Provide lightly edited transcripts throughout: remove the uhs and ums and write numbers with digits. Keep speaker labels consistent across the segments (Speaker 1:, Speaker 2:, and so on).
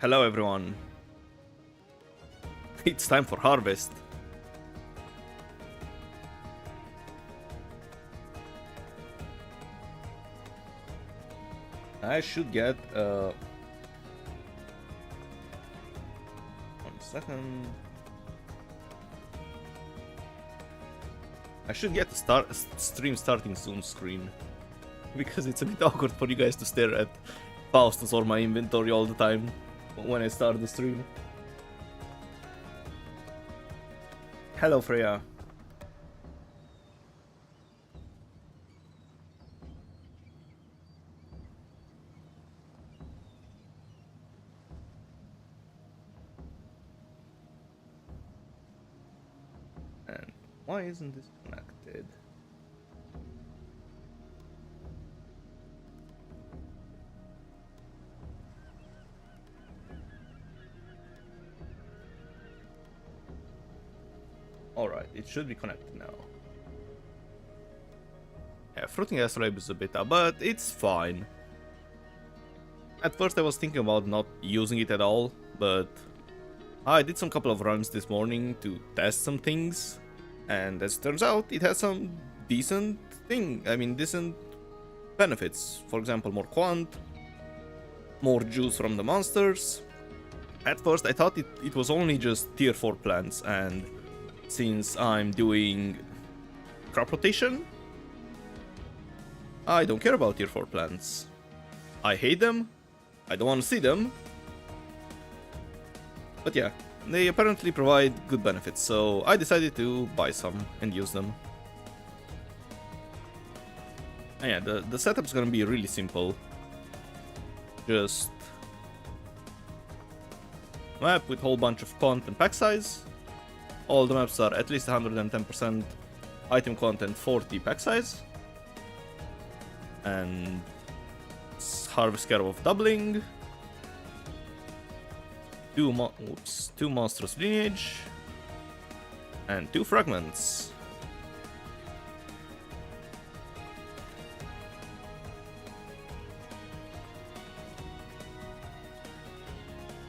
Speaker 1: Hello everyone. It's time for harvest. I should get 1 second. I should get the stream starting soon screen, because it's a bit awkward for you guys to stare at Faustus or my inventory all the time when I start the stream. Hello Freya. And why isn't this connected? Alright, it should be connected now. Yeah, fruiting astrolabe is a beta, but it's fine. At first I was thinking about not using it at all, but I did some couple of runs this morning to test some things, and as it turns out, it has some decent benefits. For example, more quant, more juice from the monsters. At first I thought it was only just tier 4 plants, and since I'm doing crop rotation, I don't care about tier 4 plants. I hate them, I don't want to see them. But yeah, they apparently provide good benefits, so I decided to buy some and use them. And yeah, the setup's gonna be really simple. Just map with a whole bunch of quant and pack size. All the maps are at least 110% item content, 40 pack size. And harvest care of doubling. Two monstrous lineage. And 2 fragments.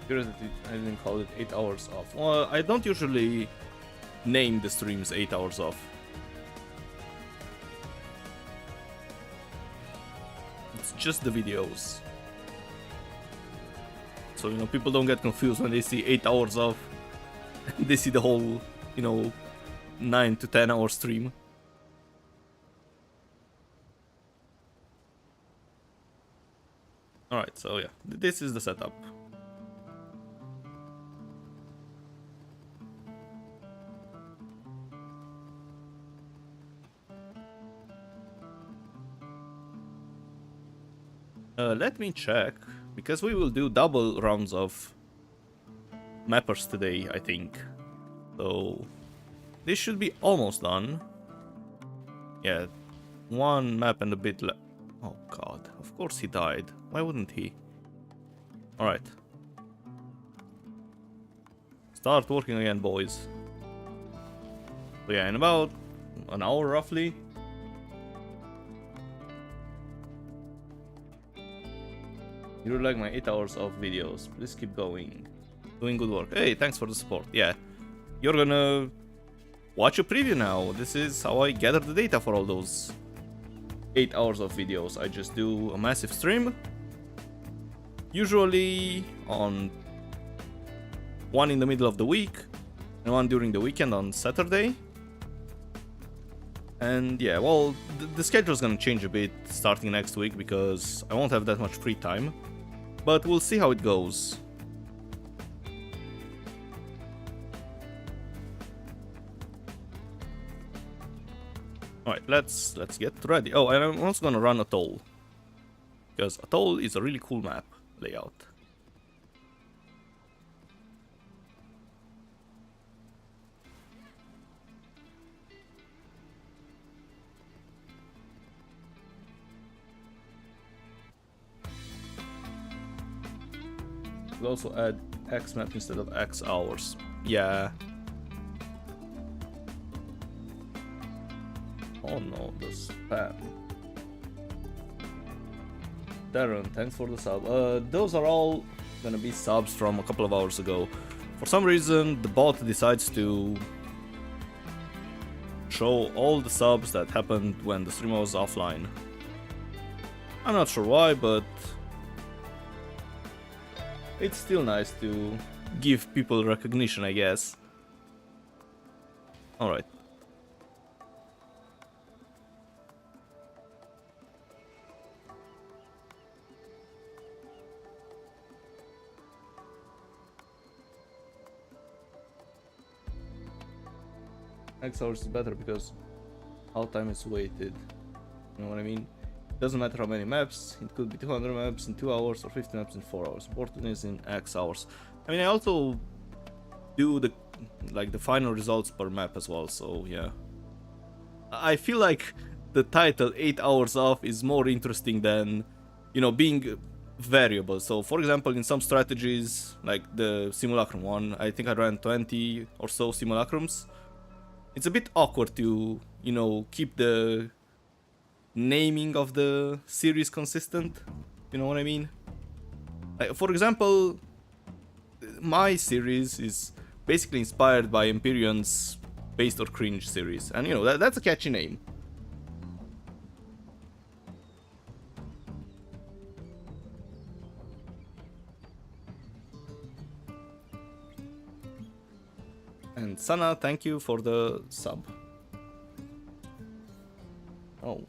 Speaker 1: Curious that I didn't call it 8 hours off. Well, I don't usually name the streams 8 hours off. It's just the videos. So, you know, people don't get confused when they see 8 hours off. They see the whole, 9 to 10 hour stream. Alright, so yeah, this is the setup. Let me check, because we will do double rounds of mappers today, I think. So this should be almost done. Yeah, 1 map and a bit left. Oh god, of course he died. Why wouldn't he? Alright. Start working again, boys. So yeah, in about an hour roughly. You really like my 8 hours of videos. Please keep going. Doing good work. Hey, thanks for the support. Yeah. You're gonna watch a preview now. This is how I gather the data for all those 8 hours of videos. I just do a massive stream. Usually on 1 in the middle of the week and 1 during the weekend on Saturday. And yeah, well, the schedule's gonna change a bit starting next week because I won't have that much free time. But we'll see how it goes. Alright, let's get ready. Oh, and I'm also gonna run Atoll, because Atoll is a really cool map layout. We'll also add X map instead of X hours. Yeah. Oh no, the spam. Darren, thanks for the sub. Those are all gonna be subs from a couple of hours ago. For some reason, the bot decides to show all the subs that happened when the stream was offline. I'm not sure why, but it's still nice to give people recognition, I guess. Alright. X hours is better because all time is weighted. You know what I mean? It doesn't matter how many maps. It could be 200 maps in 2 hours or 50 maps in 4 hours. Important is in X hours. I mean, I also do the final results per map as well. So yeah, I feel like the title 8 hours off is more interesting than, you know, being variable. So for example, in some strategies like the simulacrum one, I think I ran 20 or so simulacrums. It's a bit awkward to, you know, keep the naming of the series consistent. You know what I mean? Like, for example, my series is basically inspired by Empyrean's Based or Cringe series. And, you know, that's a catchy name. And Sana, thank you for the sub. Oh.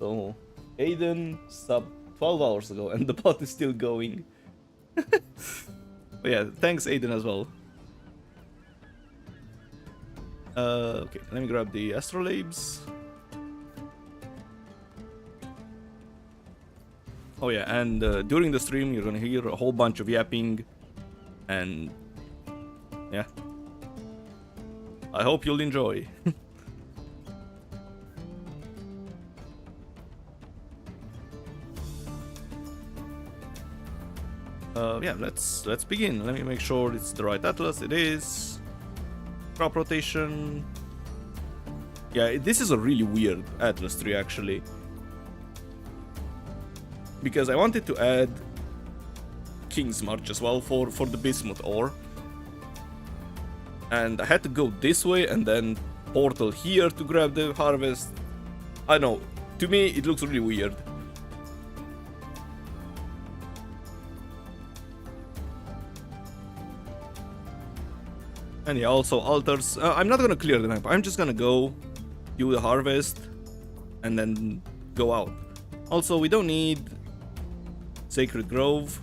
Speaker 1: So, Aiden sub 12 hours ago and the bot is still going. But yeah, thanks Aiden as well. Okay, let me grab the astrolabes. Oh yeah, and during the stream you're gonna hear a whole bunch of yapping. And yeah, I hope you'll enjoy. Yeah, let's begin. Let me make sure it's the right atlas. It is. Crop rotation. Yeah, this is a really weird atlas tree actually, because I wanted to add King's March as well for the bismuth ore, and I had to go this way and then portal here to grab the harvest. I know, to me it looks really weird. And yeah, also altars. I'm not gonna clear the map. I'm just gonna go do the harvest and then go out. Also, we don't need Sacred Grove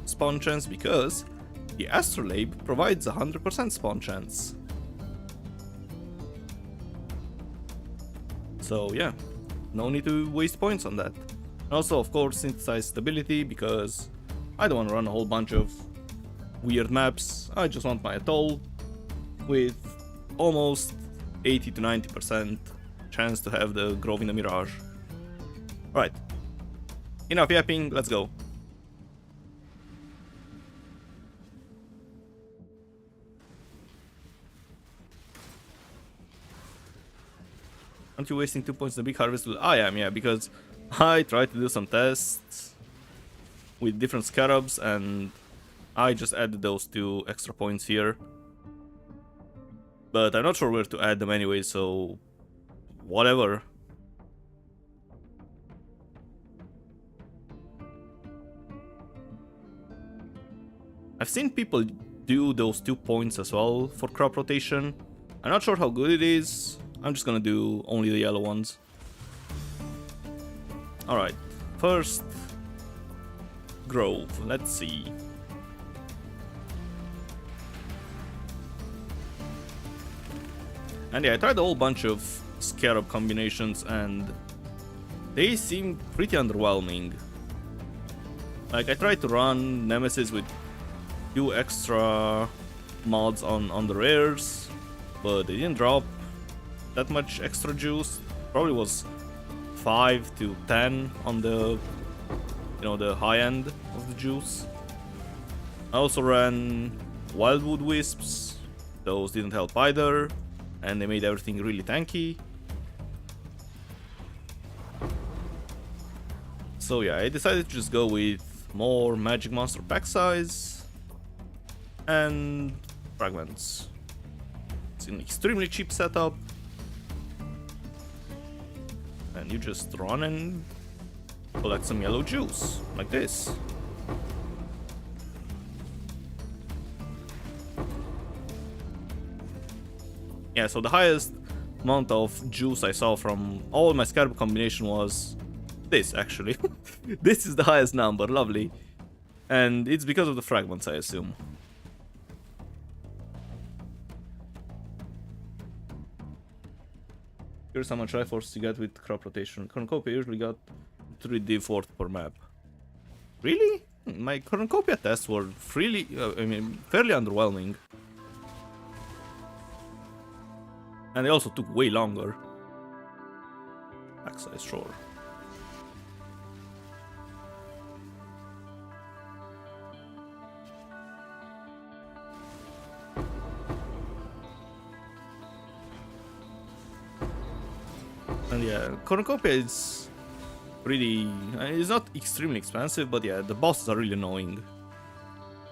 Speaker 1: spawn chance because the astrolabe provides 100% spawn chance. So yeah, no need to waste points on that. Also, of course, synthesize stability because I don't want to run a whole bunch of weird maps. I just want my atoll with almost 80 to 90% chance to have the Grove in the Mirage. Right, enough yapping, let's go. Aren't you wasting 2 points in the big harvest? I am, yeah, because I tried to do some tests with different scarabs and I just added those 2 extra points here. But I'm not sure where to add them anyway, so whatever. I've seen people do those 2 points as well for crop rotation. I'm not sure how good it is. I'm just gonna do only the yellow ones. Alright, first Grove, let's see. And yeah, I tried a whole bunch of scarab combinations and they seem pretty underwhelming. Like, I tried to run Nemesis with 2 extra mods on the rares, but they didn't drop that much extra juice. Probably was 5 to 10 on the, you know, the high end of the juice. I also ran Wildwood Wisps. Those didn't help either, and they made everything really tanky. So yeah, I decided to just go with more magic monster pack size and fragments. It's an extremely cheap setup, and you just run and collect some yellow juice like this. Yeah, so the highest amount of juice I saw from all my scarab combination was this, actually. This is the highest number, lovely. And it's because of the fragments, I assume. Here's how much Triforce you get with crop rotation. Cornucopia usually got 3D fourth per map. Really? My Cornucopia tests were fairly underwhelming. And they also took way longer. Pack size, sure. And yeah, Cornucopia is pretty... it's not extremely expensive, but yeah, the bosses are really annoying.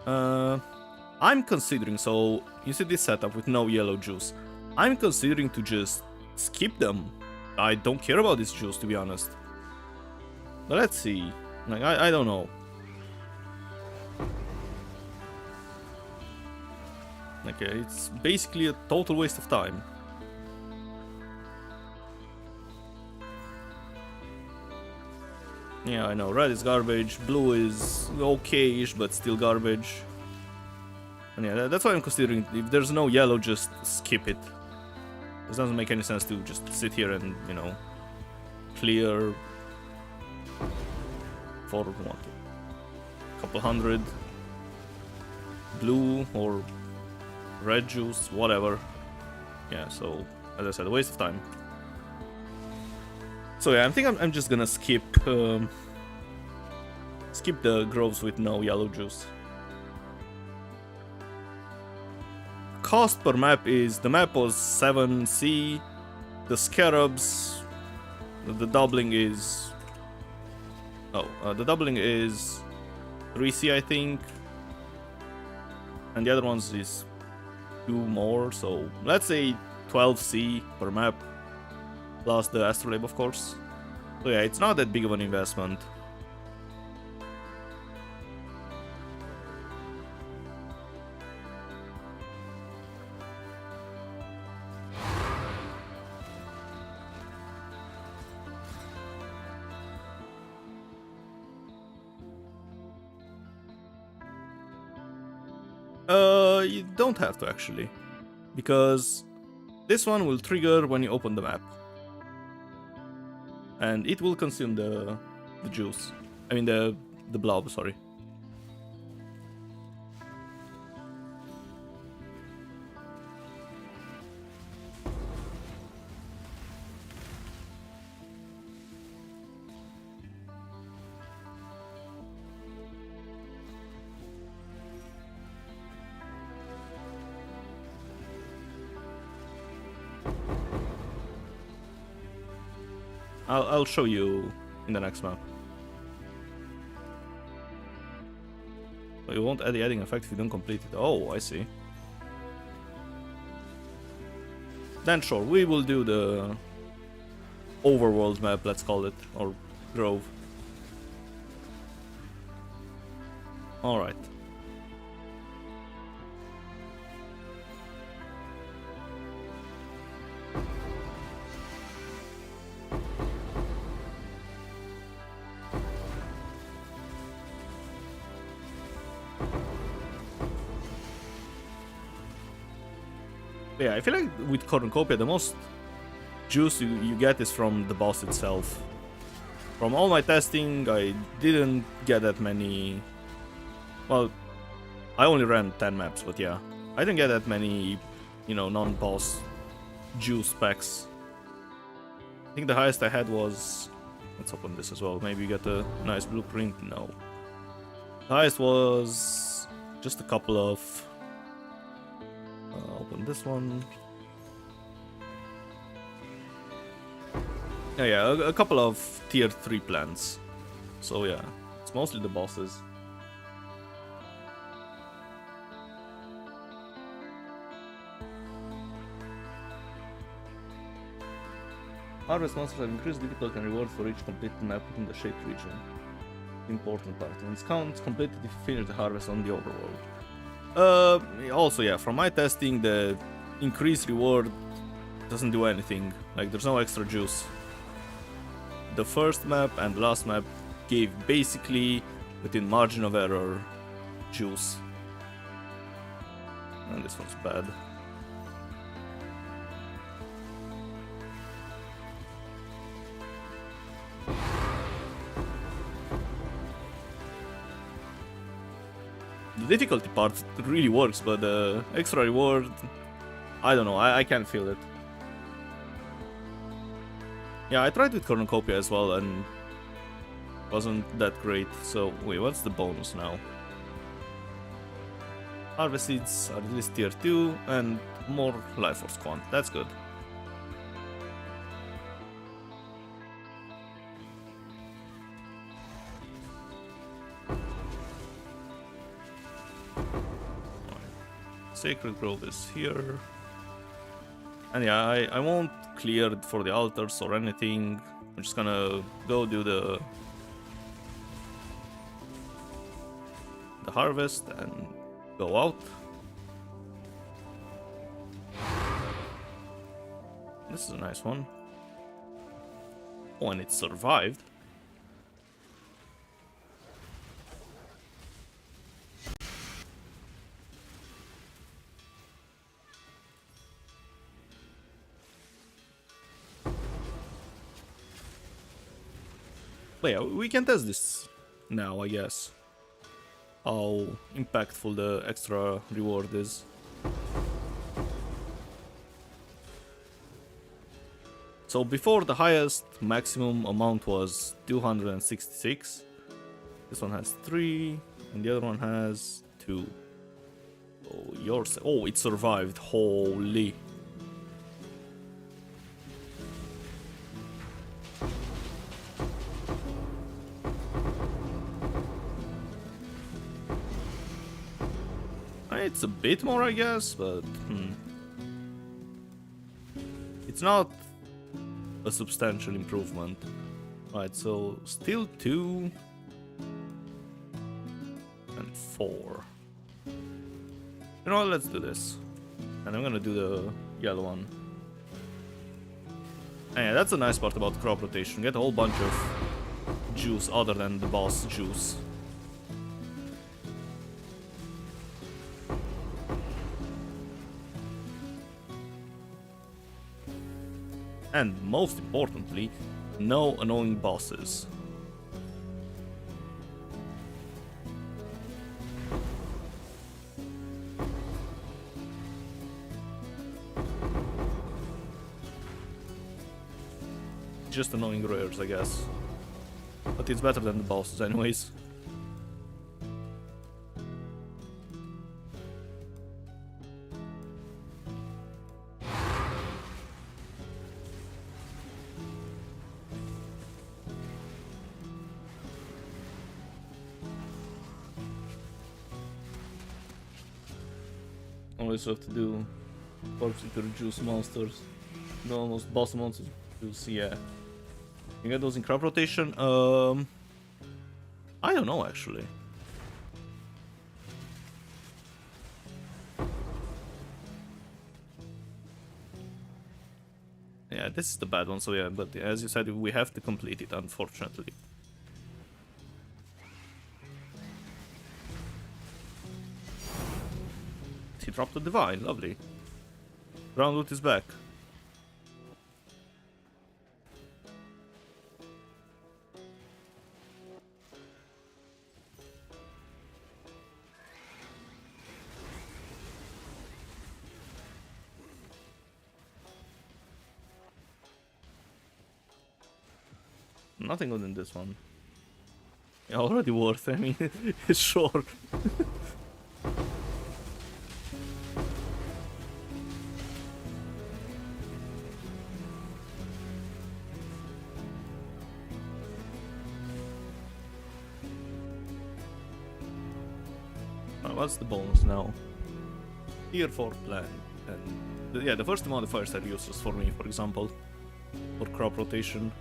Speaker 1: I'm considering, so you see this setup with no yellow juice. I'm considering to just skip them. I don't care about this juice, to be honest. But let's see. Like, I don't know. Okay, it's basically a total waste of time. Yeah, I know, red is garbage, blue is okay-ish, but still garbage. And yeah, that's why I'm considering, if there's no yellow, just skip it. It doesn't make any sense to just sit here and, you know, clear for what? A couple hundred blue or red juice, whatever. Yeah, so, as I said, a waste of time. So yeah, I think I'm just gonna skip skip the groves with no yellow juice. Cost per map is, the map was 7C, the scarabs, the doubling is, the doubling is 3C, I think, and the other ones is 2 more, so let's say 12C per map, plus the astrolabe, of course. So yeah, it's not that big of an investment. You don't have to actually, because this one will trigger when you open the map, and it will consume the juice. I mean the blob, sorry. I'll show you in the next map. But you won't add the adding effect if you don't complete it. Oh, I see. Then sure, we will do the overworld map, let's call it, or grove. Alright. Yeah, I feel like with Cornucopia, the most juice you get is from the boss itself. From all my testing, I didn't get that many... Well, I only ran 10 maps, but yeah. I didn't get that many, you know, non-boss juice packs. I think the highest I had was... Let's open this as well. Maybe you get a nice blueprint. No. The highest was just a couple of... open this one. Yeah, a couple of tier 3 plants. So yeah, it's mostly the bosses. Harvest monsters have increased difficulty and reward for each completed map within the shaped region. Important part. And it counts completed if you finish the harvest on the overworld. Also, yeah, from my testing, the increased reward doesn't do anything. Like, there's no extra juice. The first map and the last map gave basically, within margin of error, juice. And this one's bad. The difficulty part really works, but the extra reward, I don't know, I can't feel it. Yeah, I tried with Cornucopia as well and wasn't that great. So wait, what's the bonus now? Harvest seeds are at least tier 2 and more life force quant. That's good. Sacred Grove is here. And yeah, I won't clear it for the altars or anything. I'm just gonna go do the harvest and go out. This is a nice one. Oh, and it survived. But yeah, we can test this now, I guess. How impactful the extra reward is. So before, the highest maximum amount was 266. This one has 3, and the other one has 2. Oh, yours. Oh, it survived. Holy. It's a bit more, I guess, but it's not a substantial improvement. Right, so still 2 and 4. You know what, let's do this. And I'm gonna do the yellow one. And yeah, that's a nice part about crop rotation. Get a whole bunch of juice other than the boss juice. And most importantly, no annoying bosses. Just annoying rares, I guess. But it's better than the bosses anyways. Always have to do corpse to reduce monsters. No, almost boss monsters juice, yeah. You get those in crop rotation? I don't know actually. Yeah, this is the bad one, so yeah, but as you said, we have to complete it, unfortunately. He dropped the divine, lovely. Ground loot is back. Nothing good in this one. Yeah, already worth, I mean, it's short. What's the bonus now? Tier 4 plan. And yeah, the first modifiers are useless for me, for example. for crop rotation.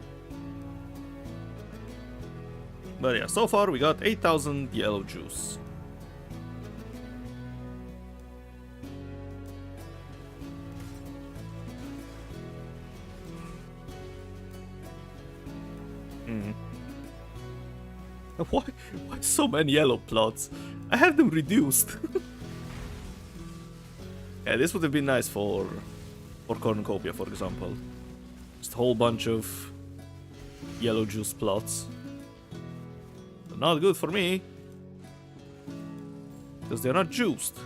Speaker 1: But yeah, so far we got 8,000 yellow juice. Why so many yellow plots? I have them reduced. Yeah, this would have been nice for Cornucopia, for example. Just a whole bunch of yellow juice plots. But not good for me. Because they're not juiced.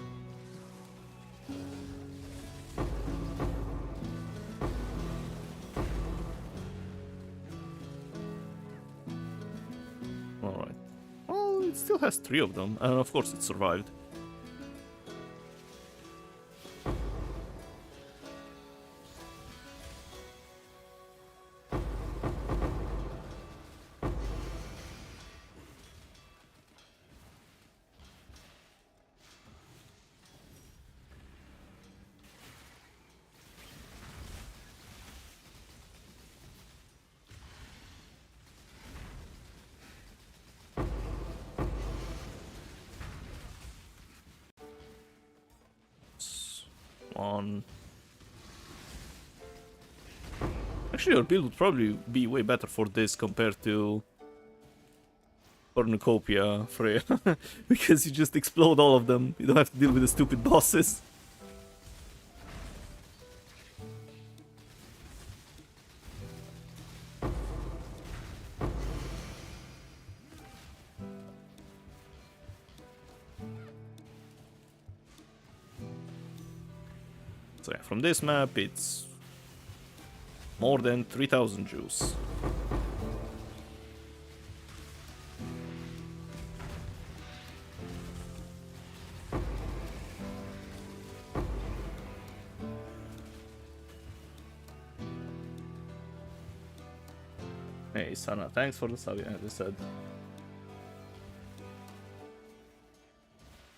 Speaker 1: Alright. Well, it still has 3 of them. And of course it survived. On. Actually, your build would probably be way better for this compared to Cornucopia, Freya. Because you just explode all of them. You don't have to deal with the stupid bosses. So yeah, from this map, it's more than 3,000 juice. Hey, Sana, thanks for the sub, as I said.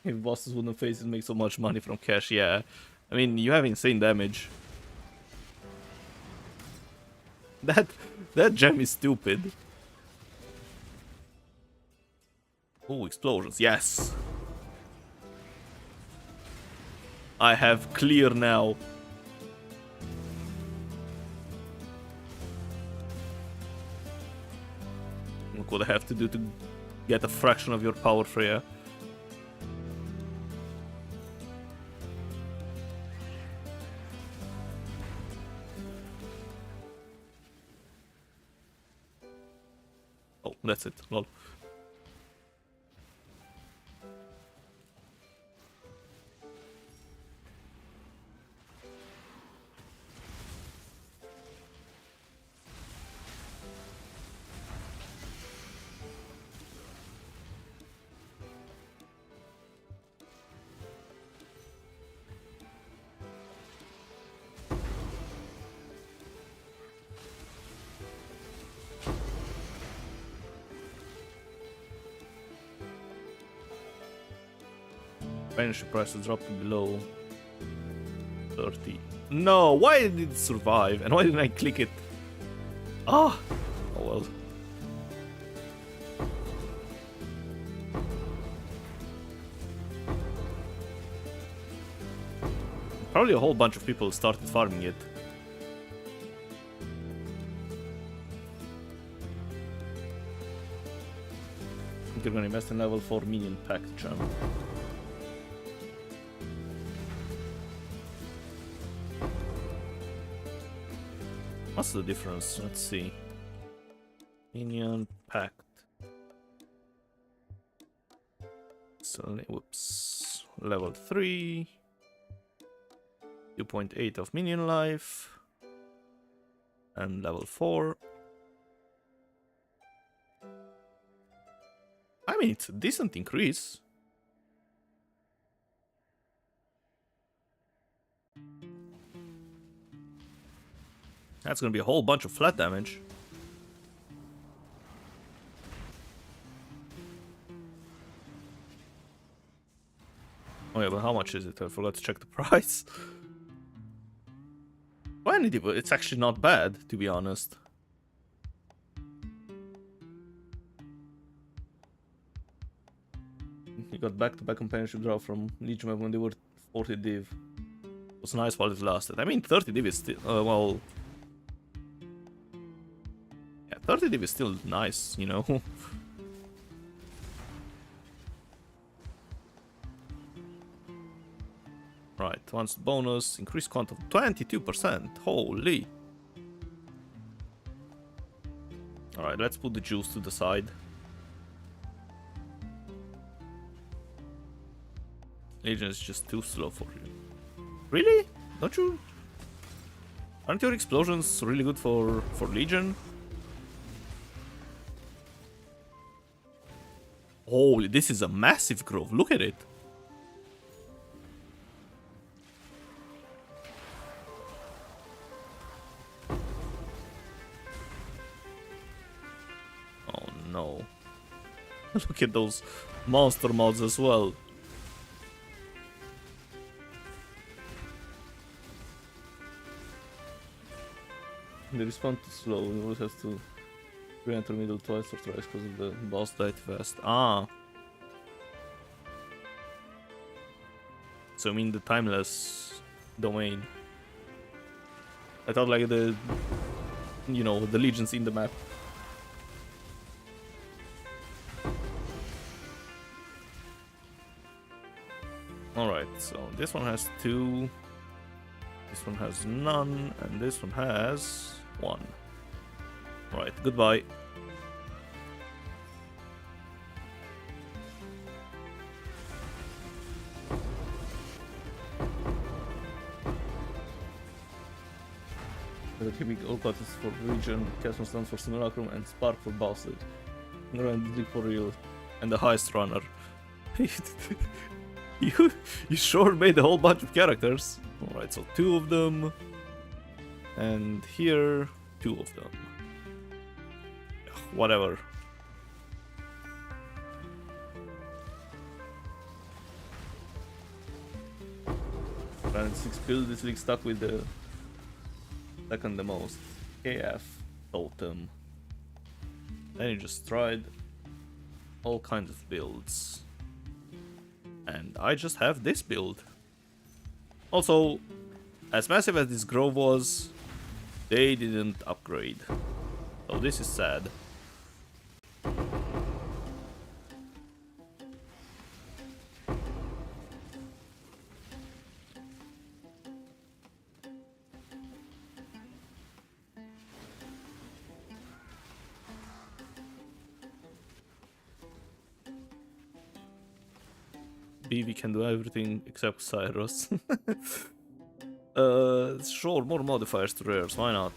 Speaker 1: If bosses wouldn't face it, make so much money from cash, yeah. I mean, you have insane damage. That gem is stupid. Oh, explosions, yes. I have clear now. Look what I have to do to get a fraction of your power, Freya. Oh, that's it. Lol. Energy prices dropped to below 30. No, why did it survive? And why didn't I click it? Ah! Oh well. Probably a whole bunch of people started farming it. I think you're gonna invest in level 4 minion pack gem. What's the difference? Let's see. Minion pact. So, whoops. Level 3. 2.8 of minion life. And level 4. I mean, it's a decent increase. That's gonna be a whole bunch of flat damage. Oh yeah, but how much is it? I forgot to check the price. Why insanity, but it's actually not bad, to be honest. He got back-to-back companionship draw from Legion when they were 40 div. It was nice while it lasted. I mean, 30 div is still, well... Yeah, 30 div is still nice, you know? Right, once bonus, increased quantum 22%, holy! Alright, let's put the juice to the side. Legion is just too slow for you. Really? Don't you? Aren't your explosions really good for Legion? Holy, this is a massive grove, look at it! Oh no. Look at those monster mods as well. They respond too slow, you always have to re-enter middle twice or thrice because of the boss died fast. Ah! So I mean the timeless domain. I thought like the... you know, the legions in the map. Alright, so this one has 2, this one has none, and this one has 1. Right, goodbye. The chemic all cuts for region, Castle stands for simulacrum, and spark for bastard. And dig for real, and the heist runner. You sure made a whole bunch of characters. Alright, so 2 of them. And here, 2 of them. Whatever. Planet 6 build this week stuck with the second the most. AF Totem. Then you just tried all kinds of builds. And I just have this build. Also, as massive as this grove was, they didn't upgrade. So this is sad. BV can do everything except Cyrus. Sure, more modifiers to rares, why not?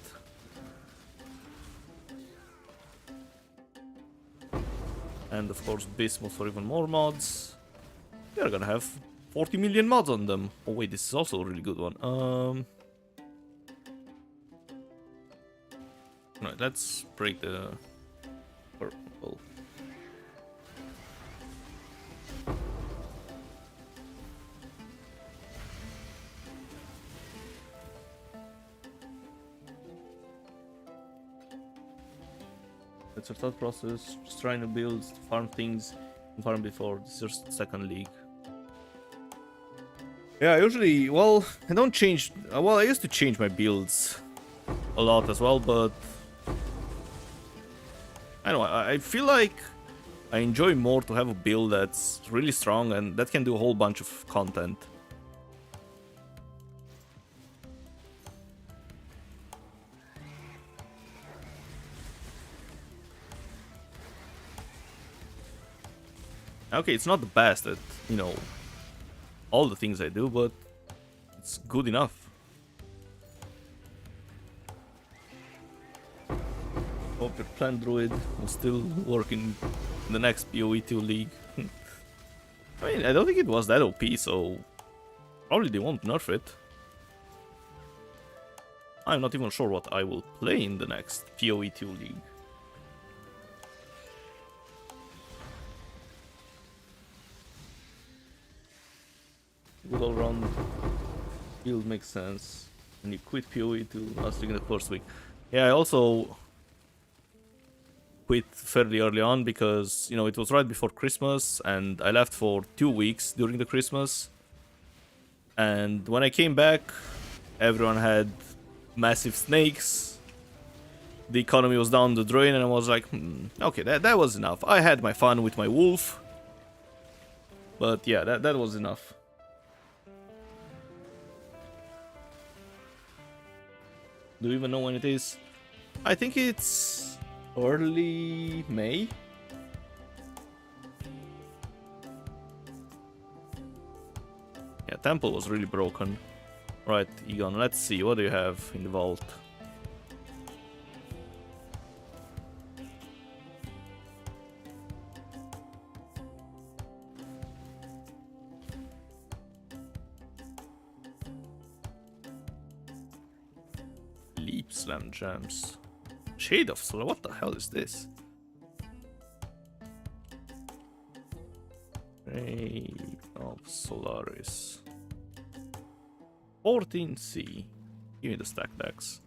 Speaker 1: And of course Bismuth for even more mods. We are gonna have 40 million mods on them. Oh wait, this is also a really good one. Right, let's break the purple. It's a thought process, just trying to build, farm things, and farm before. This is your second league. Yeah, usually, well, I don't change, well, I used to change my builds a lot as well, but I don't know, I feel like I enjoy more to have a build that's really strong and that can do a whole bunch of content. Okay, it's not the best at, you know, all the things I do, but it's good enough. Hope your plant druid will still work in the next PoE2 league. I mean, I don't think it was that OP, so probably they won't nerf it. I'm not even sure what I will play in the next PoE2 league. Good all-round build makes sense. And you quit PoE to last week in the first week. Yeah, I also quit fairly early on because, you know, it was right before Christmas and I left for 2 weeks during the Christmas. And when I came back, everyone had massive snakes. The economy was down the drain and I was like, okay, that was enough. I had my fun with my wolf. But yeah, that was enough. Do you even know when it is? I think it's early May. Yeah, temple was really broken. Right, Egon, let's see, what do you have in the vault? Leap Slam Gems. Shade of Solar, what the hell is this? Shade of Solaris. 14C. Give me the stack decks.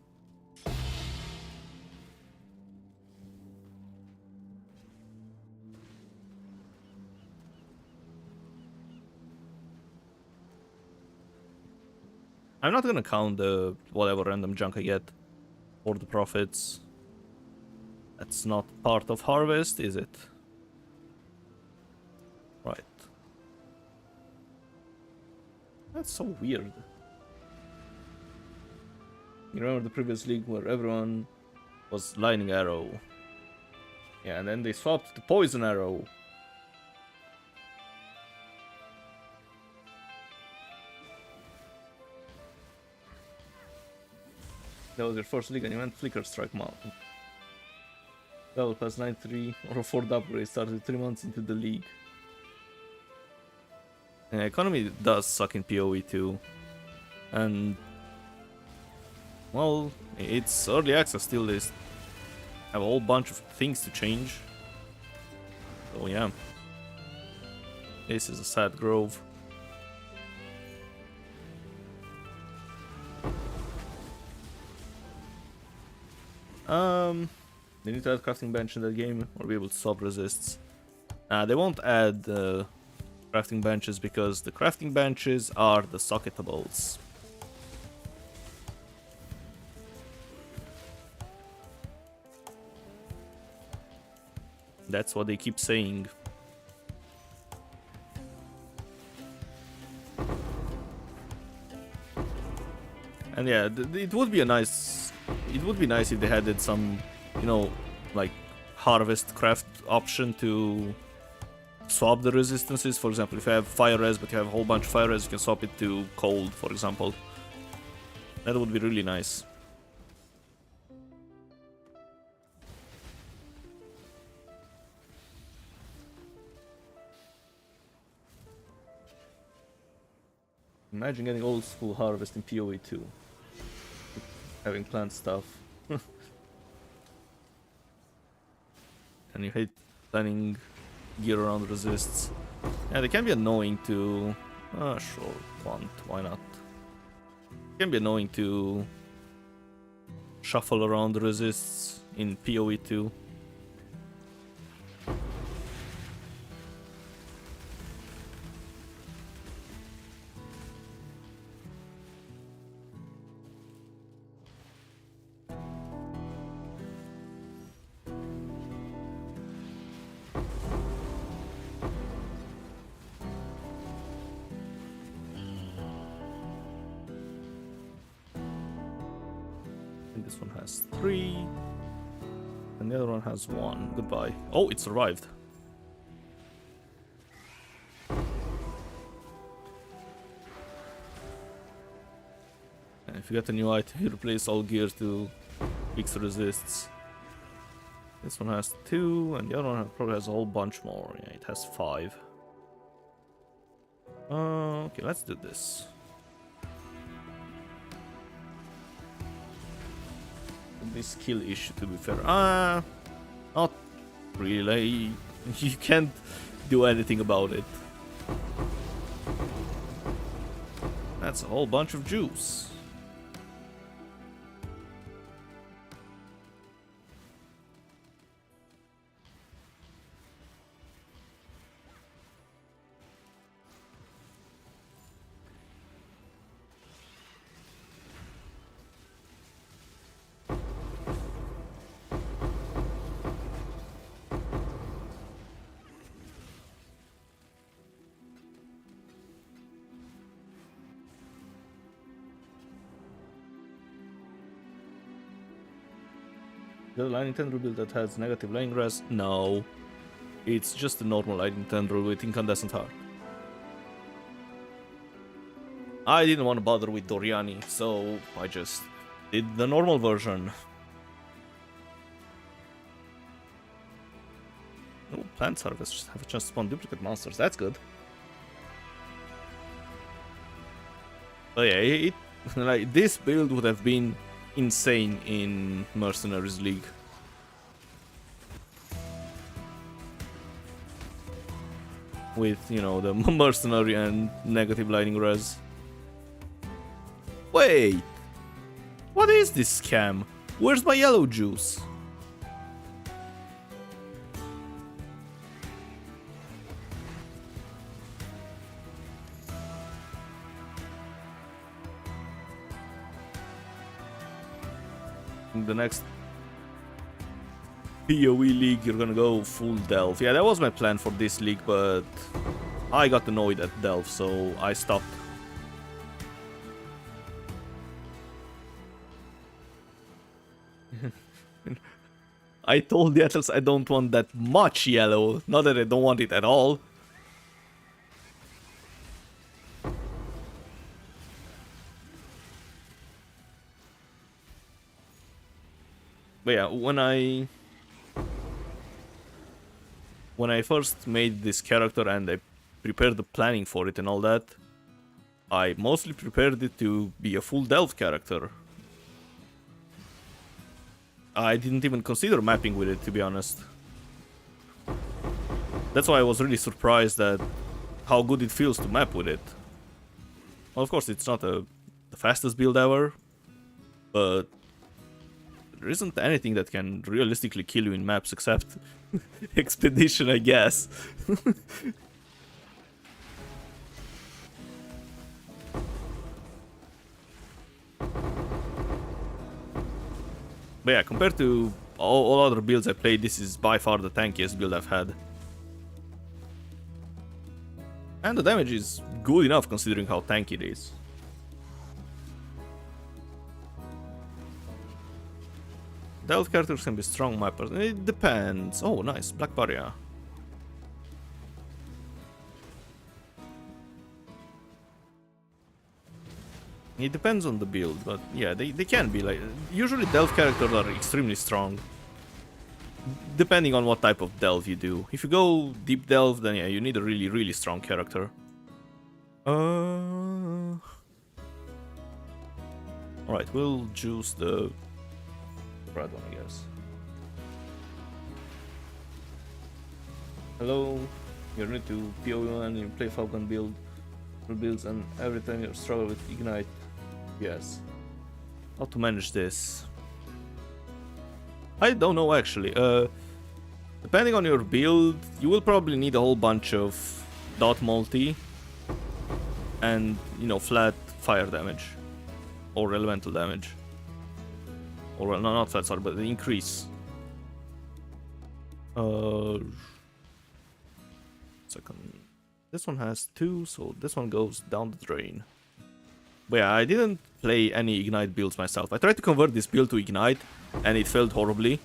Speaker 1: I'm not gonna count the whatever random junk I get for the profits. That's not part of harvest, is it? Right. That's so weird. You remember the previous league where everyone was lightning arrow? Yeah, and then they swapped to poison arrow. That was your first league and you went Flicker Strike Mountain. Level plus 93 or a 4th upgrade started 3 months into the league. Yeah, economy does suck in PoE too. And well, it's early access still, they have a whole bunch of things to change. So yeah. This is a sad grove. They need to add crafting bench in that game or be able to stop resists. They won't add crafting benches because the crafting benches are the socketables. That's what they keep saying. And yeah, it would be a nice. It would be nice if they added some, you know, like harvest craft option to swap the resistances. For example, if you have fire res, but you have a whole bunch of fire res, you can swap it to cold, for example. That would be really nice. Imagine getting old school harvest in PoE 2. Having plant stuff. And you hate planning gear around resists. Yeah, they can be annoying to... sure, plant, why not? It can be annoying to shuffle around the resists in PoE 2. This one has 3, and the other one has 1. Goodbye. Oh, it survived. And if you get a new item, you replace all gear to fix resists. This one has 2, and the other one probably has a whole bunch more. Yeah, it has 5. Okay, let's do this. This skill issue, to be fair. Not really. You can't do anything about it. That's a whole bunch of juice. The lightning tendril build that has negative lightning res? No. It's just a normal lightning tendril with incandescent heart. I didn't want to bother with Doriani, so I just did the normal version. Oh, plant harvest have a chance to spawn duplicate monsters. That's good. But yeah, like this build would have been insane in Mercenaries League. With, you know, the mercenary and negative lightning res. Wait! What is this scam? Where's my yellow juice? In the next PoE league, you're gonna go full Delve. Yeah, that was my plan for this league, but I got annoyed at Delve, so I stopped. I told the Atlas I don't want that much yellow, not that I don't want it at all. But yeah, when I first made this character and I prepared the planning for it and all that, I mostly prepared it to be a full Delve character. I didn't even consider mapping with it, to be honest. That's why I was really surprised at how good it feels to map with it. Well, of course, it's not the fastest build ever, but there isn't anything that can realistically kill you in maps except Expedition, I guess. But yeah, compared to all other builds I played, this is by far the tankiest build I've had. And the damage is good enough considering how tanky it is. Delve characters can be strong mappers. It depends. Oh, nice. Black Barrier. It depends on the build, but yeah, they can be like... Usually Delve characters are extremely strong. Depending on what type of Delve you do. If you go deep Delve, then yeah, you need a really, really strong character. Alright, we'll choose the red one, I guess. Hello, you're new to PoE and you play Falcon build. Builds, and every time you struggle with Ignite. Yes. How to manage this? I don't know actually. Depending on your build, you will probably need a whole bunch of dot multi and, you know, flat fire damage or elemental damage. Or no, not flat, sorry, but the increase. Second. This one has 2, so this one goes down the drain. But yeah, I didn't play any Ignite builds myself. I tried to convert this build to Ignite, and it failed horribly.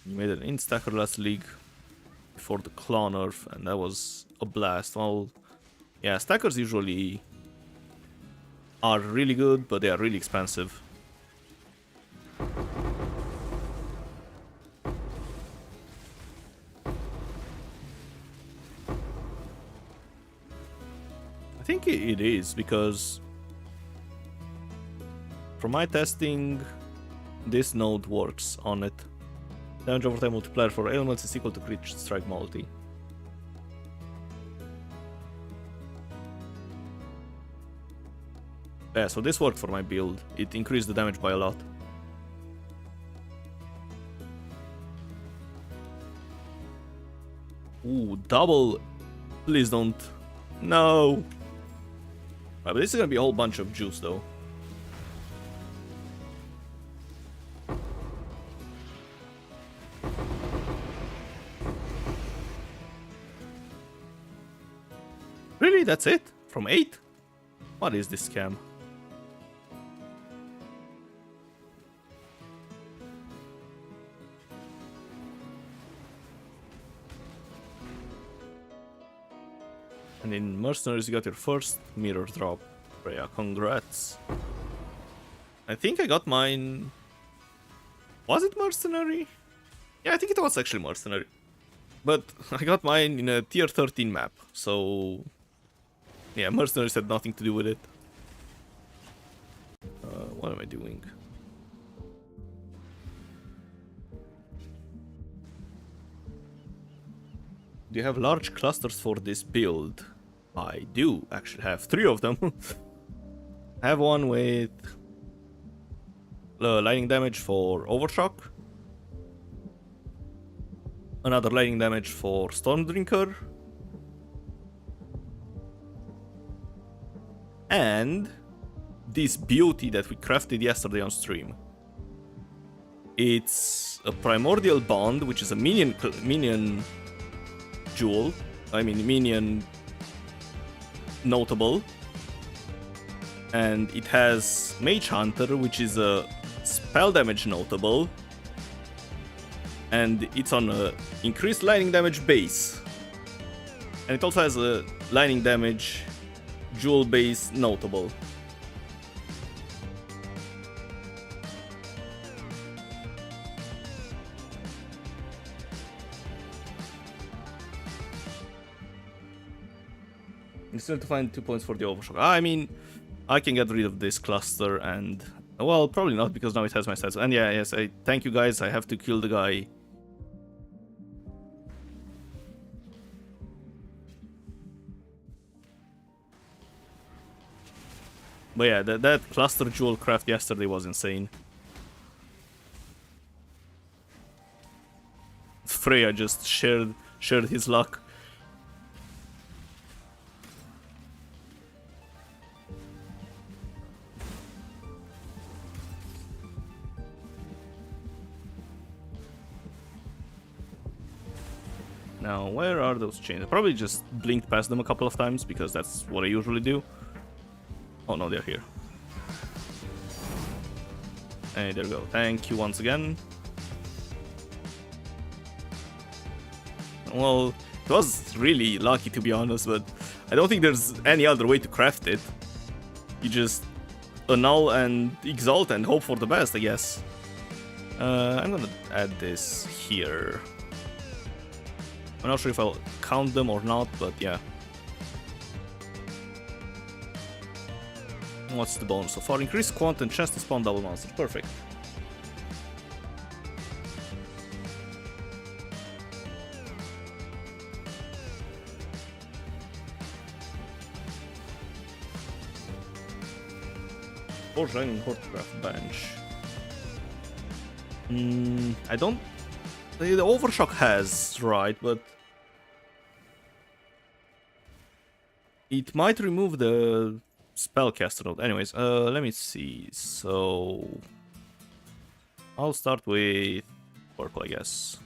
Speaker 1: You made an instacker last league before the claw nerf, and that was a blast. Well, yeah, stackers usually are really good, but they are really expensive. I think it is, because from my testing, this node works on it. Damage over time multiplier for elements is equal to crit strike multi. Yeah, so this worked for my build. It increased the damage by a lot. Ooh, double. Please don't. No. Right, but this is gonna be a whole bunch of juice though. Really? That's it? From 8? What is this scam? And in Mercenaries, you got your first mirror drop. Freya, congrats. I think I got mine... Was it Mercenary? Yeah, I think it was actually Mercenary. But I got mine in a tier 13 map, so... Yeah, Mercenaries had nothing to do with it. What am I doing? Do you have large clusters for this build? I do actually have 3 of them. I have one with lightning damage for Overshock, another lightning damage for Stormdrinker, and this beauty that we crafted yesterday on stream. It's a Primordial Bond, which is a minion jewel. I mean minion notable. And it has Mage Hunter, which is a spell damage notable. And it's on a increased lightning damage base. And it also has a lightning damage jewel base notable. You still have to find 2 points for the Overshock. I mean, I can get rid of this cluster and... Well, probably not, because now it has my stats. And yeah, yes, I thank you guys. I have to kill the guy. But yeah, that cluster jewel craft yesterday was insane. Freya just shared his luck. Now, where are those chains? I probably just blinked past them a couple of times because that's what I usually do. Oh no, they're here. Hey, there we go. Thank you once again. Well, it was really lucky to be honest, but I don't think there's any other way to craft it. You just annul and exalt and hope for the best, I guess. I'm gonna add this here. I'm not sure if I'll count them or not, but yeah. What's the bonus so far? Increase quant and chance to spawn double monsters. Perfect. Forge Lightning Hortcraft bench. I don't... The Overshock has, right, but... It might remove the spellcaster node. Anyways, let me see. So... I'll start with purple, I guess.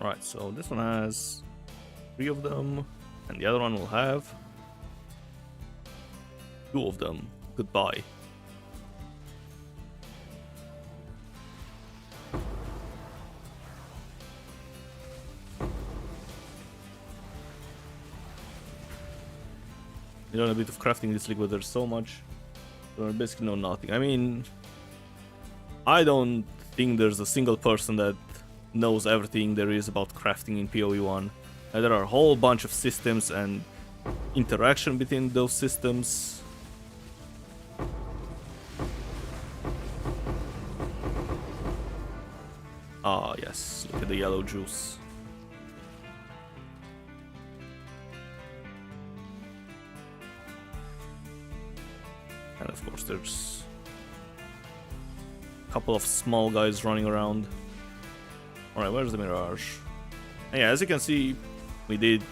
Speaker 1: Right, so this one has 3 of them, and the other one will have 2 of them. Goodbye. You learn a bit of crafting this liquid, there's so much. You basically know nothing. I mean, I don't think there's a single person that knows everything there is about crafting in PoE 1. There are a whole bunch of systems and interaction between those systems. Ah, yes, look at the yellow juice. And of course there's a couple of small guys running around. Alright, where's the Mirage? And yeah, as you can see, we did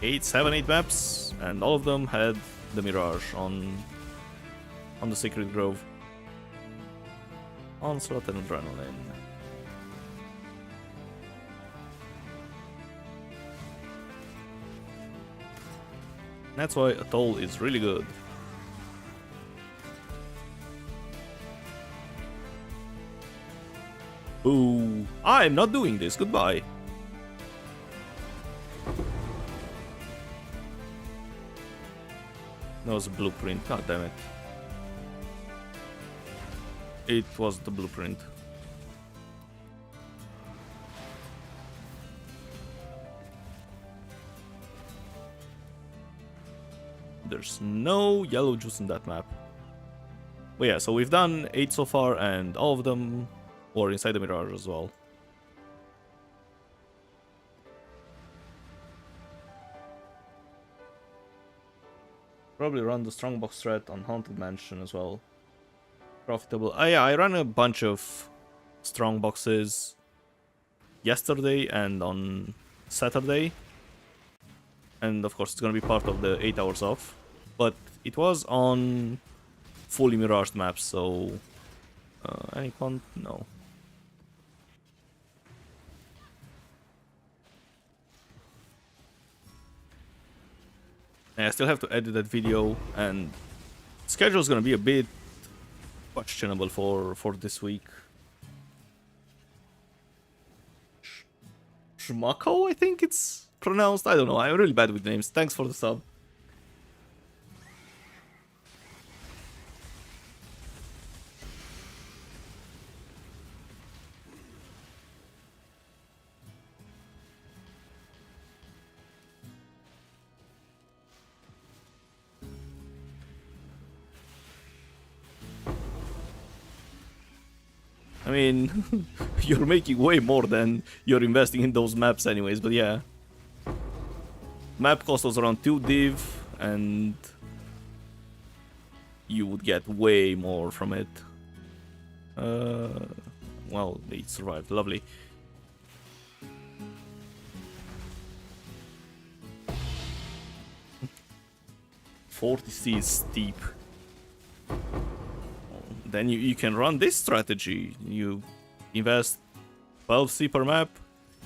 Speaker 1: 8 maps, and all of them had the Mirage on the Sacred Grove. Onslaught and Adrenaline. That's why Atoll is really good. Boo! I'm not doing this, goodbye! That was a blueprint, god damn it. It was the blueprint. There's no yellow juice in that map. But yeah, so we've done 8 so far, and all of them were inside the Mirage as well. Probably run the Strongbox threat on Haunted Mansion as well. Profitable. Yeah, I ran a bunch of strong boxes yesterday and on Saturday. And of course it's gonna be part of the 8 hours off. But it was on fully miraged maps, so any con? No. And I still have to edit that video, and schedule is gonna be a bit questionable for this week. Shmako, I think it's pronounced. I don't know. I'm really bad with names. Thanks for the sub. I mean, you're making way more than you're investing in those maps anyways, but yeah. Map cost was around 2 div, and you would get way more from it. Well, they survived, lovely. $40C is steep. Then you can run this strategy. You invest 12C per map,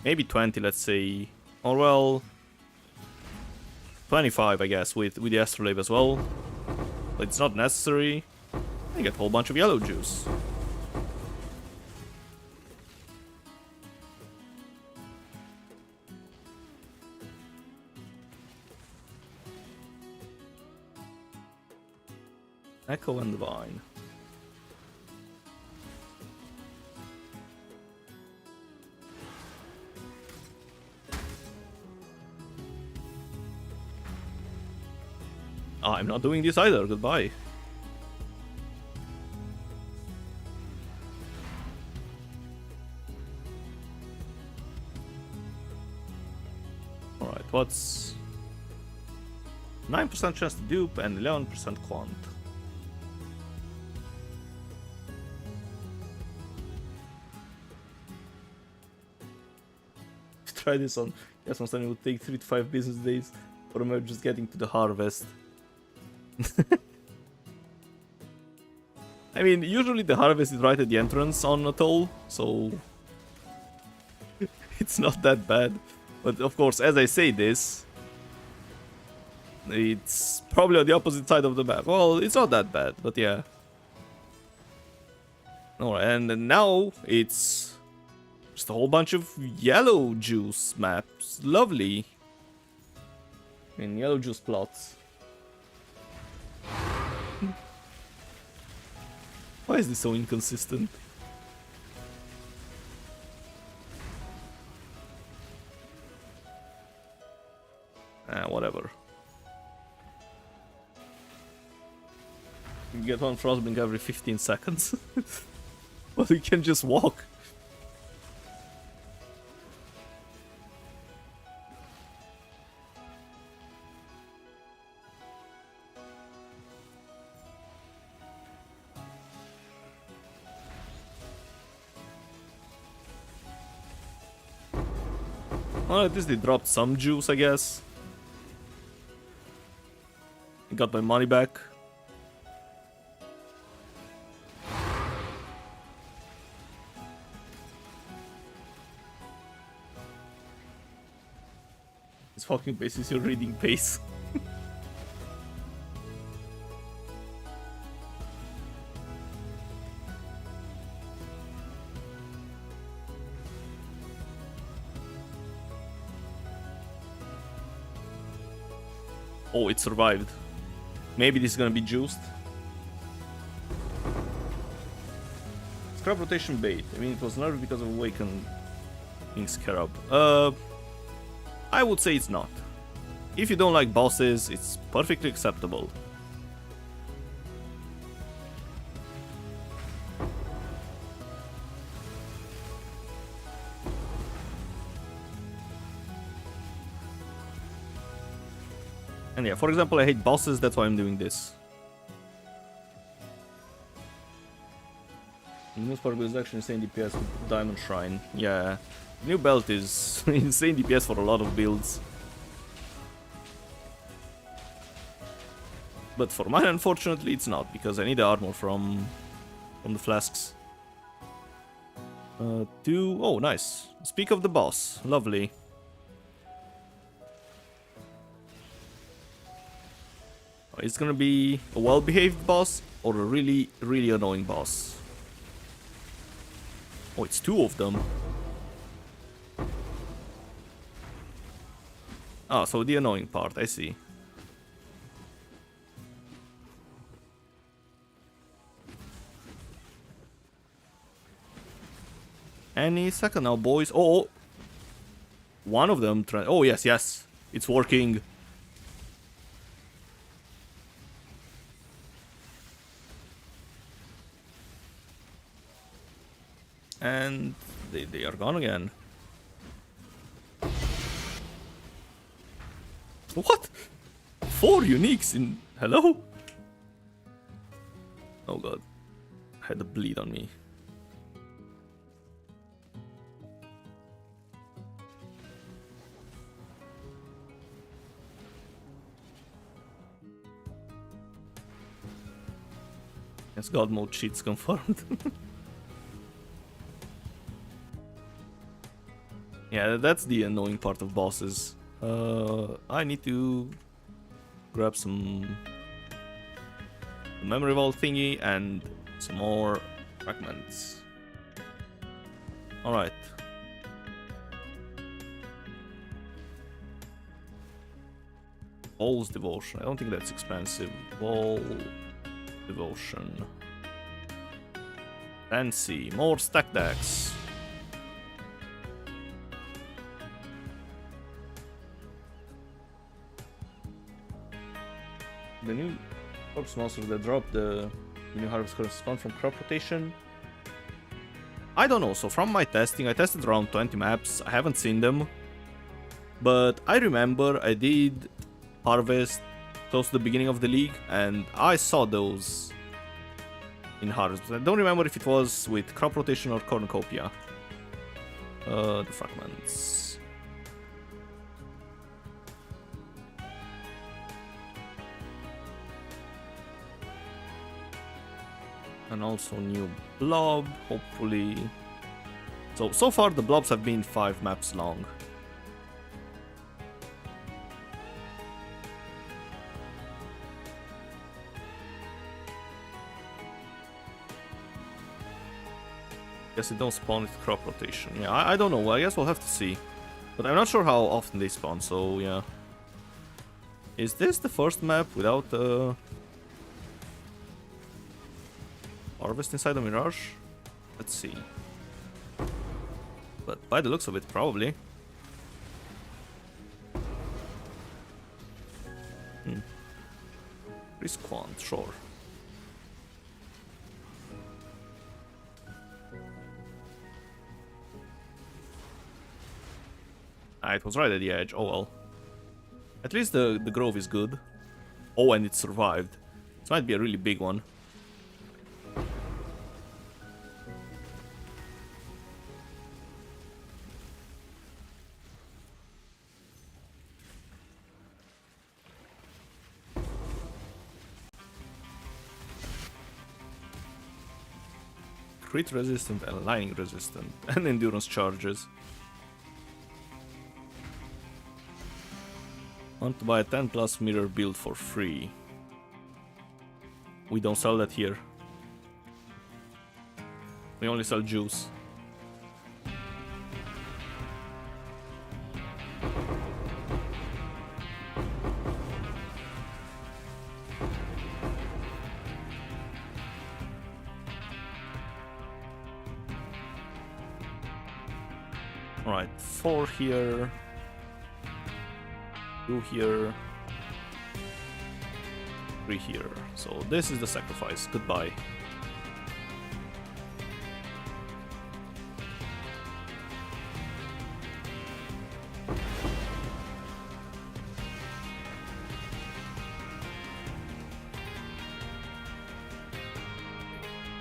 Speaker 1: maybe 20, let's say, or well, 25, I guess, with the Astrolabe as well. But it's not necessary. You get a whole bunch of yellow juice. Echo and Divine. I'm not doing this either, goodbye. Alright, what's 9% chance to dupe and 11% quant. Try this on yes, one time it would take 3 to 5 business days, or am I just getting to the harvest? I mean, usually the harvest is right at the entrance on Atoll, so it's not that bad. But of course, as I say this, it's probably on the opposite side of the map. Well, it's not that bad, but yeah. Alright, and now it's just a whole bunch of yellow juice maps. Lovely. I mean, yellow juice plots. Why is this so inconsistent? Whatever. You get one Frostblink every 15 seconds. Well, you can just walk. Well, at least they dropped some juice, I guess. Got my money back. This fucking base is your reading pace. Oh, it survived. Maybe this is gonna be juiced. Scrap rotation bait. I mean, it was nerfed because of Awakened King Scarab. I would say it's not. If you don't like bosses, it's perfectly acceptable. And yeah, for example, I hate bosses, that's why I'm doing this. New Spark is actually insane DPS with Diamond Shrine. Yeah, new belt is insane DPS for a lot of builds. But for mine, unfortunately, it's not, because I need the armor from the flasks. Oh, nice. Speak of the boss. Lovely. It's gonna be a well-behaved boss or a really, really annoying boss. Oh, it's two of them. Ah, so the annoying part, I see. Any second now, boys. Oh, one of them. Oh, yes, yes. It's working. And they are gone again. What? 4 uniques in... Hello? Oh god. I had a bleed on me. Yes, god mode cheats confirmed. Yeah, that's the annoying part of bosses. I need to grab some memory vault thingy and some more fragments. Alright. Ball's Devotion. I don't think that's expensive. Ball Devotion. Fancy. More stack decks. The new corpse monster that dropped the new harvest curse spawn from crop rotation. I don't know, so from my testing, I tested around 20 maps, I haven't seen them. But I remember I did harvest close to the beginning of the league, and I saw those in harvest. I don't remember if it was with crop rotation or cornucopia. The fragments. And also new blob, hopefully. So far the blobs have been 5 maps long. Guess it don't spawn with crop rotation. Yeah, I don't know, I guess we'll have to see. But I'm not sure how often they spawn, so yeah. Is this the first map without harvest inside the Mirage? Let's see. But by the looks of it, probably. Risk Quant, sure. Ah, it was right at the edge. Oh well. At least the grove is good. Oh, and it survived. This might be a really big one. crit resistant and lightning resistant, and endurance charges. Want to buy a 10 plus mirror build for free. We don't sell that here. We only sell juice. Alright, 4 here. 2 here. 3 here. So this is the sacrifice. Goodbye.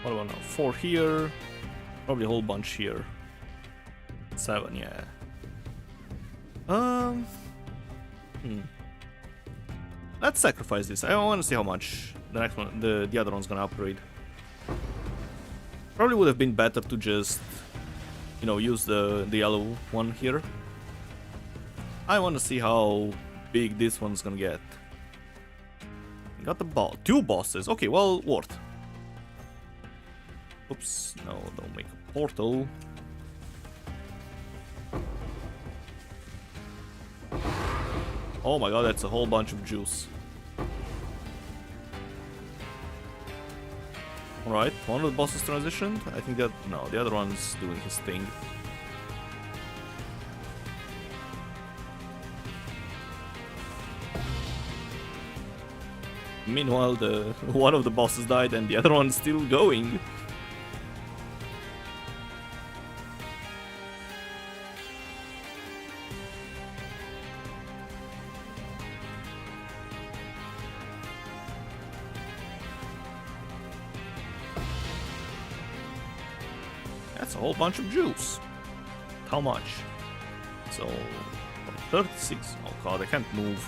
Speaker 1: What about now? 4 here. Probably a whole bunch here. 7, yeah. Let's sacrifice this. I want to see how much the next one, the other one's gonna upgrade. Probably would have been better to just, you know, use the yellow one here. I want to see how big this one's gonna get. Got the ball. 2 bosses. Okay, well, worth. Oops, no, don't make a portal. Oh my god, that's a whole bunch of juice. Alright, one of the bosses transitioned. I think that... no, the other one's doing his thing. Meanwhile, one of the bosses died and the other one's still going. That's a whole bunch of juice. How much? So, 36. Oh god, I can't move.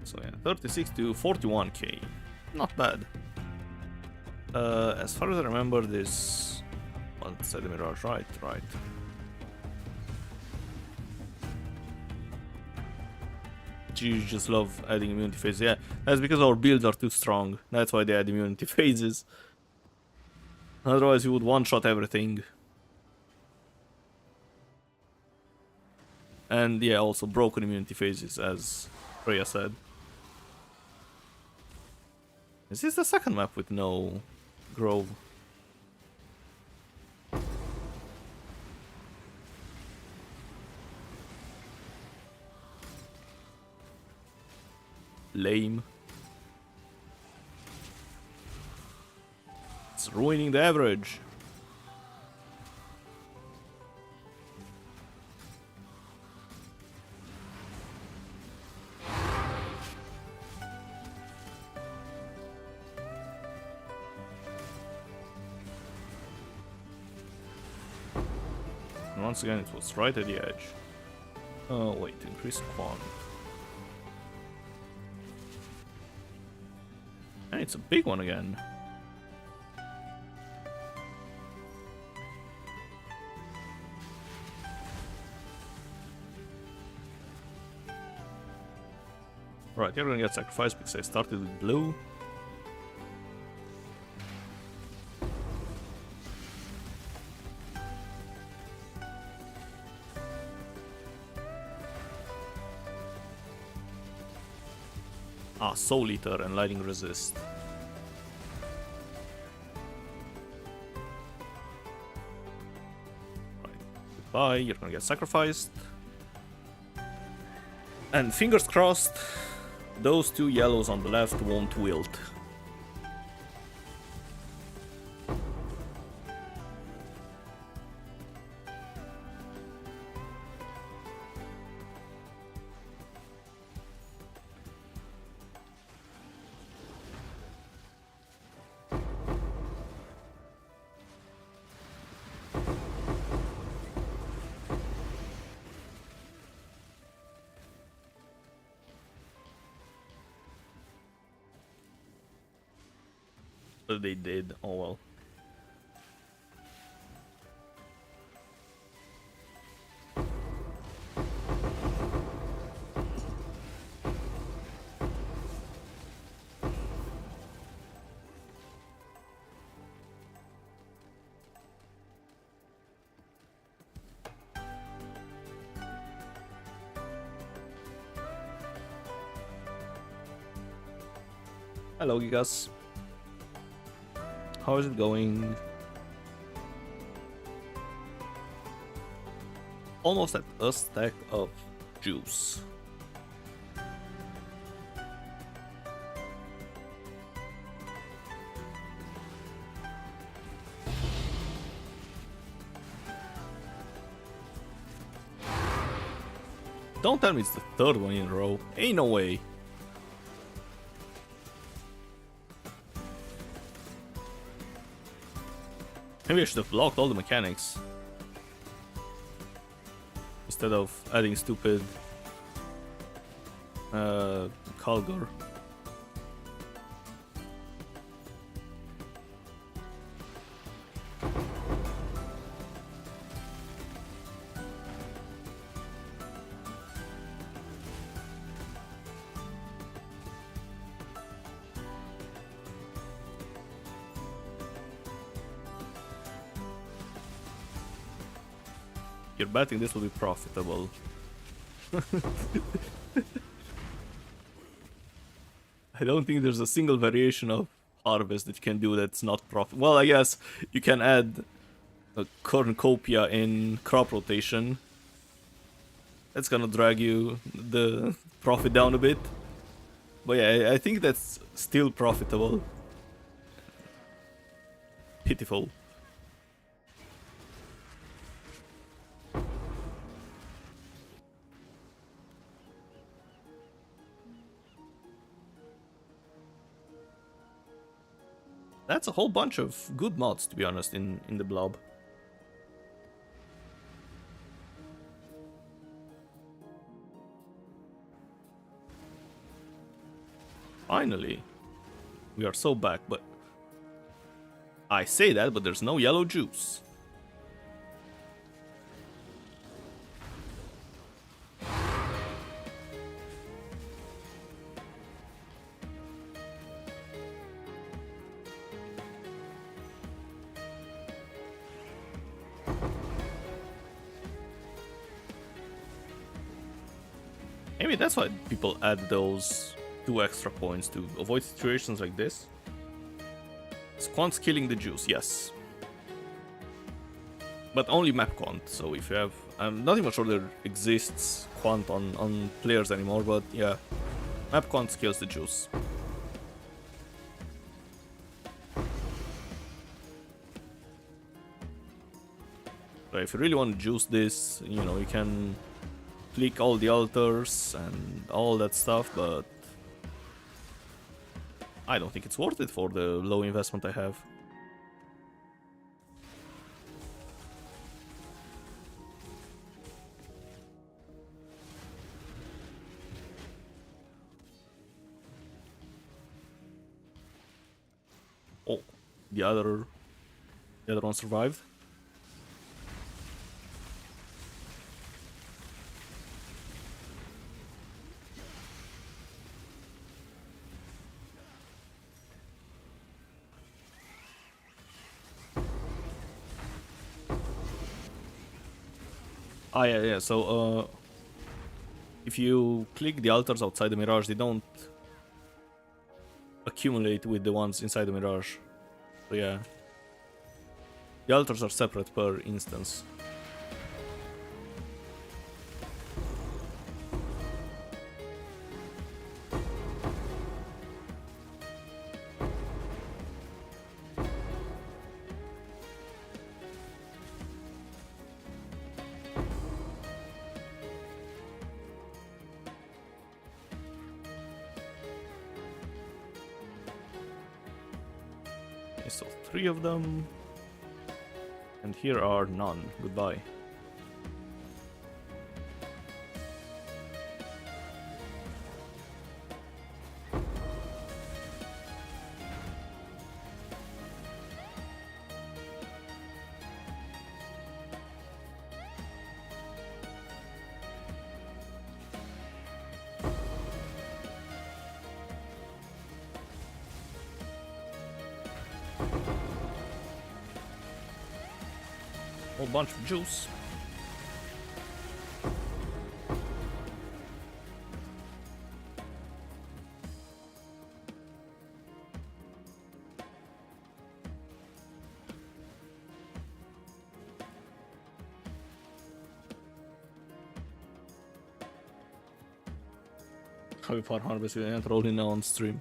Speaker 1: So yeah, 36 to 41k. Not bad. As far as I remember, this... well, it's the mirage, right. You just love adding immunity phases. Yeah, that's because our builds are too strong. That's why they add immunity phases. Otherwise, you would one-shot everything. And yeah, also broken immunity phases, as Freya said. Is this the second map with no grove? Lame. It's ruining the average. And once again, it was right at the edge. Oh wait, increase quant. And it's a big one again. Right, you're gonna get sacrificed because I started with blue. Ah, Soul Eater and Lightning Resist. Right. Goodbye, you're gonna get sacrificed. And fingers crossed, those 2 yellows on the left won't wilt. But they did. Oh well. Hello, Gigas. How is it going? Almost at a stack of juice. Don't tell me it's the third one in a row. Ain't no way. Maybe I should have blocked all the mechanics instead of adding stupid Kalgar. You're betting this will be profitable. I don't think there's a single variation of harvest that you can do that's not profit. Well, I guess you can add a Cornucopia in crop rotation. That's gonna drag you the profit down a bit. But yeah, I think that's still profitable. Pitiful. That's a whole bunch of good mods, to be honest, in the blob. Finally. We are so back, but... I say that, but there's no yellow juice. Maybe that's why people add those 2 extra points to avoid situations like this. Quant's killing the juice, yes. But only map quant, so if you have... I'm not even sure there exists quant on players anymore, but yeah. Map quant kills the juice. So if you really want to juice this, you know, you can click all the altars and all that stuff, but I don't think it's worth it for the low investment I have. Oh, the other one survived. Ah, yeah, so, if you click the altars outside the Mirage, they don't accumulate with the ones inside the Mirage. So, yeah. The altars are separate per instance. So 3 of them, and here are none. Goodbye. Whole bunch of juice. How far harvest we enter rolling now on stream?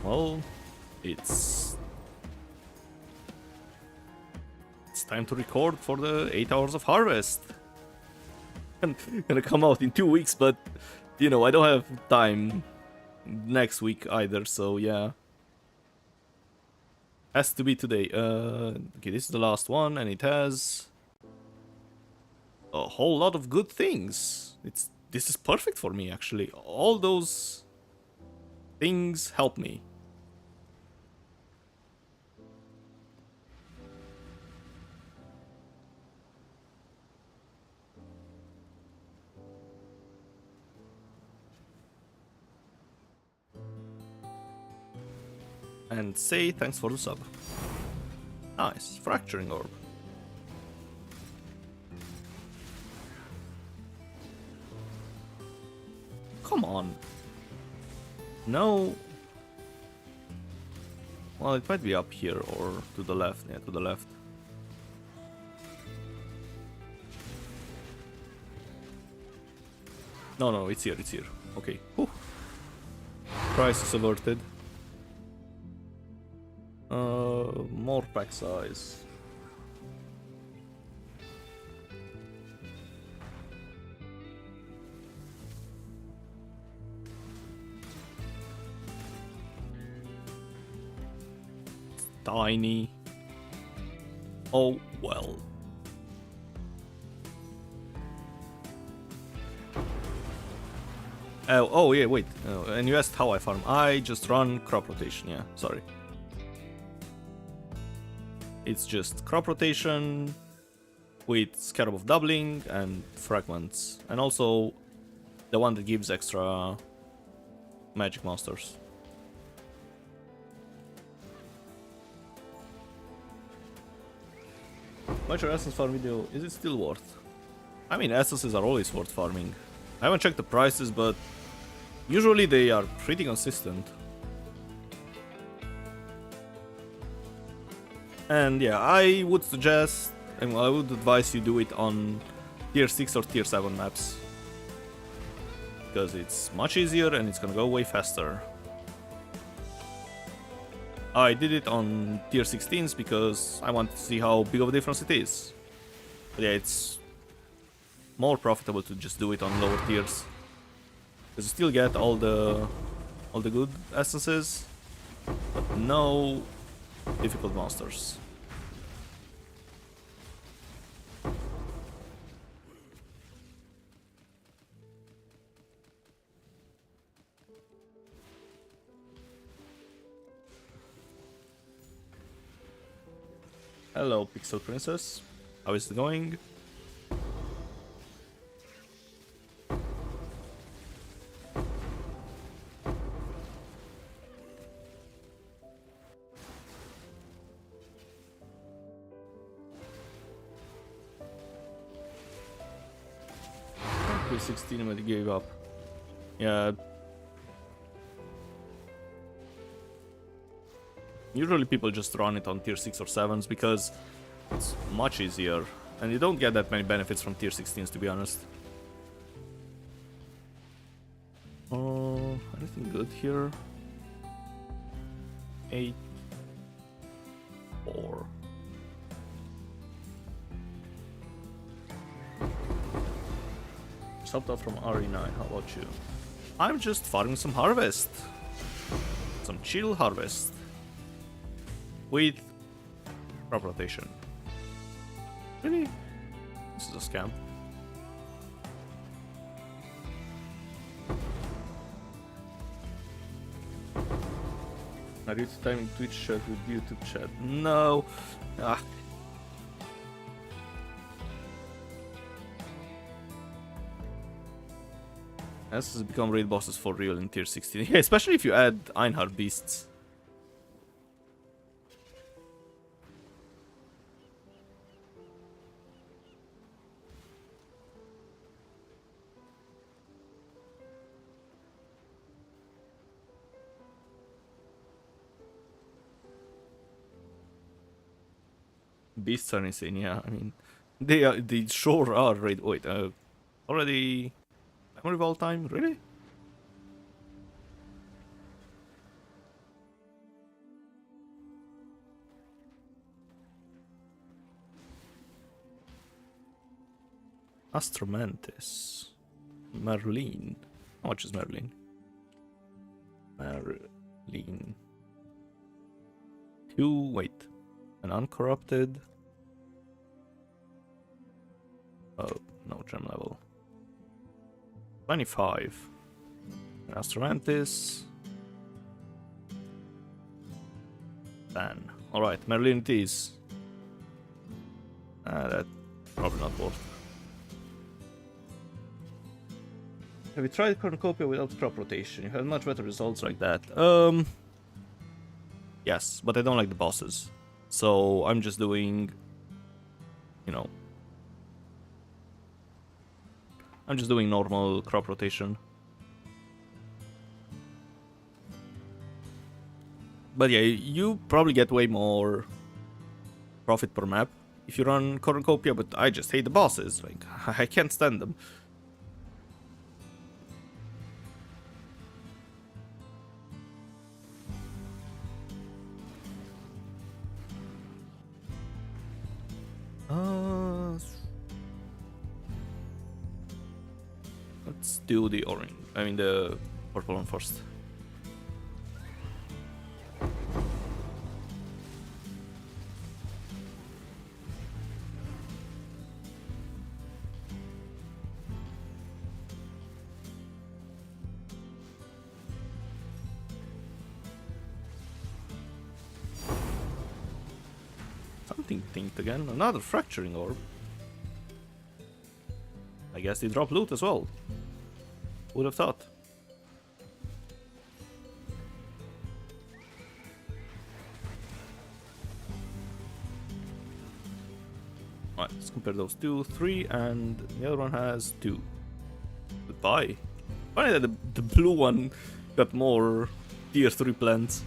Speaker 1: Well, it's time to record for the 8 hours of harvest. Gonna come out in 2 weeks, but you know I don't have time next week either, so yeah. Has to be today. Okay, this is the last one, and it has a whole lot of good things. This is perfect for me actually. All those things help me. And say thanks for the sub. Nice, fracturing orb. Come on. No. Well, it might be up here or to the left. Yeah, to the left. No, it's here, it's here. Okay. Whew. Crisis averted. More pack size. Tiny. Oh well. Oh yeah, wait. And you asked how I farm. I just run crop rotation. Yeah, sorry. It's just crop rotation with Scarab of Doubling and Fragments. And also the one that gives extra magic monsters. Mature Essence farm video, is it still worth? I mean, essences are always worth farming. I haven't checked the prices, but usually they are pretty consistent. And yeah, I would suggest, and I would advise you do it on tier 6 or tier 7 maps. Because it's much easier and it's gonna go way faster. I did it on tier 16s because I wanted to see how big of a difference it is. But yeah, it's more profitable to just do it on lower tiers. Because you still get all the good essences, but no difficult monsters. Hello, Pixel Princess. How is it going? Tier 16 when they gave up. Yeah. Usually people just run it on tier 6 or 7s because it's much easier. And you don't get that many benefits from tier 16s, to be honest. Anything good here? 8. 4. Subbed out from RE9, how about you? I'm just farming some harvest. Some chill harvest. With crop rotation. Really? This is a scam. Are you timing Twitch chat with YouTube chat? No. Ah. This has become raid bosses for real in tier 16. Yeah, especially if you add Einhard beasts. beasts are insane. Yeah, I mean, they sure are. Right? Wait, already memory vault time? Really? Astromantis. Merlin. How much is Merlin? Merlin. 2, wait. An uncorrupted. Oh, no gem level. 25. An Astromantis. 10. Alright, Merlin it is. That's probably not worth. Have you tried Cornucopia without crop rotation? You had much better results like that. Yes, but I don't like the bosses. So I'm just doing, you know, I'm just doing normal crop rotation. But yeah, you probably get way more profit per map if you run Cornucopia, but I just hate the bosses. Like, I can't stand them. Let's do the orange. I mean the purple one first. Something thinked again. Another fracturing orb. I guess they drop loot as well. Would have thought. Alright, let's compare those two. 3, and the other one has 2. Goodbye. Funny that the blue one got more tier 3 plants.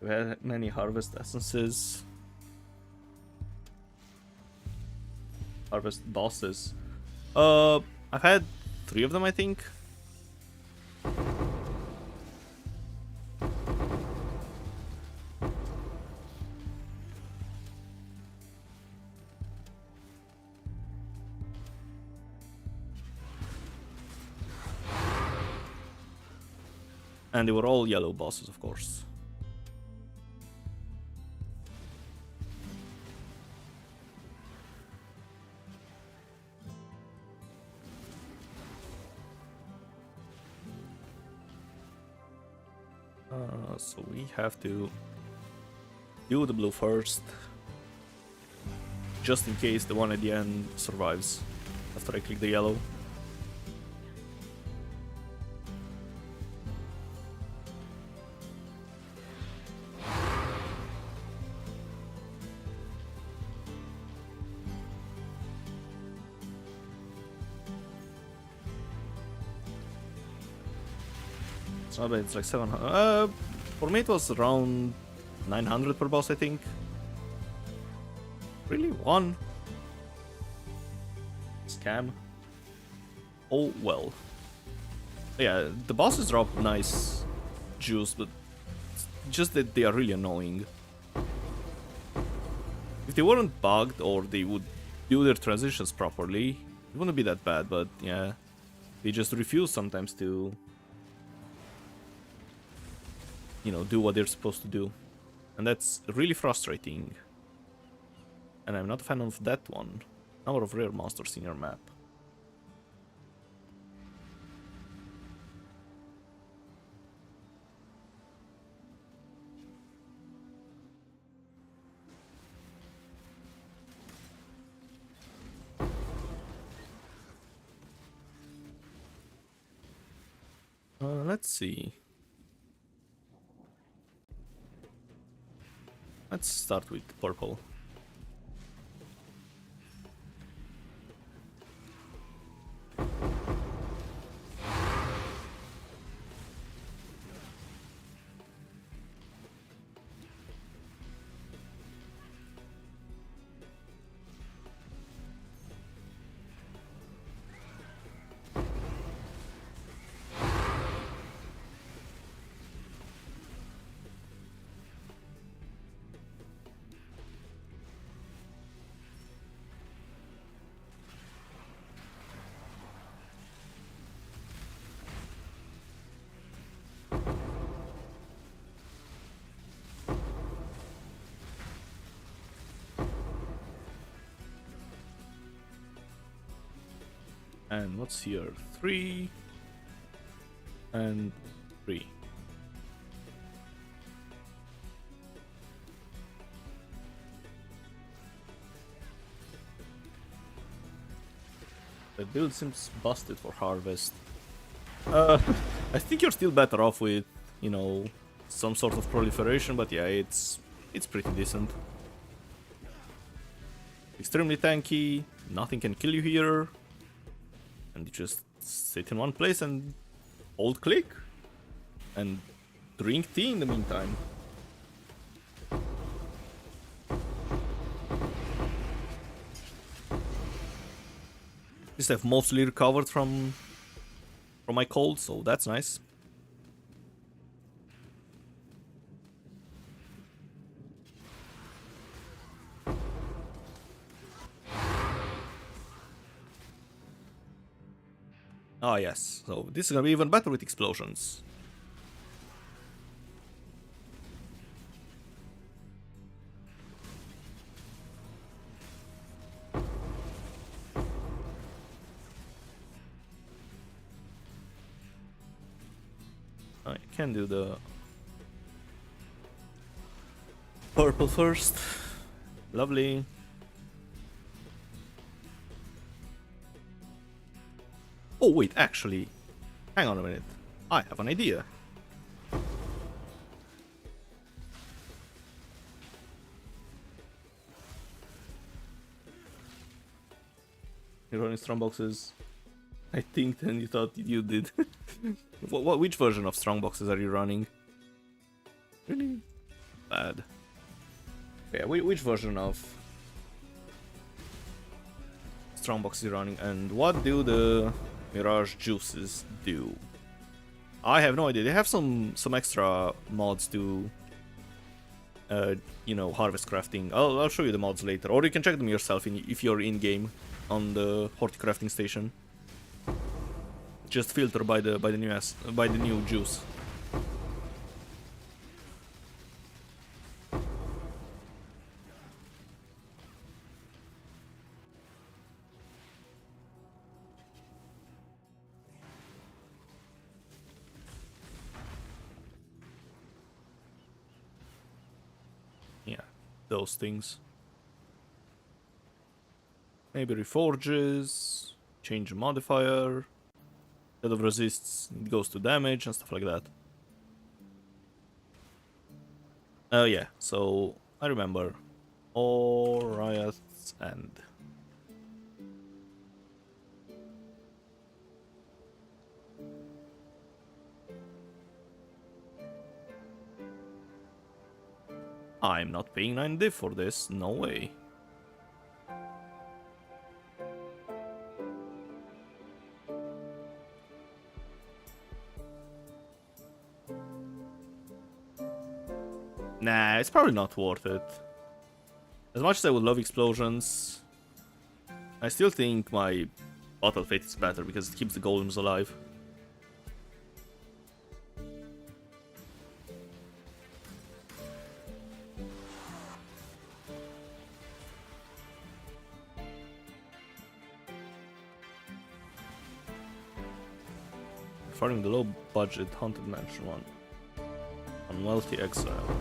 Speaker 1: We had many harvest essences. Harvest bosses. I've had 3 of them, I think. And they were all yellow bosses, of course. So we have to do the blue first, just in case the one at the end survives after I click the yellow. It's not bad, it's like 700. For me it was around 900 per boss, I think. Really? 1? Scam? Oh well. Yeah, the bosses drop nice juice, but just that they are really annoying. If they weren't bugged or they would do their transitions properly, it wouldn't be that bad, but yeah. They just refuse sometimes to, you know, do what they're supposed to do. And that's really frustrating. And I'm not a fan of that one. Number of rare monsters in your map. Let's see. Let's start with purple. And what's here? 3 and 3. The build seems busted for harvest. I think you're still better off with, you know, some sort of proliferation, but yeah, it's pretty decent. Extremely tanky, nothing can kill you here. And you just sit in one place and hold click. And drink tea in the meantime. Just have mostly recovered from my cold, so that's nice. Ah yes, so this is gonna be even better with explosions. I can do the purple first. Lovely. Oh wait, actually, hang on a minute. I have an idea. You're running strong boxes. I think then you thought you did. Which version of strong boxes are you running? Really bad. Yeah, which version of strong boxes are you running, and what do the Mirage juices do? I have no idea. They have some extra mods to, you know, harvest crafting. I'll show you the mods later, or you can check them yourself if you're in game on the horticrafting station. Just filter by the new juice. Yeah, those things. Maybe reforges, change the modifier. Instead of resists, it goes to damage and stuff like that. Yeah, so I remember. All riots end. I'm not paying 9 div for this, no way. Nah, it's probably not worth it. As much as I would love explosions, I still think my Bottle Fate is better because it keeps the golems alive. Farming the low budget Haunted Mansion one. Unwealthy Exile.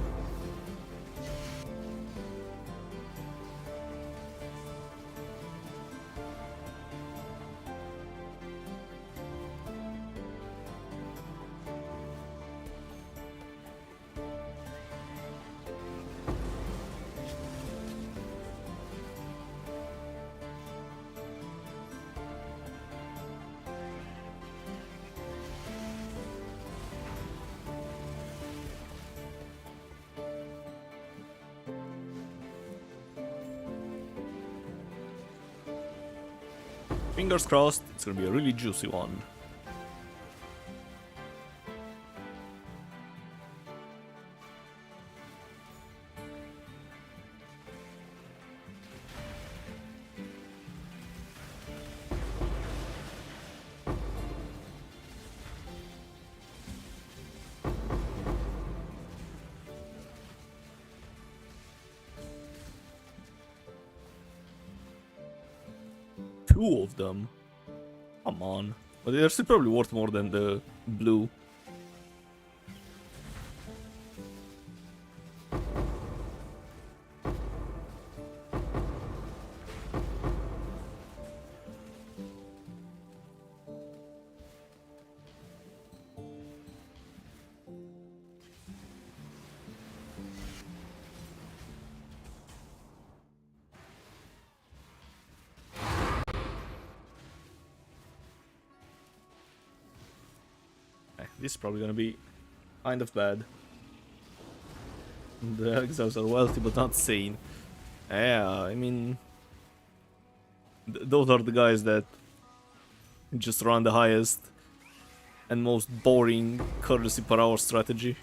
Speaker 1: Fingers crossed, it's gonna be a really juicy one. Two of them. Come on. But they're still probably worth more than the blue. This is probably gonna be kind of bad. The exiles are wealthy but not sane. Yeah, I mean... those are the guys that just run the highest and most boring currency per hour strategy.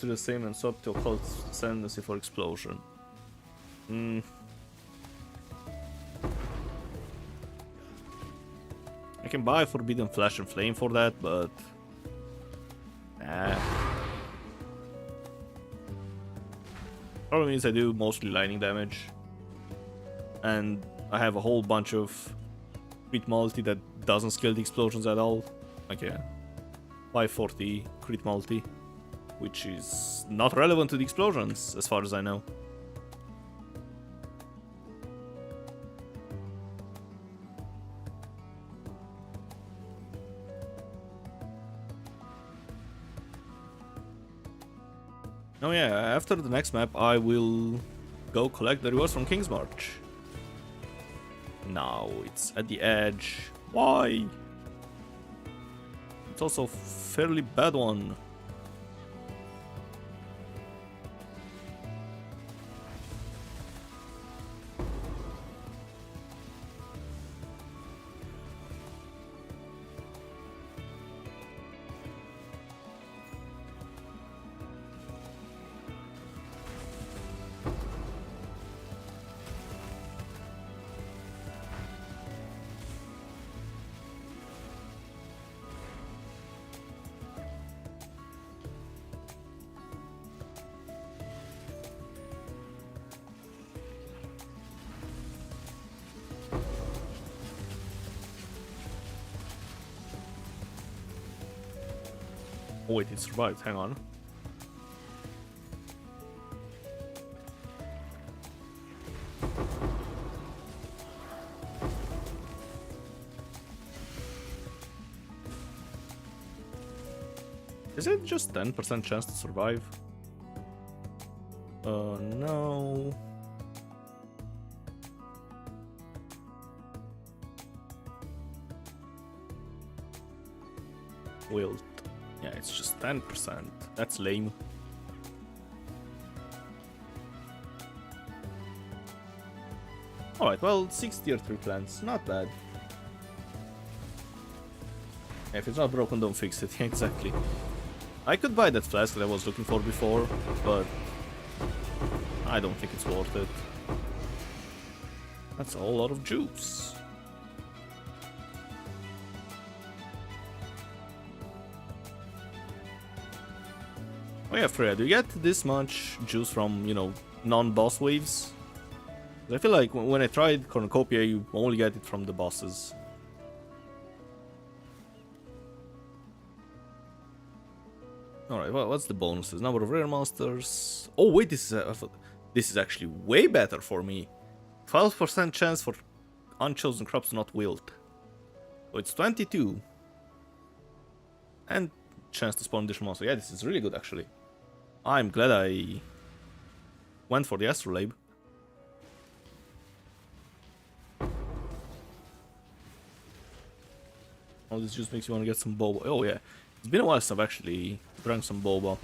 Speaker 1: To the same and swap to occult ascendancy for explosion. I can buy Forbidden Flash and Flame for that, but... nah. Problem is I do mostly lightning damage. And I have a whole bunch of crit multi that doesn't scale the explosions at all. Like, yeah, 540 crit multi, which is not relevant to the explosions, as far as I know. Oh yeah, after the next map I will go collect the rewards from King's March. Now it's at the edge. Why? It's also a fairly bad one. Oh wait, it survived, hang on. Is it just 10% chance to survive? No. Wilt. Yeah, it's just 10%. That's lame. Alright, well, 6 tier 3 plants. Not bad. Yeah, if it's not broken, don't fix it. Yeah, exactly. I could buy that flask that I was looking for before, but I don't think it's worth it. That's a whole lot of juice. Oh yeah, Freya, do you get this much juice from, you know, non-boss waves? I feel like when I tried Cornucopia, you only get it from the bosses. Alright, well, what's the bonuses? Number of rare monsters. Oh wait, this is actually way better for me. 12% chance for unchosen crops to not wilt. So it's 22. And chance to spawn additional monster. Yeah, this is really good actually. I'm glad I went for the astrolabe. Oh, this just makes you want to get some boba. Oh yeah, it's been a while since I've actually drank some boba.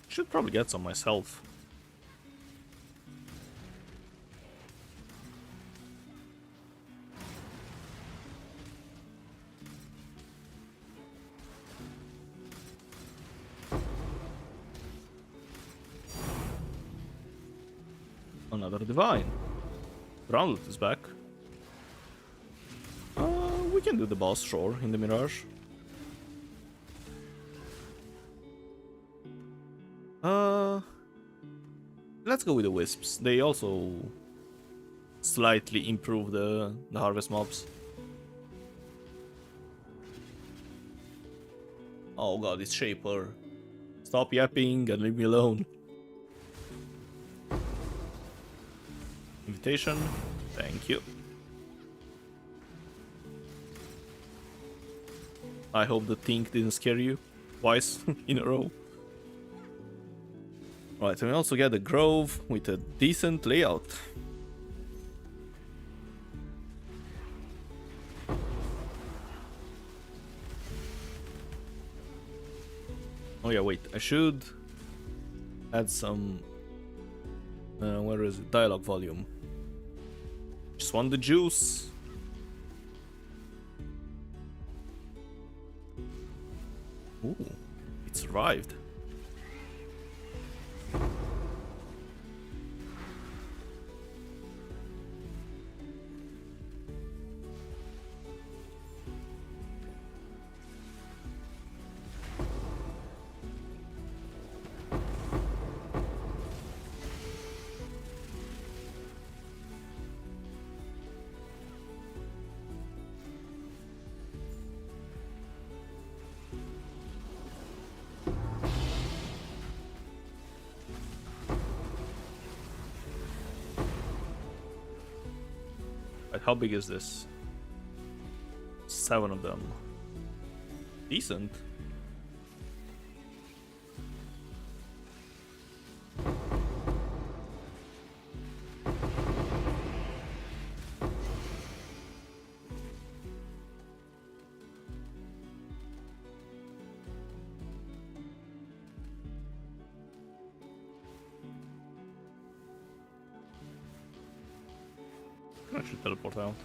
Speaker 1: Should probably get some myself. Another divine. Groundlet is back. We can do the boss, sure, in the Mirage. Let's go with the Wisps. They also slightly improve the harvest mobs. Oh god, it's Shaper. Stop yapping and leave me alone. Invitation. Thank you. I hope the Tink didn't scare you twice in a row. Right, and we also get a Grove with a decent layout. Oh yeah, wait, I should add some... where is it? Dialogue volume. Just want the juice. Ooh, it survived. How big is this? 7 of them. Decent. I can actually teleport out.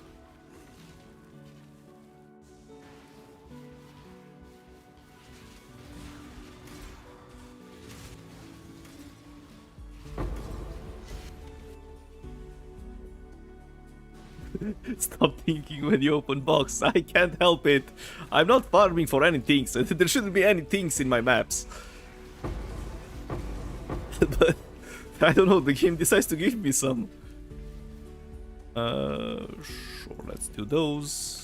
Speaker 1: Stop thinking when you open box. I can't help it. I'm not farming for any things. There shouldn't be any things in my maps. But I don't know, the game decides to give me some. Sure, let's do those.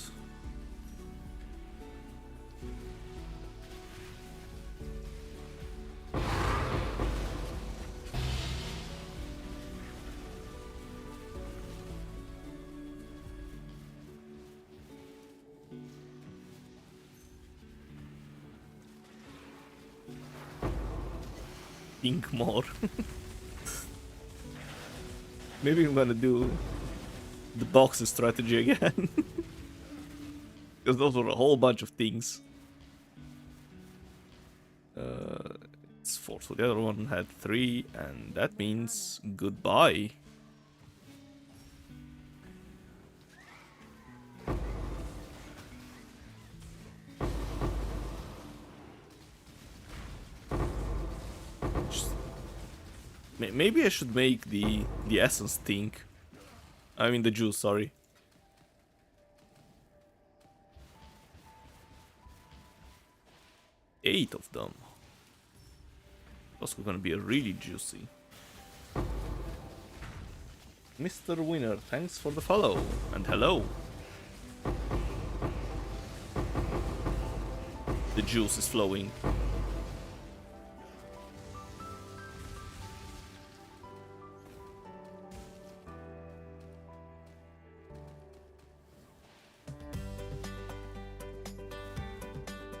Speaker 1: Think more. Maybe I'm gonna do the boxes strategy again. Because those were a whole bunch of things. It's 4, so the other one had 3, and that means goodbye. Maybe I should make the essence think. I mean the juice, sorry. Eight of them. That's gonna be a really juicy. Mr. Winner, thanks for the follow. And hello. The juice is flowing.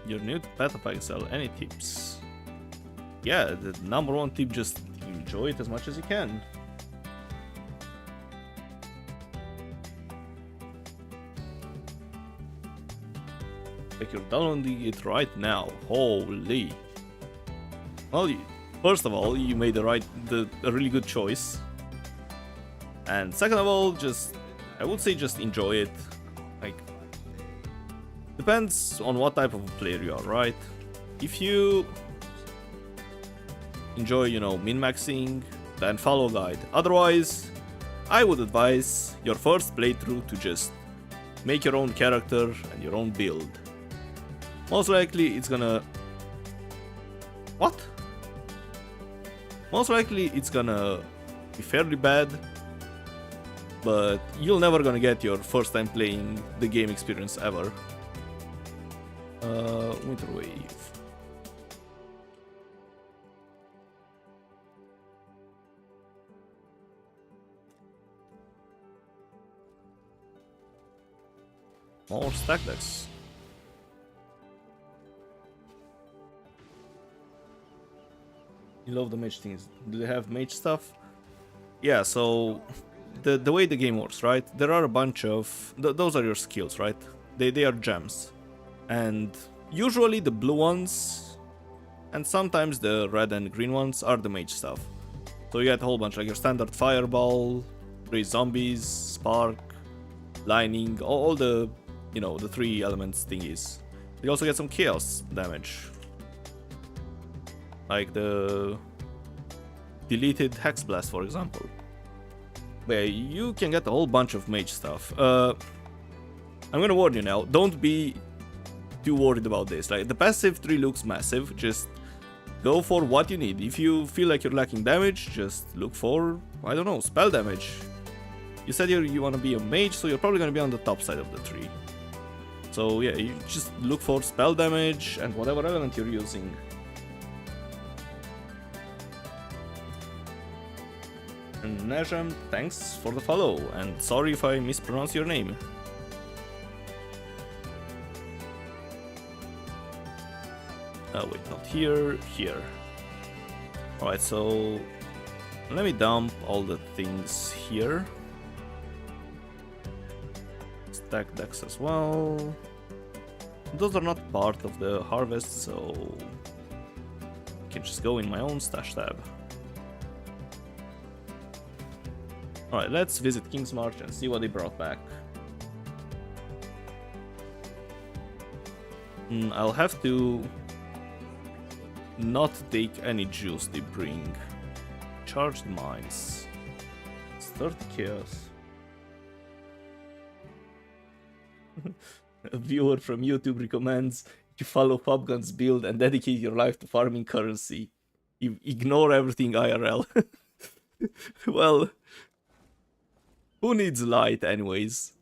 Speaker 1: Your new beta pack sell, any tips? yeah, the number one tip, just enjoy it as much as you can. Like you're downloading it right now. Holy. Well, first of all, you made a really good choice. And second of all, I would say just enjoy it. Like, depends on what type of player you are, right? If you enjoy, min-maxing, then follow a guide. Otherwise, I would advise your first playthrough to just make your own character and your own build. Most likely it's gonna... What? Most likely it's gonna be fairly bad, but you're never gonna get your first time playing the game experience ever. Winter Wave. More stack decks. You love the mage things. Do they have mage stuff? Yeah, so the way the game works, right? There are a bunch of... those are your skills, right? They are gems. And usually the blue ones, and sometimes the red and green ones, are the mage stuff. So you get a whole bunch, like your standard fireball, raise zombies, spark, lightning, all the, the 3 elements thingies. You also get some chaos damage, like the deleted Hex Blast, for example. But yeah, you can get a whole bunch of mage stuff. I'm gonna warn you now, don't be too worried about this. Like, the passive tree looks massive, just go for what you need. If you feel like you're lacking damage, just look for, I don't know, spell damage. You said you want to be a mage, so you're probably going to be on the top side of the tree. So yeah, you just look for spell damage and whatever element you're using. And Najam, thanks for the follow, and sorry if I mispronounce your name. Oh wait, not here, here. Alright, so let me dump all the things here. Stack decks as well. Those are not part of the harvest, so I can just go in my own stash tab. Alright, let's visit King's March and see what they brought back. I'll have to not take any juice they bring. Charged mines. It's 30 chaos. A viewer from YouTube recommends you follow Popgun's build and dedicate your life to farming currency. You ignore everything IRL. Well, who needs light anyways?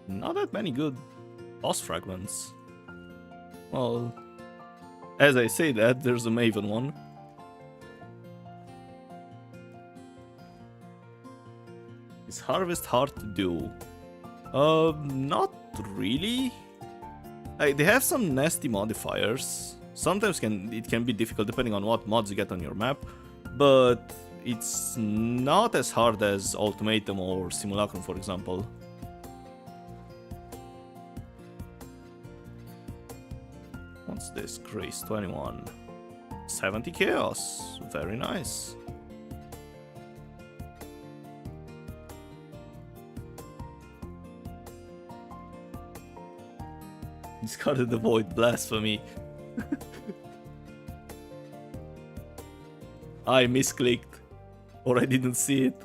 Speaker 1: Not that many good boss fragments. Well, as I say that, there's a Maven one. Is Harvest hard to do? Not really. They have some nasty modifiers. Sometimes it can be difficult depending on what mods you get on your map, but it's not as hard as Ultimatum or Simulacrum, for example. What's this? Grace 21. 70 chaos. Very nice. Discarded the Void Blasphemy. I misclicked. Or I didn't see it.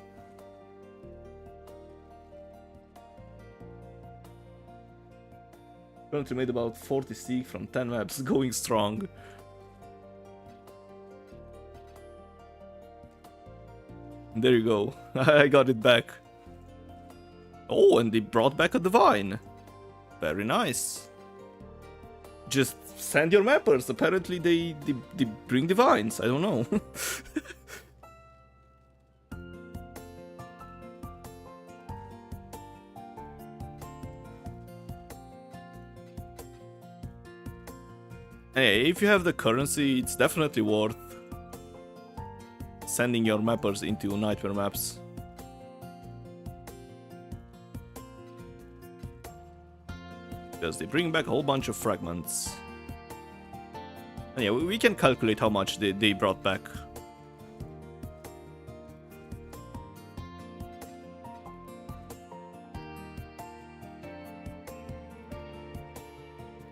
Speaker 1: Currently made about 40 seek from 10 maps, going strong. There you go. I got it back. Oh, and they brought back a divine. Very nice. Just send your mappers. Apparently they bring divines. I don't know. Hey, if you have the currency, it's definitely worth sending your mappers into nightmare maps. Because they bring back a whole bunch of fragments. And yeah, we can calculate how much they brought back.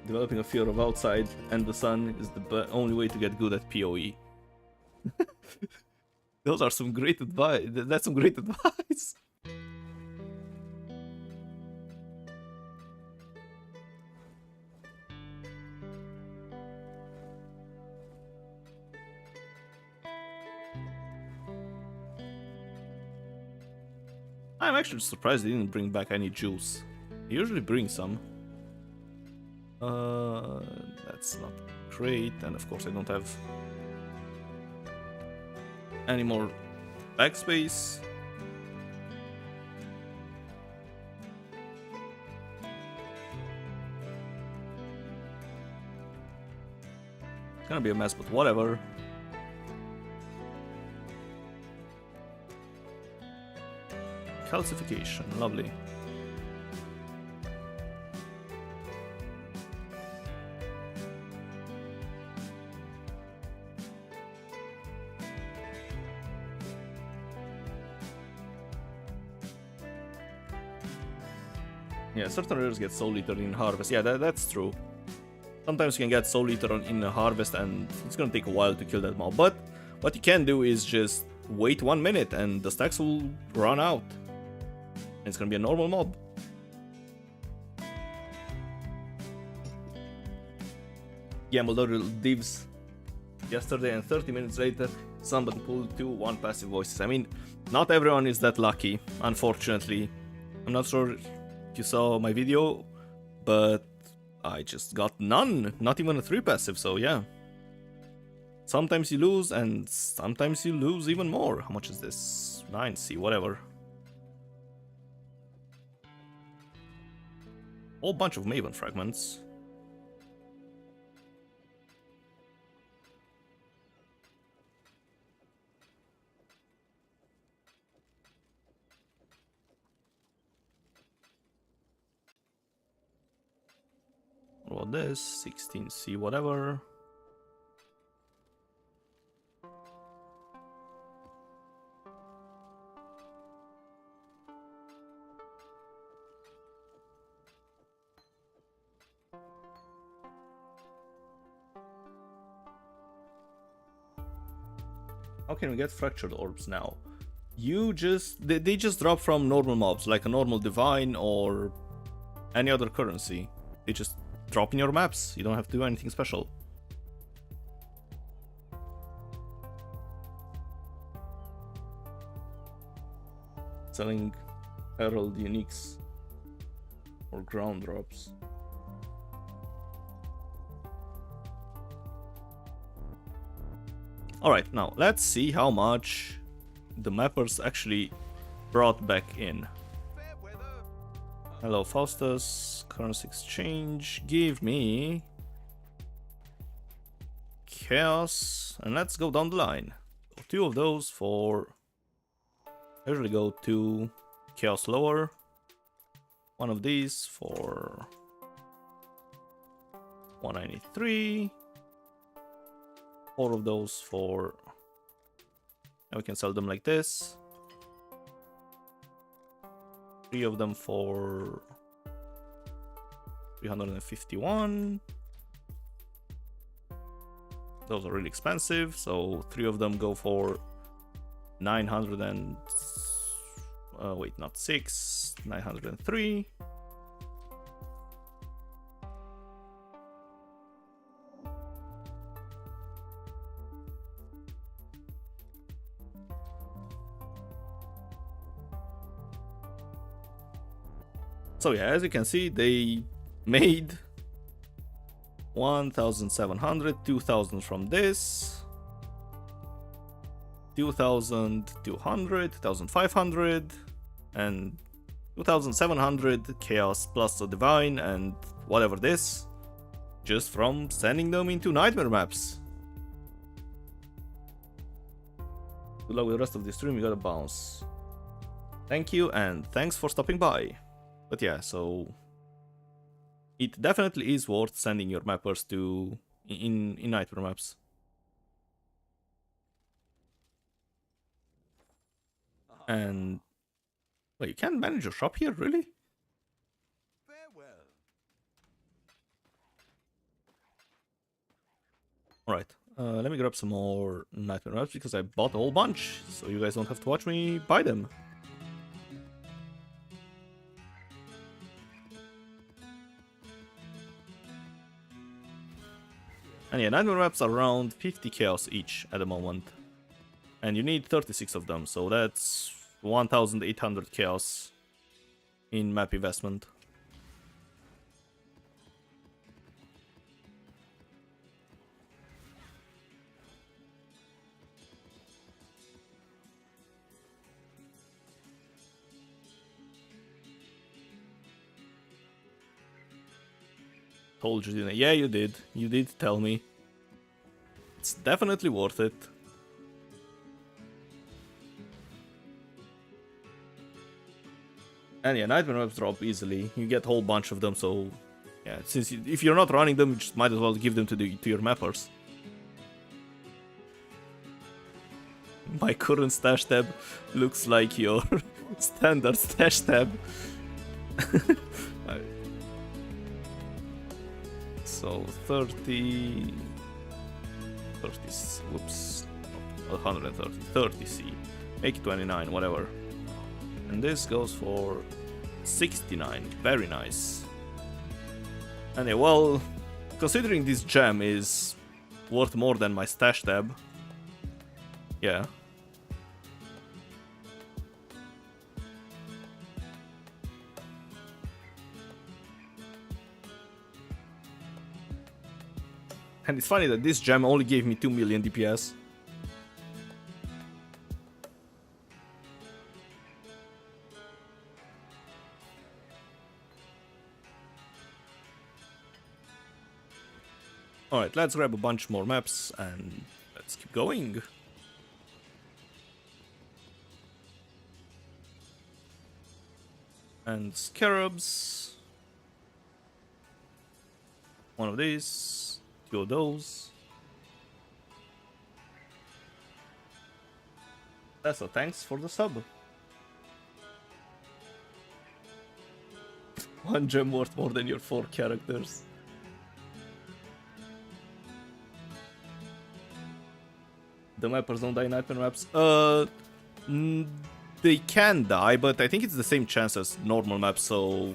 Speaker 1: Developing a fear of outside and the sun is the only way to get good at PoE. Those are some great advice. That's some great advice. I'm actually surprised they didn't bring back any juice. They usually bring some. That's not great, and of course I don't have any more backspace. It's gonna be a mess, but whatever. Calcification, lovely. Yeah, certain rares get Soul Eater in Harvest. Yeah, that's true. Sometimes you can get Soul Eater in a Harvest and it's gonna take a while to kill that mob. But what you can do is just wait 1 minute and the stacks will run out. And it's gonna be a normal mob. Gamble divs yesterday and 30 minutes later somebody pulled 1 passive voices. I mean, not everyone is that lucky, unfortunately. I'm not sure if you saw my video, but I just got none, not even a 3 passive, so yeah. Sometimes you lose, and sometimes you lose even more. How much is this? 9C, whatever. Whole bunch of Maven fragments. What about this? 16C, whatever. How can we get fractured orbs now? They just drop from normal mobs, like a normal divine or any other currency. They just drop in your maps. You don't have to do anything special. Selling Herald Uniques or ground drops. Alright, now let's see how much the mappers actually brought back in. Hello Faustus, currency exchange, give me chaos, and let's go down the line. 2 of those for, I usually go 2 chaos lower, 1 of these for 193, 4 of those for, and we can sell them like this. 3 of them for 351. Those are really expensive, so 3 of them go for 900 and wait, not 6, 903. So yeah, as you can see, they made 1,700, 2,000 from this, 2,200, 2,500, and 2,700 chaos plus a divine and whatever this, just from sending them into nightmare maps. Good luck with the rest of the stream, you gotta bounce. Thank you, and thanks for stopping by. But yeah, so it definitely is worth sending your mappers to in nightmare maps. And wait, you can't manage your shop here, really? Alright, let me grab some more nightmare maps because I bought a whole bunch, so you guys don't have to watch me buy them. And yeah, nightmare maps are around 50 chaos each at the moment. And you need 36 of them, so that's 1,800 chaos in map investment. Told you, didn't I? Yeah, you did. You did tell me. It's definitely worth it. And yeah, nightmare maps drop easily. You get a whole bunch of them, so yeah. Since if you're not running them, you just might as well give them to your mappers. My current stash tab looks like your standard stash tab. So 30, whoops, 130, 30C, make it 29, whatever. And this goes for 69, very nice. And yeah, well, considering this gem is worth more than my stash tab, yeah. And it's funny that this gem only gave me 2 million DPS. Alright, let's grab a bunch more maps and let's keep going. And scarabs. One of these. 2 of those. That's a thanks for the sub. 1 gem worth more than your 4 characters. The mappers don't die in nightmare maps. They can die, but I think it's the same chance as normal maps, so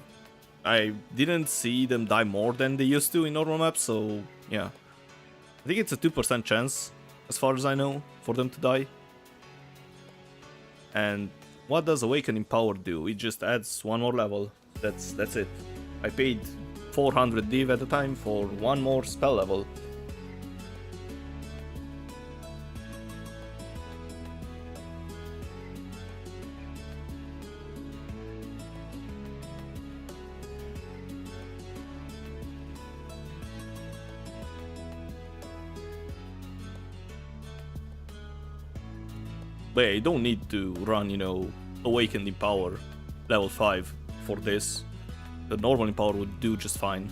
Speaker 1: I didn't see them die more than they used to in normal maps, so yeah. I think it's a 2% chance, as far as I know, for them to die. And what does Awakening Power do? It just adds 1 more level. That's it. I paid 400 div at the time for 1 more spell level. But yeah, you don't need to run, you know, Awakening Power level 5 for this. The normal power would do just fine.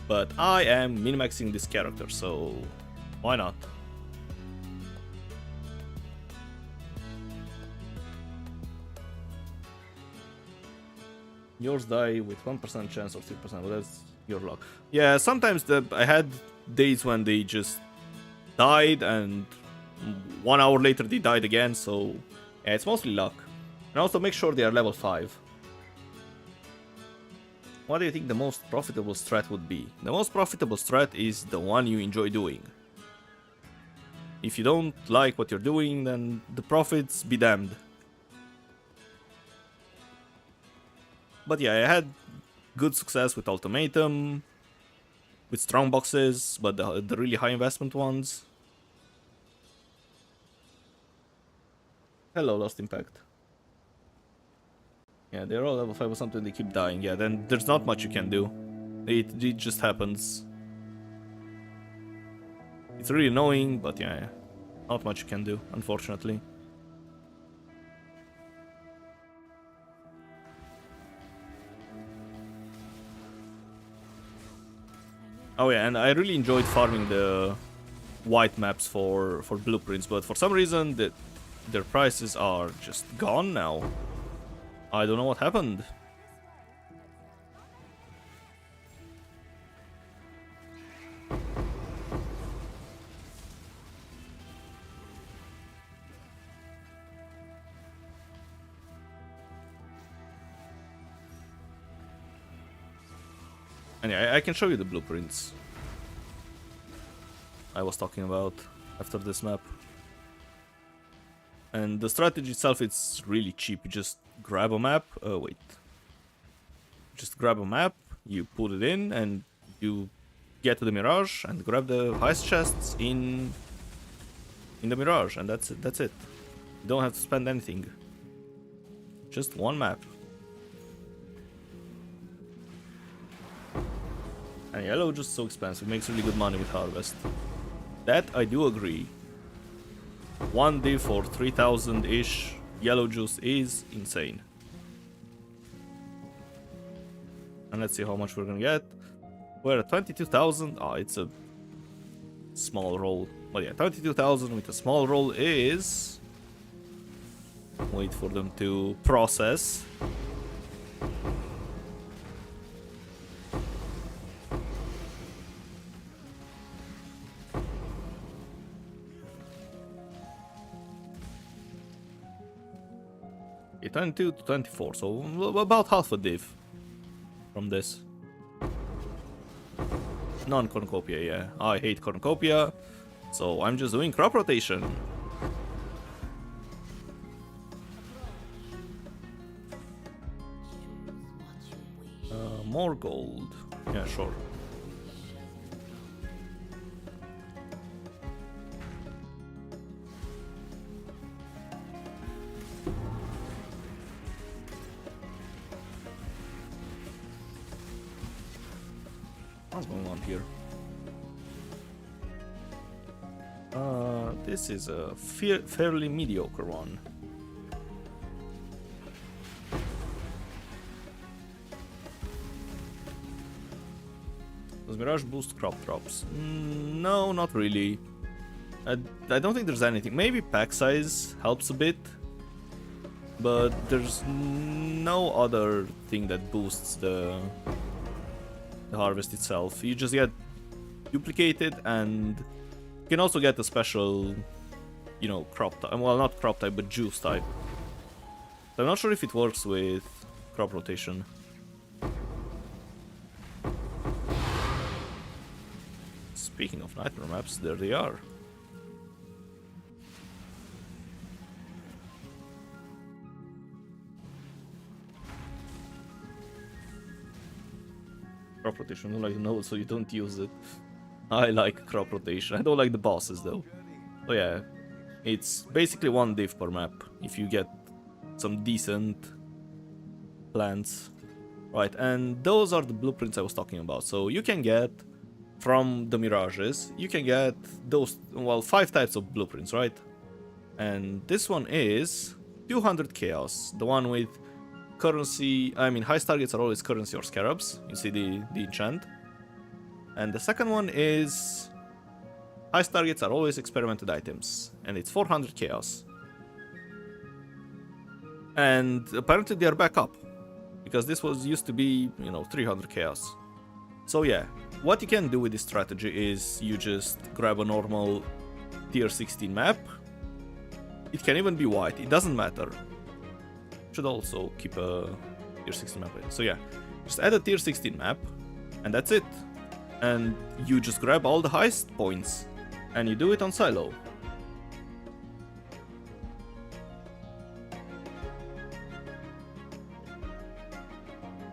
Speaker 1: But I am min-maxing this character, so why not? Yours die with 1% chance or 3%, but that's your luck. Yeah, sometimes I had days when they just died and 1 hour later they died again, so yeah, it's mostly luck. And also make sure they are level 5. What do you think the most profitable strat would be? The most profitable strat is the one you enjoy doing. If you don't like what you're doing, then the profits be damned. But yeah, I had good success with ultimatum, with strong boxes, but the really high investment ones. Hello, Lost Impact. Yeah, they're all level 5 or something, they keep dying. Yeah, then there's not much you can do. It just happens. It's really annoying, but yeah, not much you can do, unfortunately. Oh yeah, and I really enjoyed farming the white maps for blueprints, but for some reason their prices are just gone now. I don't know what happened. And yeah, I can show you the blueprints I was talking about after this map. And the strategy itself, it's really cheap. You just grab a map. Wait. Just grab a map, you put it in, and you get to the Mirage and grab the highest chests in the Mirage, and that's it. That's it. You don't have to spend anything. Just one map. And yellow just so expensive, makes really good money with harvest. That I do agree. One div for 3,000-ish yellow juice is insane. And let's see how much we're gonna get. We're at 22,000. Oh, it's a small roll. But yeah, 22,000 with a small roll is... Wait for them to process. Yeah, 22 to 24, so about half a div from this. Non-Cornucopia, yeah. I hate Cornucopia, so I'm just doing crop rotation. More gold. Yeah, sure. What's going on here? This is a fairly mediocre one. Does Mirage boost crop drops? No, not really. I don't think there's anything. Maybe pack size helps a bit, but there's no other thing that boosts the harvest itself. You just get duplicated, and you can also get a special, you know, crop type. Well, not crop type, but juice type. I'm not sure if it works with crop rotation. Speaking of nightmare maps, there they are. Crop rotation, I don't like the node, so you don't use it. I like crop rotation. I don't like the bosses though. So yeah, it's basically one div per map if you get some decent plants. Right, and those are the blueprints I was talking about. So you can get from the Mirages, you can get those, well, 5 types of blueprints, right? And this one is 200 chaos, the one with currency, I mean, highest targets are always currency or scarabs. You see the enchant. And the second one is highest targets are always experimented items, and it's 400 chaos. And apparently they are back up, because this was used to be, you know, 300 chaos. So yeah, what you can do with this strategy is you just grab a normal tier 16 map. It can even be white, it doesn't matter. Should also keep a tier 16 map. So yeah, just add a tier 16 map, and that's it. And you just grab all the highest points, and you do it on silo.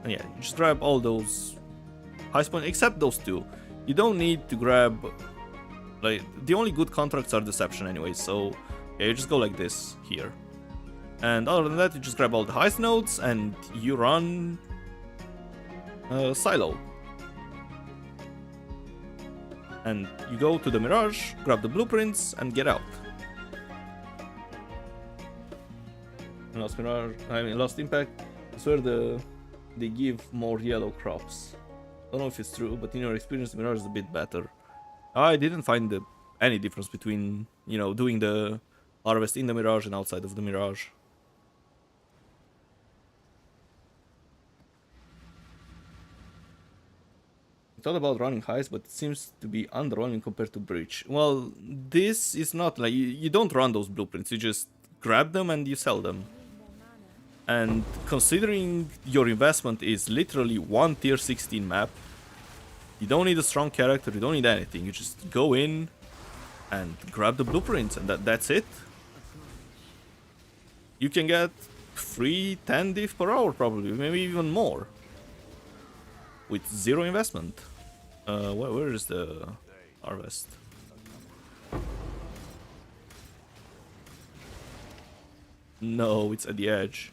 Speaker 1: And yeah, you just grab all those heist points, except those two. You don't need to grab, like, the only good contracts are deception anyway, so yeah, you just go like this here. And other than that, you just grab all the heist nodes and you run silo. And you go to the Mirage, grab the blueprints, and get out. Lost Mirage, Lost Impact. I swear they give more yellow crops. Don't know if it's true, but in your experience, the Mirage is a bit better. I didn't find any difference between, you know, doing the harvest in the Mirage and outside of the Mirage. I thought about running heist, but it seems to be underwhelming compared to Breach. Well, this is not like you don't run those blueprints, you just grab them and you sell them. And considering your investment is literally one tier 16 map, you don't need a strong character, you don't need anything, you just go in and grab the blueprints and that's it. You can get free 10 diff per hour probably, maybe even more. With zero investment. Where is the harvest? No, it's at the edge.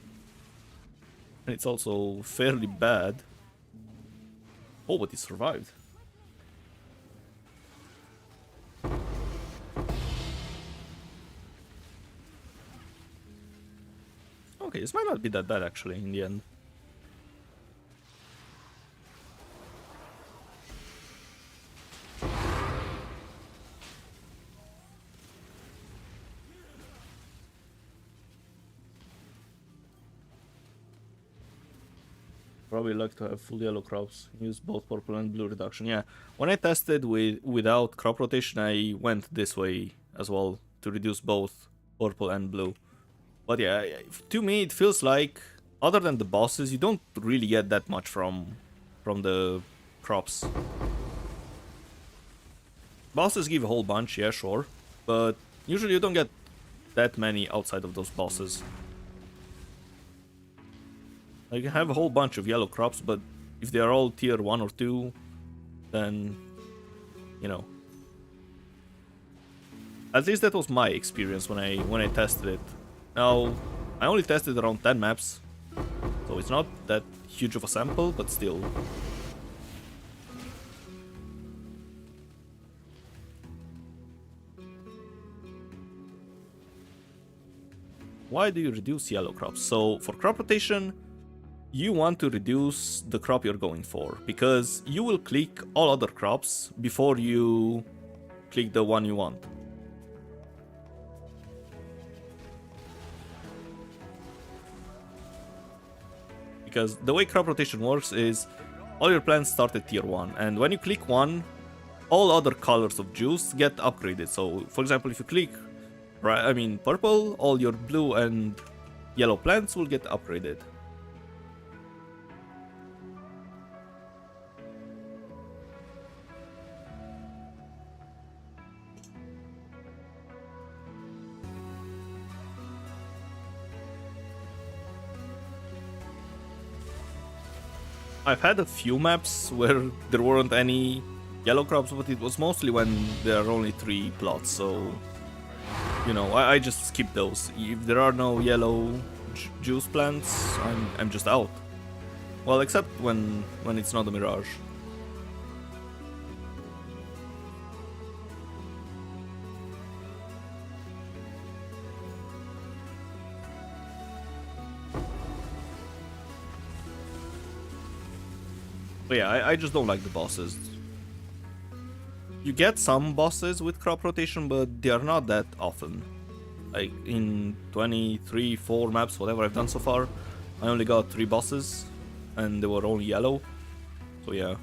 Speaker 1: And it's also fairly bad. Oh, but he survived. Okay, this might not be that bad actually in the end. Probably like to have full yellow crops. Use both purple and blue reduction. Yeah, when I tested without crop rotation, I went this way as well to reduce both purple and blue. But yeah, to me it feels like, other than the bosses, you don't really get that much from the crops. Bosses give a whole bunch, yeah, sure, but usually you don't get that many outside of those bosses. Like, you have a whole bunch of yellow crops, but if they are all tier 1 or 2, then, you know. At least that was my experience when I tested it. Now, I only tested around 10 maps, so it's not that huge of a sample, but still. Why do you reduce yellow crops? So, for crop rotation, you want to reduce the crop you're going for, because you will click all other crops before you click the one you want. Because the way crop rotation works is all your plants start at tier 1, and when you click one, all other colors of juice get upgraded. So, for example, if you click purple, all your blue and yellow plants will get upgraded. I've had a few maps where there weren't any yellow crops, but it was mostly when there are only 3 plots, so, you know, I just skip those. If there are no yellow juice plants, I'm just out. Well, except when it's not a Mirage. But yeah, I just don't like the bosses. You get some bosses with crop rotation, but they are not that often. Like in 23, 4 maps, whatever I've done so far, I only got 3 bosses, and they were only yellow. So yeah.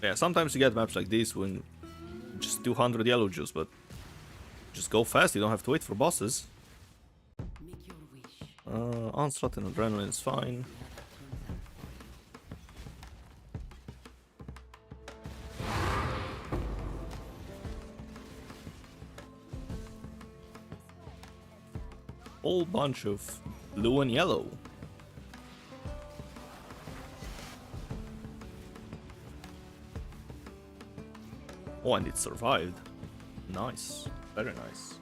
Speaker 1: Yeah, sometimes you get maps like this when just 200 yellow juice, but just go fast, you don't have to wait for bosses. Onslaught and Adrenaline is fine. whole bunch of blue and yellow. Oh, and it survived. Nice. Very nice.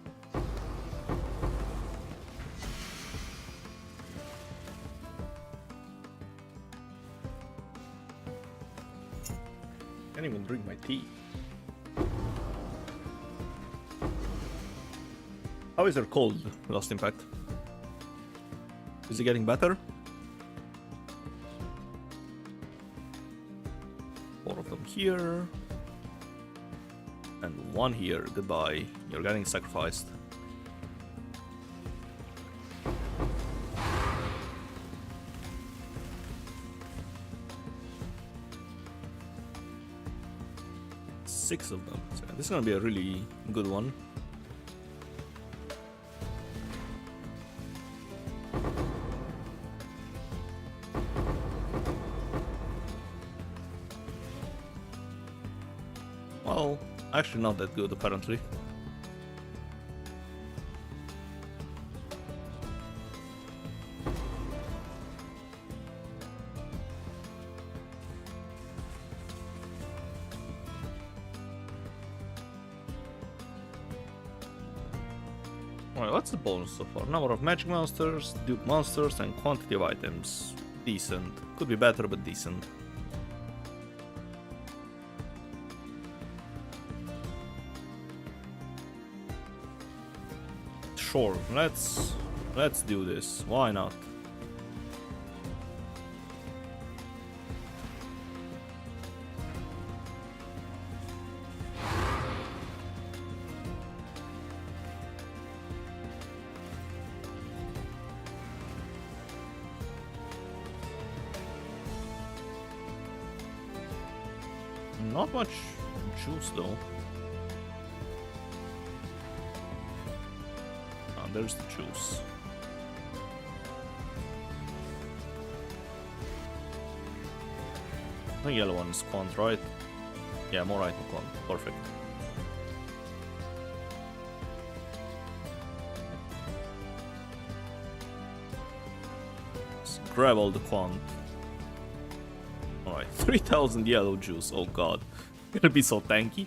Speaker 1: Can't even drink my tea. How is your cold, Lost Impact? Is it getting better? 4 of them here. And 1 here. Goodbye. You're getting sacrificed. Six of them. So this is gonna be a really good one. Well, actually not that good apparently. Alright, what's the bonus so far? Number of magic monsters, dupe monsters, and quantity of items. Decent. Could be better, but decent. Sure, let's do this. Why not? Not much juice though. Ah, there's the juice. The yellow one is quant, right? Yeah, more item quant. Perfect. Let's grab all the quant. Alright, 3000 yellow juice, oh god. Gonna be so tanky.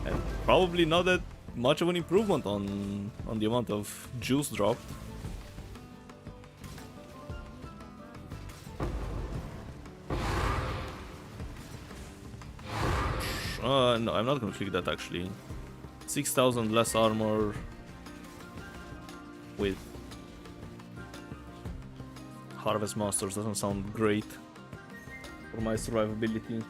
Speaker 1: And probably not that much of an improvement on the amount of juice dropped. No, I'm not gonna click that actually. 6000 less armor with Harvest Monsters doesn't sound great for my survivability.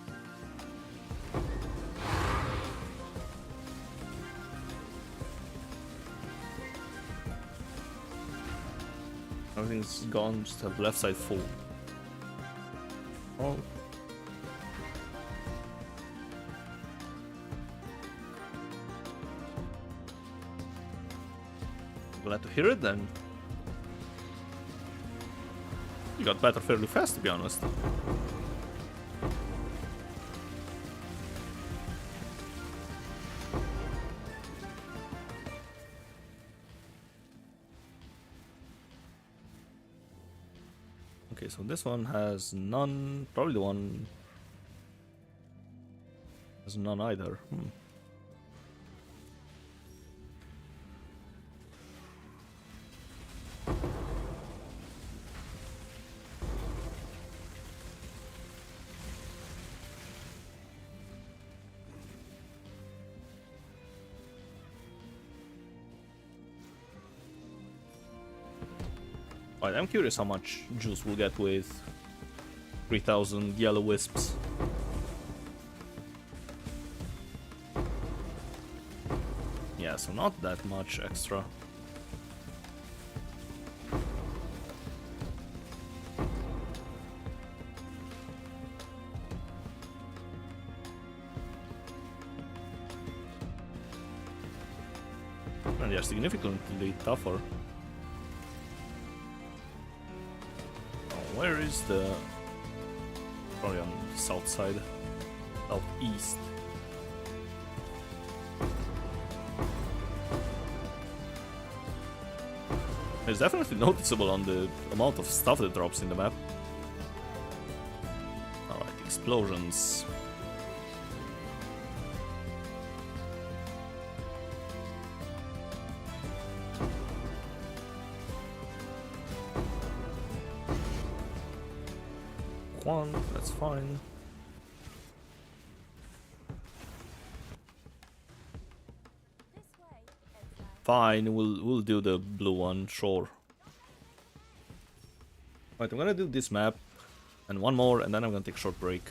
Speaker 1: Everything's gone, just have left side full. Oh. Glad to hear it then. You got better fairly fast, to be honest. Okay, so this one has none. Probably the one has none either. Right, I'm curious how much juice we'll get with 3000 yellow wisps. Yeah, so not that much extra. And they're significantly tougher. Where is the... Probably on the south side. Southeast. It's definitely noticeable on the amount of stuff that drops in the map. Alright, explosions. One, that's fine. Fine, we'll do the blue one, sure. Right, I'm gonna do this map and one more, and then I'm gonna take a short break.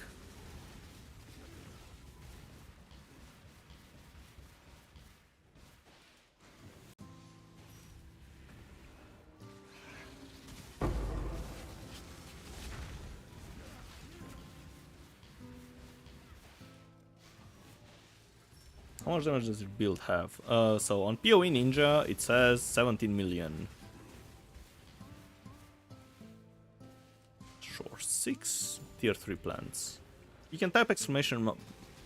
Speaker 1: How much damage does your build have? So on PoE Ninja it says 17 million. Sure, 6 tier 3 plants. You can type exclamation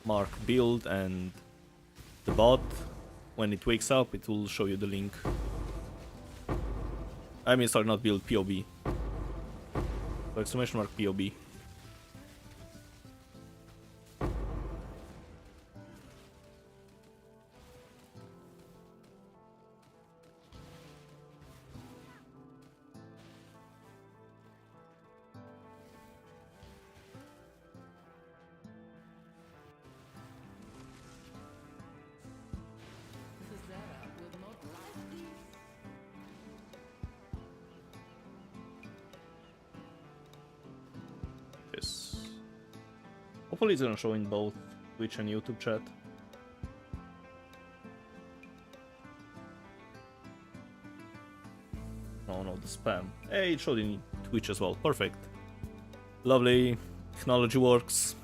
Speaker 1: mark build, and the bot, when it wakes up, it will show you the link. I mean, sorry, not build, POB. So exclamation mark POB. Hopefully it's gonna show in both Twitch and YouTube chat. Oh no, the spam. Hey, it showed in Twitch as well. Perfect. Lovely. Technology works.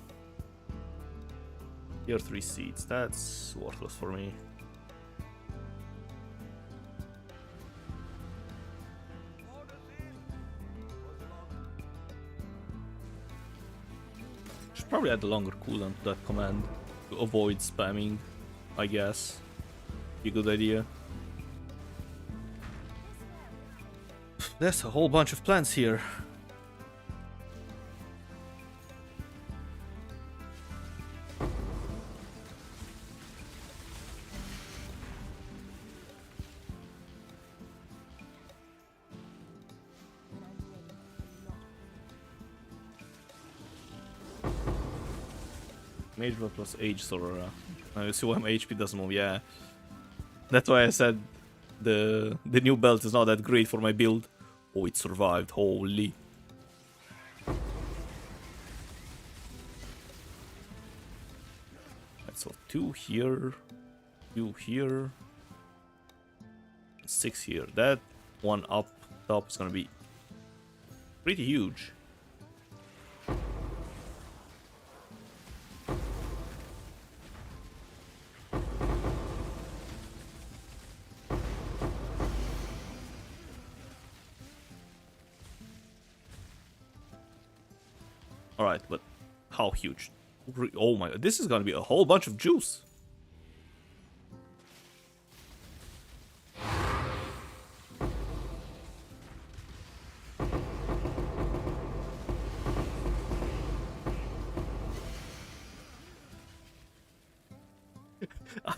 Speaker 1: Tier 3 seeds. That's worthless for me. Probably add a longer cooldown to that command to avoid spamming, I guess. Be a good idea. There's a whole bunch of plants here. Mage plus Age Sorora. You see why my HP doesn't move, yeah. That's why I said the new belt is not that great for my build. Oh, it survived, holy. Right, so 2 here, 2 here, 6 here. That one up top is gonna be pretty huge. Alright, but how huge? Oh my god, this is gonna be a whole bunch of juice.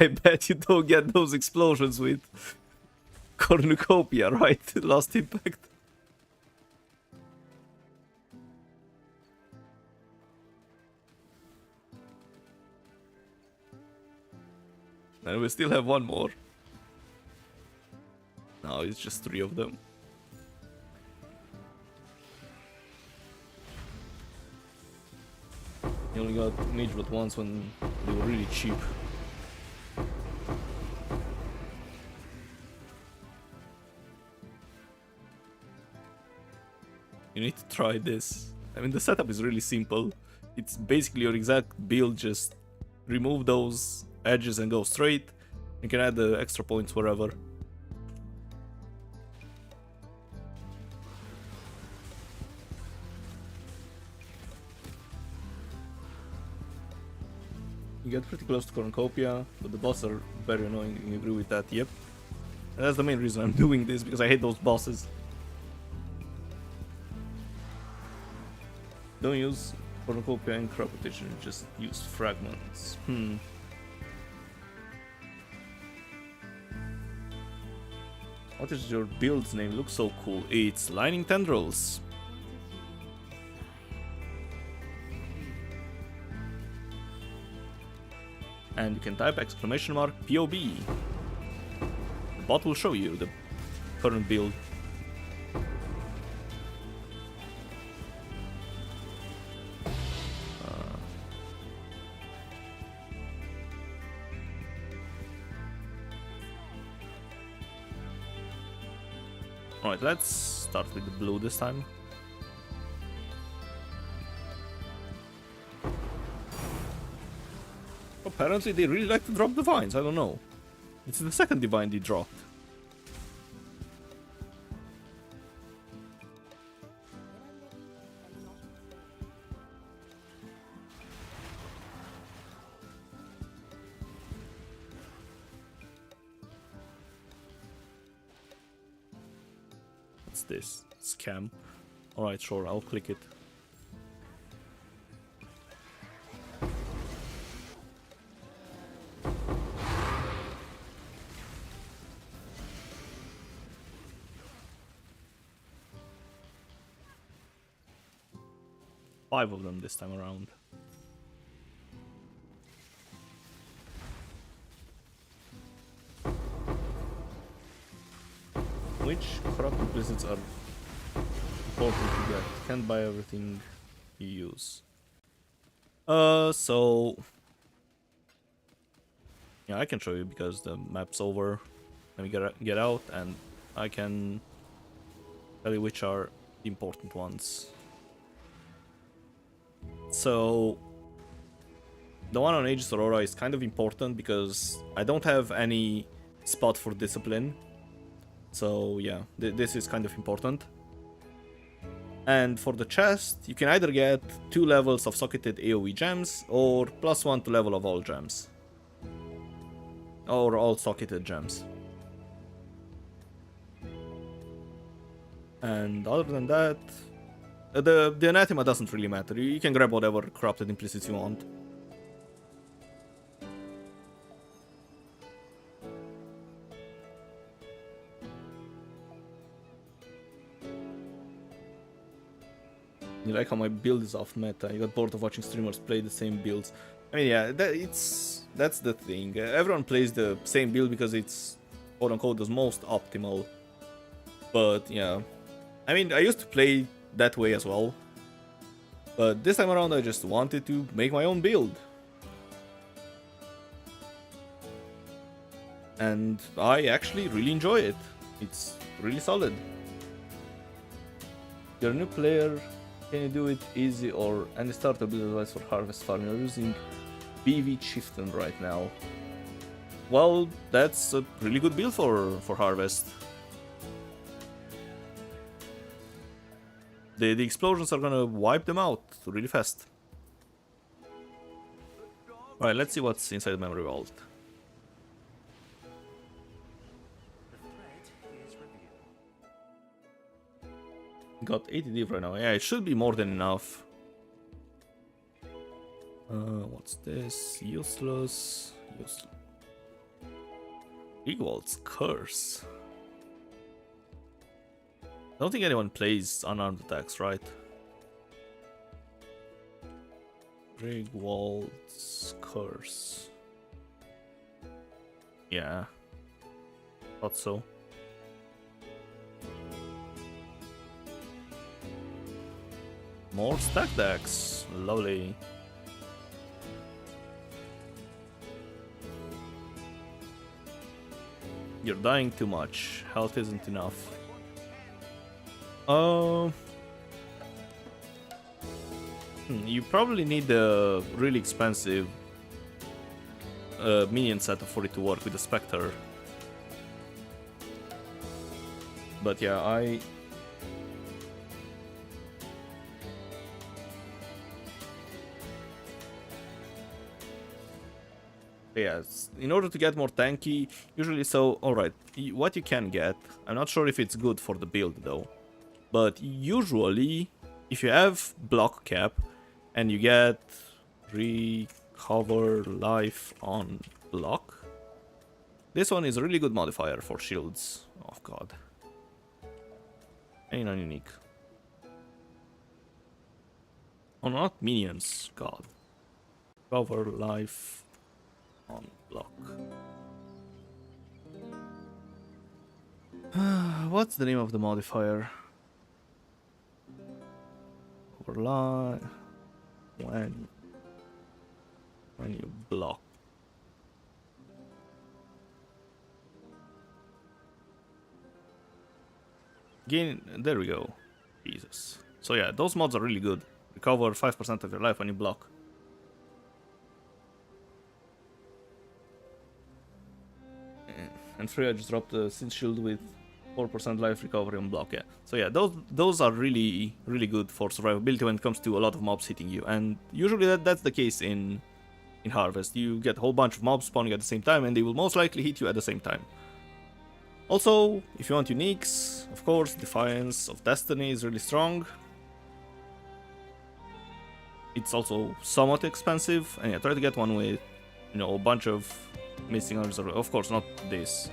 Speaker 1: I bet you don't get those explosions with Cornucopia, right? Last impact. And we still have one more. No, it's just 3 of them. You only got mage but once when they were really cheap. You need to try this. I mean, the setup is really simple. It's basically your exact build, just remove those edges and go straight. You can add the extra points wherever. You get pretty close to Cornucopia, but the boss are very annoying. You agree with that? Yep. That's the main reason I'm doing this, because I hate those bosses. Don't use Cornucopia and Cornucopia, just use fragments. What is your build's name? Looks so cool. It's Lining Tendrils. And you can type exclamation mark POB. The bot will show you the current build. Alright, let's start with the blue this time. Apparently they really like to drop divines, I don't know. It's the second divine they dropped. What's this? Scam. Alright, sure, I'll click it. Five of them this time around. Which corrupted blizzards are important to get? Can't buy everything you use. So yeah, I can show you because the map's over. Let me get out and I can tell you which are the important ones. So the one on Aegis Aurora is kind of important because I don't have any spot for discipline. So yeah, this is kind of important. And for the chest, you can either get 2 levels of socketed AoE gems or +1 to level of all gems. Or all socketed gems. And other than that, the anathema doesn't really matter. You can grab whatever corrupted implicits you want. You like how my build is off meta? You got bored of watching streamers play the same builds. I mean, yeah, that's the thing. Everyone plays the same build because it's quote-unquote the most optimal. But yeah, I mean, I used to play that way as well. But this time around I just wanted to make my own build. And I actually really enjoy it. It's really solid. You're a new player, can you do it easy or any starter build advice for harvest farm? You're using BV Chieftain right now. Well, that's a really good build for harvest. The explosions are gonna wipe them out really fast. Alright, let's see what's inside the memory vault. Got 80 div right now. Yeah, it should be more than enough. What's this? Useless. Rigwald's Curse. I don't think anyone plays unarmed attacks, right? Rigwald's Curse. Yeah. Thought so. More stack decks. Lovely. You're dying too much. Health isn't enough. You probably need a really expensive minion setup for it to work with the Spectre. But yeah, Yes, in order to get more tanky, usually so, alright, what you can get, I'm not sure if it's good for the build though, but usually, if you have block cap, and you get recover life on block, this one is a really good modifier for shields. Oh god. Any non-unique. Oh, not minions, god. Cover life on block. What's the name of the modifier? Overlie when you block. Gain, there we go. Jesus. So yeah, those mods are really good. Recover 5% of your life when you block. And Freya just dropped the Synth Shield with 4% life recovery on block, yeah. So yeah, those are really good for survivability when it comes to a lot of mobs hitting you. And usually that's the case in Harvest. You get a whole bunch of mobs spawning at the same time and they will most likely hit you at the same time. Also, if you want uniques, of course, Defiance of Destiny is really strong. It's also somewhat expensive, and yeah, try to get one with, you know, a bunch of missing unreserved. Of course, not this.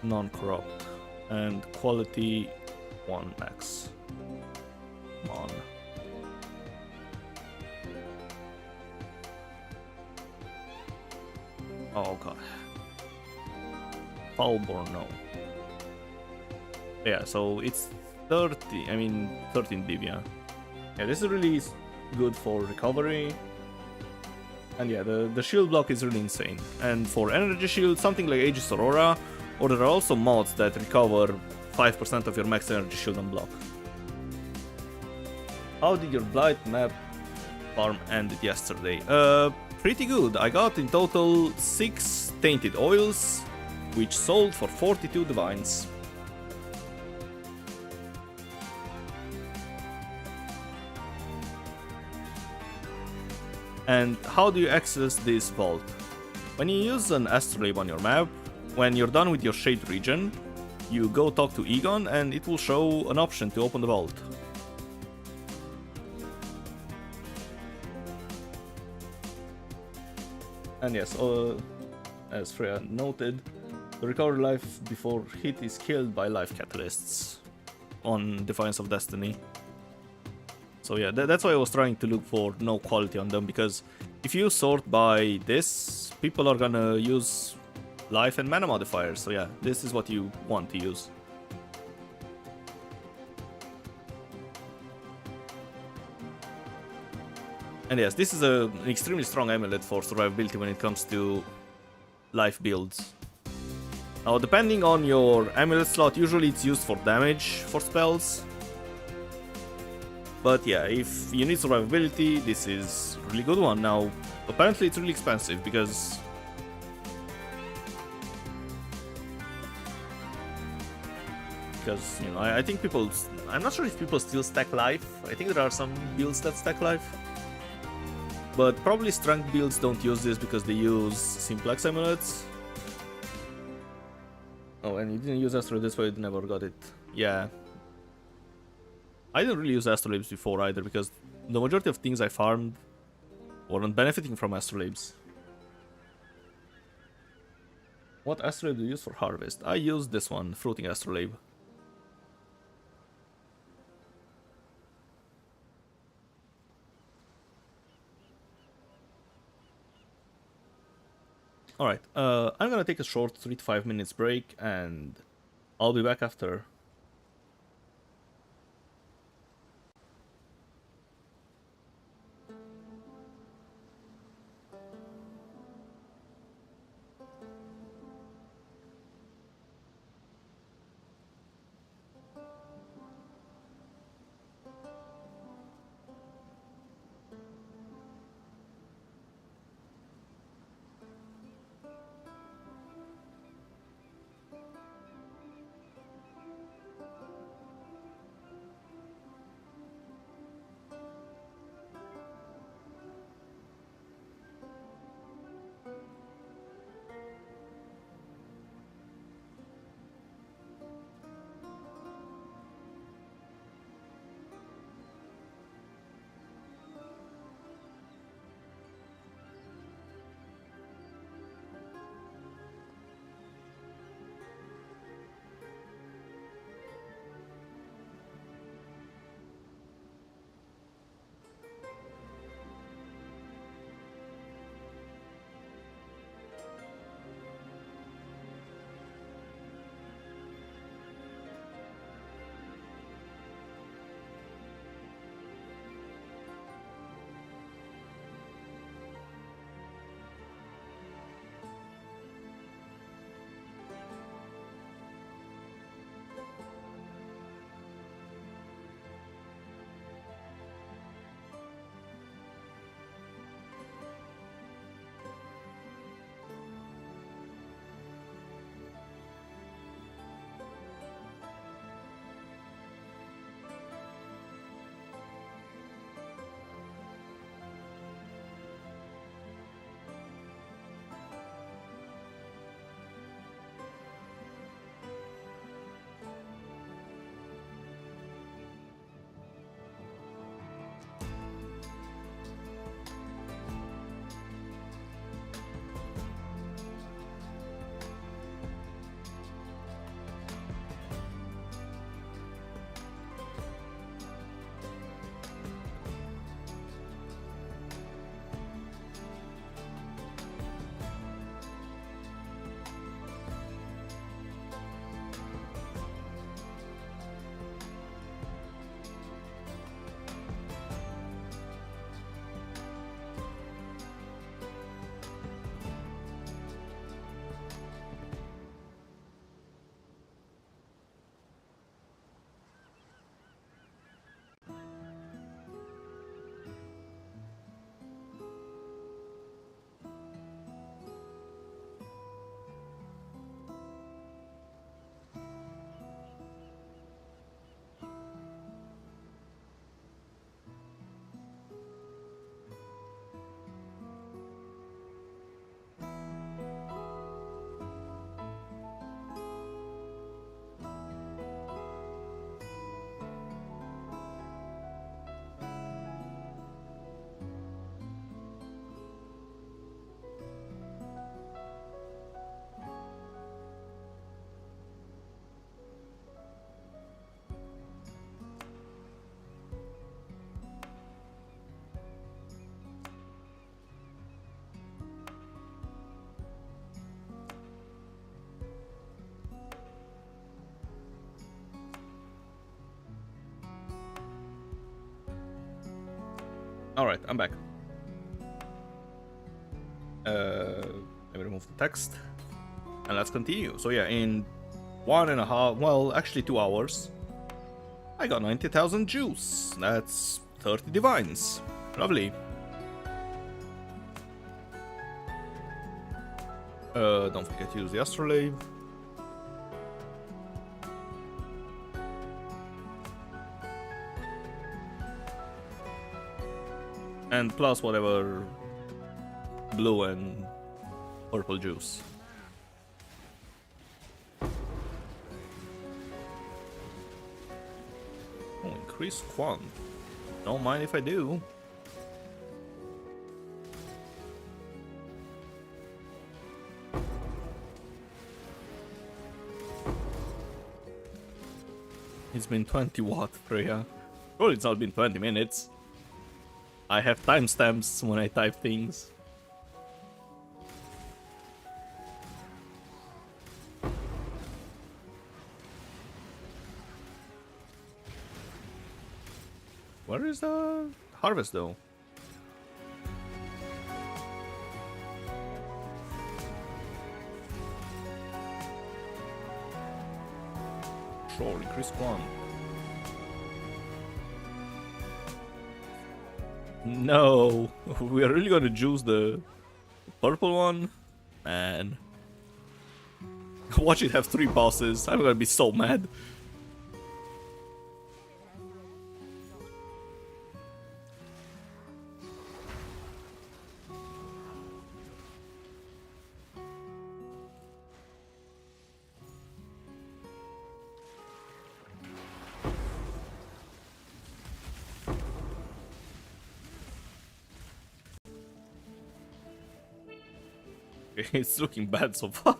Speaker 1: Non-corrupt. And quality 1 max. Come on. Oh god. Foulborn, no. Yeah, so it's 13 Bibia. Yeah, this is really good for recovery. And yeah, the shield block is really insane. And for energy shield, something like Aegis Aurora, or there are also mods that recover 5% of your max energy shield on block. How did your Blight map farm ended yesterday? Pretty good. I got in total 6 tainted oils, which sold for 42 divines. And how do you access this vault? When you use an astrolabe on your map, when you're done with your shade region, you go talk to Egon and it will show an option to open the vault. And yes, as Freya noted, the recovery life before hit is killed by life catalysts on Defiance of Destiny. So yeah, that's why I was trying to look for no quality on them, because if you sort by this, people are gonna use life and mana modifiers. So yeah, this is what you want to use. And yes, this is an extremely strong amulet for survivability when it comes to life builds. Now, depending on your amulet slot, usually it's used for damage for spells. But yeah, if you need survivability, this is a really good one. Now, apparently it's really expensive because... you know, I think people... I'm not sure if people still stack life. I think there are some builds that stack life. But probably strength builds don't use this because they use simplex amulets. Oh, and you didn't use Astro this way, you never got it. Yeah. I didn't really use astrolabes before either, because the majority of things I farmed weren't benefiting from astrolabes. What astrolabe do you use for harvest? I use this one, fruiting astrolabe. Alright, I'm gonna take a short 3 to 5 minutes break, and I'll be back after. Alright, I'm back. Let me remove the text. And let's continue. So yeah, in 1.5, well, actually 2 hours, I got 90,000 juice. That's 30 divines. Lovely. Don't forget to use the astrolabe. And plus whatever blue and purple juice. Oh, increase quant. Don't mind if I do. It's been 20 watt, Freya. Probably it's not been 20 minutes. I have timestamps when I type things. Where is the harvest though? Sure, increase one. No, we are really gonna juice the purple one? Man. Watch it have 3 bosses. I'm gonna be so mad. It's looking bad so far.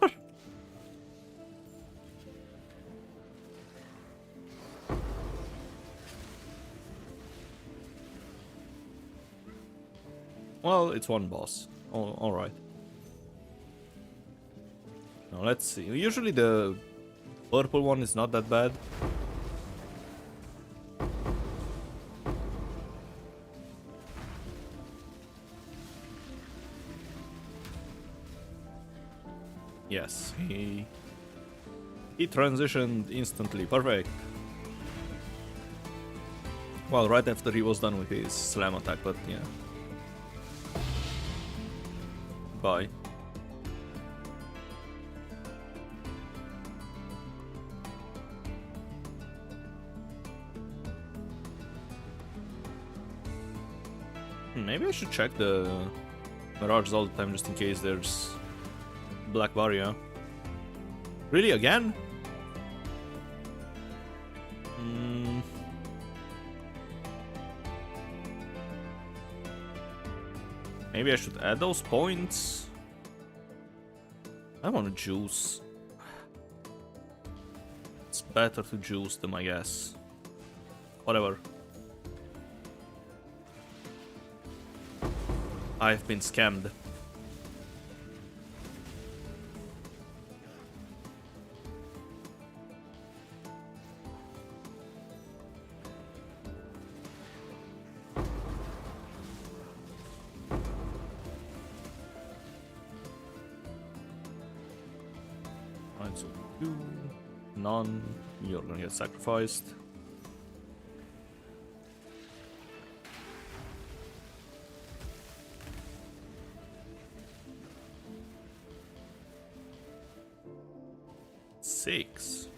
Speaker 1: Well, it's one boss. Oh, alright. Now let's see. Usually the purple one is not that bad. Yes, he transitioned instantly. Perfect. Well, right after he was done with his slam attack, but yeah. Bye. Maybe I should check the mirages all the time just in case there's black barrier. Really, again? Maybe I should add those points. I want to juice. It's better to juice them, I guess. Whatever. I've been scammed. Alright, so 2, none, you're gonna get sacrificed. Six.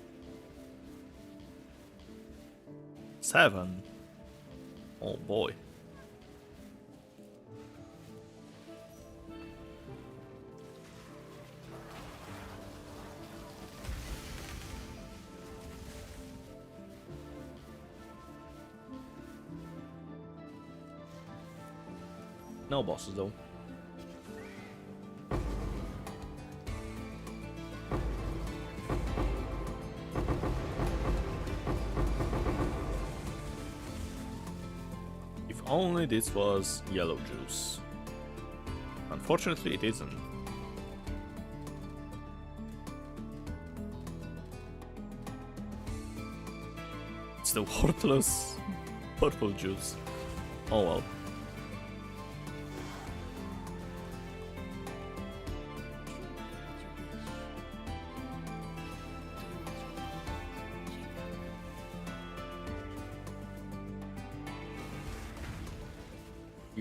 Speaker 1: 7. Oh boy. No bosses though. If only this was yellow juice. Unfortunately, it isn't. It's the worthless purple juice. Oh well.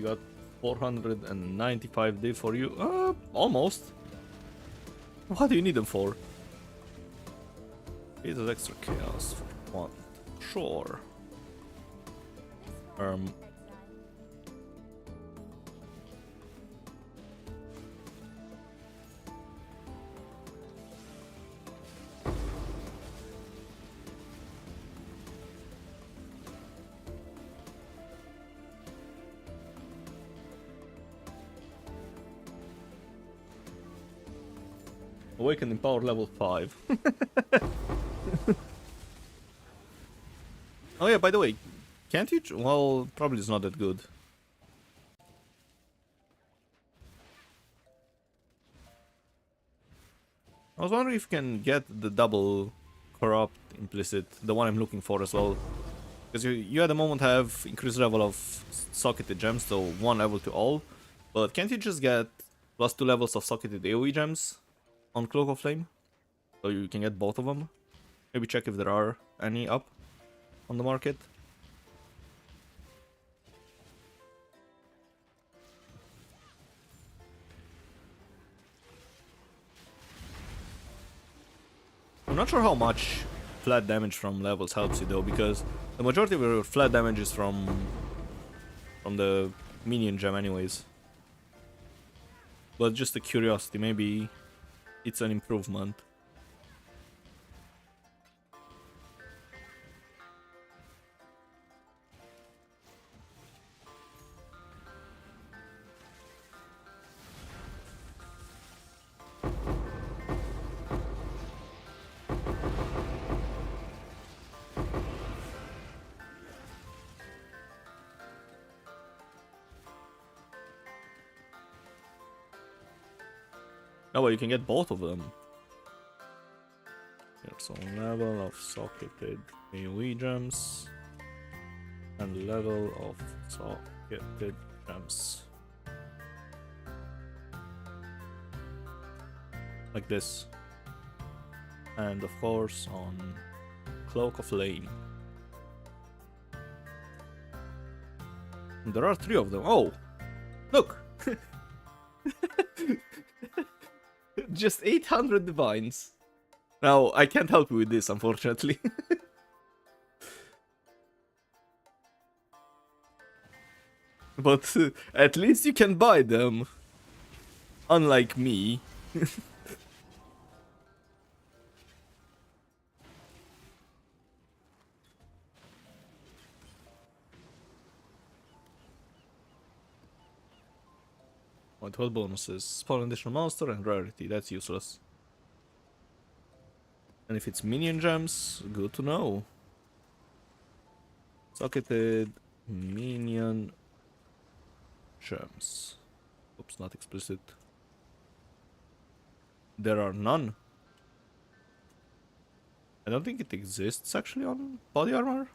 Speaker 1: got 495 div for you. Almost. What do you need them for? It is extra chaos for one. Sure. Awakening power level 5. Oh yeah, by the way, can't you... Well, probably it's not that good. I was wondering if you can get the double corrupt implicit, the one I'm looking for as well. Because you at the moment have increased level of socketed gems, so 1 level to all. But can't you just get +2 levels of socketed AoE gems on Cloak of Flame? So you can get both of them? Maybe check if there are any up on the market. I'm not sure how much flat damage from levels helps you though, because the majority of your flat damage is from the minion gem anyways. But just a curiosity, maybe it's an improvement. Oh, well, you can get both of them. Here's a level of socketed AoE gems and level of socketed gems. Like this. And of course on Cloak of Flame. There are 3 of them. Oh! Look! Just 800 divines. Now, I can't help you with this, unfortunately. But at least you can buy them. Unlike me. What bonuses? Spawn additional monster and rarity, that's useless. And if it's minion gems, good to know. Socketed minion gems. Oops, not explicit. There are none. I don't think it exists actually on body armor.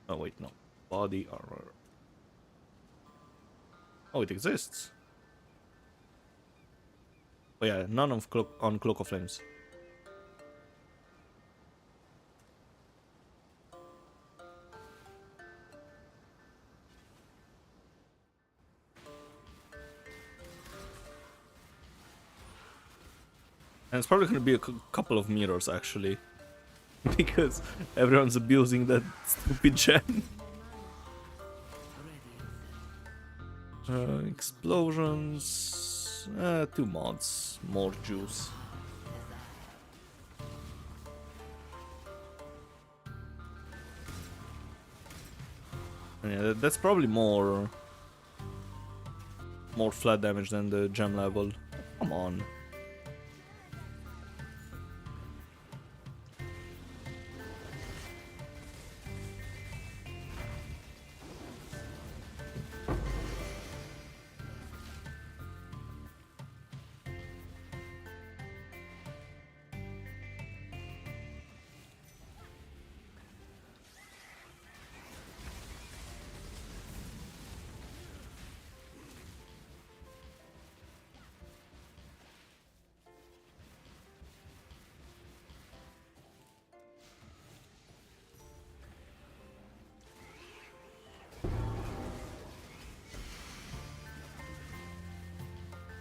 Speaker 1: Oh wait, no. Body armor. Oh, it exists. Oh yeah, none of on Cloak of Flames. And it's probably gonna be a couple of mirrors actually. Because everyone's abusing that stupid gem. Explosions. 2 mods. More juice. Yeah, that's probably more flat damage than the gem level. Come on.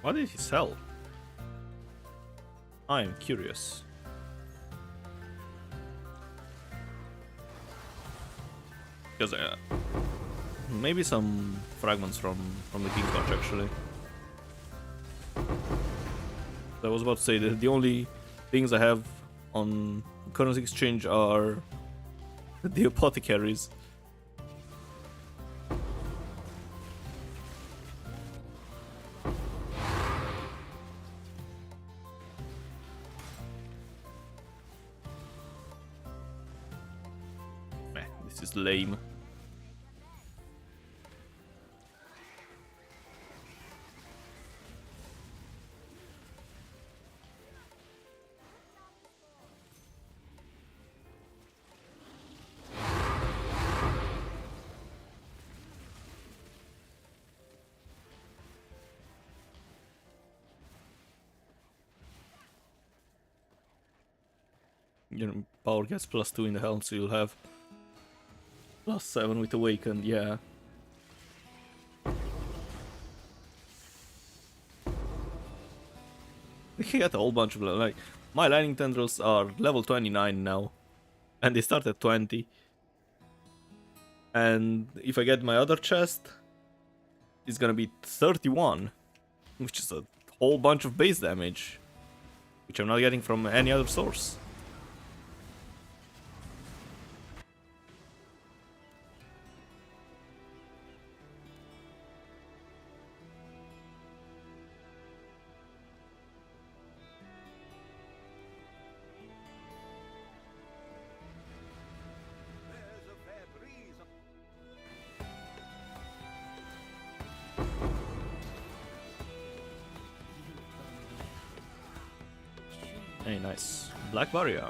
Speaker 1: What did he sell? I am curious. Because maybe some fragments from the King Punch actually. I was about to say that the only things I have on currency exchange are the apothecaries. This is lame. Your power gets +2 in the helm, so you'll have +7 with Awakened, yeah. You get a whole bunch of, like, my Lightning Tendrils are level 29 now, and they start at 20. And if I get my other chest, it's gonna be 31, which is a whole bunch of base damage, which I'm not getting from any other source. Hey, nice. Black Barrier.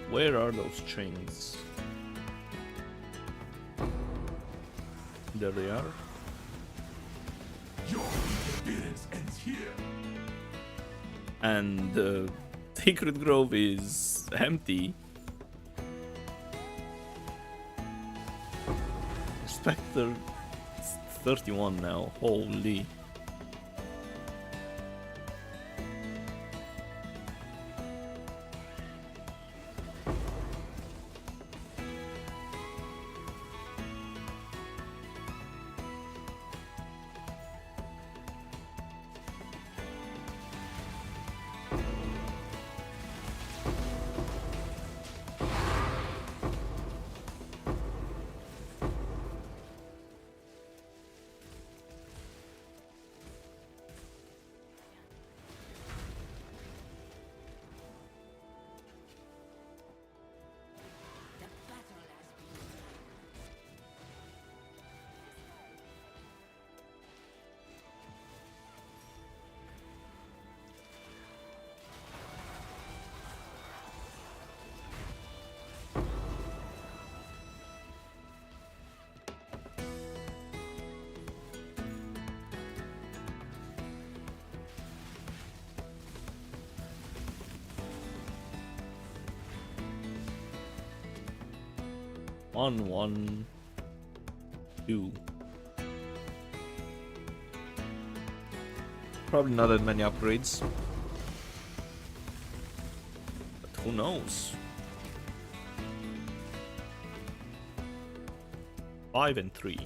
Speaker 1: Where are those chains? There they are.
Speaker 2: Your interference ends here.
Speaker 1: And the Sacred Grove is empty. Spectre is 31 now. Holy. One, 2. Probably not that many upgrades. But who knows? 5 and 3.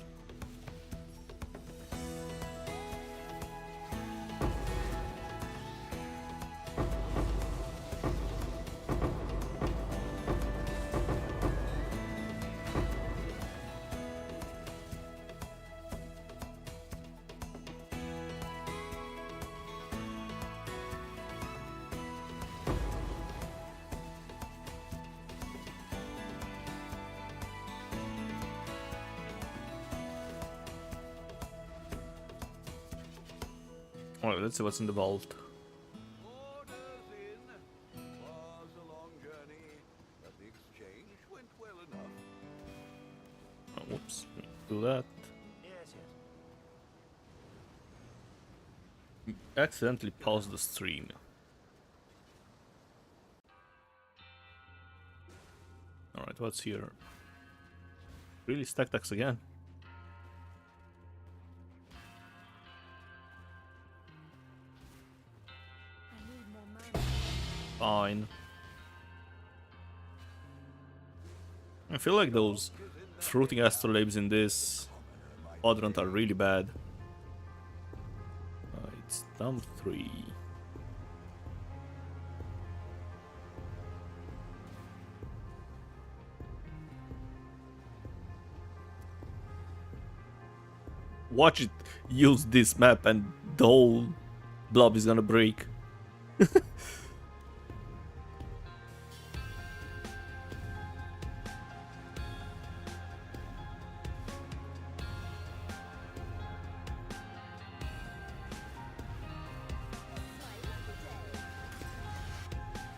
Speaker 1: Alright, let's see what's in the vault.
Speaker 3: Orders in. Was a long journey, but the exchange went well enough.
Speaker 1: Oops, do that. Accidentally paused the stream. Alright, what's here? Really stack tax again? Fine. I feel like those fruiting astrolabes in this quadrant are really bad. It's dump 3. Watch it use this map and the whole blob is gonna break.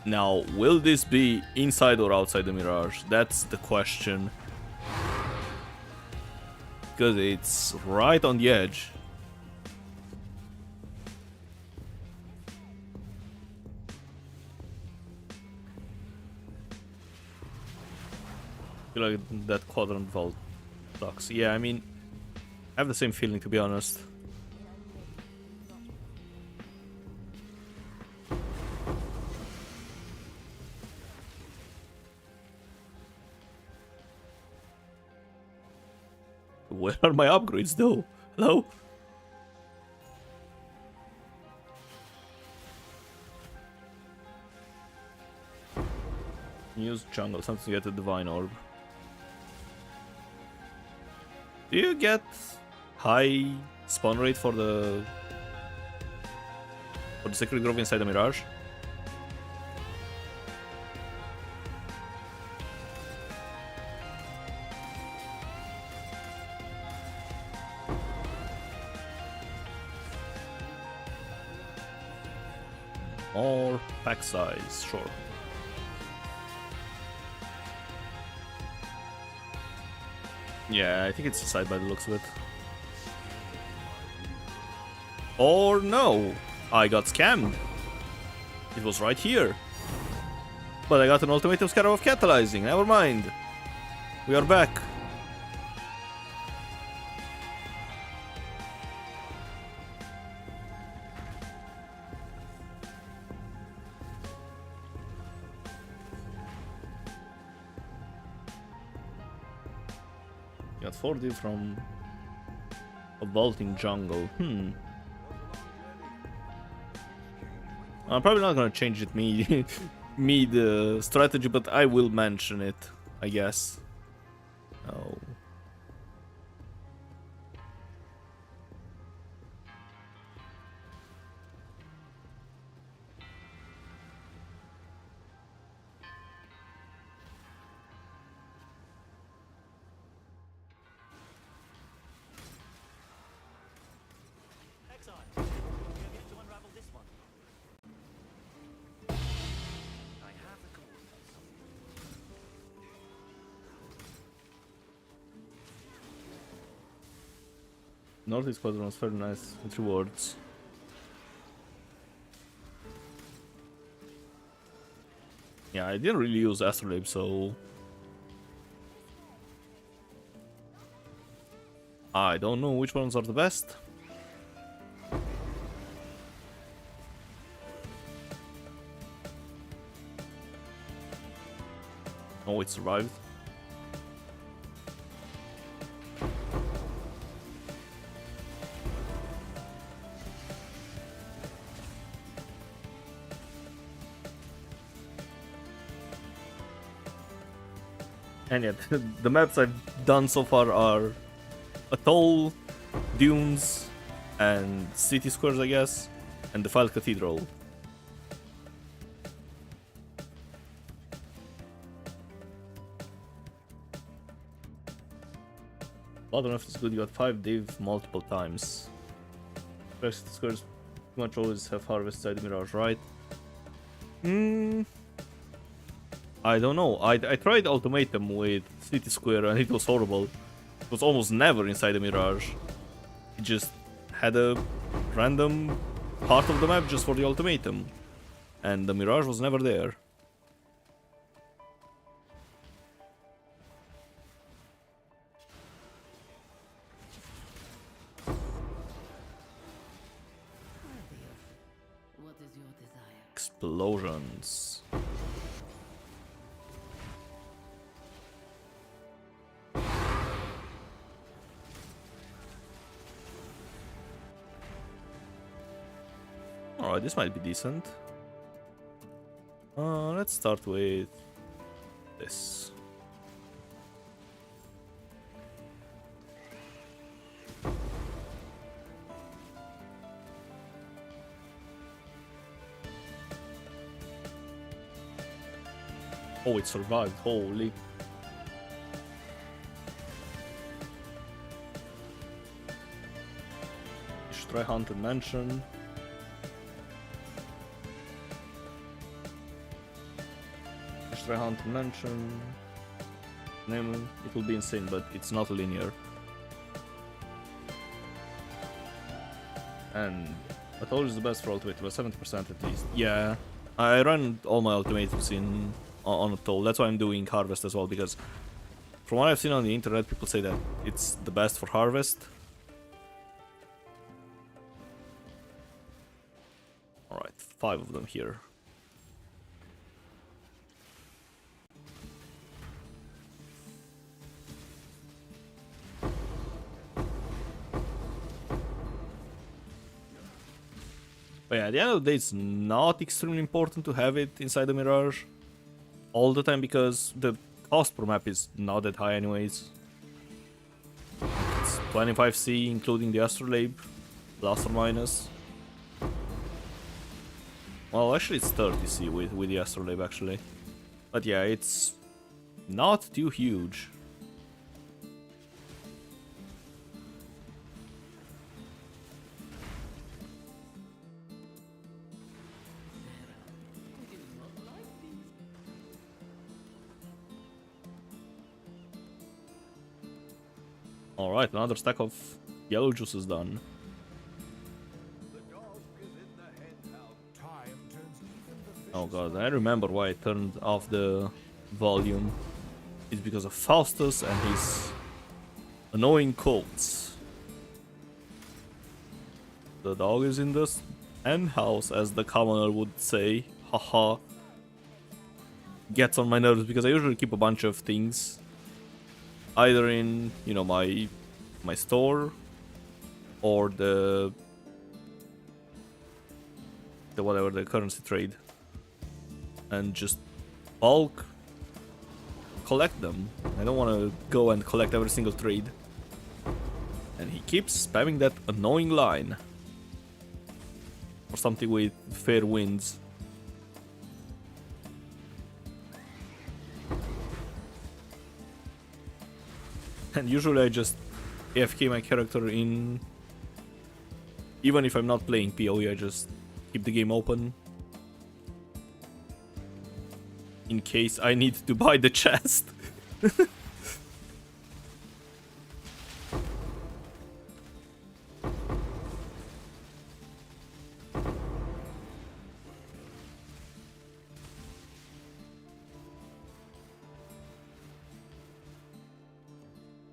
Speaker 1: Now, will this be inside or outside the Mirage? That's the question. Because it's right on the edge. I feel like that quadrant vault sucks. Yeah, I mean, I have the same feeling, to be honest. Where are my upgrades though? Hello? Use jungle, something to get a divine orb. Do you get high spawn rate for the Sacred Grove inside the Mirage? Or pack size, sure. Yeah, I think it's inside by the looks of it. Or no, I got scammed. It was right here. But I got an ultimatum scarab of catalyzing, never mind. We are back. Got 40 from a vaulting jungle. I'm probably not gonna change it mid strategy, but I will mention it, I guess. Oh. Northeast Quadrant was very nice with rewards. Yeah, I didn't really use Astrolabe, so I don't know which ones are the best. Oh, it survived. And yet, the maps I've done so far are Atoll, Dunes, and City Squares, I guess, and Defiled Cathedral. Bottom left is good, you got 5 div multiple times. City Squares pretty much always have harvest side Mirage, right? I don't know. I tried Ultimatum with City Square and it was horrible. It was almost never inside the Mirage. It just had a random part of the map just for the ultimatum. And the Mirage was never there.
Speaker 3: What is your desire?
Speaker 1: Explosions. Alright, this might be decent. Let's start with this. Oh, it survived. Holy. Let's try Haunted Mansion. Let's try Haunted Mansion. Name it will be insane, but it's not linear. And I told you it's the best for ultimate, but 70% at least. Yeah, I run all my ultimates in on a toll. That's why I'm doing harvest as well, because from what I've seen on the internet, people say that it's the best for harvest. Alright, 5 of them here. But yeah, at the end of the day, it's not extremely important to have it inside the Mirage all the time, because the cost per map is not that high anyways. It's 25C including the astrolabe, plus or minus. Well, actually it's 30C with the astrolabe actually. But yeah, it's not too huge. Alright, another stack of yellow juice is done. Oh god, I remember why I turned off the volume. It's because of Faustus and his annoying quotes. The dog is in the hen house, as the commoner would say. Haha. Gets on my nerves because I usually keep a bunch of things either in, you know, my store or the whatever, the currency trade, and just bulk collect them. I don't want to go and collect every single trade. And he keeps spamming that annoying line or something with fair winds. And usually I just AFK my character in, even if I'm not playing PoE, I just keep the game open in case I need to buy the chest.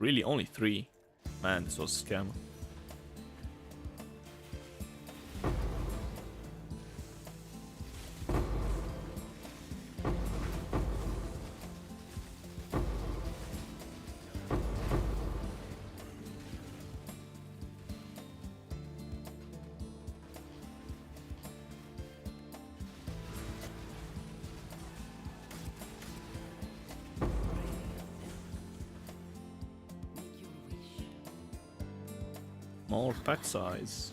Speaker 1: Really, only 3? Man, this was a scam. More pack size.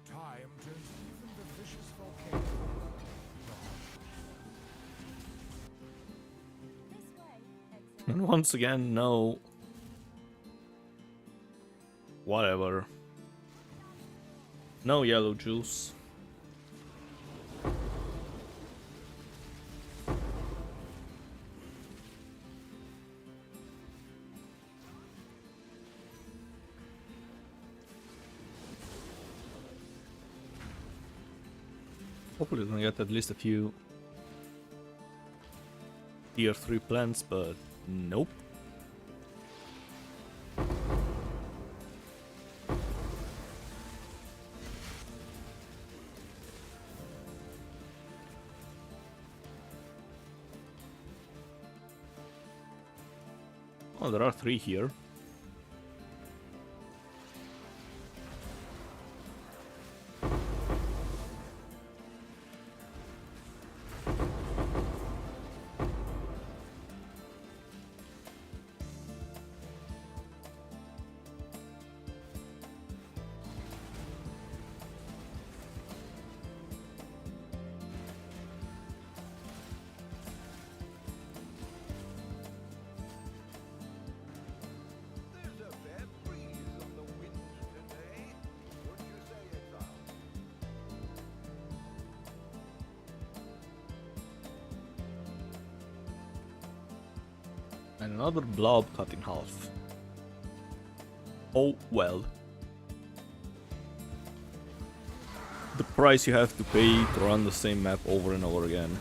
Speaker 2: Time turns even the vicious volcano.
Speaker 1: And once again, no. Whatever. No yellow juice. Hopefully we're gonna get at least a few tier 3 plants, but nope. Oh, there are 3 here.
Speaker 2: There's a fair breeze on the wind today. Wouldn't you say, exile?
Speaker 1: And another blob cut in half. Oh well. The price you have to pay to run the same map over and over again.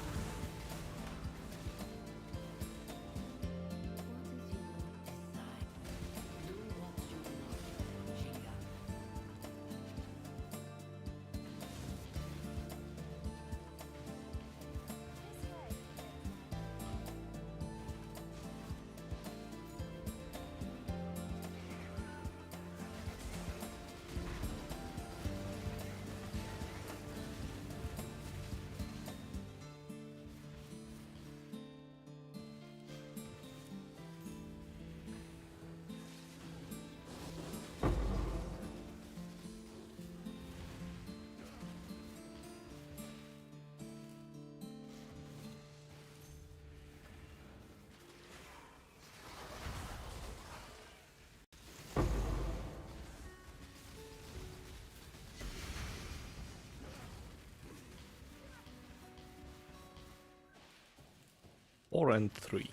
Speaker 1: Four and 3.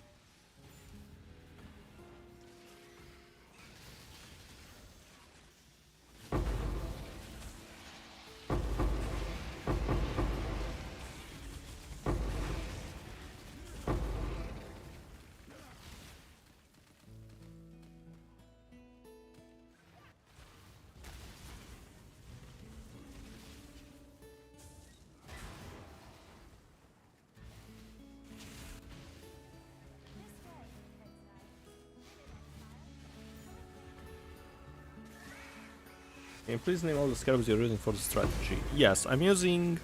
Speaker 1: Can you please name all the scarabs you're using for the strategy? Yes, I'm using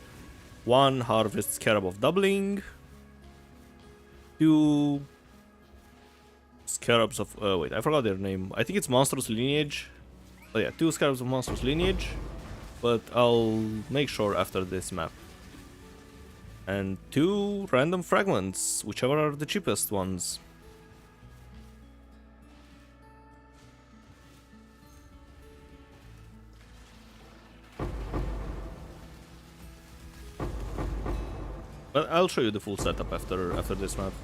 Speaker 1: 1 harvest scarab of doubling, 2 scarabs of wait, I forgot their name. I think it's monstrous lineage. Oh yeah, 2 scarabs of monstrous lineage, but I'll make sure after this map. And 2 random fragments, whichever are the cheapest ones. But I'll show you the full setup after this map.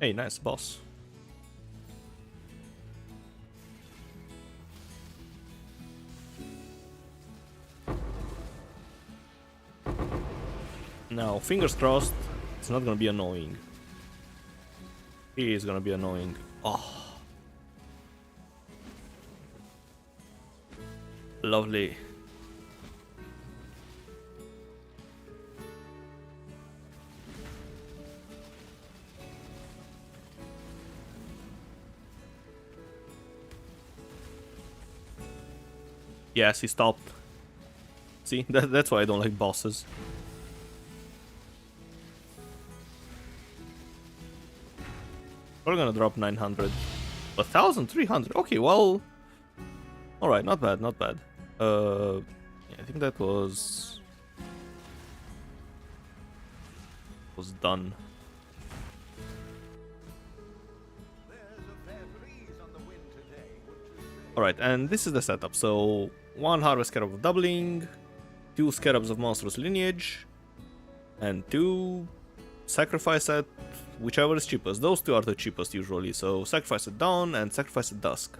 Speaker 1: Hey, nice boss. Now, fingers crossed, it's not gonna be annoying. It is gonna be annoying. Oh. Lovely. Yes, he stopped. See, that's why I don't like bosses. We're gonna drop 900. 1,300. Okay, well... Alright, not bad, not bad. Yeah, I think that was... was done.
Speaker 2: There's a fair breeze on the wind today, wouldn't you say?
Speaker 1: Alright, and this is the setup. So, 1 Harvest Scarab of Doubling, 2 Scarabs of Monstrous Lineage, and 2 Sacrifice at whichever is cheapest. Those 2 are the cheapest usually, so Sacrifice at Dawn and Sacrifice at Dusk.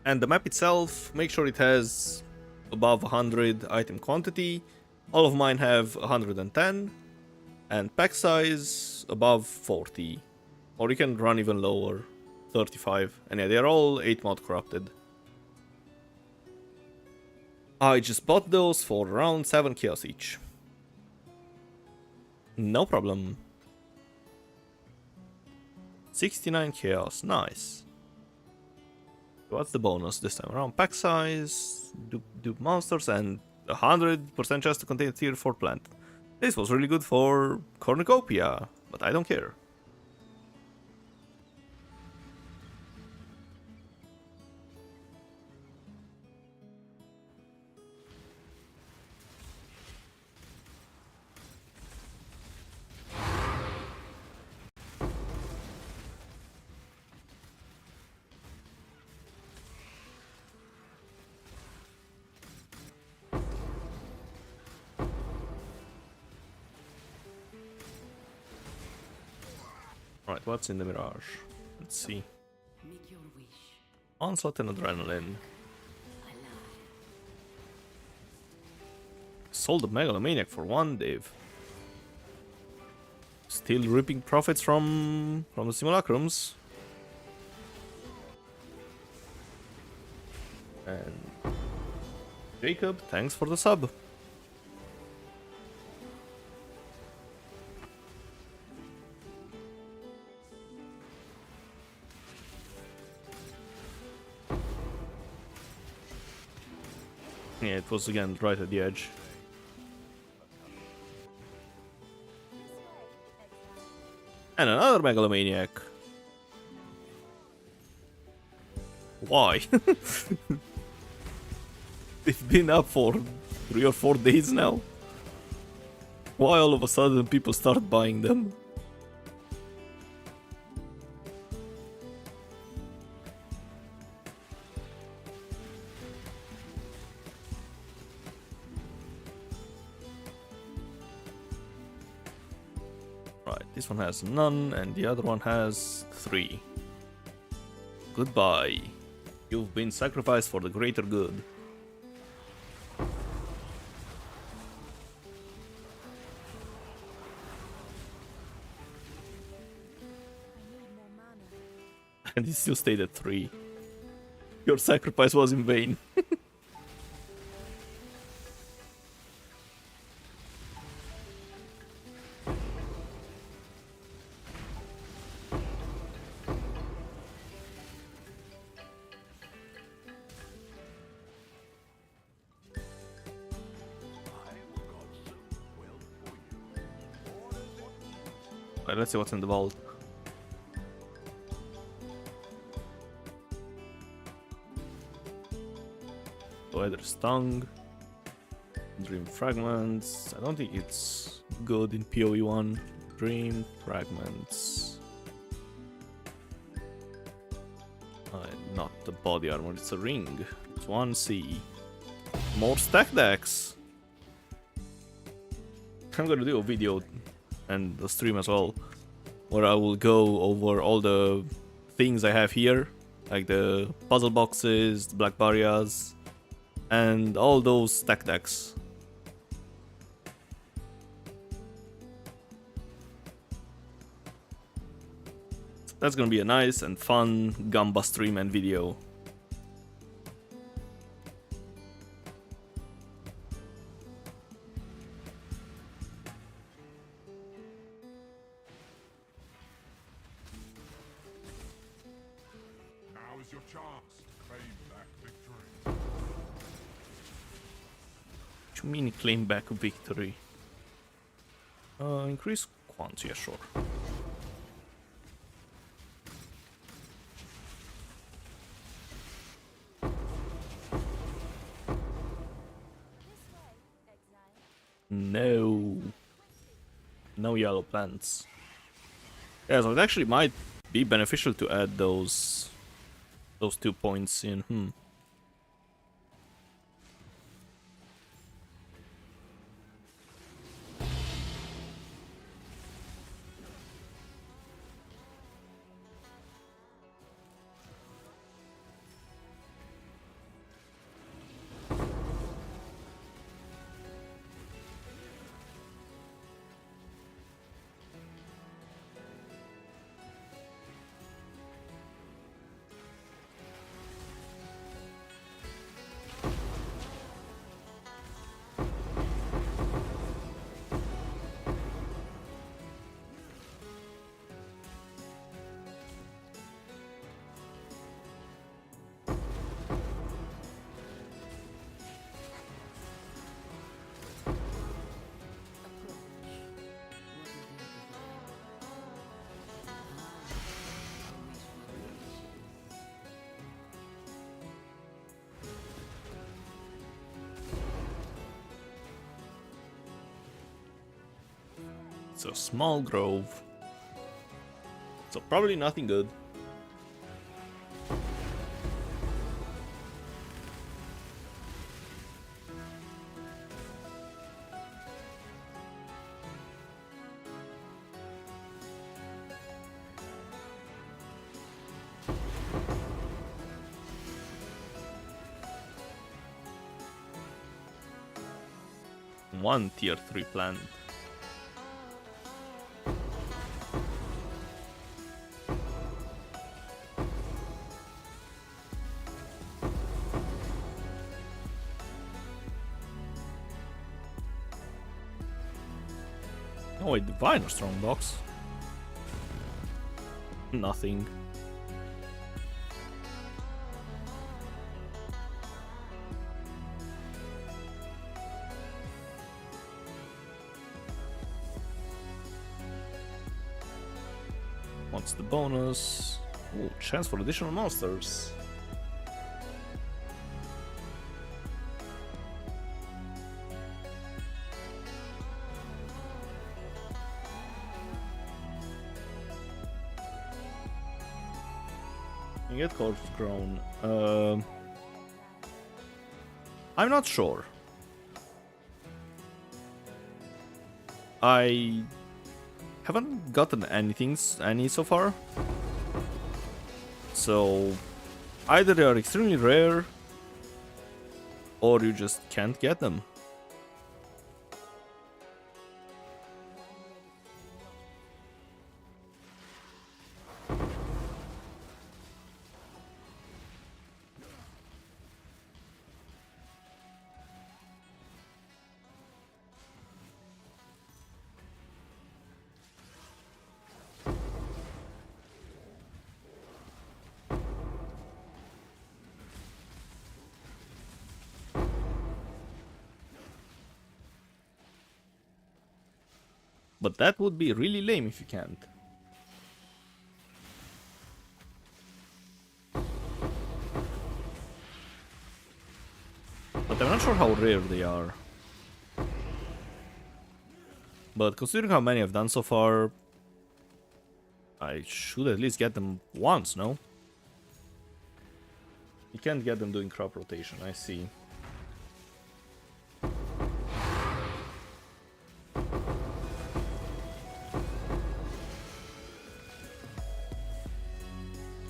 Speaker 1: And the map itself, make sure it has above 100 item quantity. All of mine have 110, and pack size above 40. Or you can run even lower, 35. And yeah, they're all 8 mod corrupted. I just bought those for around 7 chaos each. No problem. 69 chaos, nice. What's the bonus this time around? Pack size, dupe monsters, and 100% chance to contain tier 4 plant. This was really good for Cornucopia, but I don't care. Alright, what's in the Mirage? Let's see.
Speaker 3: Make your wish.
Speaker 1: Onslaught and Adrenaline. Sold the Megalomaniac for 1 div. Still reaping profits from the simulacrums. And Jacob, thanks for the sub. Yeah, it was again right at the edge. And another Megalomaniac. Why? They've been up for 3 or 4 days now. Why all of a sudden people start buying them? Right, this one has none and the other one has 3. Goodbye. You've been sacrificed for the greater good. And it still stayed at 3. Your sacrifice was in vain. Right, let's see what's in the vault. So either Stung, Dream Fragments. I don't think it's good in PoE 1. Dream Fragments. Not the body armor, it's a ring. It's 1C. More stack decks! I'm gonna do a video and a stream as well, where I will go over all the things I have here, like the puzzle boxes, the black barriers, and all those stack decks. That's gonna be a nice and fun Gamba stream and video.
Speaker 2: Now is your chance to claim back victory.
Speaker 1: What do you mean claim back victory? Increase quants, yeah, sure. no yellow plants. Yeah, so it actually might be beneficial to add those 2 points in. It's a small grove. So probably nothing good. One tier 3 plant. Oh wait, divine or strongbox? Nothing. What's the bonus? Oh, chance for additional monsters. You get corpse grown. I'm not sure. I haven't gotten any so far. So either they are extremely rare or you just can't get them. But that would be really lame if you can't. But I'm not sure how rare they are. But considering how many I've done so far, I should at least get them once, no? You can't get them doing crop rotation, I see.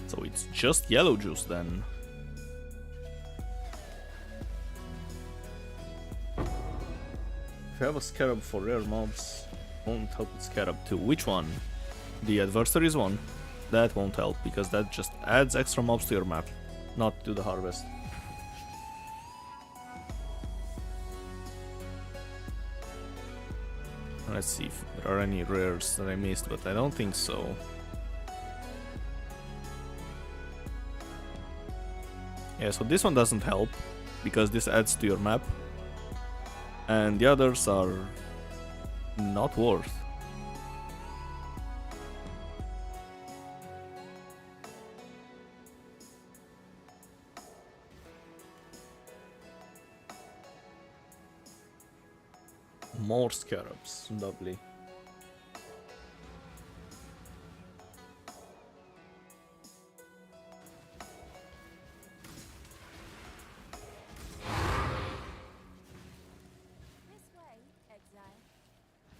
Speaker 1: So it's just yellow juice then. If you have a scarab for rare mobs, won't help with scarab too. Which one? The adversaries one? That won't help, because that just adds extra mobs to your map, not to the harvest. Let's see if there are any rares that I missed, but I don't think so. Yeah, so this one doesn't help, because this adds to your map. And the others are not worth. More scarabs, lovely.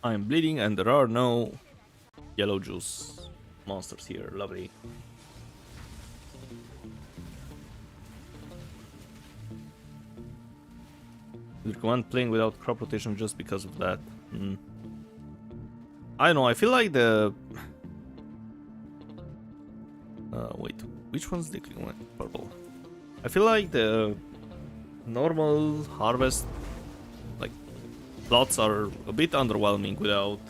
Speaker 1: I'm bleeding and there are no yellow juice monsters here. Lovely. I recommend playing without crop rotation just because of that. I don't know, I feel like the... wait, which one's the clean one? Purple. I feel like the normal harvest, like, plots are a bit underwhelming without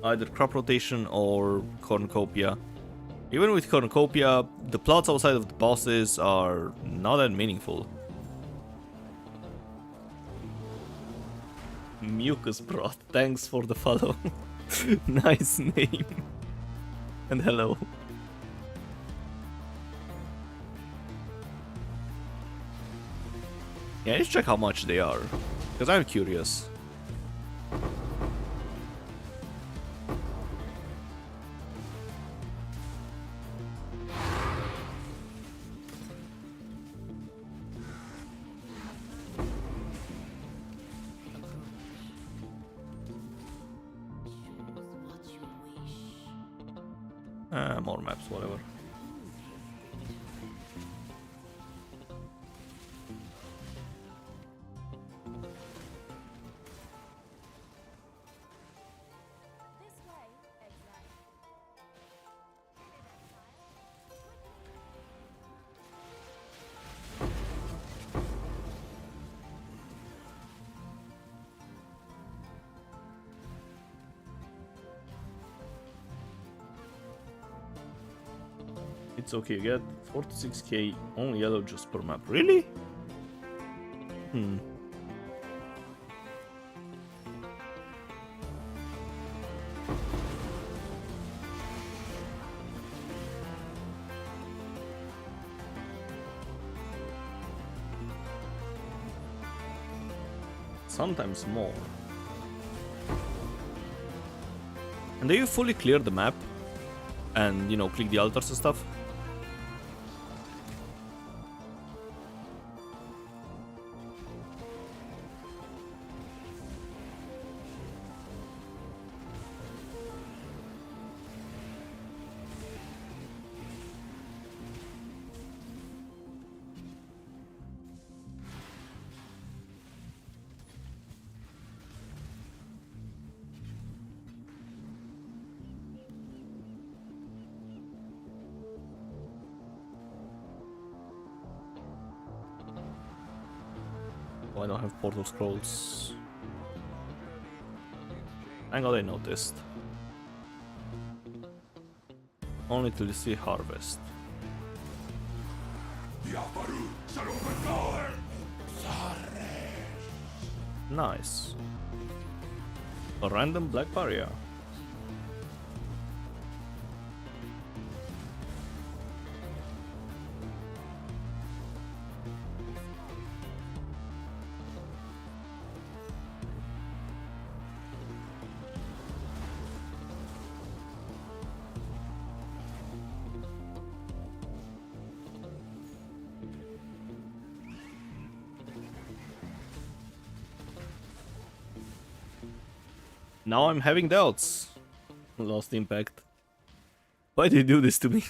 Speaker 1: either crop rotation or Cornucopia. Even with Cornucopia, the plots outside of the bosses are not that meaningful. Mucus Broth, thanks for the follow. Nice name. And hello. Yeah, let's check how much they are, because I'm curious. More maps, whatever. It's okay, you get 46k only yellow juice per map. Really? Sometimes more. And do you fully clear the map? And, you know, click the altars and stuff? Oh, I don't have portal scrolls. Thank God I noticed. Only till you see harvest. Nice. A random black barrier. Now I'm having doubts. Lost impact. Why do you do this to me?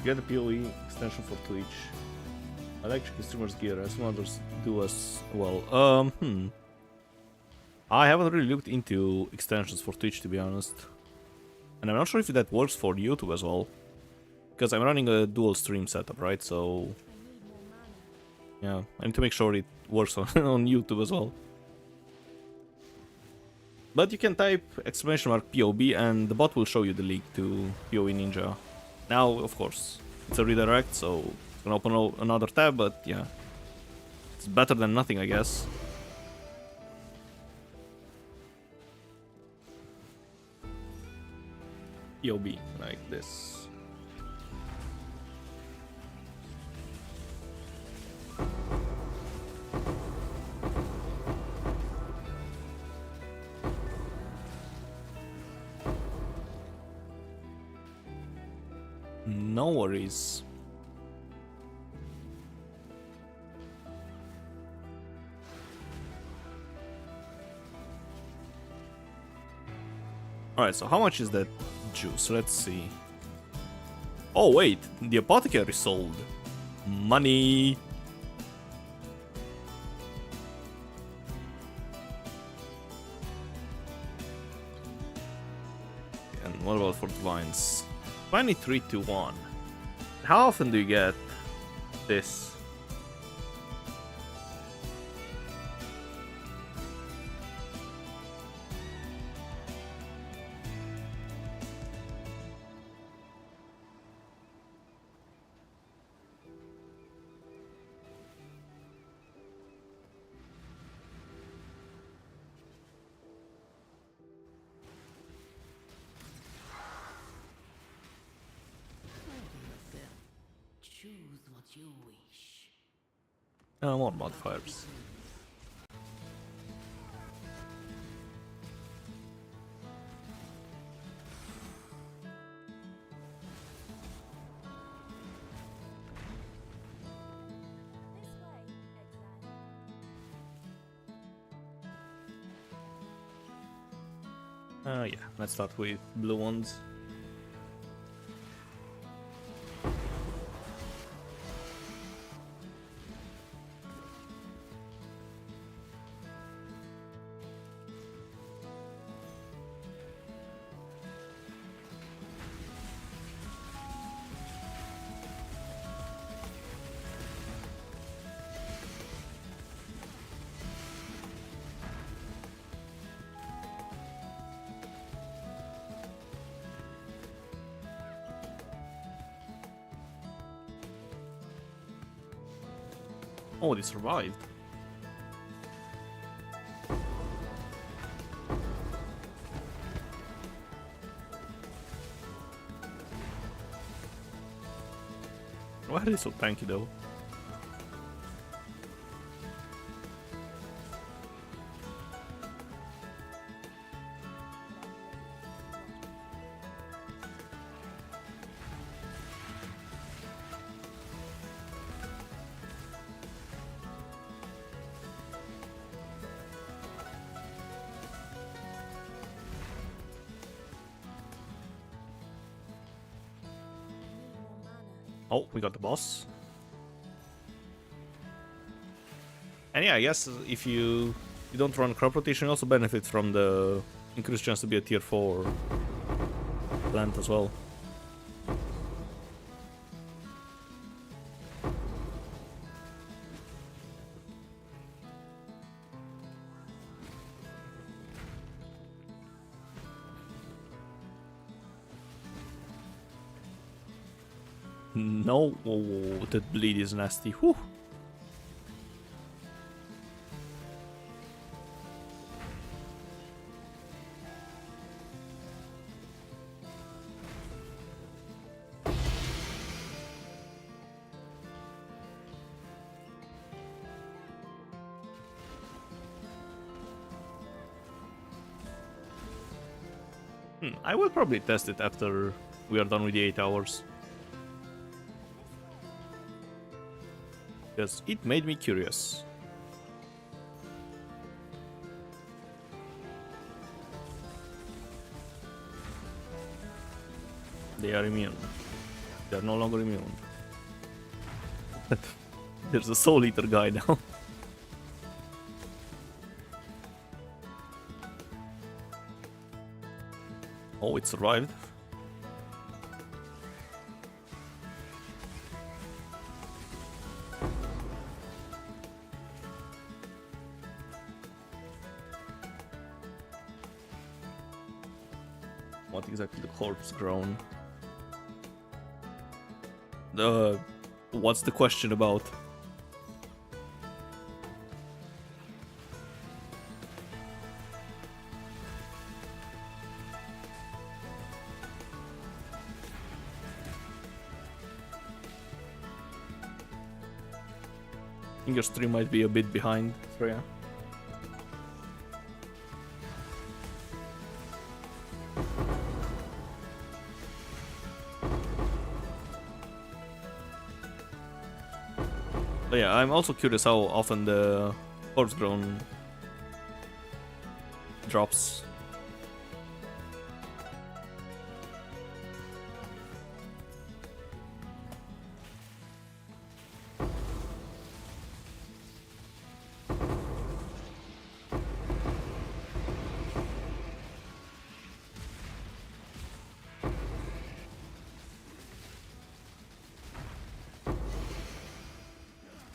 Speaker 1: Get a PoE extension for Twitch. I like checking streamers' gear, as some others do as well. I haven't really looked into extensions for Twitch, to be honest. And I'm not sure if that works for YouTube as well. Because I'm running a dual stream setup, right? So... yeah, I need to make sure it works on, on YouTube as well. But you can type !POB and the bot will show you the link to PoE Ninja. Now, of course, it's a redirect, so it's gonna open another tab, but yeah. It's better than nothing, I guess. POB, like this. No worries. Alright, so how much is that juice? Let's see. Oh wait, the apothecary sold. Money. And what about for divines? 23 to 1. How often do you get this?
Speaker 3: Choose what you wish.
Speaker 1: More modifiers. Yeah, let's start with blue ones. Oh, they survived. Why are they so tanky though? Oh, we got the boss. And yeah, I guess if you don't run crop rotation, you also benefit from the increased chance to be a tier 4 plant as well. No, oh, that bleed is nasty. Whew. I will probably test it after we are done with the 8 hours. Because it made me curious. They are immune. They're no longer immune. There's a Soul Eater guy now. Oh, it survived. What exactly the corpse grown? What's the question about? I think your stream might be a bit behind, Freya. But yeah, I'm also curious how often the corpse grown drops.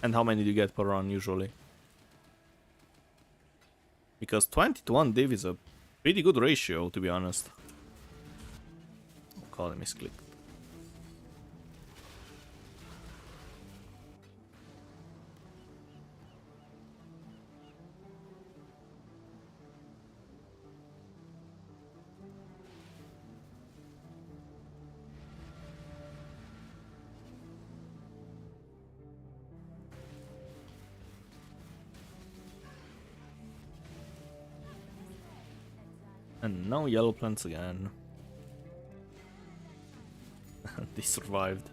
Speaker 1: And how many do you get per run usually? Because 20 to 1 div is a pretty good ratio, to be honest. Oh god, I misclicked. And no yellow plants again. They survived.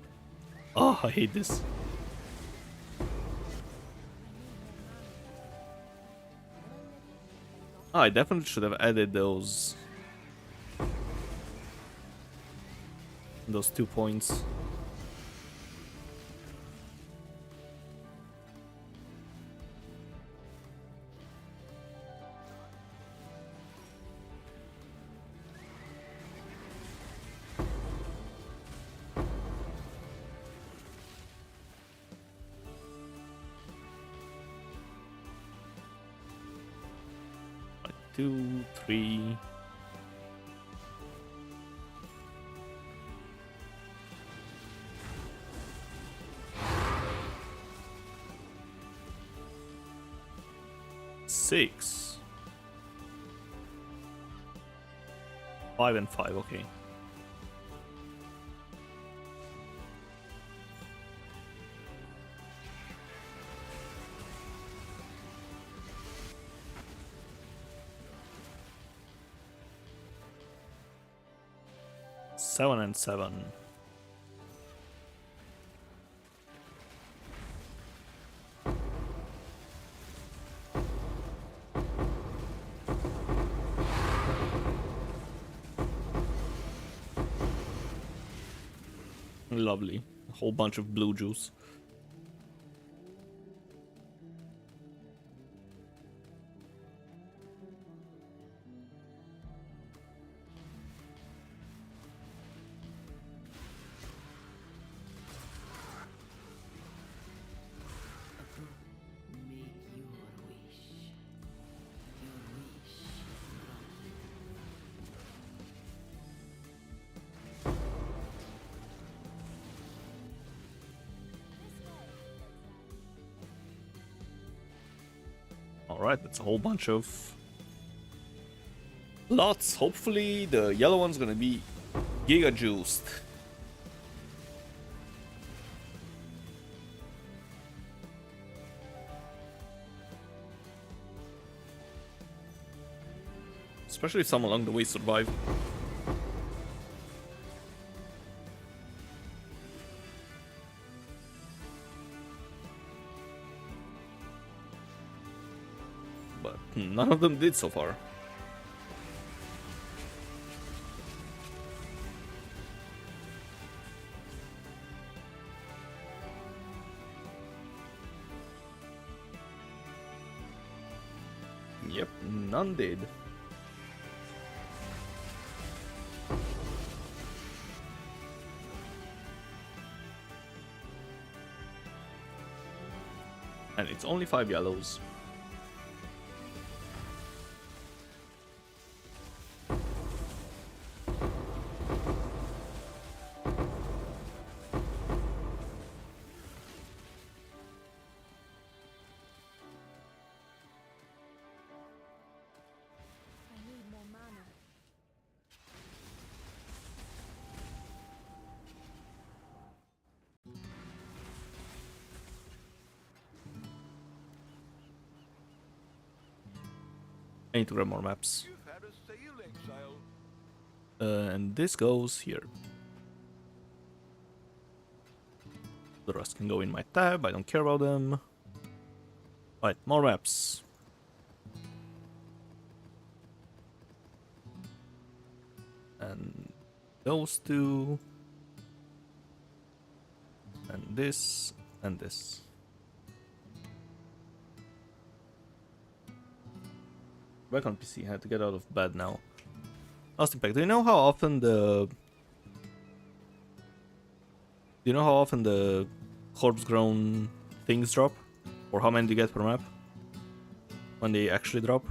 Speaker 1: Oh, I hate this. Oh, I definitely should have added those 2 points. Like 2, 3. Six. 5 and 5, okay. Seven and 7. Lovely. A whole bunch of blue juice.
Speaker 3: Make your wish. Your wish.
Speaker 1: Alright, that's a whole bunch of lots. Hopefully the yellow one's gonna be giga juiced. Especially if some along the way survive. But none of them did so far. Yep, none did. And it's only 5 yellows.
Speaker 3: I need more mana.
Speaker 1: I need to grab more maps.
Speaker 2: You've had a sailing sail.
Speaker 1: And this goes here. The rest can go in my tab, I don't care about them. Right, more maps. And those two. And this, and this. Back on PC, I had to get out of bed now. Last Impact, do you know how often the... Do you know how often the corpse grown things drop? Or how many do you get per map? When they actually drop?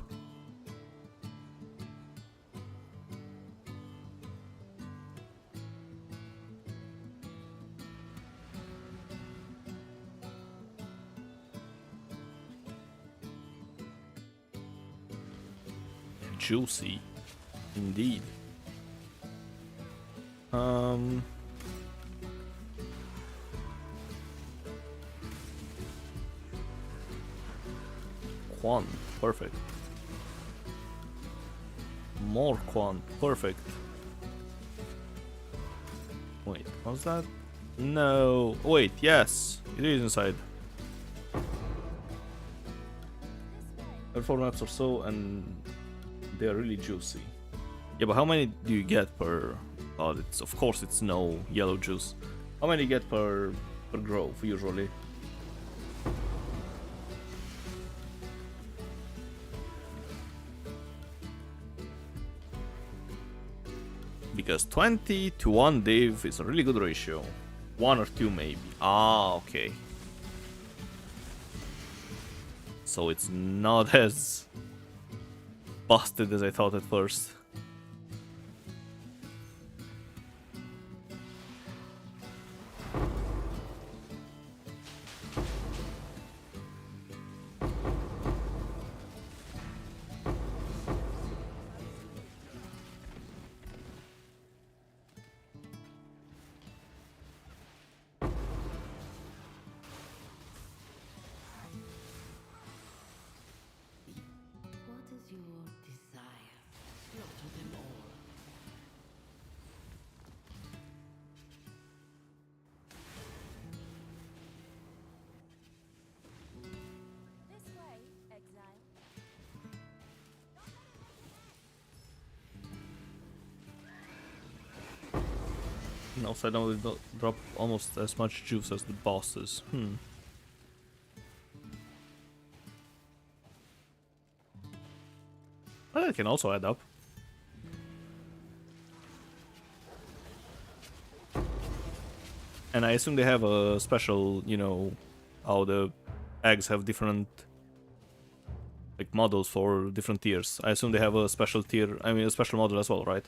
Speaker 1: Juicy. Indeed. Quant, perfect. More quant, perfect. Wait, what's that? No, wait, yes, it is inside. There are 4 maps or so, and they are really juicy. Yeah, but how many do you get per? Oh, it's of course it's no yellow juice. How many you get per grove usually? Because 20 to 1 div is a really good ratio. 1 or 2 maybe. Ah, okay. So it's not as busted as I thought at first.
Speaker 3: What is your desire? Slaughter them all. This way, exile.
Speaker 1: And also I know they don't drop almost as much juice as the bosses. Well, that can also add up. And I assume they have a special, you know, how the eggs have different like models for different tiers. I assume they have a special tier, I mean a special model as well, right?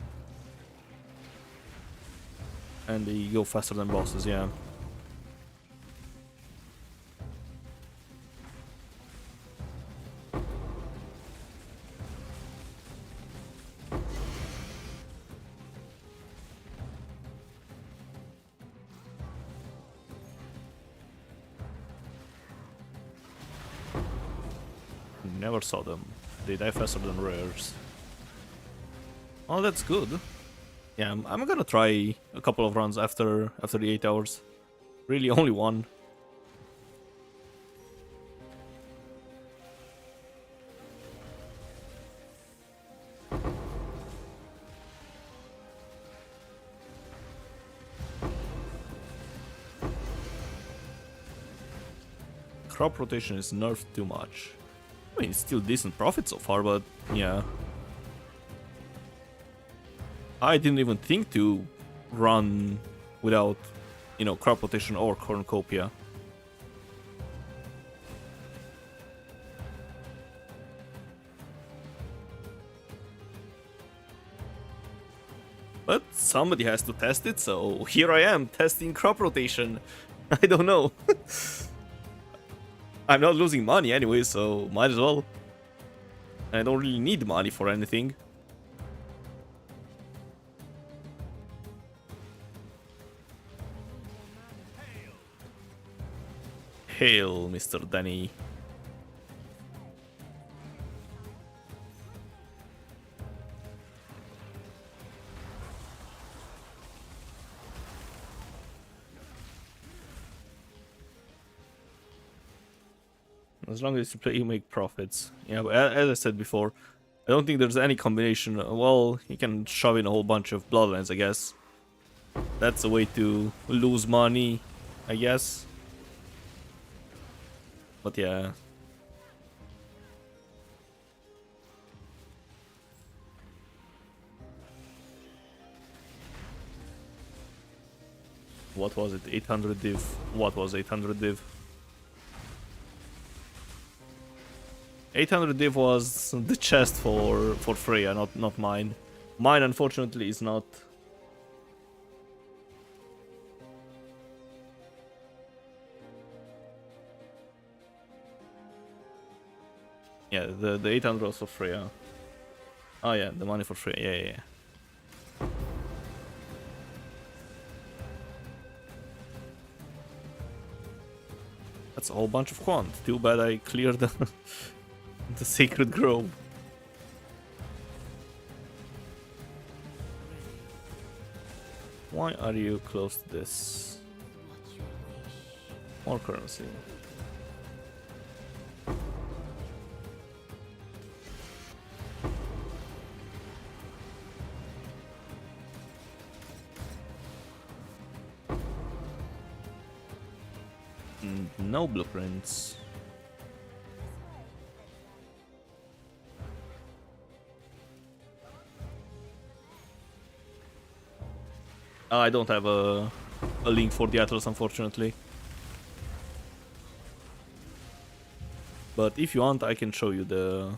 Speaker 1: And they go faster than bosses, yeah. Never saw them. They die faster than rares. Oh, that's good. Yeah, I'm gonna try a couple of runs after the 8 hours. Really, only one. Crop rotation is nerfed too much. I mean, it's still decent profit so far, but yeah. I didn't even think to run without, you know, crop rotation or cornucopia. But somebody has to test it, so here I am testing crop rotation. I don't know. I'm not losing money anyway, so might as well. I don't really need money for anything. Hail, Mr. Danny. As long as you make profits. Yeah, but as I said before, I don't think there's any combination. Well, you can shove in a whole bunch of bloodlines, I guess. That's a way to lose money, I guess. But yeah. What was it? 800 div? What was 800 div? 800 div was the chest for Freya, not mine. Mine, unfortunately, is not. Yeah, the 800 was for Freya. Oh yeah, the money for Freya. Yeah. That's a whole bunch of quant. Too bad I cleared the Sacred Grove. Why are you close to this? More currency. No blueprints. I don't have a link for the Atlas, unfortunately. But if you want, I can show you the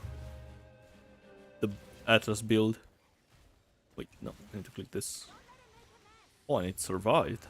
Speaker 1: Atlas build. Wait, no, I need to click this. Oh, and it survived.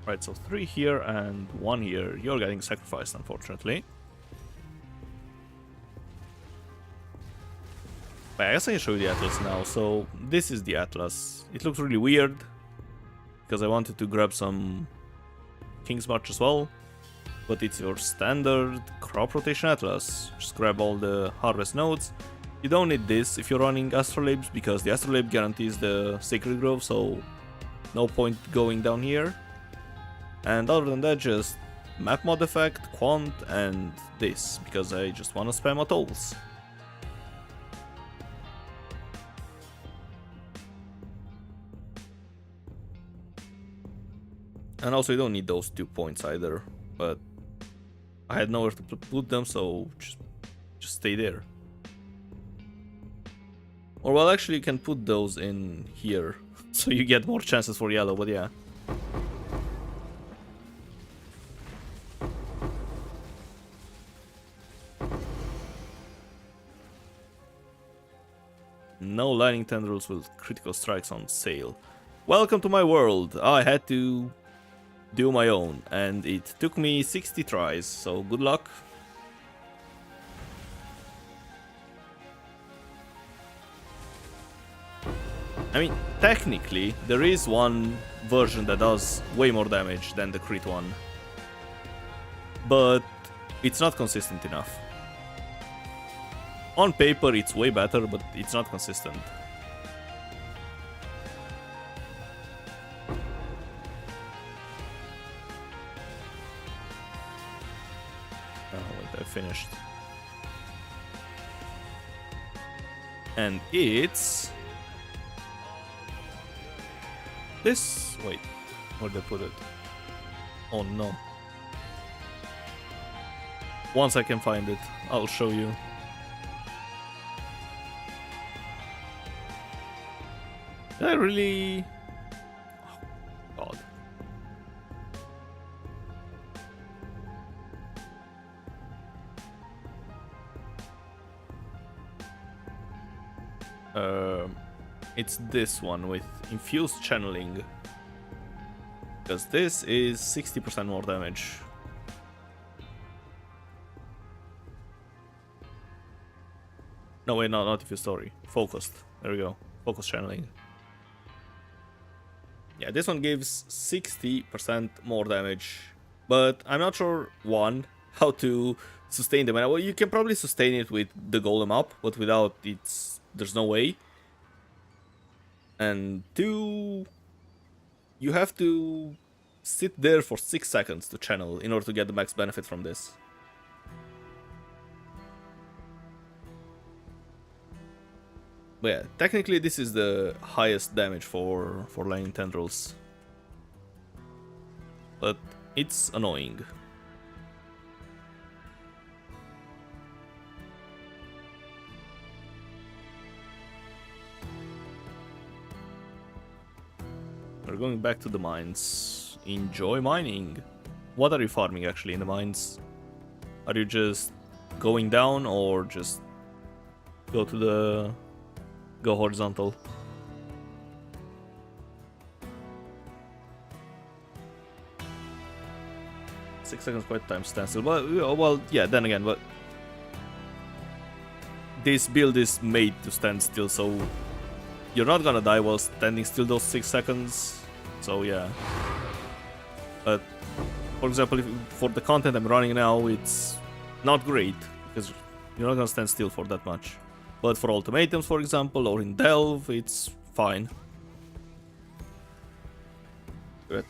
Speaker 1: Right, so 3 here and 1 here. You're getting sacrificed, unfortunately. But I guess I can show you the Atlas now. So this is the Atlas. It looks really weird because I wanted to grab some King's March as well. But it's your standard crop rotation Atlas. Just grab all the harvest nodes. You don't need this if you're running Astrolabes because the Astrolabe guarantees the Sacred Grove, so no point going down here. And other than that, just map mod effect, quant, and this, because I just want to spam atolls. And also you don't need those 2 points either, but I had nowhere to put them, so just stay there. Or well, actually you can put those in here, so you get more chances for yellow, but yeah. No lightning tendrils with critical strikes on sale. Welcome to my world. I had to do my own, and it took me 60 tries, so good luck. I mean, technically, there is one version that does way more damage than the crit one, but it's not consistent enough. On paper, it's way better, but it's not consistent. Oh, wait, I finished. And it's... this... wait, where'd I put it? Oh no. Once I can find it, I'll show you. Did I really... oh, God. It's this one with infused channeling. Because this is 60% more damage. No, wait, no, not infused, sorry. Focused. There we go. Focus channeling. Yeah, this one gives 60% more damage. But I'm not sure, one, how to sustain the mana. Well, you can probably sustain it with the golem up, but without it's... there's no way. And two, you have to sit there for 6 seconds to channel in order to get the max benefit from this. But yeah, technically this is the highest damage for laying Tendrils. But it's annoying. We're going back to the mines. Enjoy mining. What are you farming actually in the mines? Are you just going down or just go to the... go horizontal? Six seconds quite time standstill. Well, yeah, then again, but this build is made to stand still, so you're not gonna die while standing still those 6 seconds. So yeah. But for example, for the content I'm running now, it's not great because you're not gonna stand still for that much. But for ultimatums, for example, or in Delve, it's fine. You're at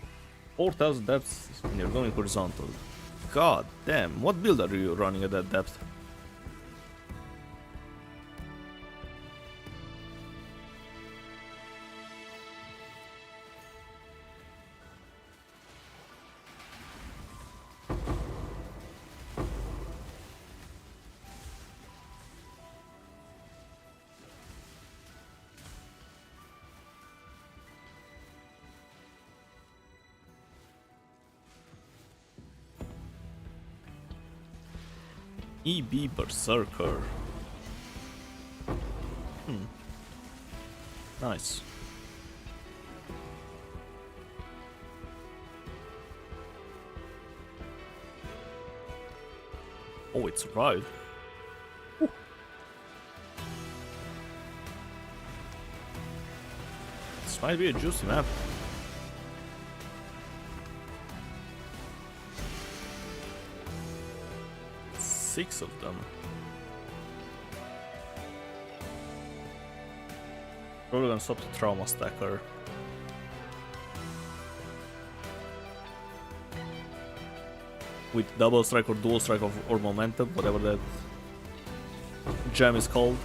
Speaker 1: 4,000 depths and you're going horizontal. God damn, what build are you running at that depth? EB Berserker. Nice. Oh, it survived. Whew. This might be a juicy map. Six of them. Probably gonna stop the trauma stacker. With double strike or dual strike or momentum, whatever that gem is called.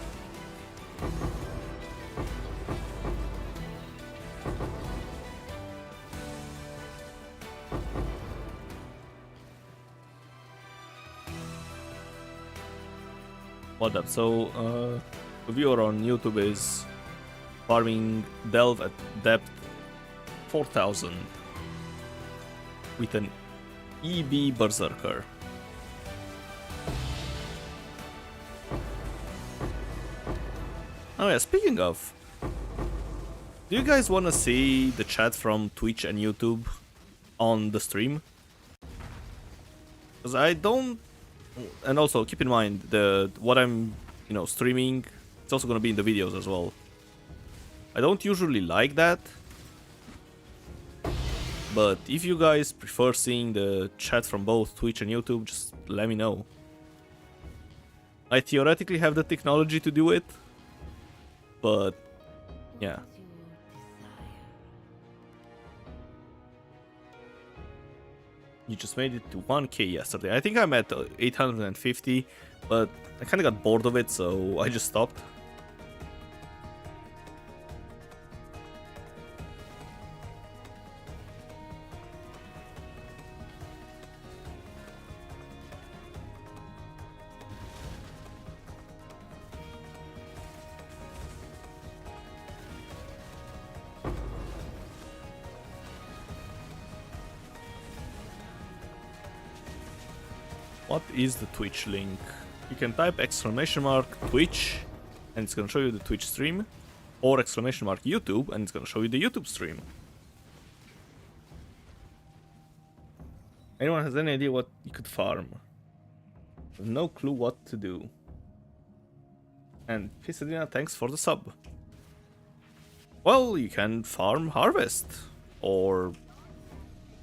Speaker 1: What up? So, the viewer on YouTube is farming Delve at depth 4,000 with an EB Berserker. Oh yeah, speaking of, do you guys want to see the chat from Twitch and YouTube on the stream? Because I don't. And also keep in mind what I'm, streaming, it's also gonna be in the videos as well. I don't usually like that, but if you guys prefer seeing the chat from both Twitch and YouTube, just let me know. I theoretically have the technology to do it, but yeah.
Speaker 3: What is your desire?
Speaker 1: You just made it to 1k yesterday. I think I'm at 850, but I kind of got bored of it, so I just stopped. What is the Twitch link? You can type !Twitch and it's gonna show you the Twitch stream, or !YouTube and it's gonna show you the YouTube stream. Anyone has any idea what you could farm? No clue what to do. And Pisadina, thanks for the sub. Well, you can farm harvest, or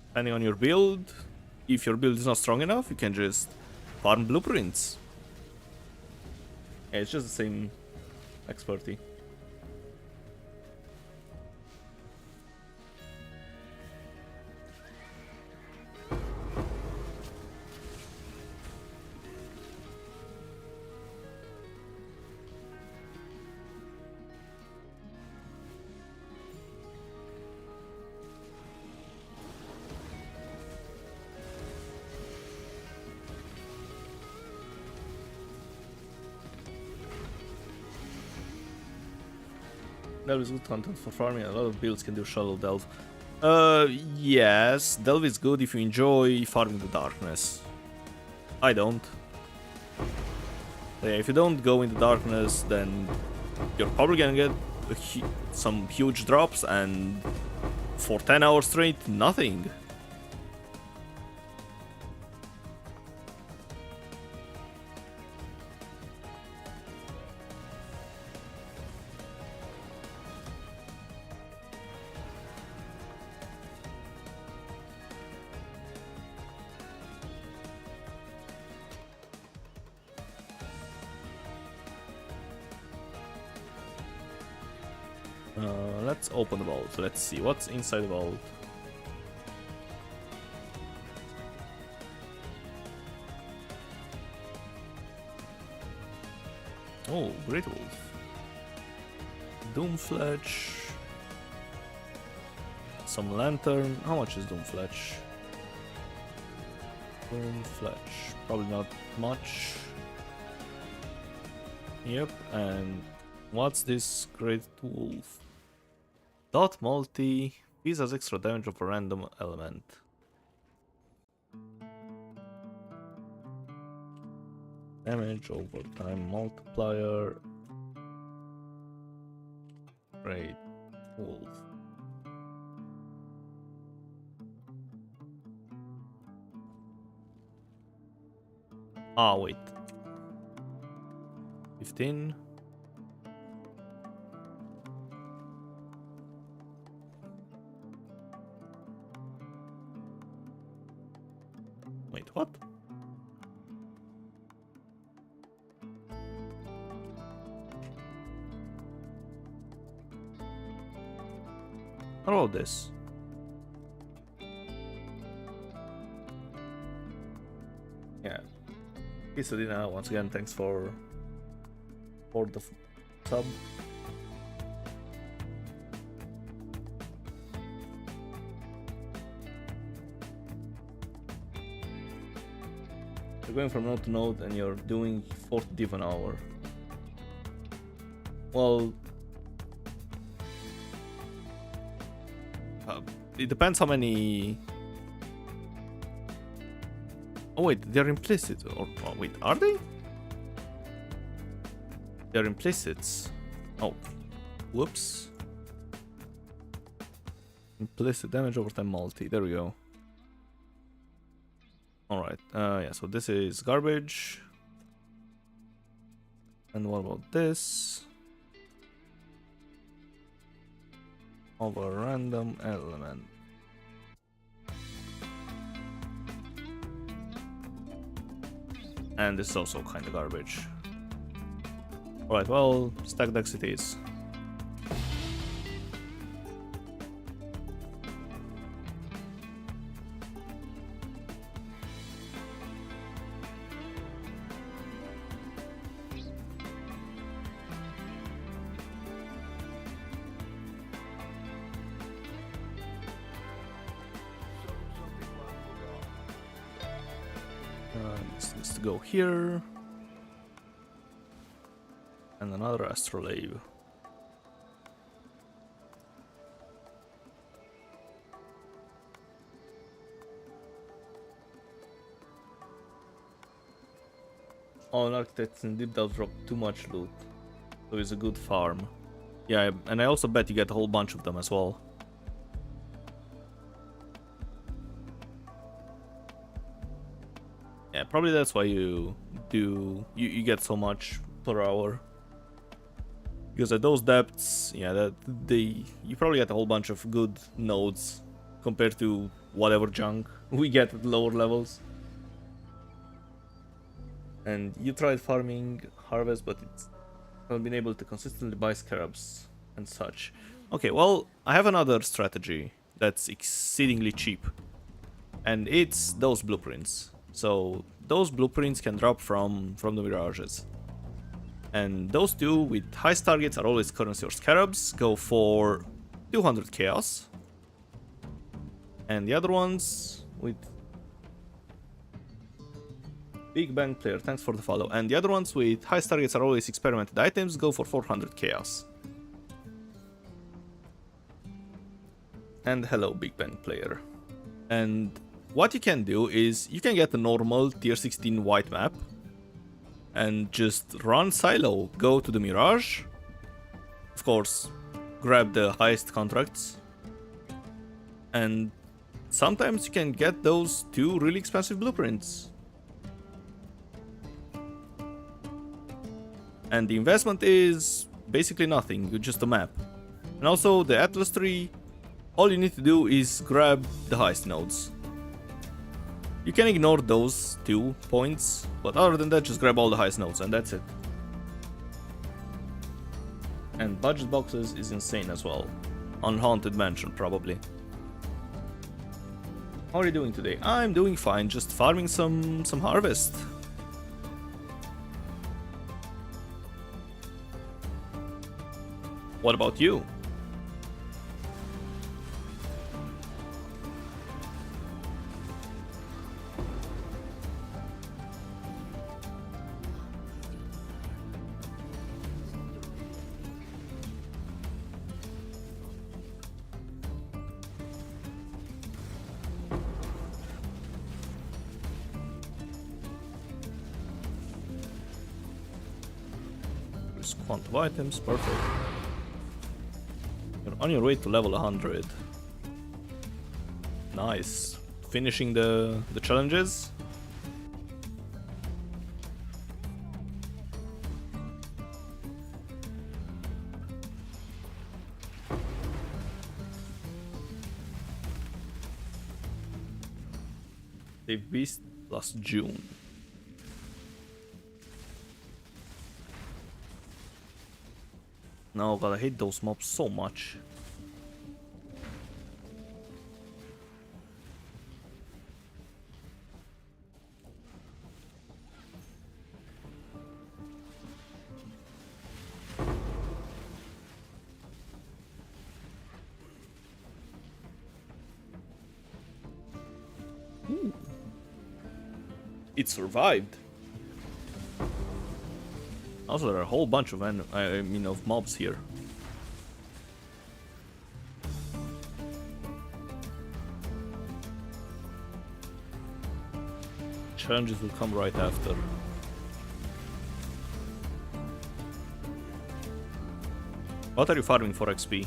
Speaker 1: depending on your build, if your build is not strong enough, you can just farm blueprints. Yeah, it's just the same expertise. Delve is good content for farming. A lot of builds can do shallow delve. Yes, delve is good if you enjoy farming the darkness. I don't. Yeah, if you don't go in the darkness, then you're probably gonna get some huge drops, and for 10 hours straight, nothing. Let's open the vault. Let's see what's inside the vault. Oh, Great Wolf. Doomfletch. Some lantern. How much is Doomfletch? Doomfletch. Probably not much. Yep, and what's this Great Wolf? Dot multi. This has extra damage of a random element. Damage over time multiplier. Great Wolf. Ah, wait. 15. Wait, what? How about this? Yeah. Pisadina, once again, thanks for the sub. You're going from node to node and you're doing 40 div an hour. Well, it depends how many. Oh wait, they're implicit. Or oh, wait, are they? They're implicits. Oh, whoops. Implicit damage over time multi. There we go. Alright, yeah, so this is garbage. And what about this? Of a random element. And this is also kind of garbage. Alright, well, stack decks it is. This needs to go here. And another astrolabe. Oh, an architect in deep does drop too much loot. So it's a good farm. Yeah, and I also bet you get a whole bunch of them as well. Yeah, probably that's why you get so much per hour. Because at those depths, yeah, you probably get a whole bunch of good nodes compared to whatever junk we get at lower levels. And you tried farming harvest, but it's not been able to consistently buy scarabs and such. Okay, well, I have another strategy that's exceedingly cheap, and it's those blueprints. So those blueprints can drop from the mirages. And those two with highest targets are always currency or scarabs, go for 200 chaos. And the other ones with Big Bang Player, thanks for the follow. And the other ones with highest targets are always experimented items, go for 400 chaos. And hello, Big Bang Player. And what you can do is you can get a normal tier 16 white map and just run silo, go to the Mirage, of course, grab the highest contracts, and sometimes you can get those two really expensive blueprints. And the investment is basically nothing, just a map. And also the Atlas tree, all you need to do is grab the highest nodes. You can ignore those 2 points, but other than that, just grab all the highest nodes and that's it. And budget boxes is insane as well. On Haunted Mansion, probably. How are you doing today? I'm doing fine, just farming some harvest. What about you? Quantum items, perfect. You're on your way to level 100. Nice. Finishing the challenges. Save Beast last June. No, God, I hate those mobs so much. Ooh. It survived. Also, there are a whole bunch of of mobs here. Challenges will come right after. What are you farming for XP?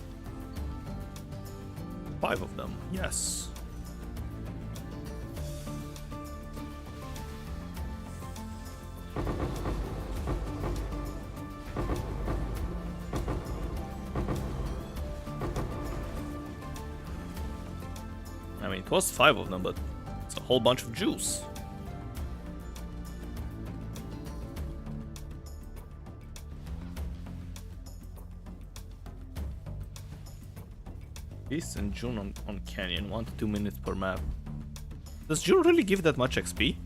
Speaker 1: 5 of them, yes. I mean, it was 5 of them, but it's a whole bunch of juice. This and June on Canyon, 1 to 2 minutes per map. Does June really give that much XP?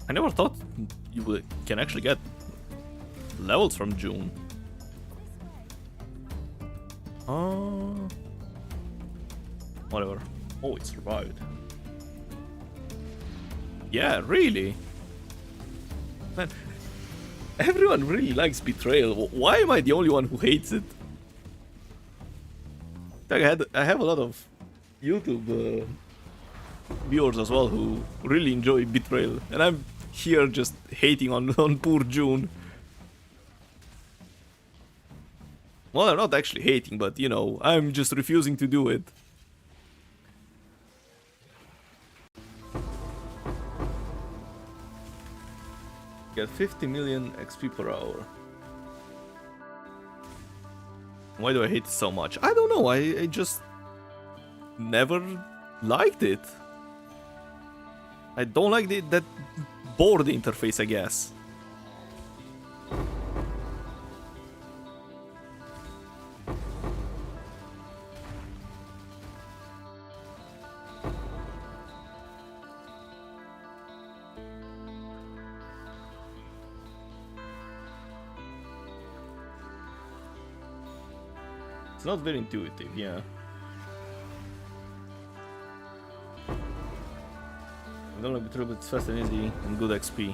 Speaker 1: I never thought you can actually get levels from June. Whatever. Oh, it survived. Yeah, really? Man, everyone really likes Betrayal. Why am I the only one who hates it? I have a lot of YouTube viewers as well who really enjoy Betrayal, and I'm here just hating on poor June. Well, I'm not actually hating, but you know, I'm just refusing to do it. Get 50 million XP per hour. Why do I hate it so much? I don't know, I just never liked it. I don't like that board interface, I guess. It's not very intuitive, yeah. I don't like Betrayal, but it's fast and easy and good XP.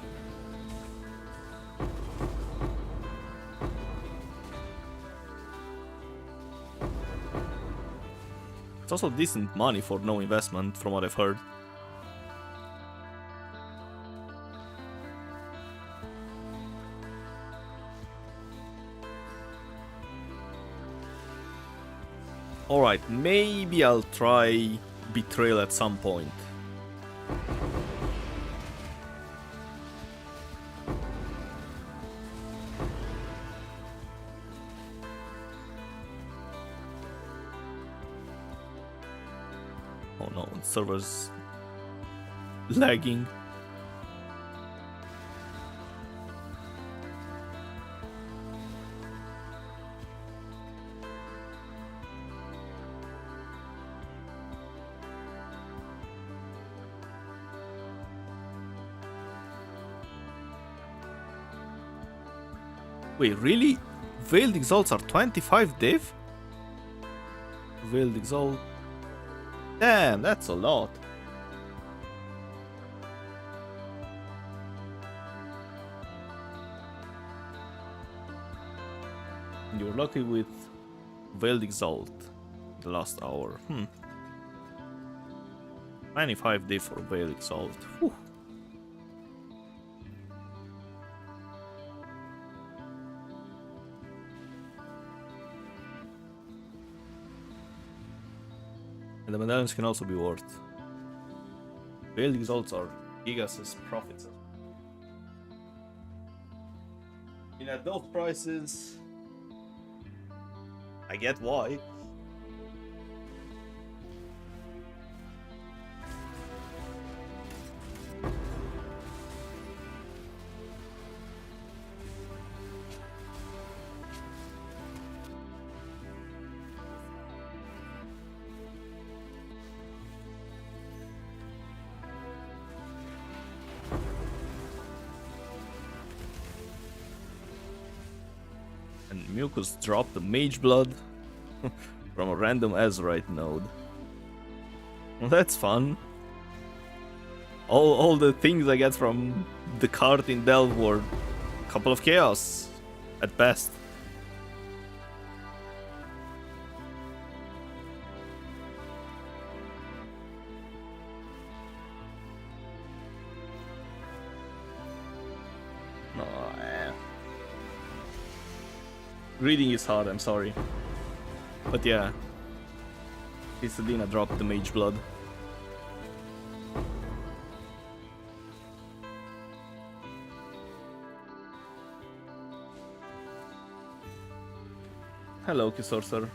Speaker 1: It's also decent money for no investment, from what I've heard. Alright, maybe I'll try Betrayal at some point. Oh no, the server's lagging. Wait, really? Veiled Exalts are 25 div? Veiled Exalt. Damn, that's a lot. You're lucky with Veiled Exalt the last hour. 95 div for Veiled Exalt. Whew. And the medallions can also be worth. Veiled Exalts are Gigas' profits. At those prices, I get why. And Mucus dropped the Mage Blood from a random Azurite node. Well, that's fun. All the things I get from the cart in Delve were a couple of chaos, at best. No, reading is hard, I'm sorry. But yeah, Isadina dropped the Mage Blood. Hello, Kisorcer.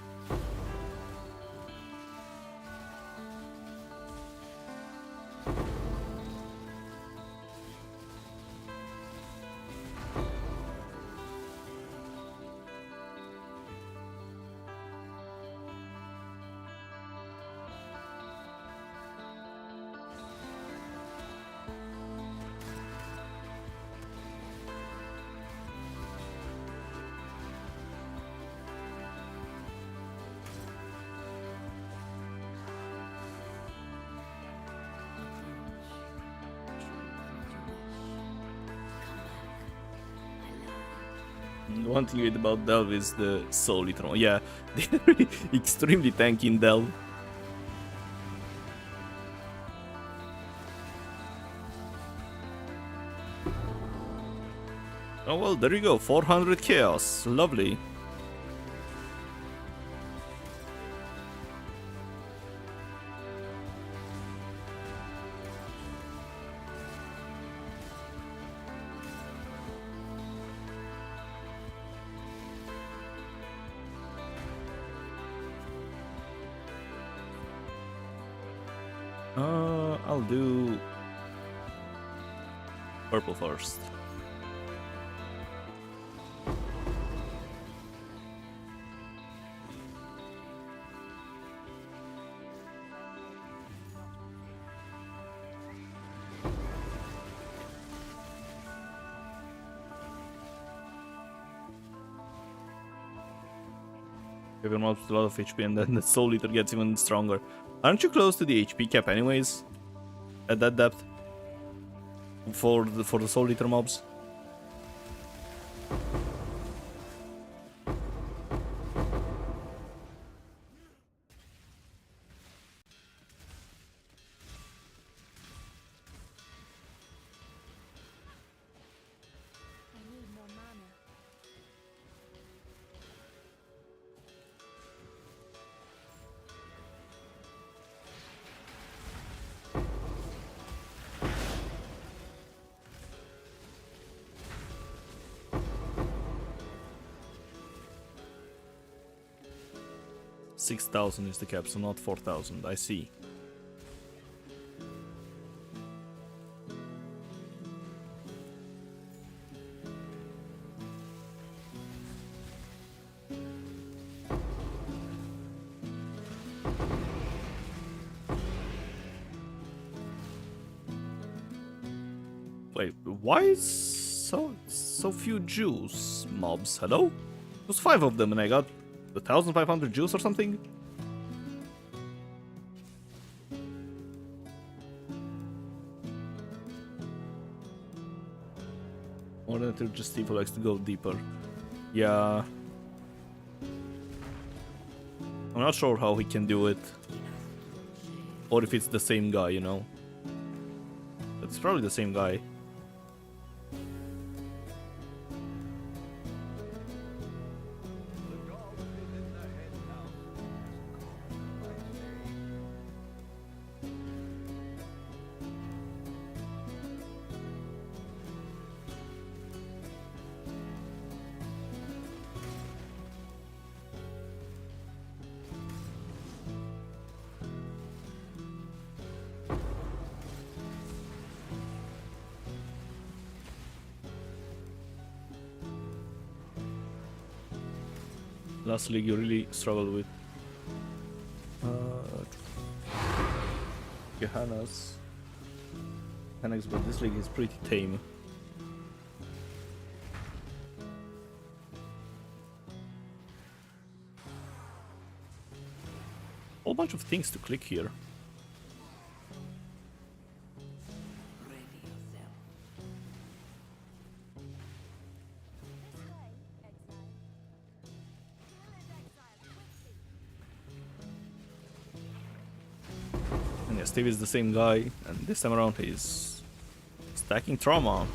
Speaker 1: One thing great about Delve is the Soul Eater. Yeah, they're really extremely tanky in Delve. Oh well, there you go, 400 chaos, lovely. I'll do purple first. Give him up a lot of HP and then the Soul Eater gets even stronger. Aren't you close to the HP cap anyways? At that depth? For the Soul Eater mobs?
Speaker 3: I need more mana.
Speaker 1: $6,000 is the cap, so not 4,000. I see. Wait, why is so few Jews mobs? Hello? There's 5 of them and I got 1,500 Jews or something? Or that just Steve likes to go deeper. Yeah. I'm not sure how he can do it. Or if it's the same guy, you know. It's probably the same guy.
Speaker 2: The dog is in the head house. I say.
Speaker 1: Last league you really struggled with. Johannes. Johannes, but this league is pretty tame. Whole bunch of things to click here.
Speaker 3: Ready yourself. This way, exile.
Speaker 1: And yeah, Steve is the same guy, and this time around he's stacking trauma.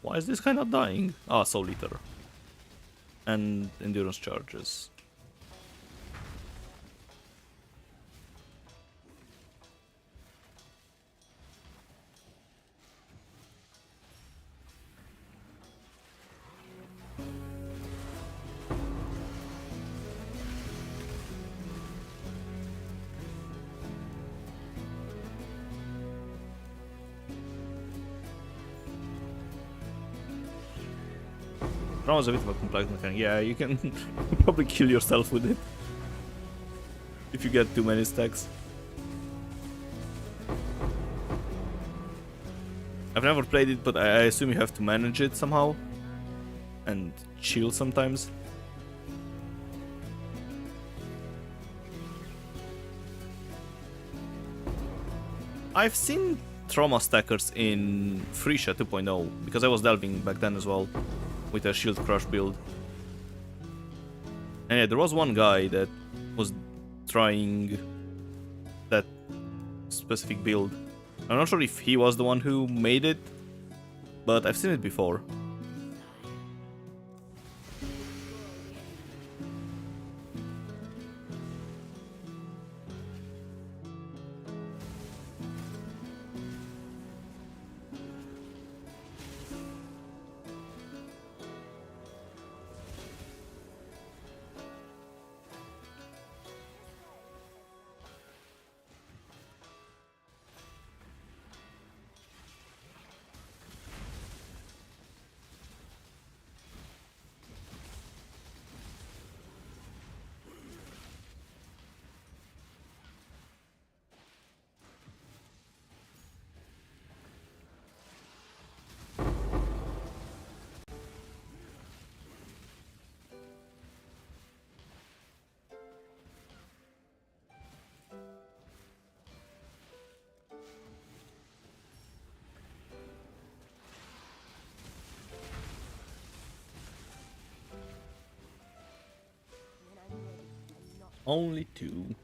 Speaker 1: Why is this guy not dying? Ah, Soul Eater. And endurance charges. Trauma is a bit of a complex mechanic. Yeah, you can probably kill yourself with it if you get too many stacks. I've never played it, but I assume you have to manage it somehow and chill sometimes. I've seen trauma stackers in Frisia 2.0 because I was delving back then as well with a shield crush build. And yeah, there was one guy that was trying that specific build. I'm not sure if he was the one who made it, but I've seen it before. Only two.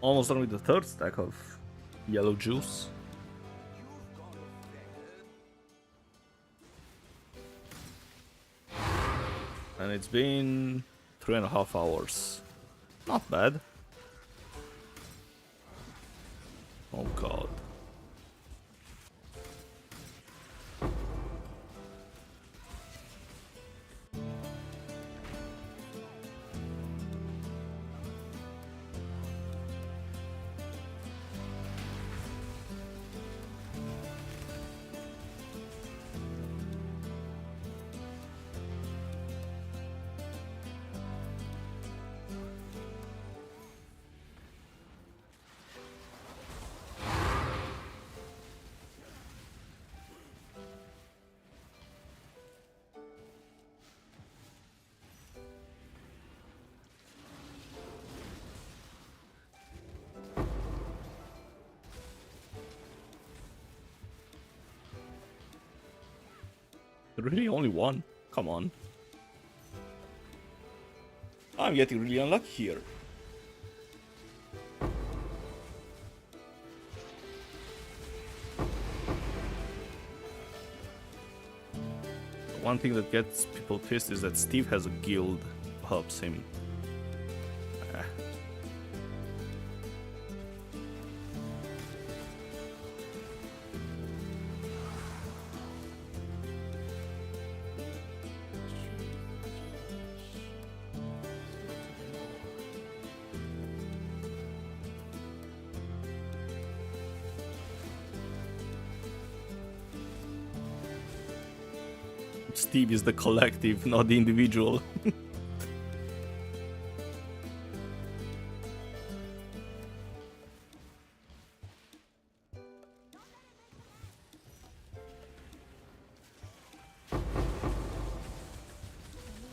Speaker 1: Almost done with the third stack of yellow juice.
Speaker 2: You've got offended.
Speaker 1: And it's been 3.5 hours. Not bad. Oh god. Really only one? Come on. I'm getting really unlucky here. One thing that gets people pissed is that Steve has a guild who helps him. Ah. Steve is the collective, not the individual.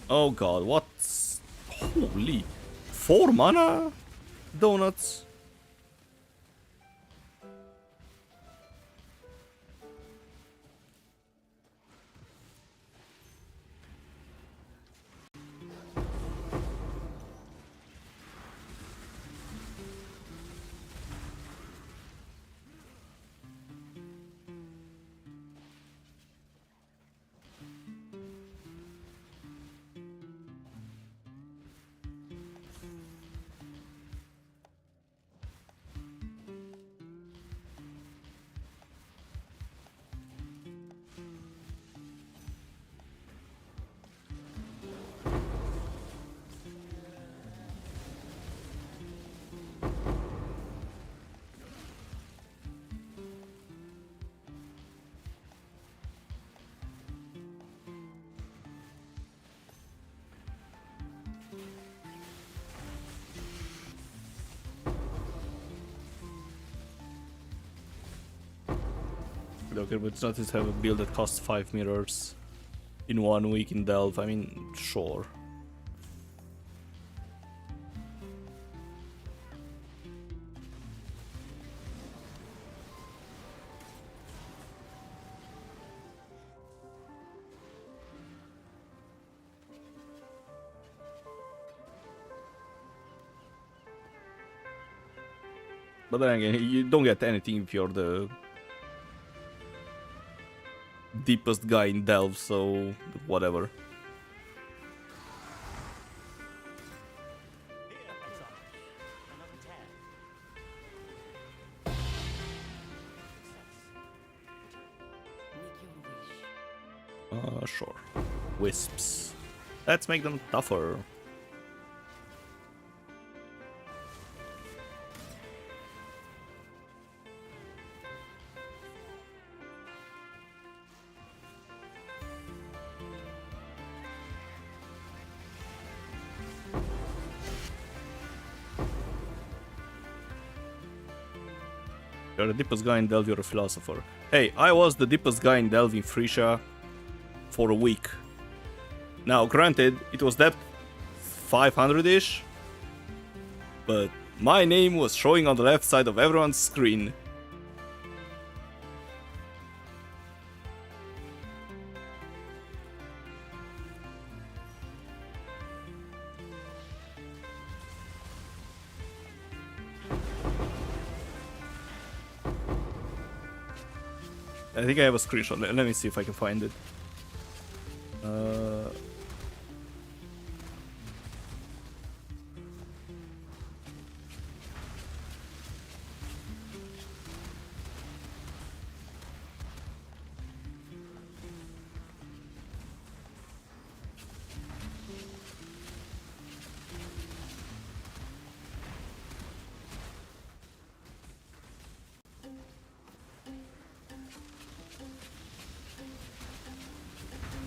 Speaker 1: Oh god, what's... Holy... 4 mana? Donuts? Okay, but it's not just have a build that costs 5 mirrors in 1 week in Delve. I mean, sure. But then again, you don't get anything if you're the deepest guy in Delve, so whatever.
Speaker 4: Here, exile. Another tab. Success. Make your wish.
Speaker 1: Sure. Wisps. Let's make them tougher. You're the deepest guy in Delve, you're a philosopher. Hey, I was the deepest guy in Delve in Frisia for a week. Now, granted, it was depth 500-ish, but my name was showing on the left side of everyone's screen. I think I have a screenshot. Let me see if I can find it.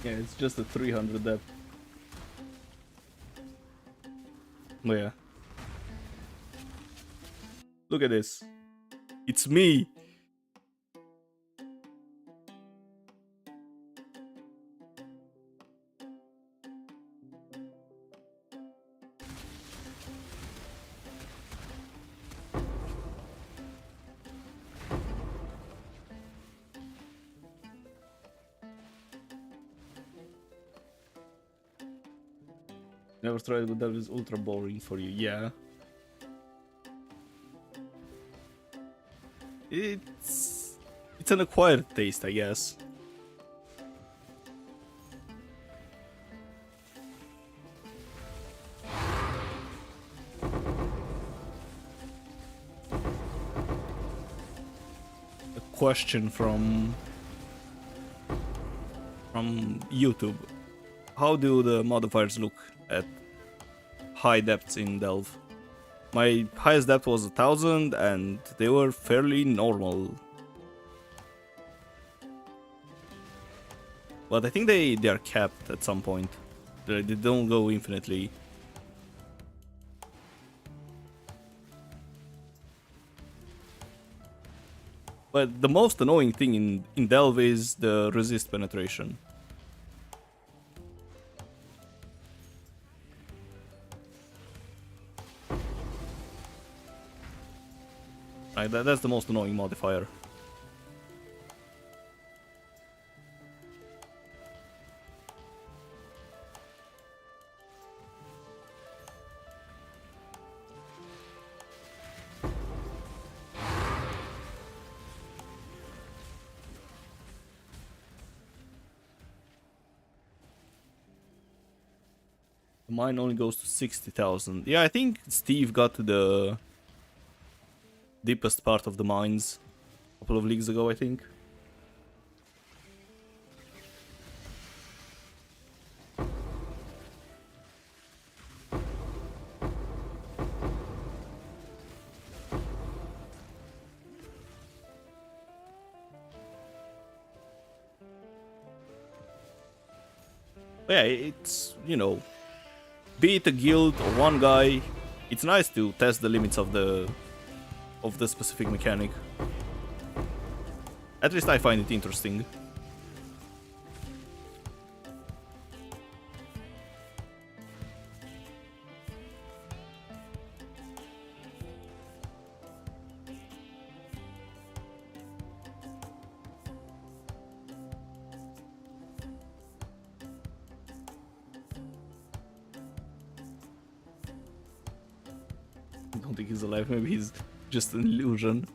Speaker 1: Yeah, it's just a 300 depth. Oh yeah. Look at this. It's me. Never tried, but that is ultra boring for you. Yeah. It's an acquired taste, I guess. A question from YouTube. How do the modifiers look at high depths in Delve? My highest depth was 1000 and they were fairly normal. But I think they are capped at some point. They don't go infinitely. But the most annoying thing in Delve is the resist penetration. Right, that's the most annoying modifier. Mine only goes to 60,000. Yeah, I think Steve got to the deepest part of the mines a couple of leagues ago, I think. But yeah, it's, you know, be it a guild or one guy, it's nice to test the limits of the specific mechanic. At least I find it interesting. I don't think he's alive, maybe he's just an illusion.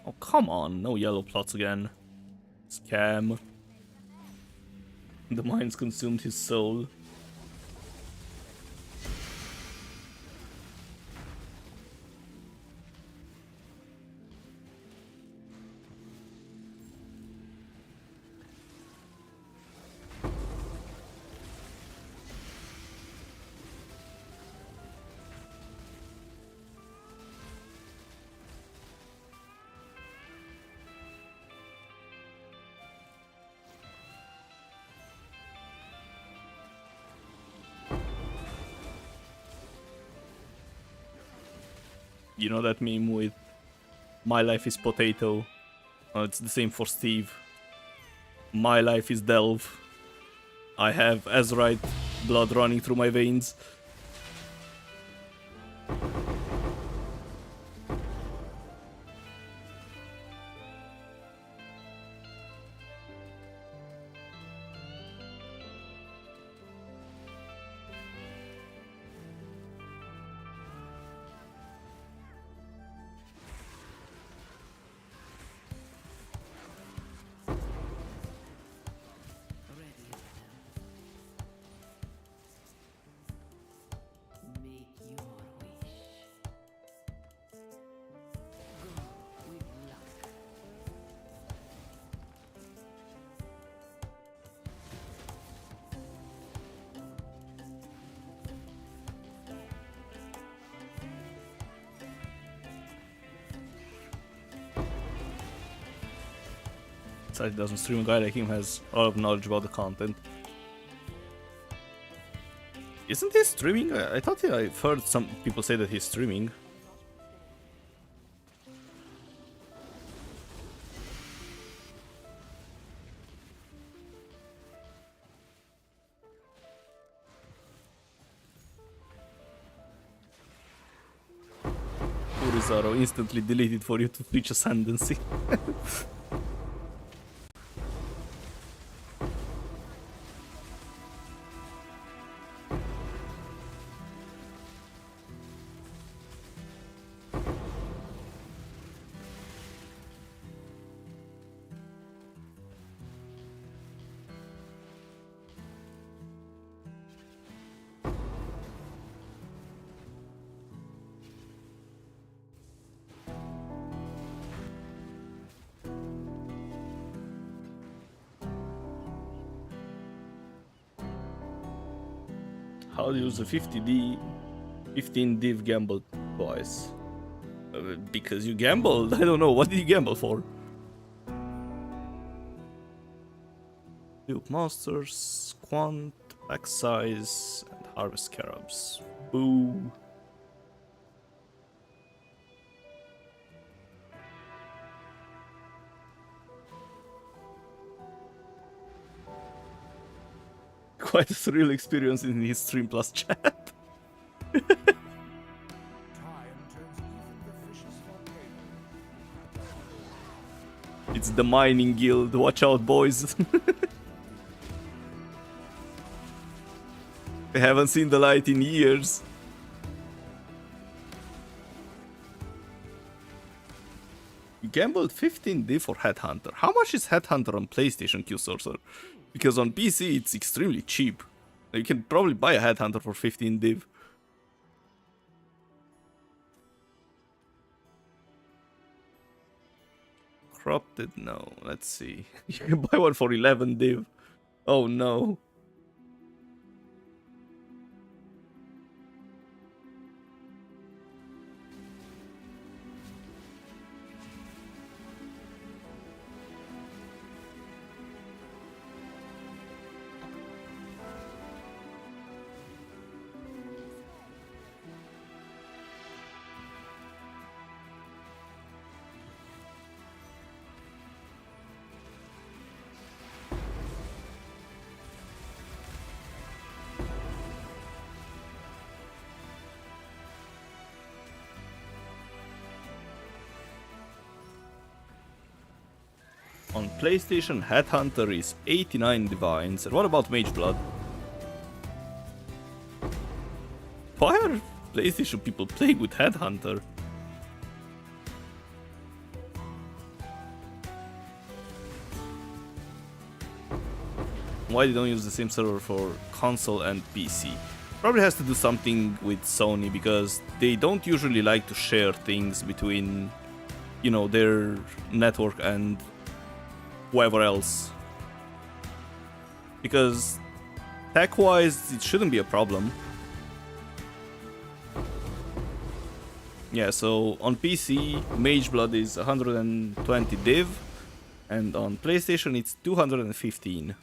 Speaker 1: Oh, come on, no yellow plots again. Scam. The mines consumed his soul. You know that meme with my life is potato? It's the same for Steve. My life is Delve. I have Azurite blood running through my veins.
Speaker 3: Ready them. Make your wish. Go with luck.
Speaker 1: Besides, he doesn't stream. A guy like him has a lot of knowledge about the content. Isn't he streaming? I thought I've heard some people say that he's streaming. Urizaro instantly deleted for you to Twitch ascendancy. How do you use a 15 div gamble twice? Because you gambled. I don't know. What did you gamble for? Duke monsters, quant, pack size, and harvest scarabs. Boo. Quite a surreal experience in his stream plus chat.
Speaker 2: Time turns even the fishes volcano.
Speaker 1: It's the mining guild. Watch out, boys. I haven't seen the light in years. You gambled 15D for Headhunter. How much is Headhunter on PlayStation, Q Sorcerer? Because on PC it's extremely cheap. You can probably buy a Headhunter for 15 div. Corrupted? No. Let's see. You can buy one for 11 div. Oh no. On PlayStation, Headhunter is 89 divines. And what about Mage Blood? Why are PlayStation people playing with Headhunter? Why they don't use the same server for console and PC? Probably has to do something with Sony, because they don't usually like to share things between, you know, their network and whoever else. Because tech-wise, it shouldn't be a problem. Yeah, so on PC, Mage Blood is 120 div, and on PlayStation it's 215.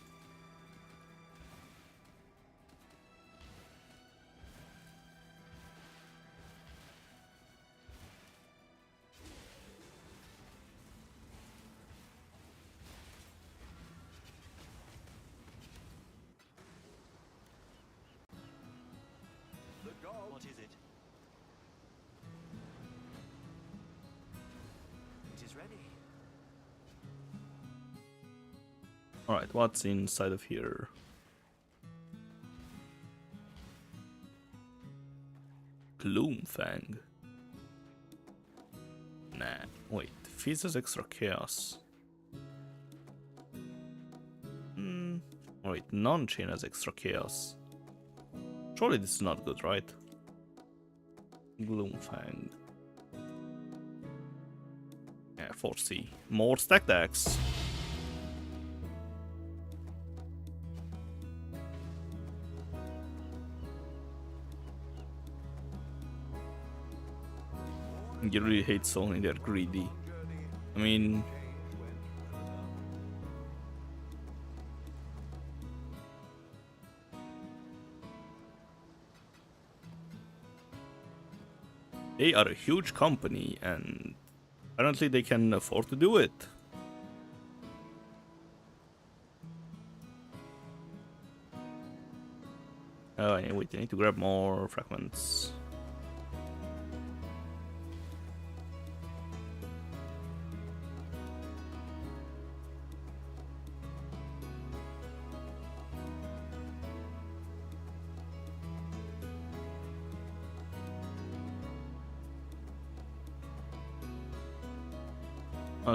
Speaker 2: The dog.
Speaker 4: What is it? It is ready.
Speaker 1: Alright, what's inside of here? Gloomfang. Nah, wait. Feeds us extra chaos. Wait, non-chain has extra chaos. Surely this is not good, right? Gloomfang. Yeah, 4C. More stack decks. You really hate Sony, they're greedy. I mean... they are a huge company, and apparently they can afford to do it. Oh, wait, I need to grab more fragments.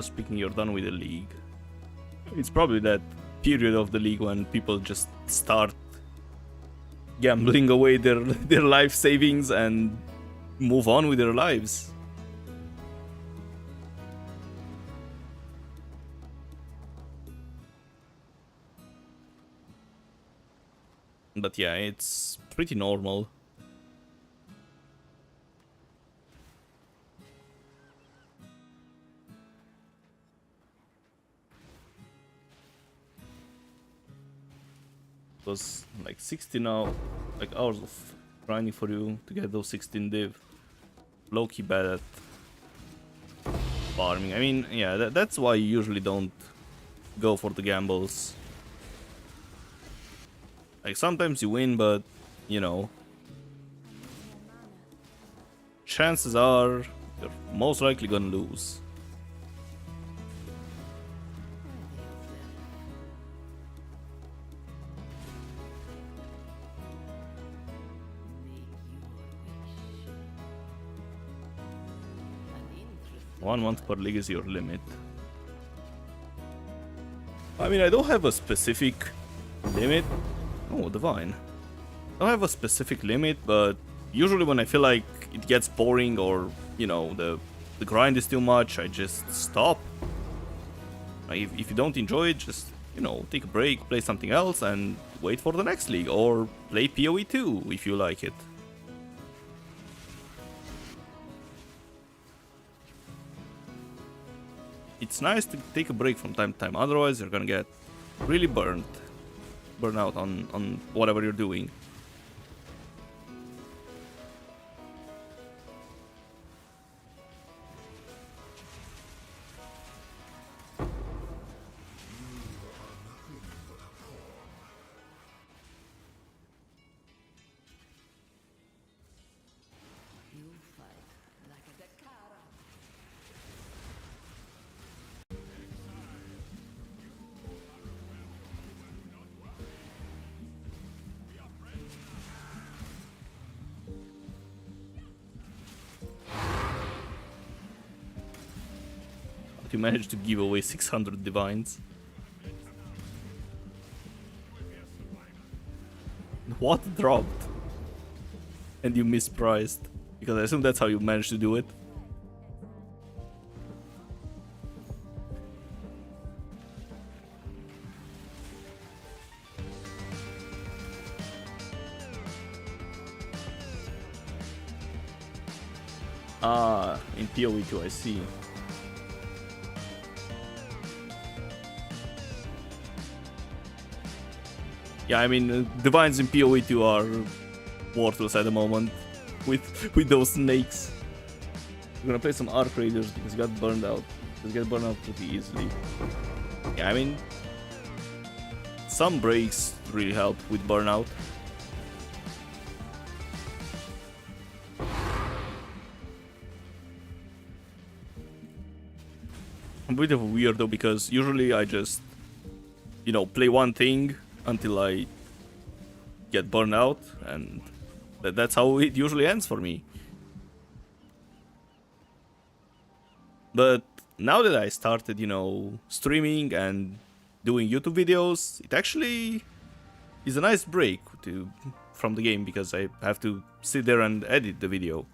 Speaker 1: Speaking, you're done with the league. It's probably that period of the league when people just start gambling away their life savings and move on with their lives. But yeah, it's pretty normal. It was like 60 now, like hours of grinding for you to get those 16 div. Low-key bad at farming. I mean, yeah, that's why you usually don't go for the gambles. Like, sometimes you win, but, you know, chances are you're most likely gonna lose. One month per league is your limit. I mean, I don't have a specific limit. Oh, divine. I don't have a specific limit, but usually when I feel like it gets boring or, you know, the grind is too much, I just stop. If you don't enjoy it, just, you know, take a break, play something else, and wait for the next league, or play PoE 2 if you like it. It's nice to take a break from time to time, otherwise you're gonna get really burn out on whatever you're doing.
Speaker 3: You fight like a Dakara.
Speaker 1: you managed to give away 600 divines. What dropped? And you mispriced. Because I assume that's how you managed to do it. Ah, in PoE 2, I see. Yeah, I mean, divines in PoE 2 are worthless at the moment with those snakes. We're gonna play some Arc Raiders because he got burned out. He get burned out pretty easily. Yeah, I mean, some breaks really help with burnout. I'm a bit of a weirdo because usually I just, you know, play one thing until I get burned out, and that's how it usually ends for me. But now that I started, you know, streaming and doing YouTube videos, it actually is a nice break from the game because I have to sit there and edit the video.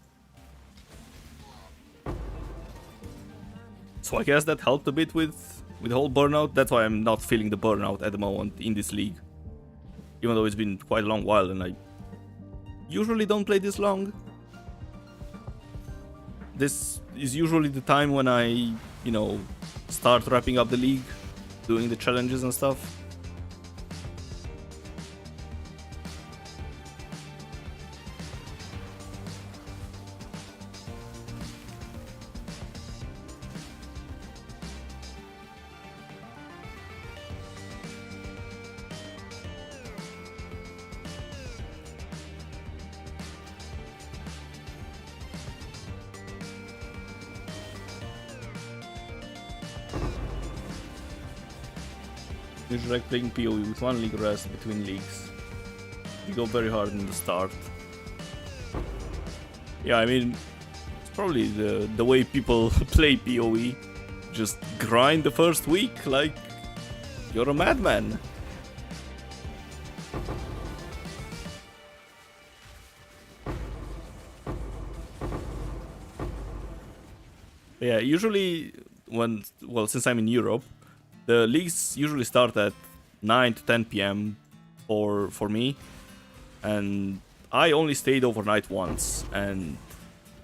Speaker 1: So I guess that helped a bit with the whole burnout. That's why I'm not feeling the burnout at the moment in this league. Even though it's been quite a long while and I usually don't play this long. This is usually the time when I, you know, start wrapping up the league, doing the challenges and stuff. Usually like playing PoE with one league rest between leagues. You go very hard in the start. Yeah, I mean, it's probably the way people play PoE. Just grind the first week like you're a madman. Yeah, usually since I'm in Europe, the leagues usually start at 9 to 10 p.m. for me, and I only stayed overnight once, and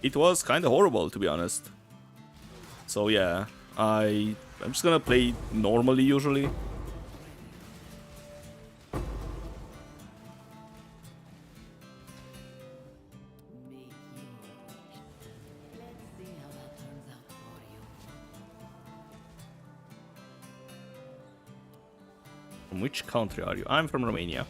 Speaker 1: it was kind of horrible, to be honest. So yeah, I'm just gonna play normally usually.
Speaker 3: Make your wish. Let's see how that turns out for you.
Speaker 1: From which country are you? I'm from Romania.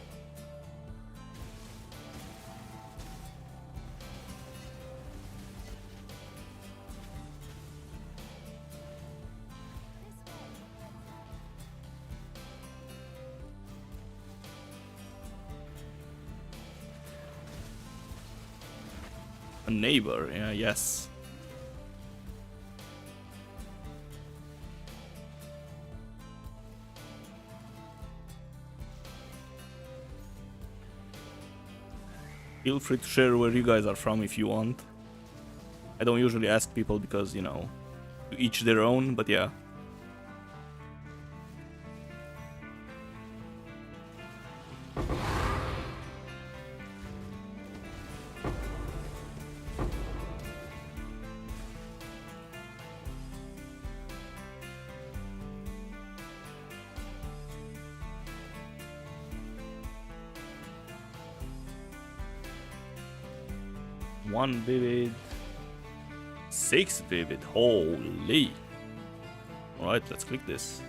Speaker 1: A neighbor, yeah, yes. Feel free to share where you guys are from if you want. I don't usually ask people because, you know, to each their own, but yeah. One vivid, 6 vivid, holy. Alright, let's click this.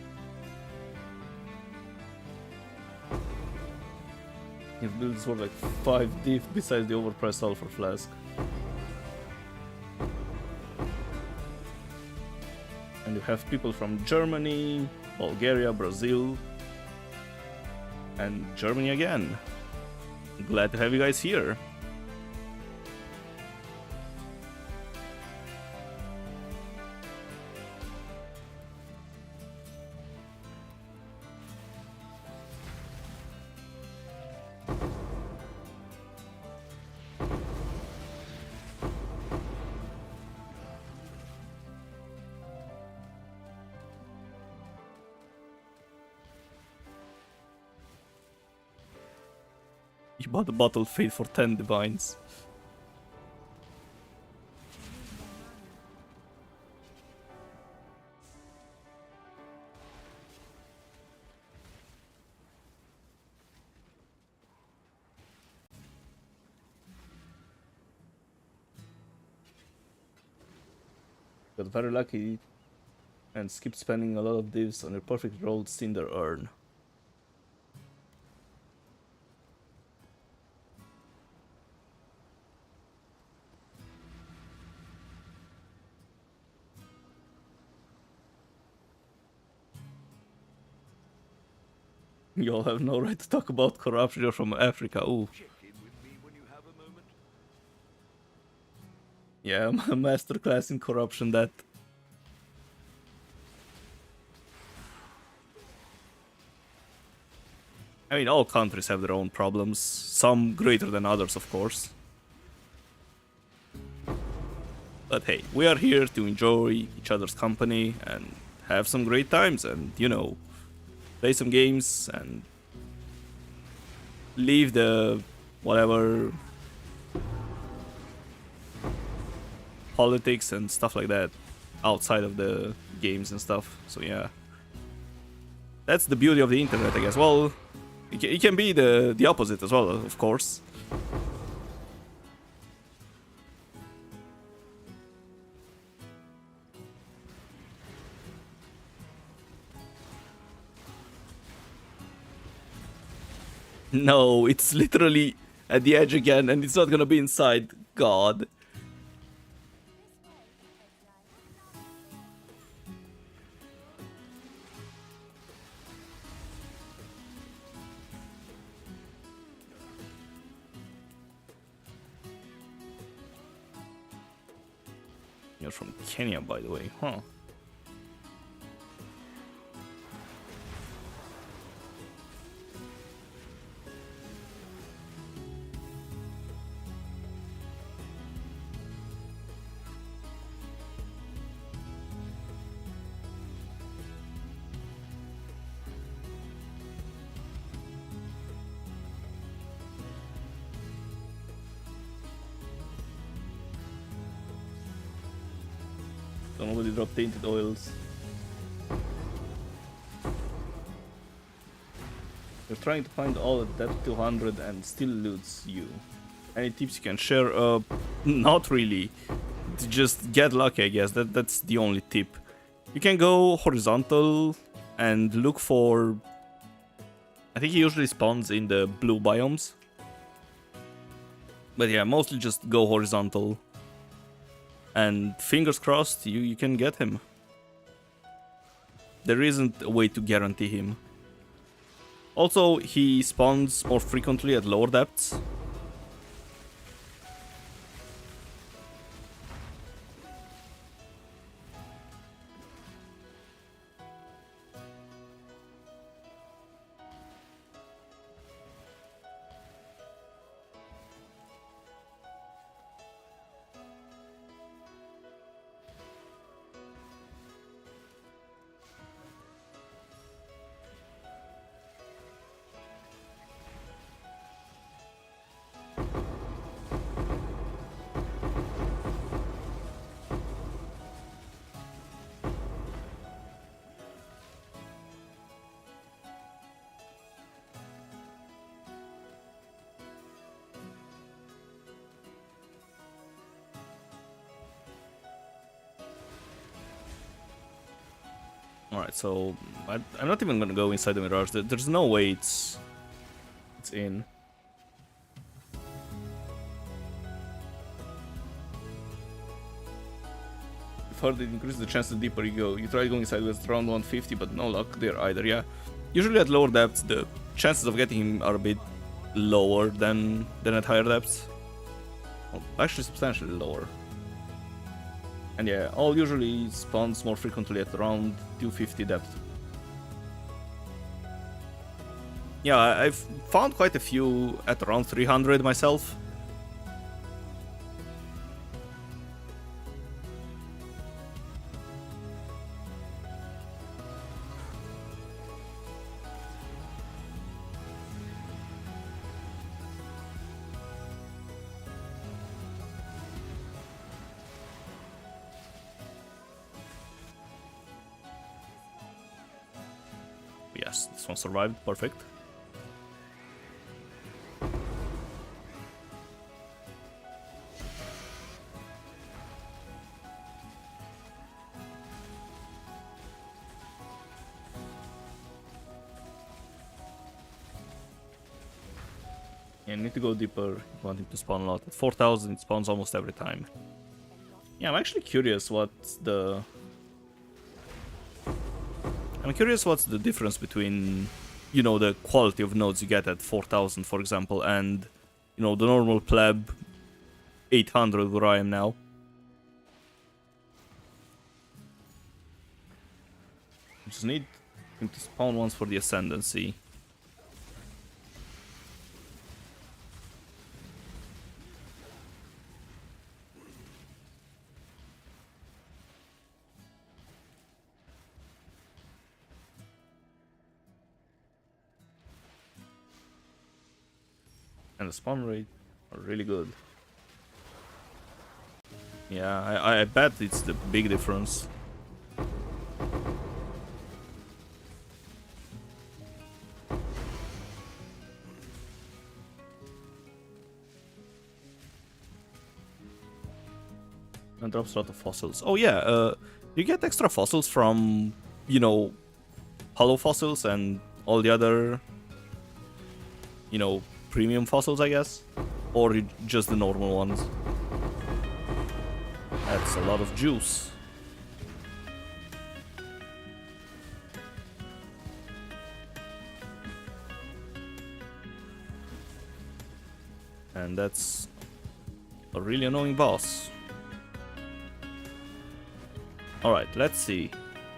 Speaker 1: You've built sort of like 5 diff besides the overpriced sulfur flask. And you have people from Germany, Bulgaria, Brazil, and Germany again. Glad to have you guys here. You bought a bottle of Fate for 10 divines. Got very lucky and skipped spending a lot of divs on your perfect rolled Cinder urn. You all have no right to talk about corruption. You're from Africa. Ooh.
Speaker 2: Check in with me when you have a moment.
Speaker 1: Yeah, I'm a masterclass in corruption, that. I mean, all countries have their own problems, some greater than others, of course. But hey, we are here to enjoy each other's company and have some great times and, you know, play some games and leave the whatever politics and stuff like that outside of the games and stuff. So yeah, that's the beauty of the internet, I guess. Well, it can be the opposite as well, of course. No, it's literally at the edge again, and it's not gonna be inside. God. You're from Kenya, by the way, huh? Nobody drop tainted oils. You're trying to find all at depth 200 and still eludes you. Any tips you can share? Not really. Just get lucky, I guess. That's the only tip. You can go horizontal and look for... I think he usually spawns in the blue biomes. But yeah, mostly just go horizontal. And fingers crossed, you can get him. There isn't a way to guarantee him. Also, he spawns more frequently at lower depths. Alright, so I'm not even gonna go inside the Mirage. There's no way it's in. If hard, it increases the chance the deeper you go. You tried going sideways around 150, but no luck there either, yeah. Usually at lower depths, the chances of getting him are a bit lower than at higher depths. Well, actually substantially lower. And yeah, all usually spawns more frequently at around 250 depth. Yeah, I've found quite a few at around 300 myself. course, this one survived. Perfect. Yeah, need to go deeper. You want him to spawn a lot. At 4,000, it spawns almost every time. Yeah, I'm actually curious what's the... I'm curious what's the difference between, you know, the quality of nodes you get at 4,000, for example, and, you know, the normal pleb 800 where I am now. Just need him to spawn once for the Ascendancy. And the spawn rate are really good. Yeah, I bet it's the big difference. And drops a lot of fossils. Oh yeah, you get extra fossils from, you know, hollow fossils and all the other, you know, premium fossils, I guess, or just the normal ones. That's a lot of juice. And that's a really annoying boss. Alright, let's see.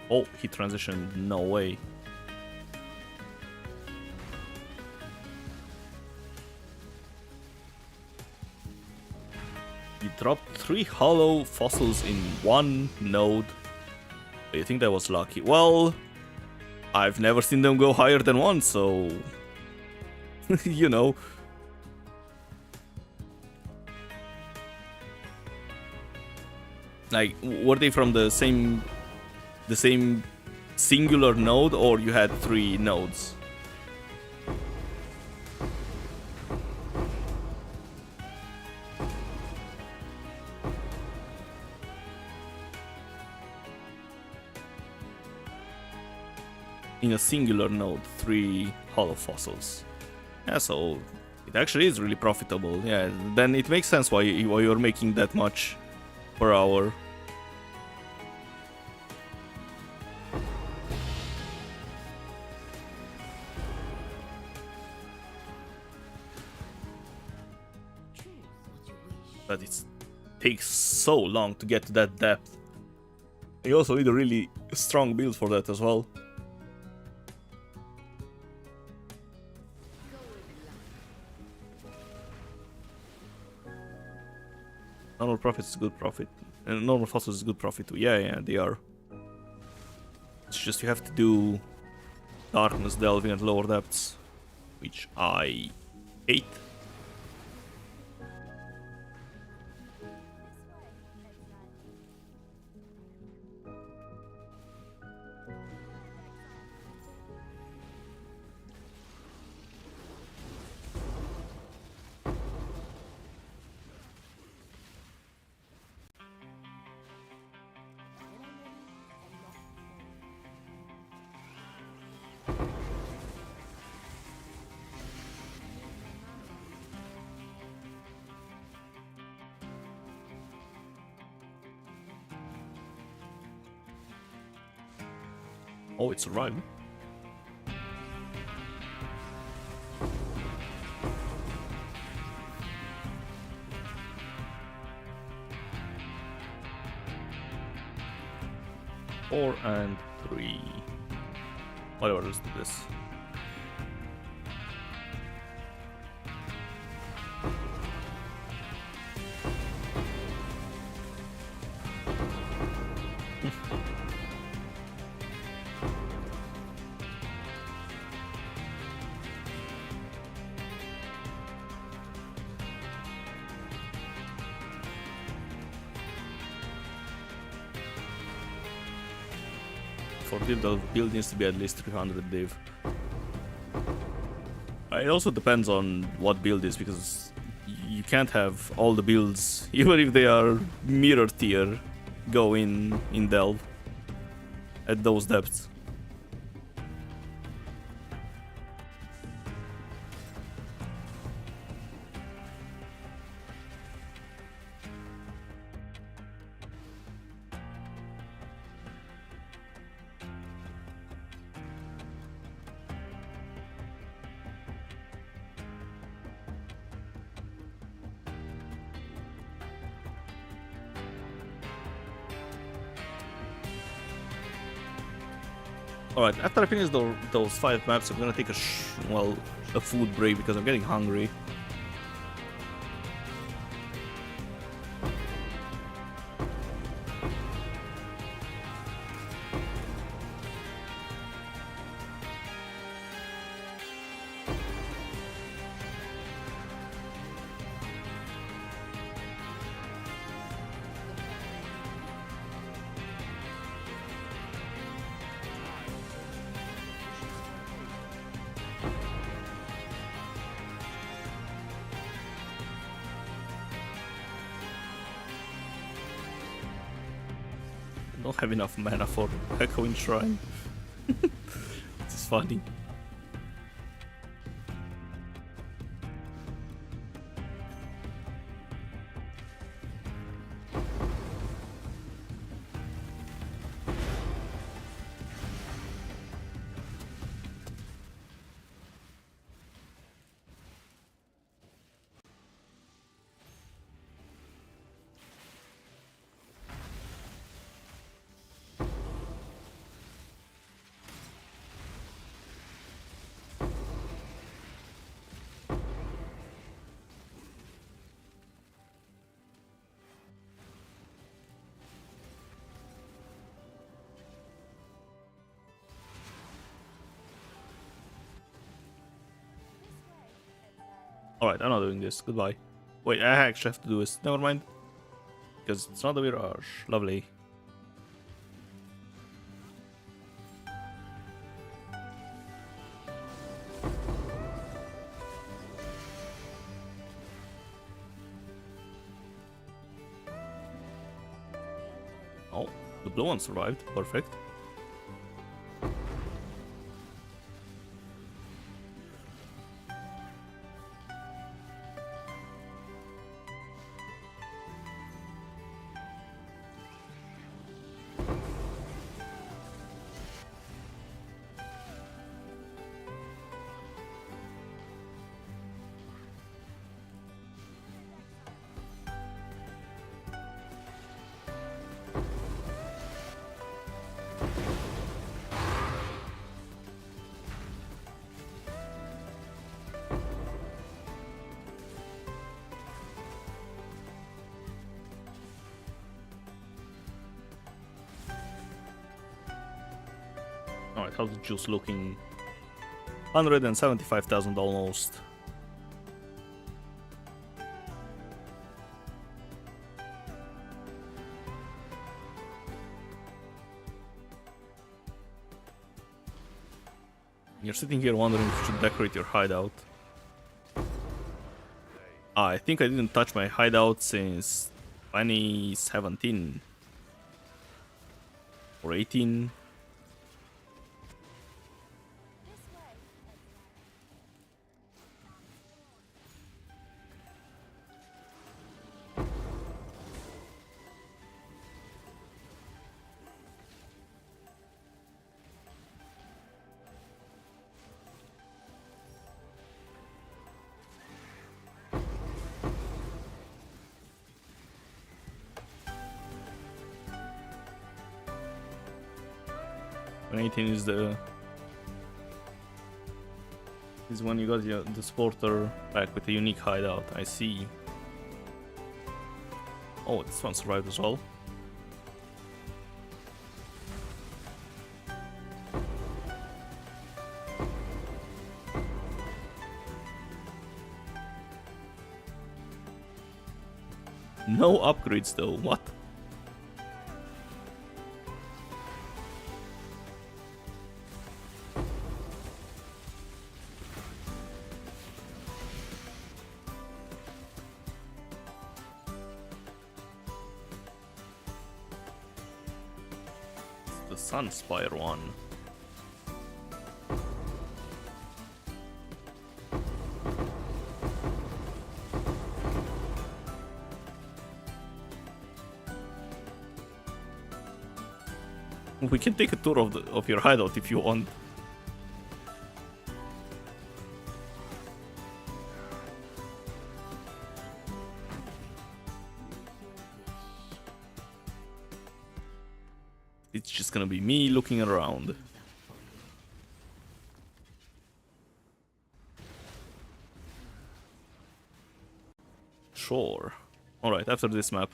Speaker 1: Oh, he transitioned. No way. He dropped 3 hollow fossils in one node. You think that was lucky? Well, I've never seen them go higher than 1, so... you know. Like, were they from the same singular node, or you had 3 nodes? In a singular node, 3 hollow fossils. Yeah, so it actually is really profitable. Yeah, then it makes sense why you're making that much per hour. But it takes so long to get to that depth. You also need a really strong build for that as well. Normal profit is good profit. And normal fossils is good profit too. Yeah, they are. It's just you have to do darkness delving at lower depths, which I hate. Oh, it survived. Four and 3. Whatever, let's do this. For div, the build needs to be at least 300 div. It also depends on what build is, because you can't have all the builds, even if they are mirror tier, go in Delve at those depths. Alright, after I finish those 5 maps, I'm gonna take a food break because I'm getting hungry. Don't have enough mana for Echoing Shrine. It's funny. Alright, I'm not doing this. Goodbye. Wait, I actually have to do this. Never mind. Because it's not a mirage. Lovely. Oh, the blue one survived. Perfect. Alright, how's the juice looking? 175,000 almost. You're sitting here wondering if you should decorate your hideout. I think I didn't touch my hideout since 2017 or 18. When 18 is when you got the sporter back with a unique hideout. I see. Oh, this one survived as well. No upgrades though. What? the Sunspire one. We can take a tour of your hideout if you want. It's just gonna be me looking around. Sure. Alright, after this map.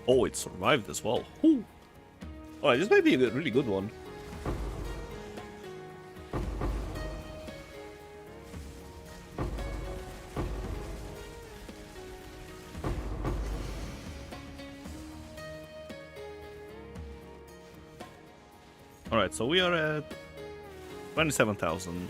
Speaker 1: Oh, it survived as well. Whew. Alright, this might be a really good one. Alright, so we are at 27,000.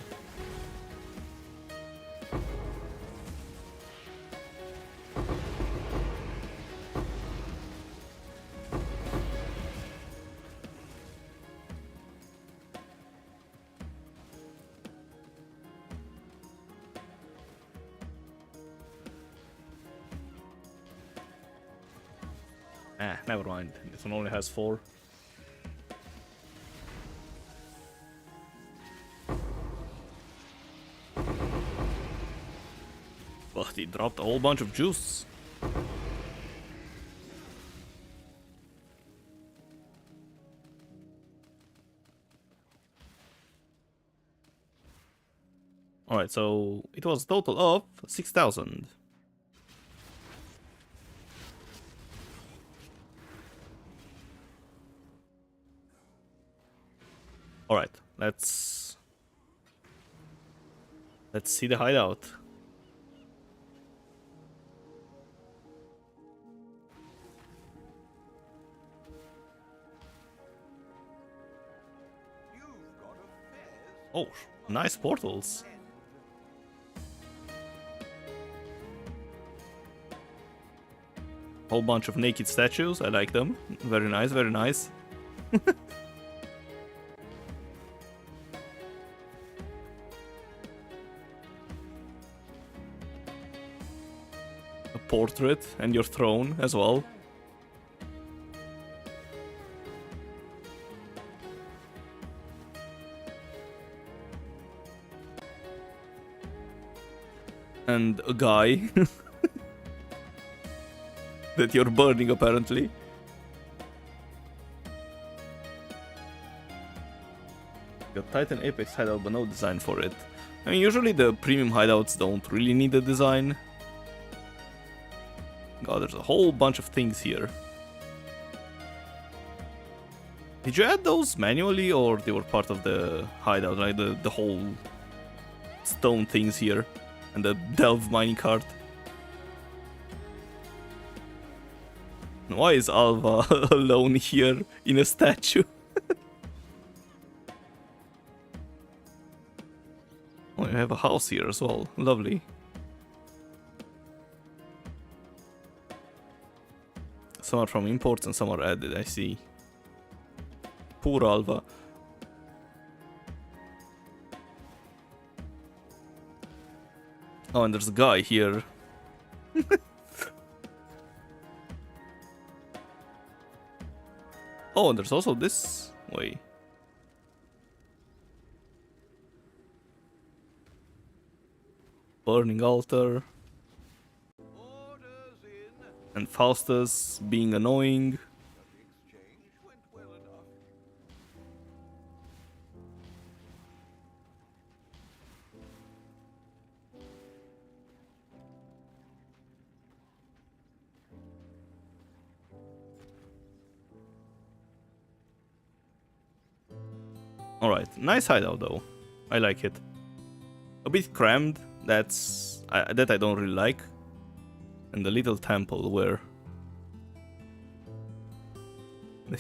Speaker 1: Ah, never mind. This one only has 4. But he dropped a whole bunch of juice. Alright, so it was a total of 6,000. Alright, let's see the hideout.
Speaker 2: You've got affairs.
Speaker 1: Oh, nice portals. Whole bunch of naked statues. I like them. Very nice, very nice. A portrait and your throne as well. And a guy that you're burning apparently. Got Titan Apex hideout but no design for it. I mean, usually the premium hideouts don't really need a design. God, there's a whole bunch of things here. Did you add those manually or they were part of the hideout, like the whole stone things here and the delve mining cart? Why is Alva alone here in a statue? Oh, you have a house here as well. Lovely. Some are from imports and some are added, I see. Poor Alva. Oh, and there's a guy here. Oh, and there's also this way. Burning altar.
Speaker 2: Orders in.
Speaker 1: And Faustus being annoying.
Speaker 2: The exchange went well enough.
Speaker 1: Alright, nice hideout though. I like it. A bit crammed, that I don't really like. And the little temple where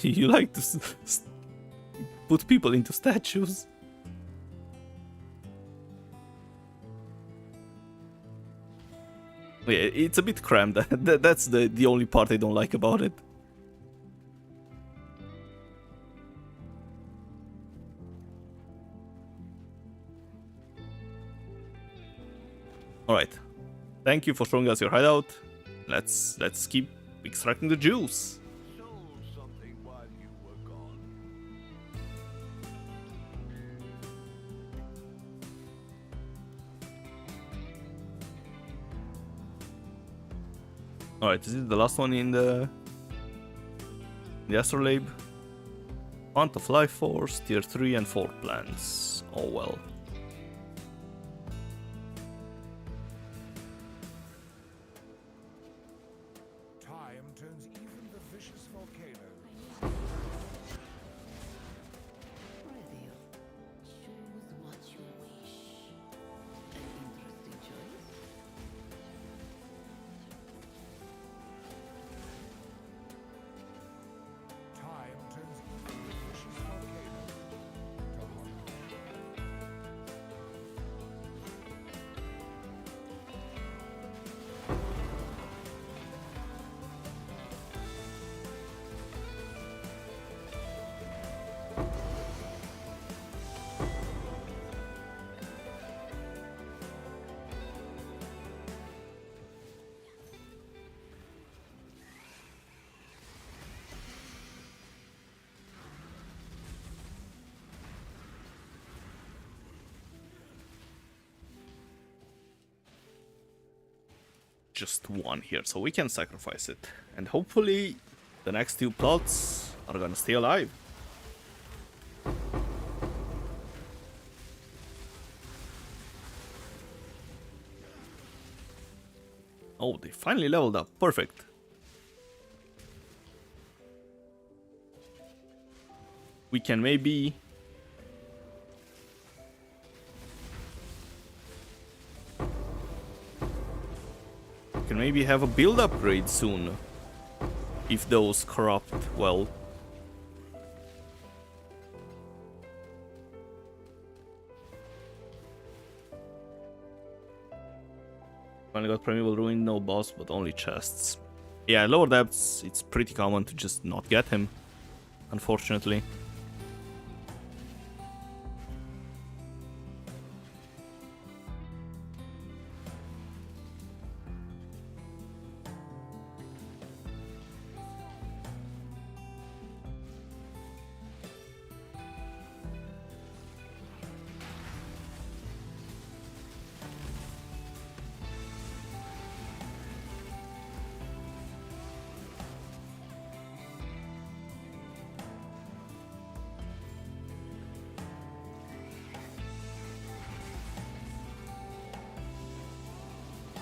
Speaker 1: you like to put people into statues. Yeah, it's a bit crammed. That's the only part I don't like about it. Alright. Thank you for showing us your hideout. Let's keep extracting the juice.
Speaker 2: Sold something while you were gone.
Speaker 1: Alright, is it the last one in the astrolabe? Font of Life Force, tier 3 and 4 plants. Oh well.
Speaker 2: Time turns even the vicious volcanoes.
Speaker 3: Reveal. Choose what you wish. An interesting choice.
Speaker 2: Time turns even the vicious volcanoes to heart.
Speaker 1: Just one here, so we can sacrifice it. And hopefully the next two plots are gonna stay alive. Oh, they finally leveled up. Perfect. We can maybe... can maybe have a build upgrade soon. If those corrupt well. Finally got Primeval Ruin, no boss, but only chests. Yeah, lower depths, it's pretty common to just not get him, unfortunately.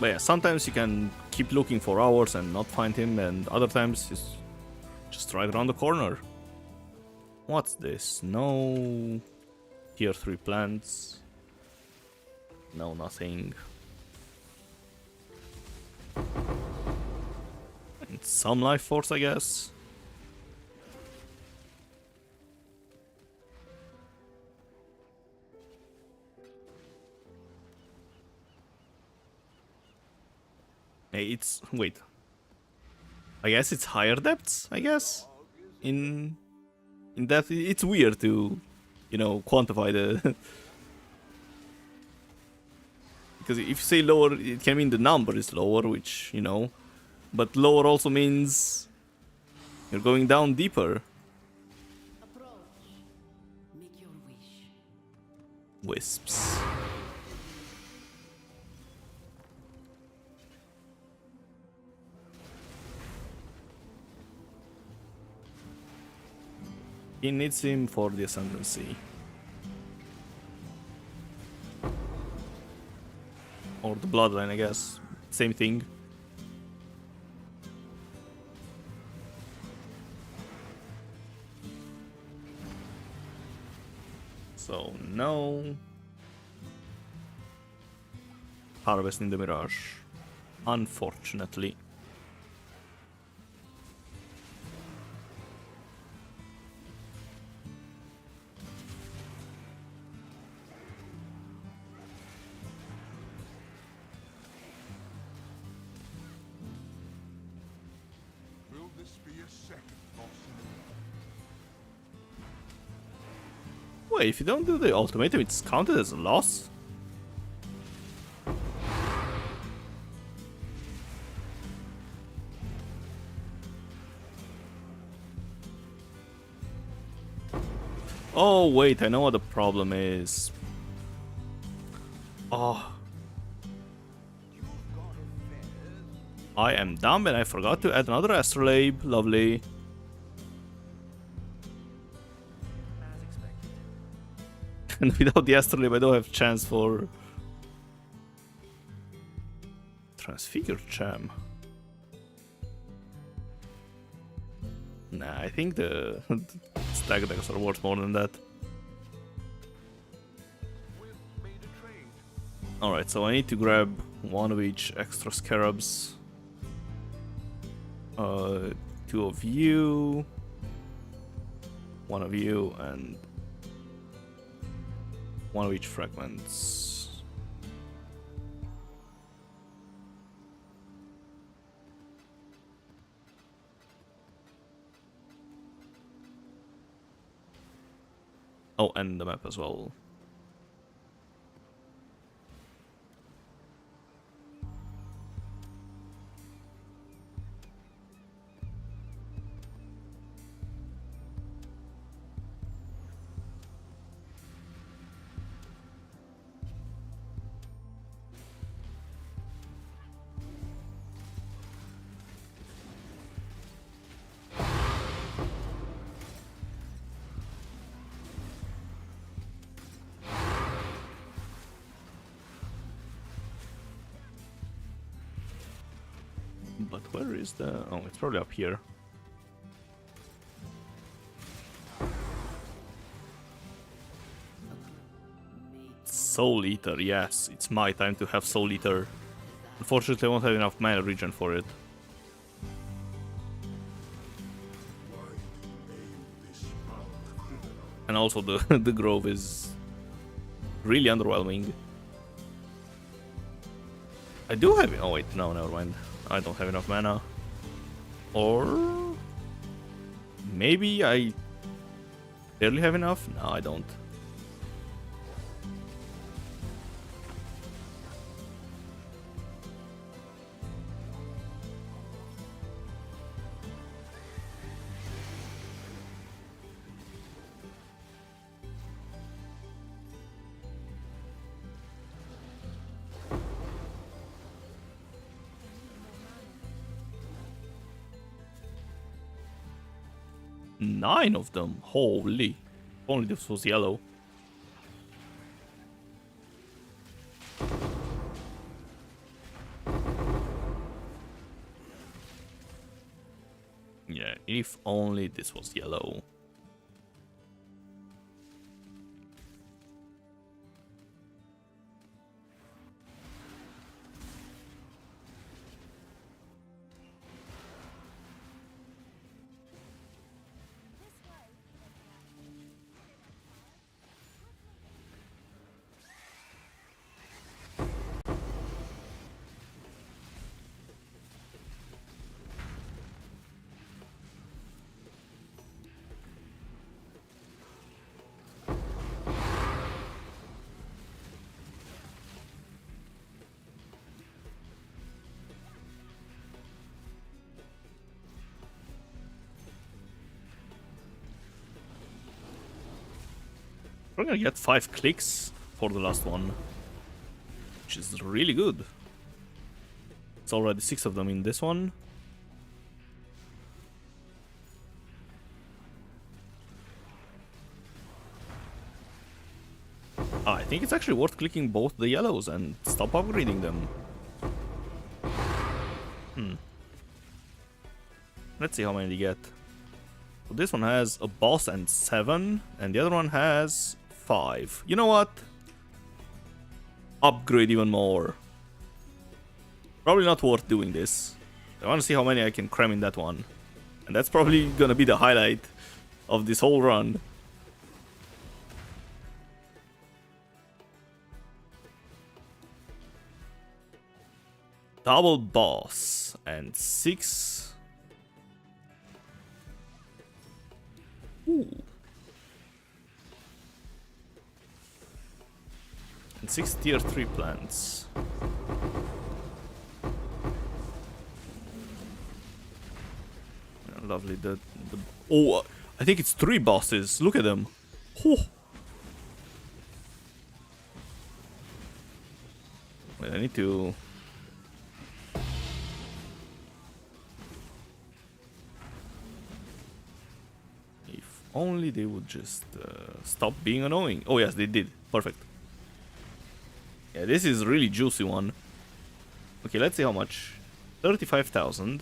Speaker 1: But yeah, sometimes you can keep looking for hours and not find him, and other times he's just right around the corner. What's this? No tier 3 plants. No, nothing. And some life force, I guess. Hey, it's... wait. I guess it's higher depths, I guess? In depth, it's weird to, you know, quantify the... because if you say lower, it can mean the number is lower, which, you know... but lower also means... you're going down deeper.
Speaker 3: Approach. Make your wish.
Speaker 1: Wisps. he needs him for the ascendancy. Or the bloodline, I guess. Same thing. So, no. Harvest in the Mirage. Unfortunately.
Speaker 2: Will this be a second loss?
Speaker 1: Wait, if you don't do the ultimatum, it's counted as a loss? Oh, wait, I know what the problem is. Oh. I am dumb and I forgot to add another astrolabe. Lovely.
Speaker 4: As expected.
Speaker 1: And without the astrolabe, I don't have chance for transfigured gem. Nah, I think the stag decks are worth more than that.
Speaker 2: We've made a trade.
Speaker 1: Alright, so I need to grab one of each extra scarabs. Two of you. One of you, and one of each fragments. Oh, and the map as well. But where is the... Oh, it's probably up here. Soul Eater, yes. It's my time to have Soul Eater. Unfortunately, I won't have enough mana regen for it. And also the, the grove is really underwhelming. I do have... Oh wait, no, never mind. I don't have enough mana. Or... maybe I barely have enough? No, I don't. Nine of them, holy. If only this was yellow. Yeah, if only this was yellow. We're gonna get 5 clicks for the last one, which is really good. It's already 6 of them in this one. I think it's actually worth clicking both the yellows and stop upgrading them. Let's see how many they get. So this one has a boss and 7, and the other one has 5. You know what? Upgrade even more. Probably not worth doing this. I want to see how many I can cram in that one. And that's probably gonna be the highlight of this whole run. Double boss and 6. Ooh. And 6 tier 3 plants. Lovely. Oh, I think it's 3 bosses. Look at them. Oh. Wait, I need to. If only they would just stop being annoying. Oh yes, they did. Perfect. Yeah, this is really juicy one. Okay, let's see how much. 35,000.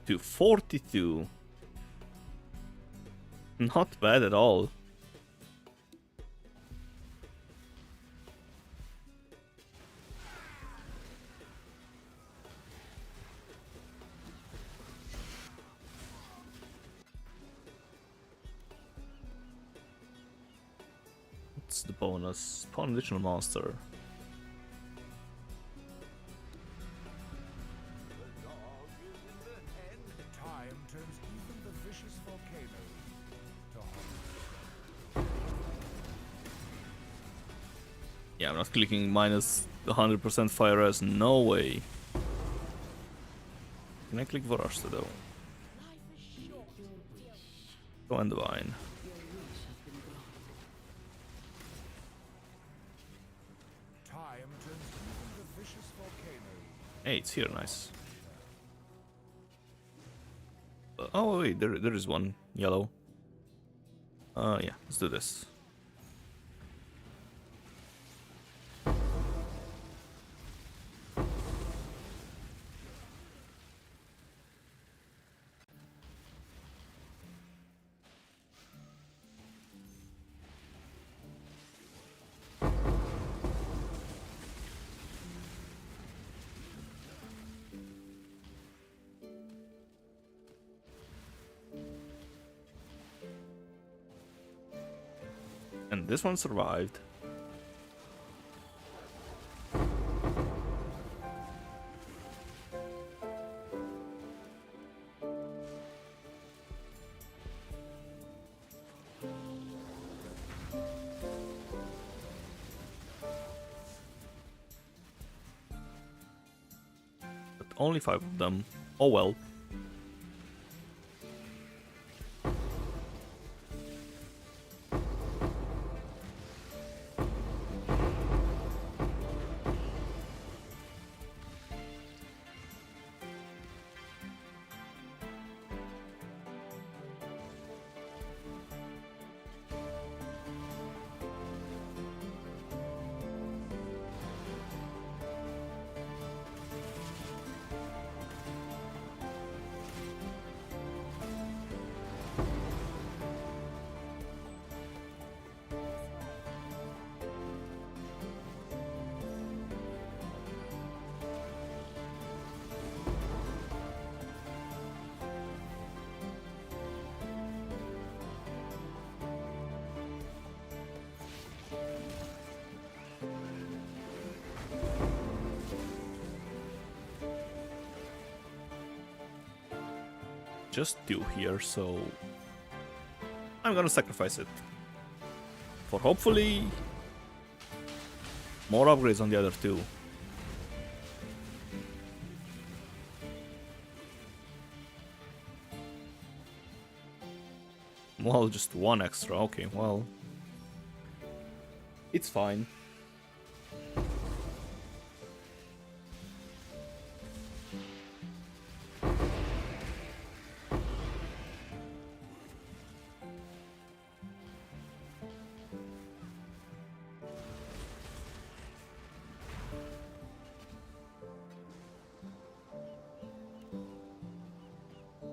Speaker 1: To 42. Not bad at all. What's the bonus? Spawn additional monster.
Speaker 2: The dog is in the hen.
Speaker 5: Time turns even the vicious volcano to hollow.
Speaker 1: Yeah, I'm not clicking minus 100% fire res. No way. Can I click Vorashta though? Go and divine.
Speaker 5: Time turns even the vicious volcano.
Speaker 1: Hey, it's here, nice. Oh wait, there is one yellow. Yeah, let's do this. And this one survived. But only 5 of them. Oh well. Just 2 here, so I'm gonna sacrifice it for hopefully more upgrades on the other 2. Well, just one extra. Okay, well. It's fine.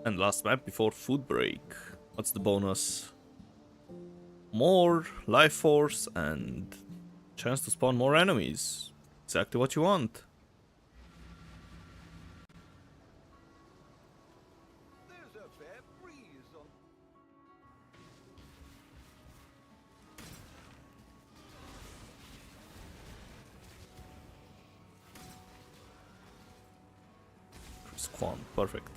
Speaker 1: And last map before food break. What's the bonus? More life force and chance to spawn more enemies. Exactly what you want.
Speaker 2: There's a fair breeze on.
Speaker 1: Squam, perfect.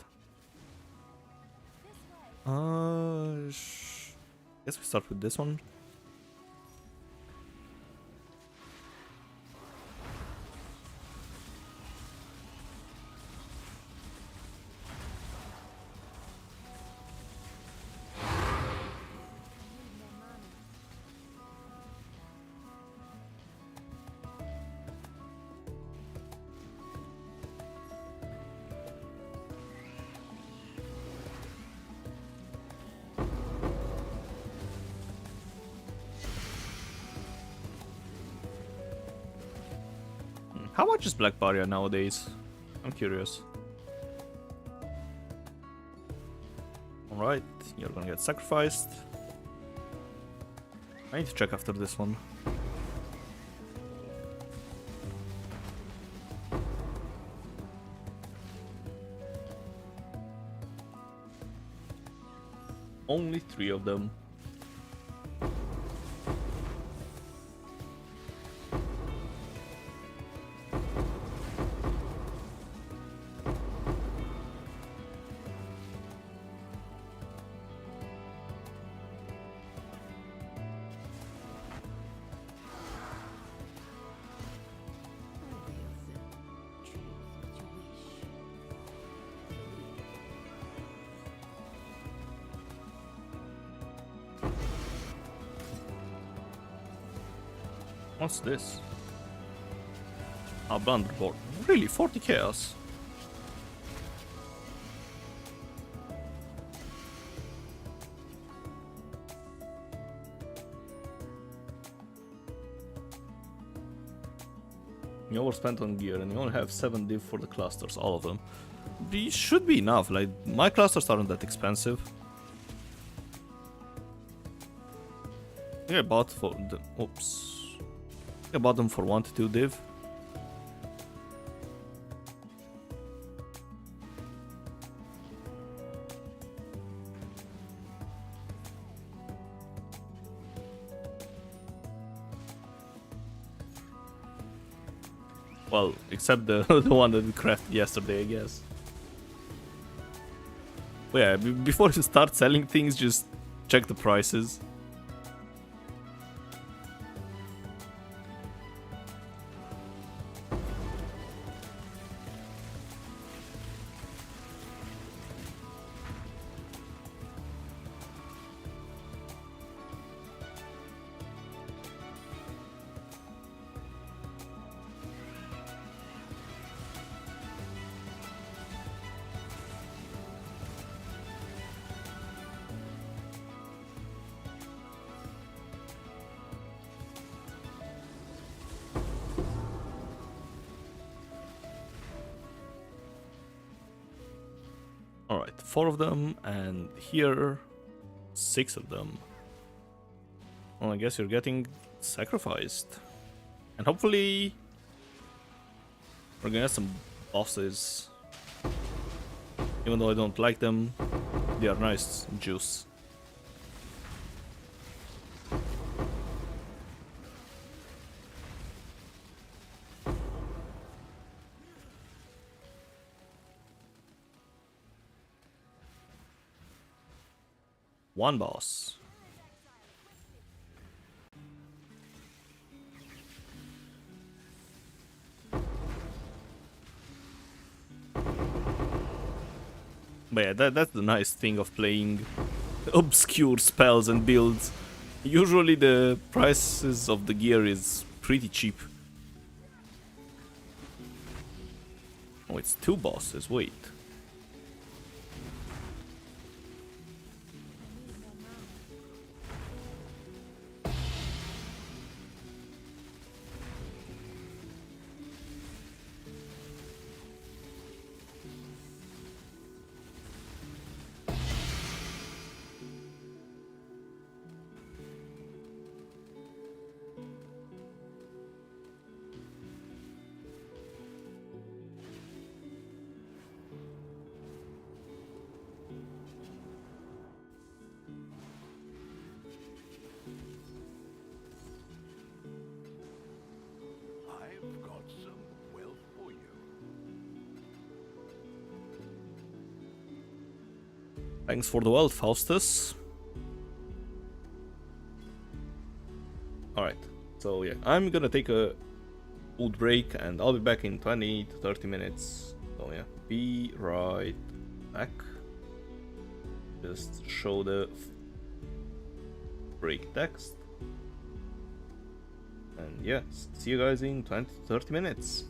Speaker 1: Guess we start with this one. How much is Black Barrier nowadays? I'm curious. Alright, you're gonna get sacrificed. I need to check after this one. Only 3 of them. What's this? A blunderboard. Really? 40 chaos? You overspent on gear and you only have 7 div for the clusters, all of them. These should be enough, like, my clusters aren't that expensive. I think I bought for the... oops. I bought them for 1 to 2 div. Well, except the the one that we crafted yesterday, I guess. But yeah, before you start selling things, just check the prices. Alright, 4 of them, and here 6 of them. Well, I guess you're getting sacrificed. And hopefully we're gonna get some bosses. Even though I don't like them, they are nice juice. One boss. But yeah, that's the nice thing of playing obscure spells and builds. Usually the prices of the gear is pretty cheap. Oh, it's 2 bosses, wait.
Speaker 2: I've got some wealth for you.
Speaker 1: Thanks for the wealth, Faustus. Alright, so yeah, I'm gonna take a food break and I'll be back in 20 to 30 minutes. So yeah, be right back. Just show the break text. And yeah, see you guys in 20 to 30 minutes.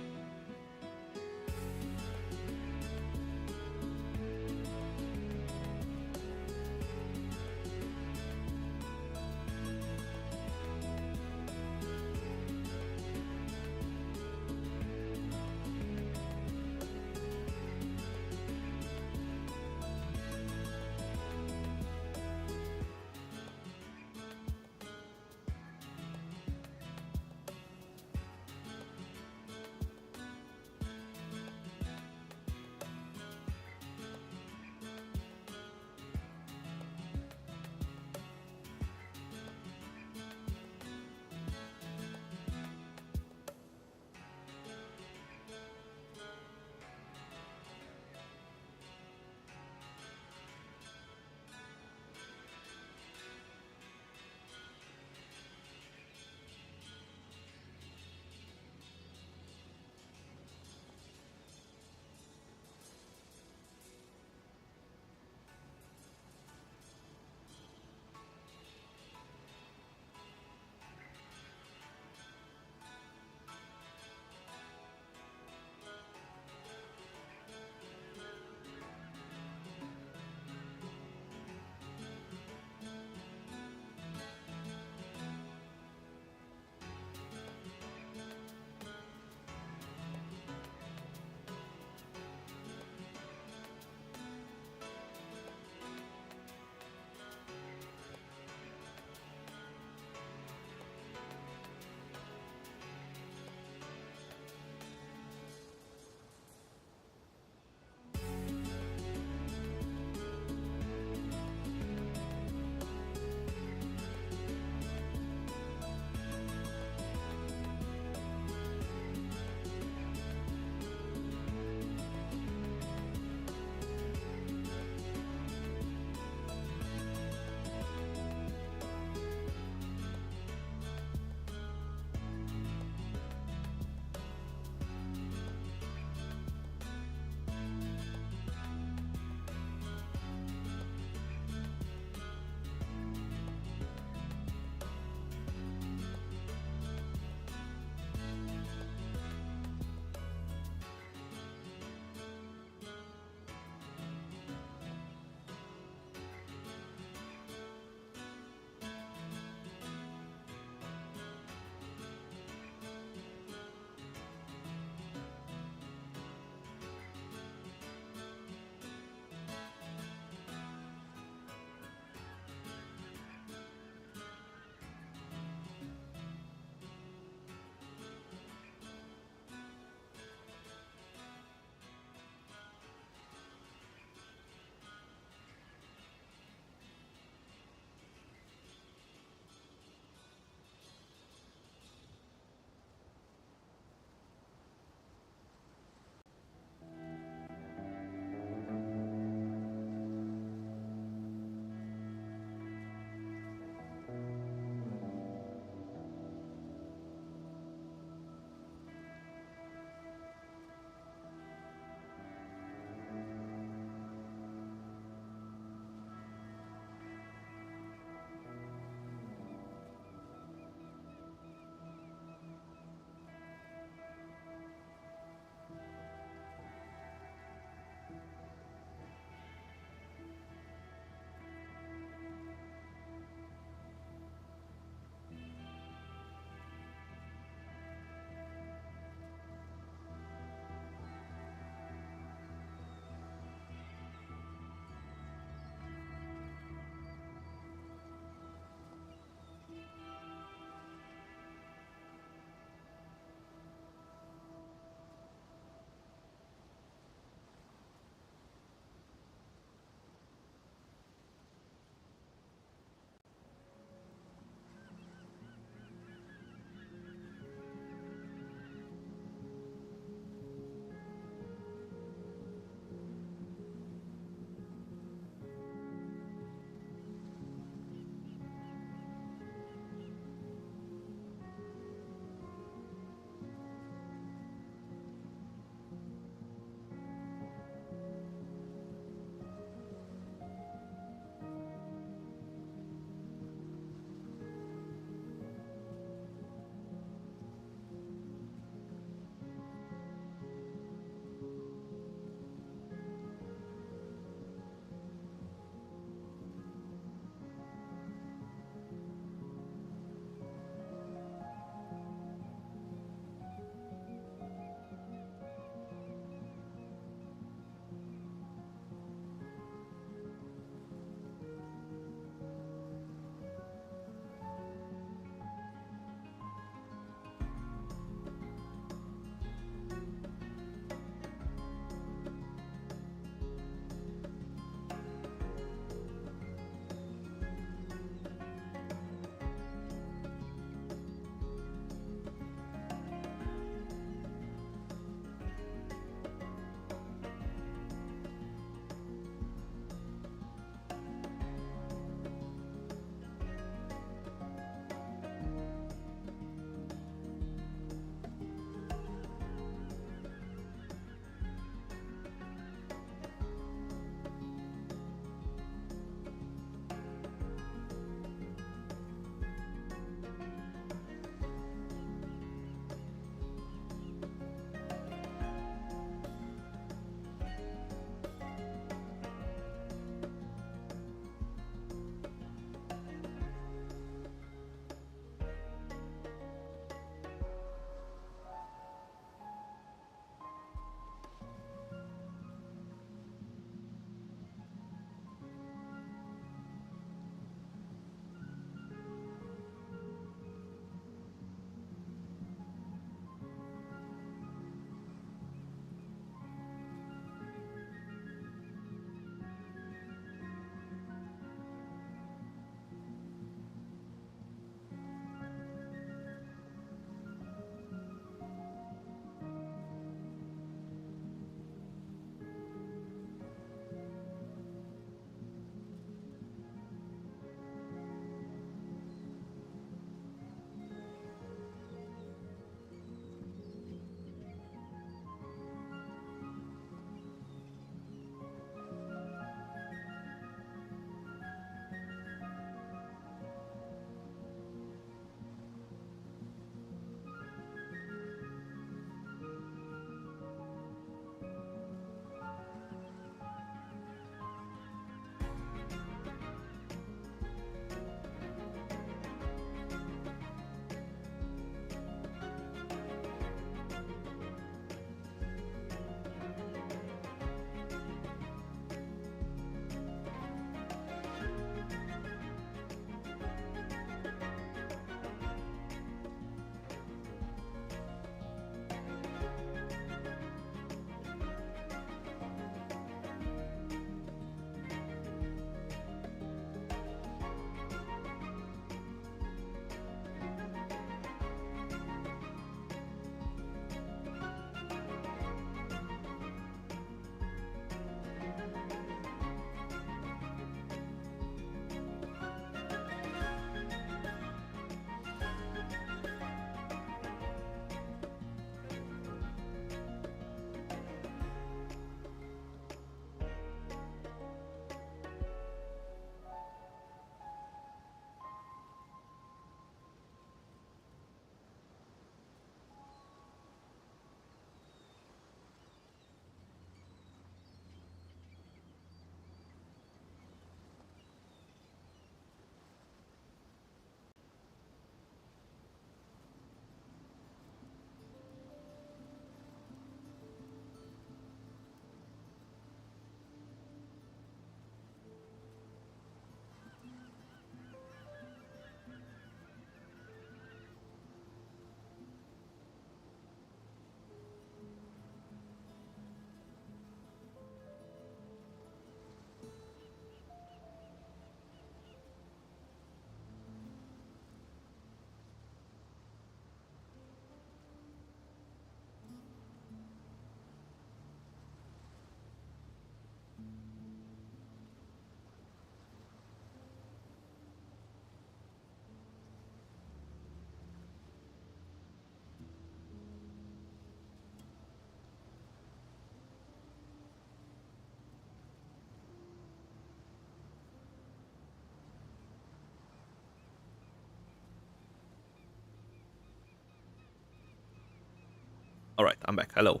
Speaker 1: Alright, I'm back. Hello.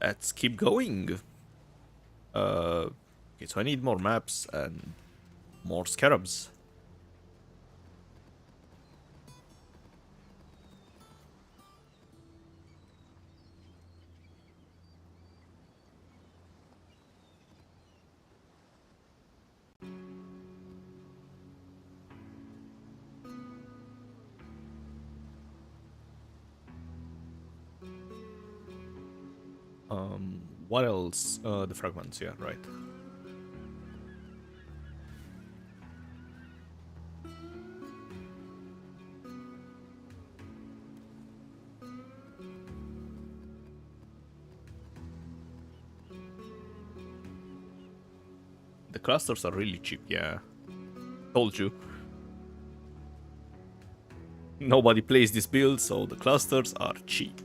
Speaker 1: Let's keep going. Okay, so I need more maps and more scarabs. What else? The fragments, yeah, right. The clusters are really cheap, yeah. Told you. Nobody plays this build, so the clusters are cheap.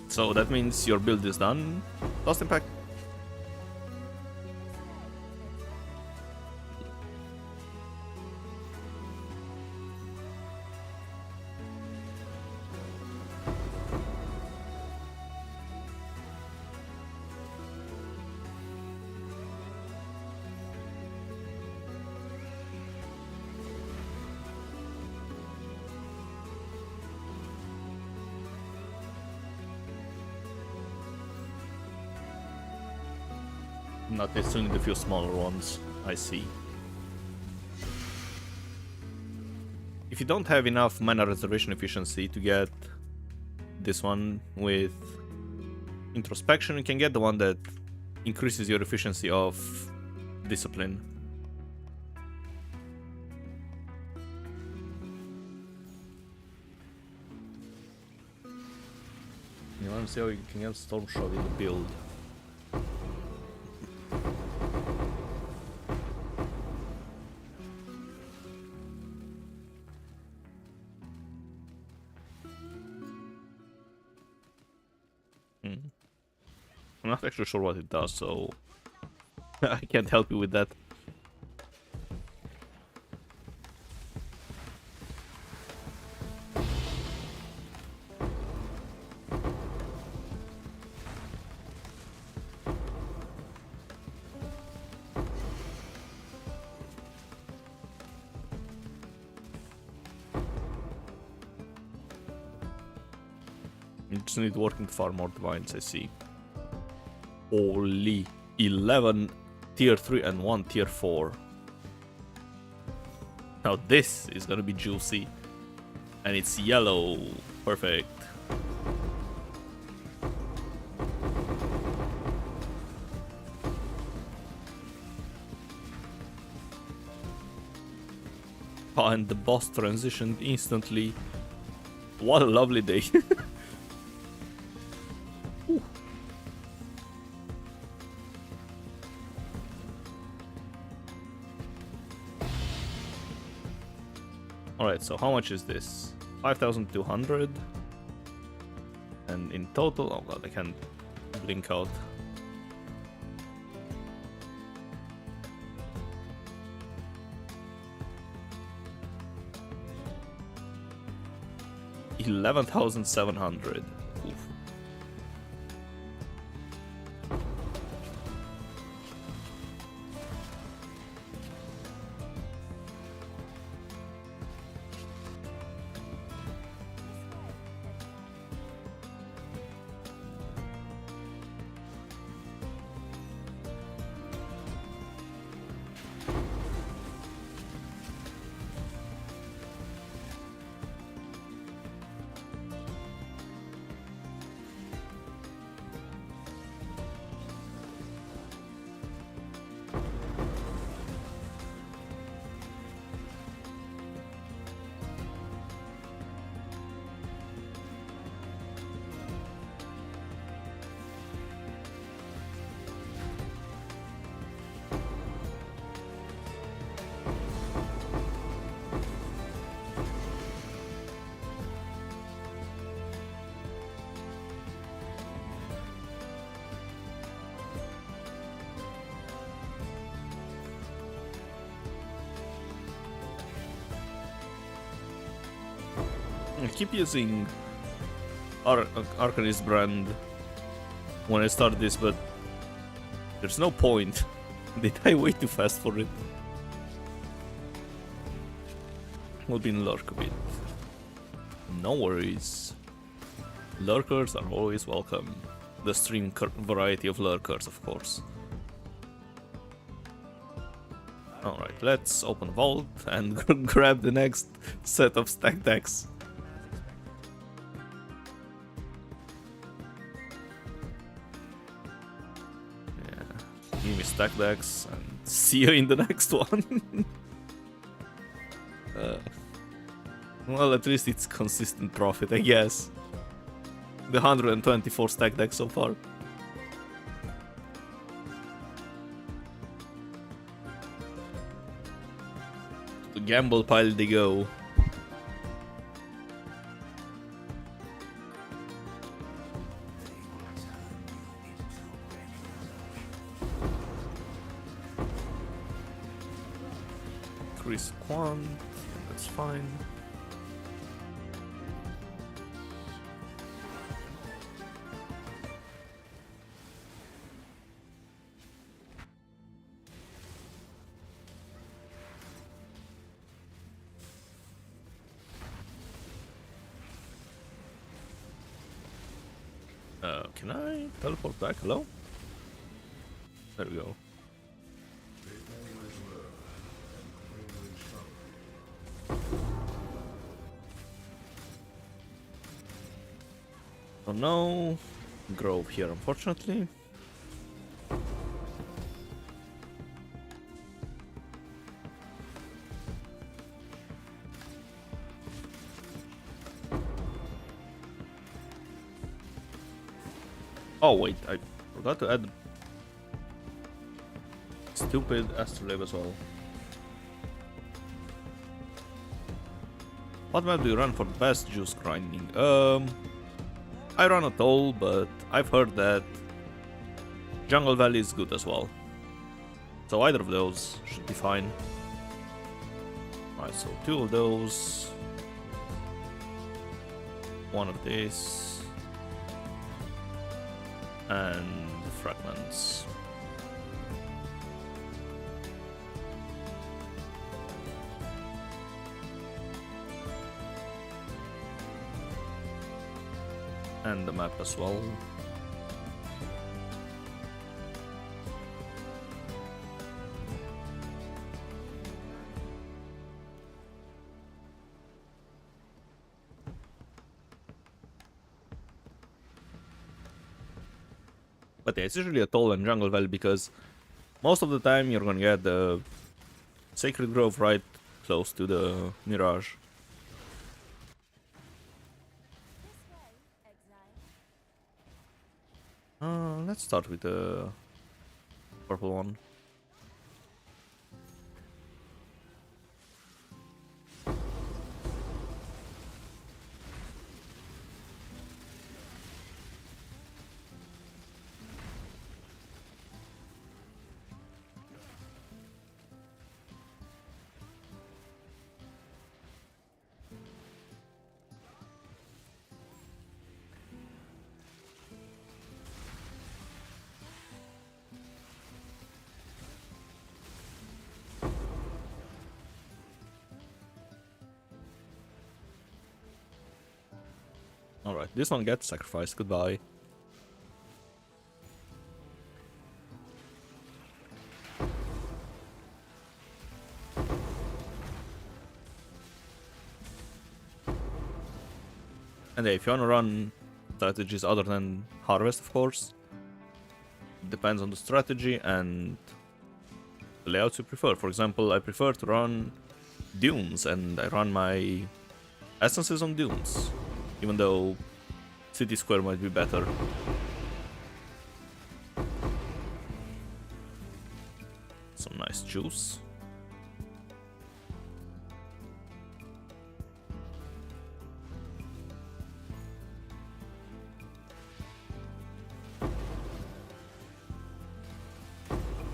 Speaker 1: So that means your build is done. Lost impact. Not necessarily the few smaller ones, I see. If you don't have enough mana reservation efficiency to get this one with introspection, you can get the one that increases your efficiency of discipline. You want to see how you can get Storm Shot in the build. I'm not actually sure what it does, so I can't help you with that. You just need working to farm more divines, I see. Holy 11 tier 3 and 1 tier 4. Now this is gonna be juicy. And it's yellow. Perfect. Oh, and the boss transitioned instantly. What a lovely day. Alright, so how much is this? 5,200. And in total, oh god, I can't blink out. $11,700. Oof. I keep using Arcanist brand when I start this, but there's no point. They die way too fast for it. We'll be in lurk a bit. No worries. Lurkers are always welcome. The stream variety of lurkers, of course. Alright, let's open Vault and grab the next set of stack decks. Yeah, give me stack decks and see you in the next one. Well, at least it's consistent profit, I guess. The 124 stack deck so far. The gamble pile they go. Increase quant, that's fine. Can I teleport back? Hello? There we go. Oh no, grove here unfortunately. Oh wait, I forgot to add stupid astrolabe as well. What map do you run for the best juice grinding? I run at all, but I've heard that Jungle Valley is good as well. So either of those should be fine. Alright, so 2 of those. 1 of these. And fragments. And the map as well. But yeah, it's usually a Toll and Jungle Valley because most of the time you're gonna get the Sacred Grove right close to the Mirage. Let's start with the purple one. Alright, this one gets sacrificed, goodbye. And yeah, if you wanna run strategies other than Harvest, of course, it depends on the strategy and the layouts you prefer. For example, I prefer to run Dunes, and I run my Essences on Dunes. Even though City Square might be better. Some nice juice.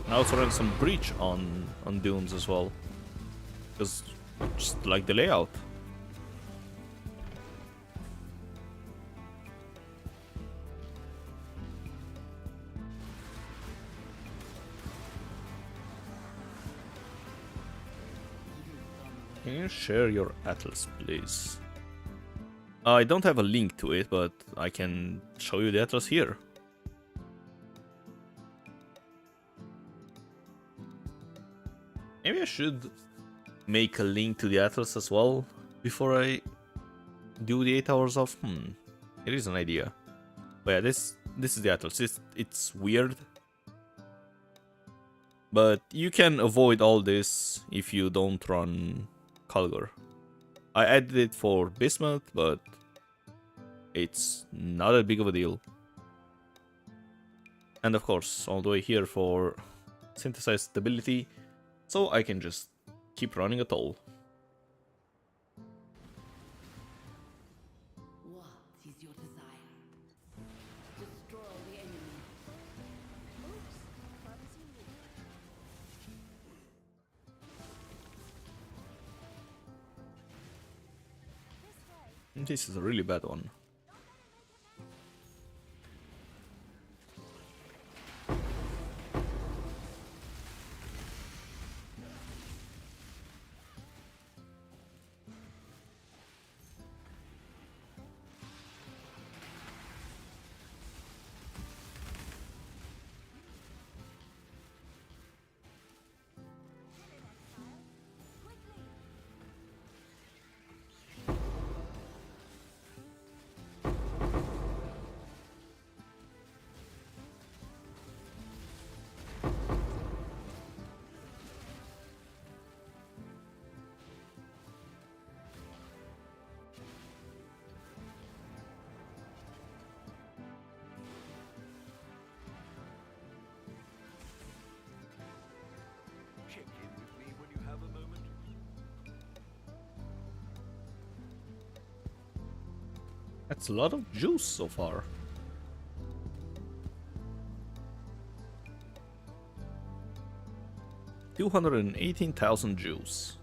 Speaker 1: I also ran some Breach on Dunes as well. Because just like the layout. Can you share your atlas, please? I don't have a link to it, but I can show you the atlas here. Maybe I should make a link to the atlas as well before I do the 8 hours of... it is an idea. But yeah, this is the atlas. It's weird. But you can avoid all this if you don't run Khulgur. I added it for Bismuth, but it's not that big of a deal. And of course, all the way here for synthesized stability, so I can just keep running at all.
Speaker 3: What is your desire? Destroy the enemy.
Speaker 1: This is a really bad one.
Speaker 2: Check in with me when you have a moment.
Speaker 1: That's a lot of juice so far. $218,000 juice.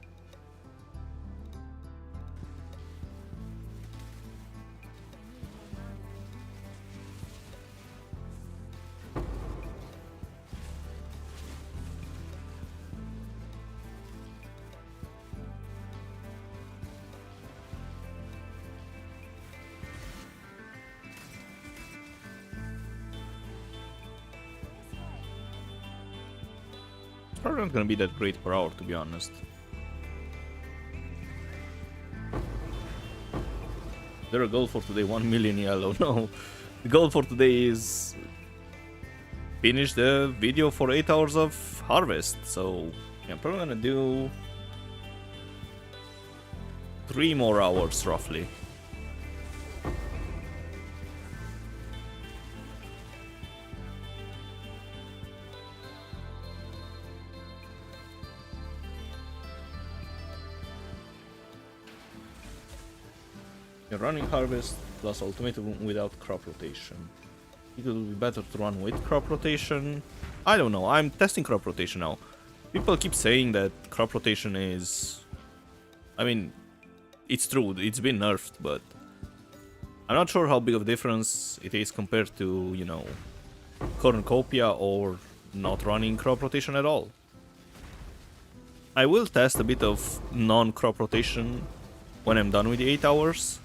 Speaker 1: Probably not gonna be that great per hour, to be honest. There a goal for today, 1 million yellow. No, the goal for today is finish the video for 8 hours of harvest. So yeah, I'm probably gonna do 3 more hours roughly. Running harvest plus ultimatum without crop rotation. It will be better to run with crop rotation. I don't know, I'm testing crop rotation now. People keep saying that crop rotation is... I mean, it's true, it's been nerfed, but I'm not sure how big of a difference it is compared to, you know, Cornucopia or not running crop rotation at all. I will test a bit of non-crop rotation when I'm done with the 8 hours.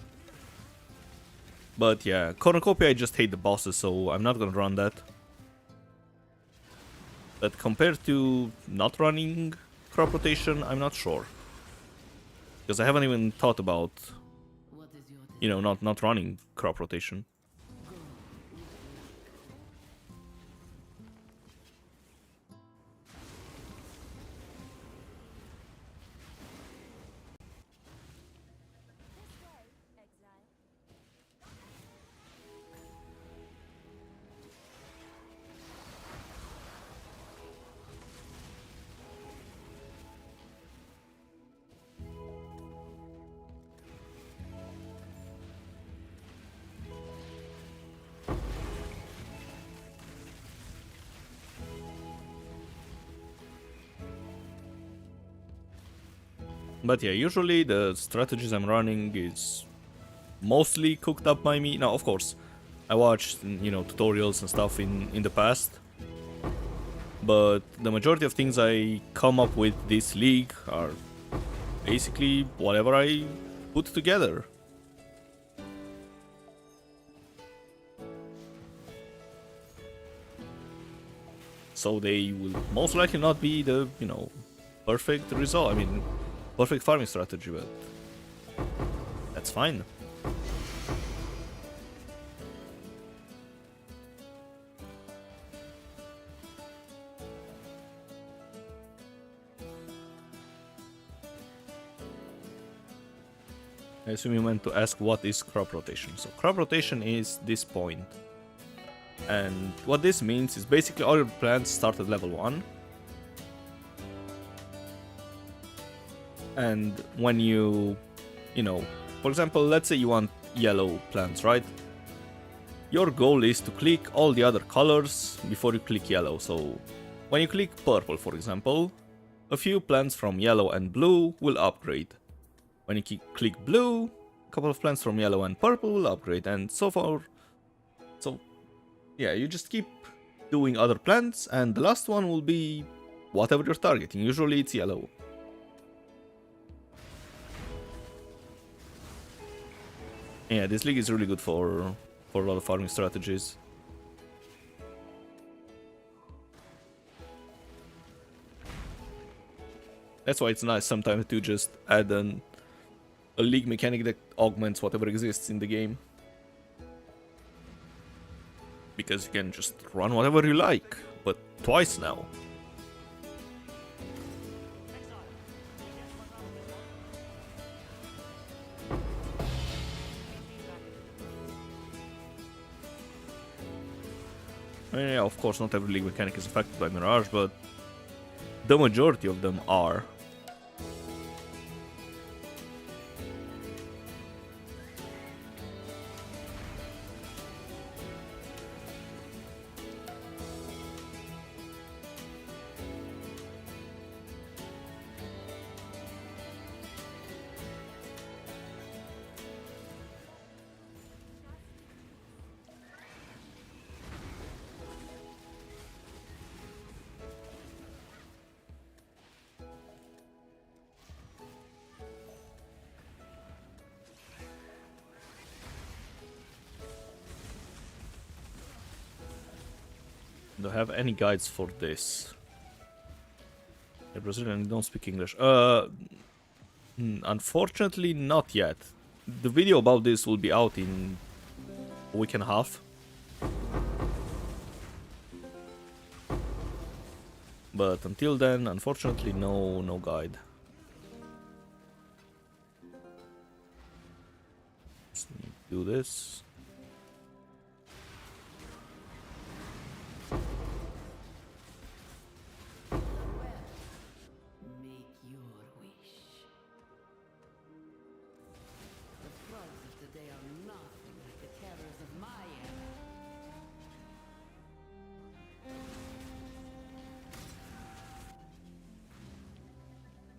Speaker 1: But yeah, Cornucopia, I just hate the bosses, so I'm not gonna run that. But compared to not running crop rotation, I'm not sure. Because I haven't even thought about,
Speaker 3: What is your
Speaker 1: you know, not running crop rotation. But yeah, usually the strategies I'm running is mostly cooked up by me. Now, of course, I watched, you know, tutorials and stuff in the past. But the majority of things I come up with this league are basically whatever I put together. So they will most likely not be the, you know, perfect result. I mean, perfect farming strategy, but that's fine. I assume you meant to ask what is crop rotation. So crop rotation is this point. And what this means is basically all your plants start at level 1. And when you know, for example, let's say you want yellow plants, right? Your goal is to click all the other colors before you click yellow. So when you click purple, for example, a few plants from yellow and blue will upgrade. When you click blue, a couple of plants from yellow and purple will upgrade, and so far. So yeah, you just keep doing other plants, and the last one will be whatever you're targeting. Usually it's yellow. Yeah, this league is really good for a lot of farming strategies. That's why it's nice sometimes to just add a league mechanic that augments whatever exists in the game. Because you can just run whatever you like, but twice now. I mean, yeah, of course, not every league mechanic is affected by Mirage, but the majority of them are. Do I have any guides for this? Yeah, Brazilian don't speak English. Unfortunately, not yet. The video about this will be out in a week and a half. But until then, unfortunately, no guide. Let's do this.
Speaker 3: Make your wish. The floods of today are nothing like the terrors of my era.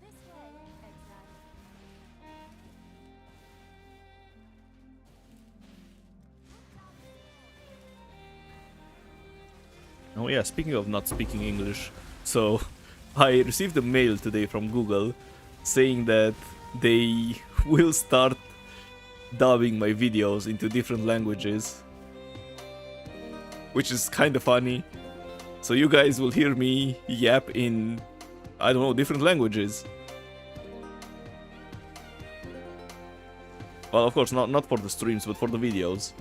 Speaker 6: This way, exile.
Speaker 1: Oh yeah, speaking of not speaking English, so I received a mail today from Google saying that they will start dubbing my videos into different languages, which is kind of funny. So you guys will hear me yap in, I don't know, different languages. Well, of course, not for the streams, but for the videos.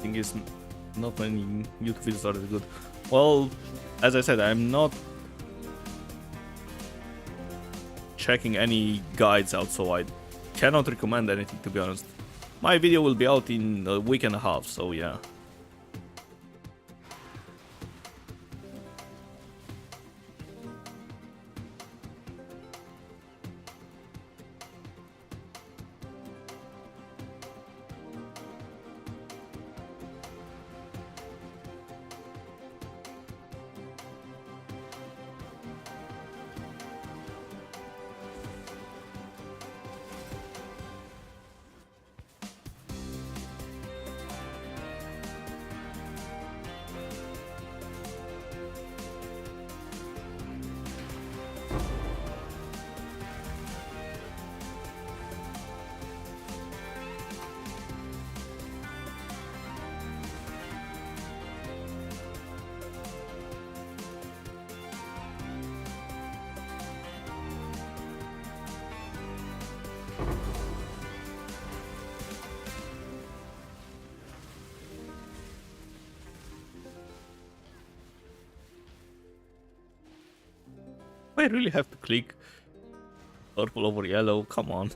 Speaker 1: Thing is, not many YouTube videos are that good. Well, as I said, I'm not checking any guides out, so I cannot recommend anything, to be honest. My video will be out in a week and a half, so yeah. I really have to click purple over yellow, come on.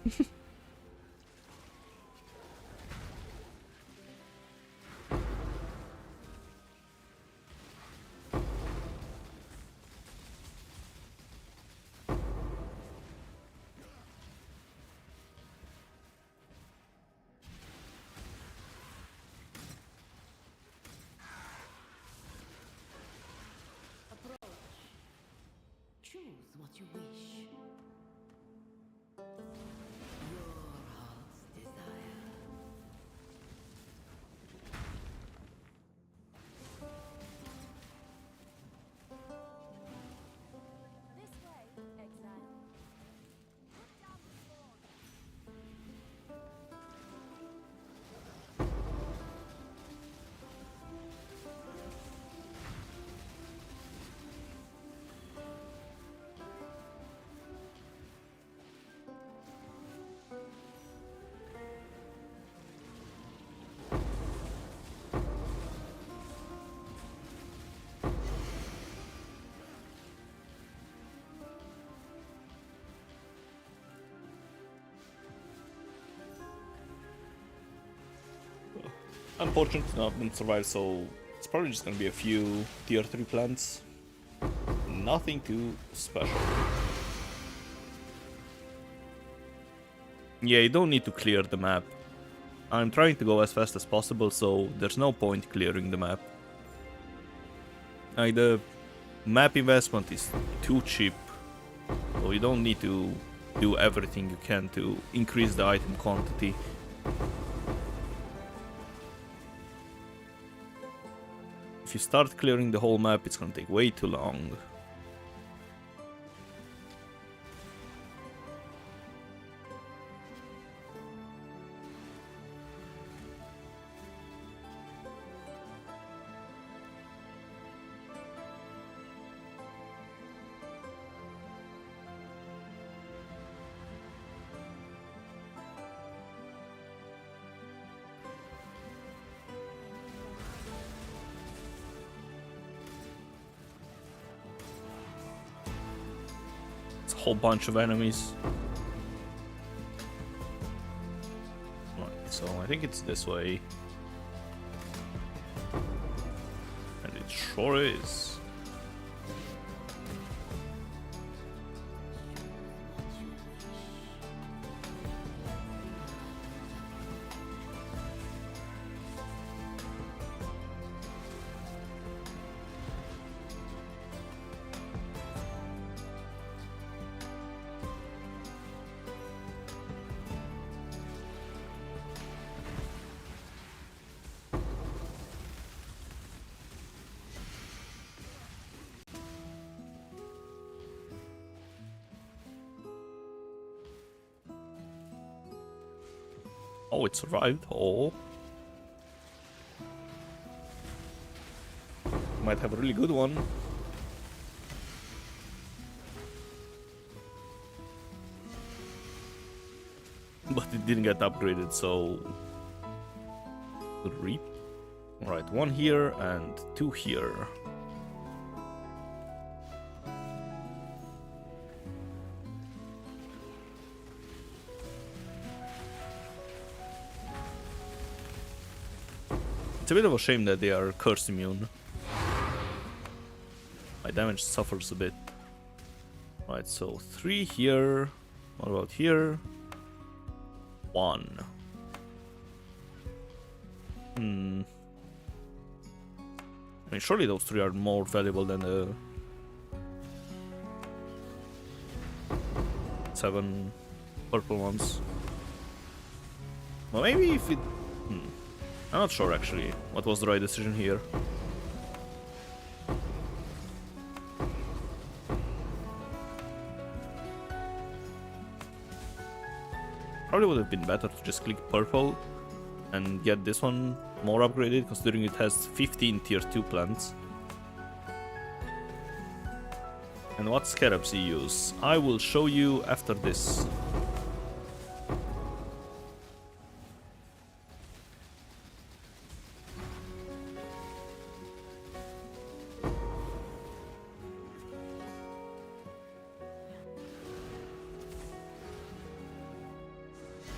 Speaker 3: Choose what you wish. Your heart's desire.
Speaker 6: This way, exile. Put down the sword.
Speaker 1: Unfortunately, none of them survived, so it's probably just gonna be a few tier 3 plants. Nothing too special. Yeah, you don't need to clear the map. I'm trying to go as fast as possible, so there's no point clearing the map. Like, the map investment is too cheap, so you don't need to do everything you can to increase the item quantity. If you start clearing the whole map, it's gonna take way too long. It's a whole bunch of enemies. Right, so I think it's this way. And it sure is. Oh, it survived. Oh. Might have a really good one. But it didn't get upgraded, so... Good reap. Alright, one here and two here. It's a bit of a shame that they are curse immune. My damage suffers a bit. Right, so 3 here. What about here? 1. I mean, surely those 3 are more valuable than the 7 purple ones. Well, maybe if it... I'm not sure actually what was the right decision here. Probably would have been better to just click purple and get this one more upgraded, considering it has 15 tier 2 plants. And what scarabs you use? I will show you after this.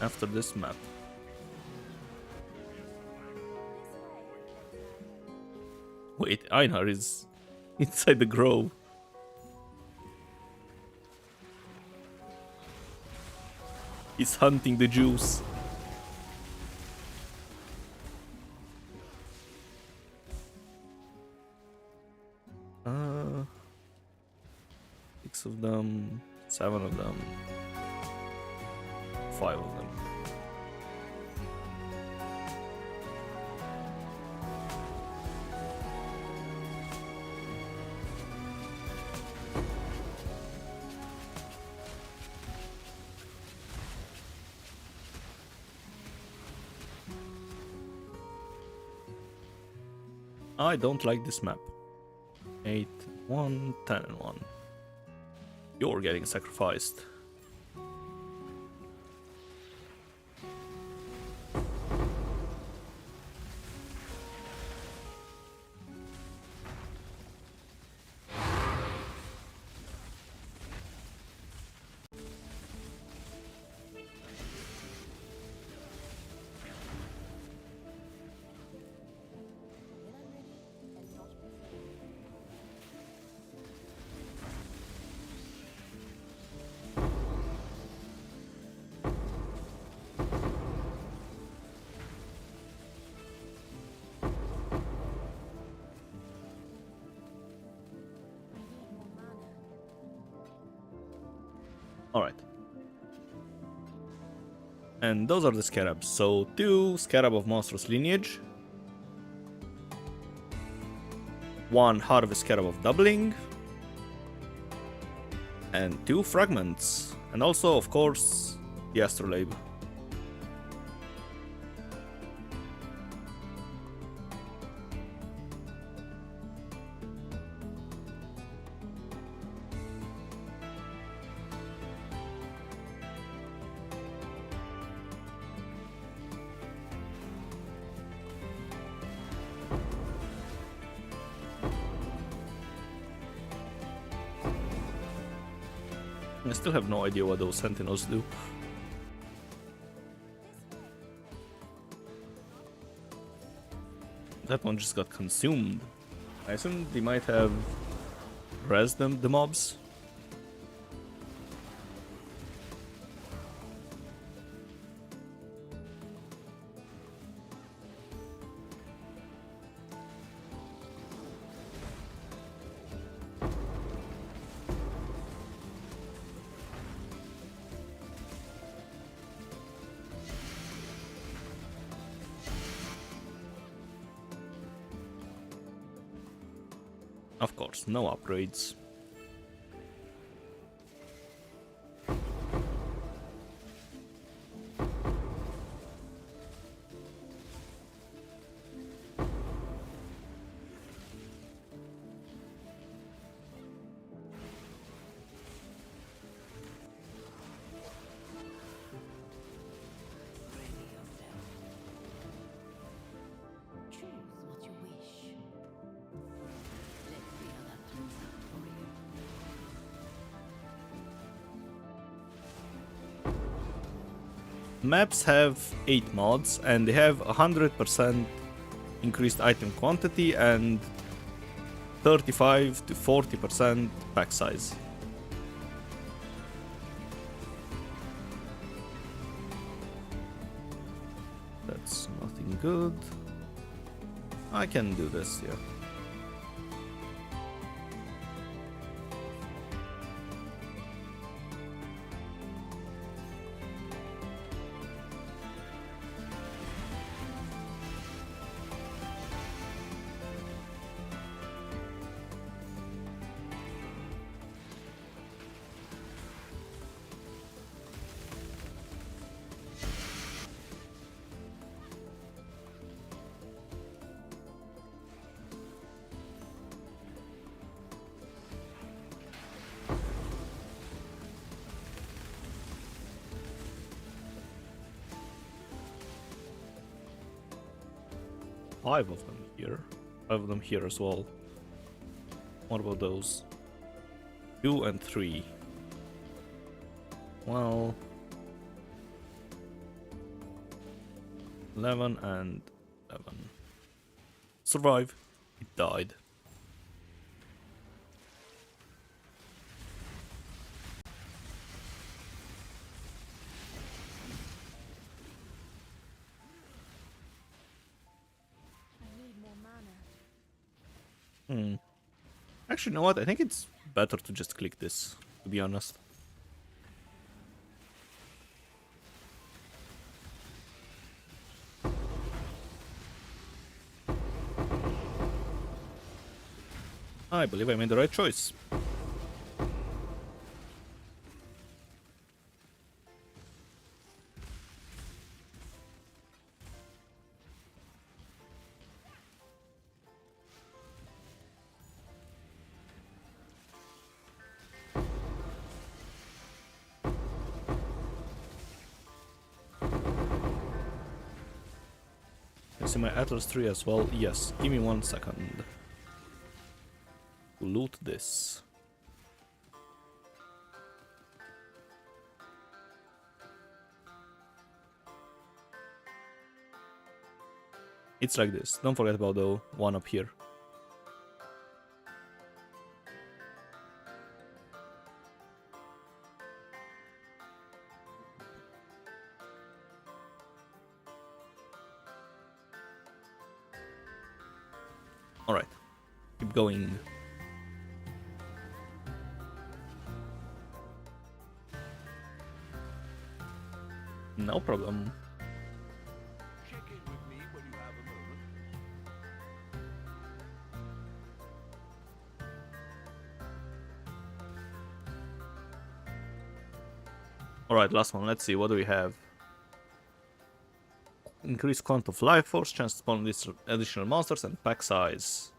Speaker 1: After this map. Wait, Einar is inside the grove. He's hunting the juice. Six of them, 7 of them, 5 of them. I don't like this map. 8, 1, 10 and 1. You're getting sacrificed. Alright. And those are the scarabs. So 2 scarab of monstrous lineage. 1 harvest scarab of doubling. And 2 fragments. And also, of course, the astrolabe. I still have no idea what those sentinels do. That one just got consumed. I assume they might have rezzed them, the mobs. Of course, no upgrades.
Speaker 3: Choose what you wish. Let's see how that turns out for you.
Speaker 1: Maps have 8 mods and they have 100% increased item quantity and 35 to 40% pack size. That's nothing good. I can do this, yeah. Five of them here. Five of them here as well. What about those? 2 and 3. Well, 11 and 11. Survive. It died.
Speaker 6: I need more mana.
Speaker 1: Actually, you know what? I think it's better to just click this, to be honest. I believe I made the right choice. I see my Atlas 3 as well. Yes, give me 1 second. Loot this. It's like this. Don't forget about the one up here. Alright. Keep going. No problem.
Speaker 2: Check in with me when you have a moment.
Speaker 1: Alright, last one. Let's see. What do we have? Increased count of life force, chance to spawn additional monsters, and pack size.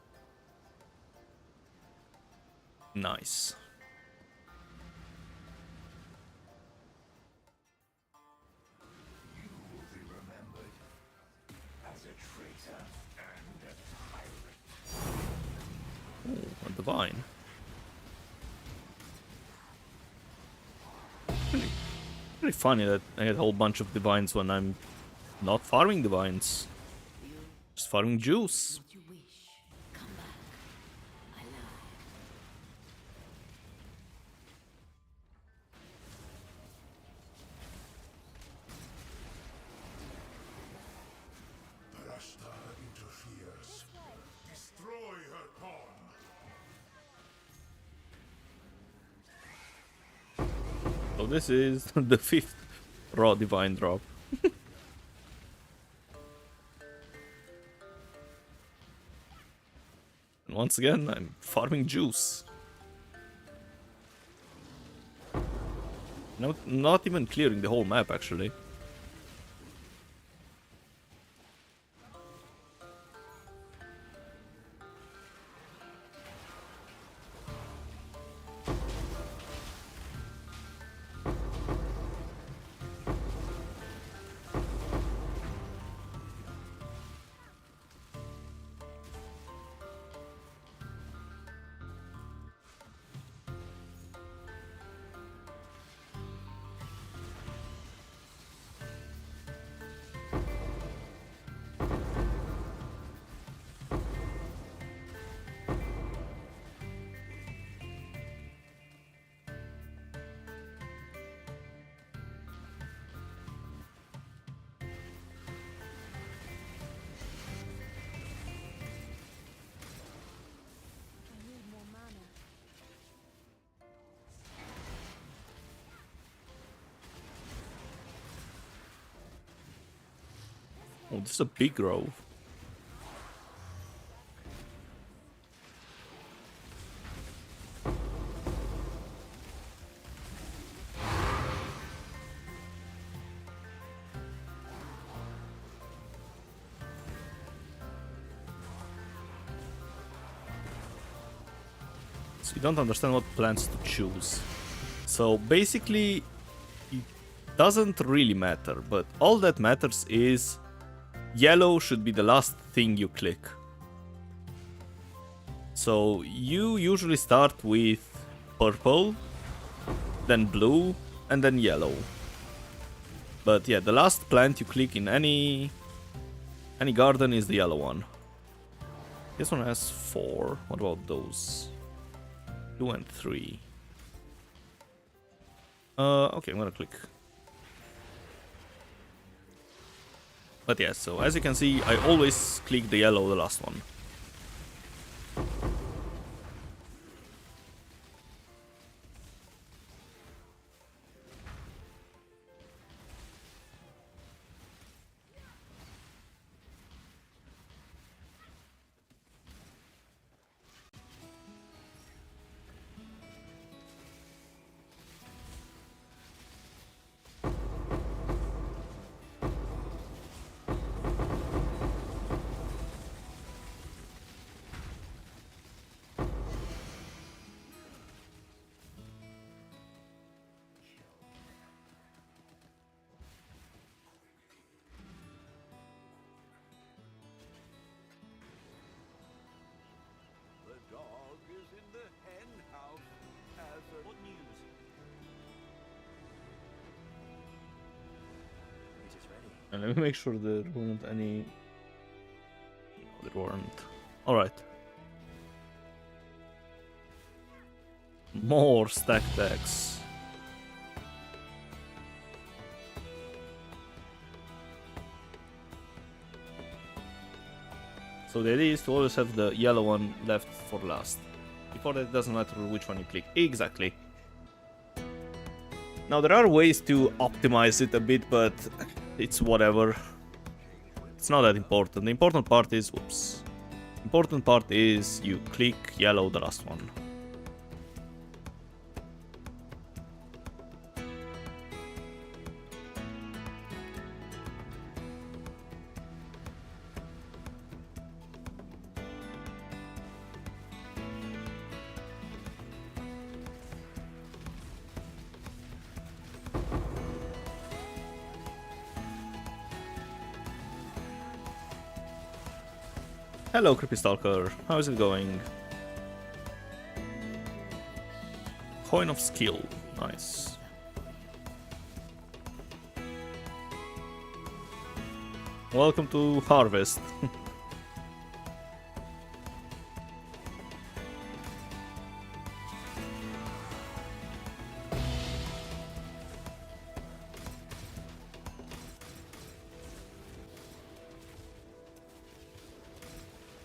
Speaker 1: Nice. Ooh, a divine. Pretty funny that I get a whole bunch of divines when I'm not farming divines. Just farming juice.
Speaker 3: What you wish. Come back. Alive.
Speaker 5: Rashta interferes. Destroy her pawn.
Speaker 1: So this is the 5th raw divine drop. And once again, I'm farming juice. No, not even clearing the whole map actually. Oh, this is a big grove. So you don't understand what plants to choose. So basically, it doesn't really matter, but all that matters is yellow should be the last thing you click. So you usually start with purple, then blue, and then yellow. But yeah, the last plant you click in any garden is the yellow one. This one has 4. What about those? 2 and 3. Okay, I'm gonna click. But yeah, so as you can see, I always click the yellow, the last one.
Speaker 2: The dog is in the hen house as a...
Speaker 4: What news? It is ready.
Speaker 1: And let me make sure there weren't any... No, there weren't. Alright. More stack decks. So the idea is to always have the yellow one left for last. Before that, it doesn't matter which one you click. Exactly. Now there are ways to optimize it a bit, but it's whatever. It's not that important. The important part is, whoops. Important part is you click yellow, the last one. Hello, Creepy Stalker. How is it going? Coin of skill. Nice. Welcome to Harvest.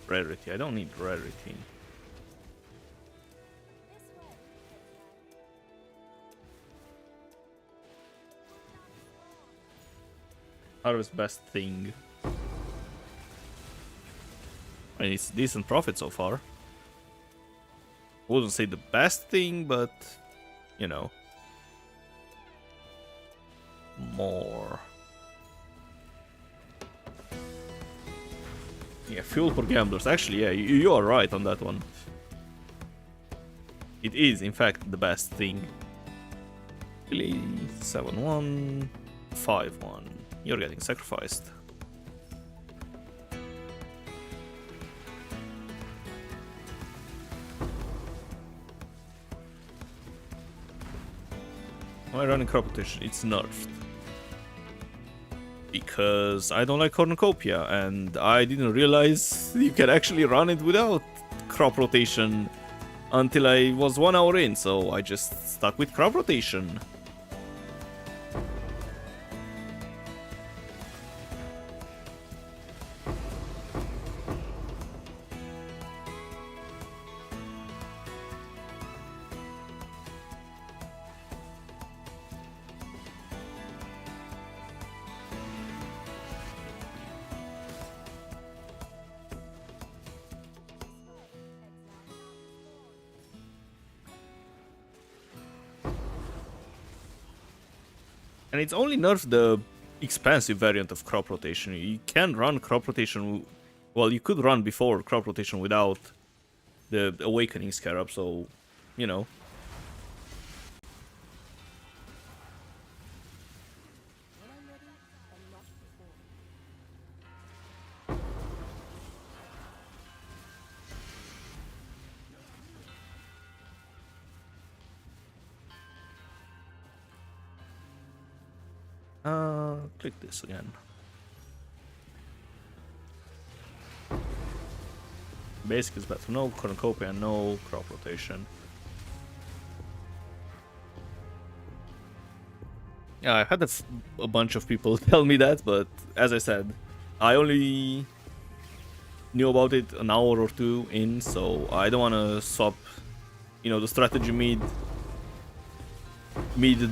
Speaker 1: Rarity. I don't need rarity.
Speaker 6: This way,
Speaker 1: Harvest best thing. I mean, it's decent profit so far. Wouldn't say the best thing, but you know, more. Yeah, fuel for gamblers. Actually, yeah, you are right on that one. It is, in fact, the best thing. Really, 7-1, 5-1. You're getting sacrificed. Why running crop rotation? It's nerfed. Because I don't like Cornucopia, and I didn't realize you can actually run it without crop rotation until I was 1 hour in, so I just stuck with crop rotation. And it's only nerfed the expensive variant of crop rotation. You can run crop rotation. Well, you could run before crop rotation without the Awakening Scarab, so, you know.
Speaker 6: When I'm ready, and not before.
Speaker 1: Click this again. Basic is better. No Cornucopia, no crop rotation. Yeah, I had a bunch of people tell me that, but as I said, I only knew about it an hour or two in, so I don't want to swap, you know, the strategy mid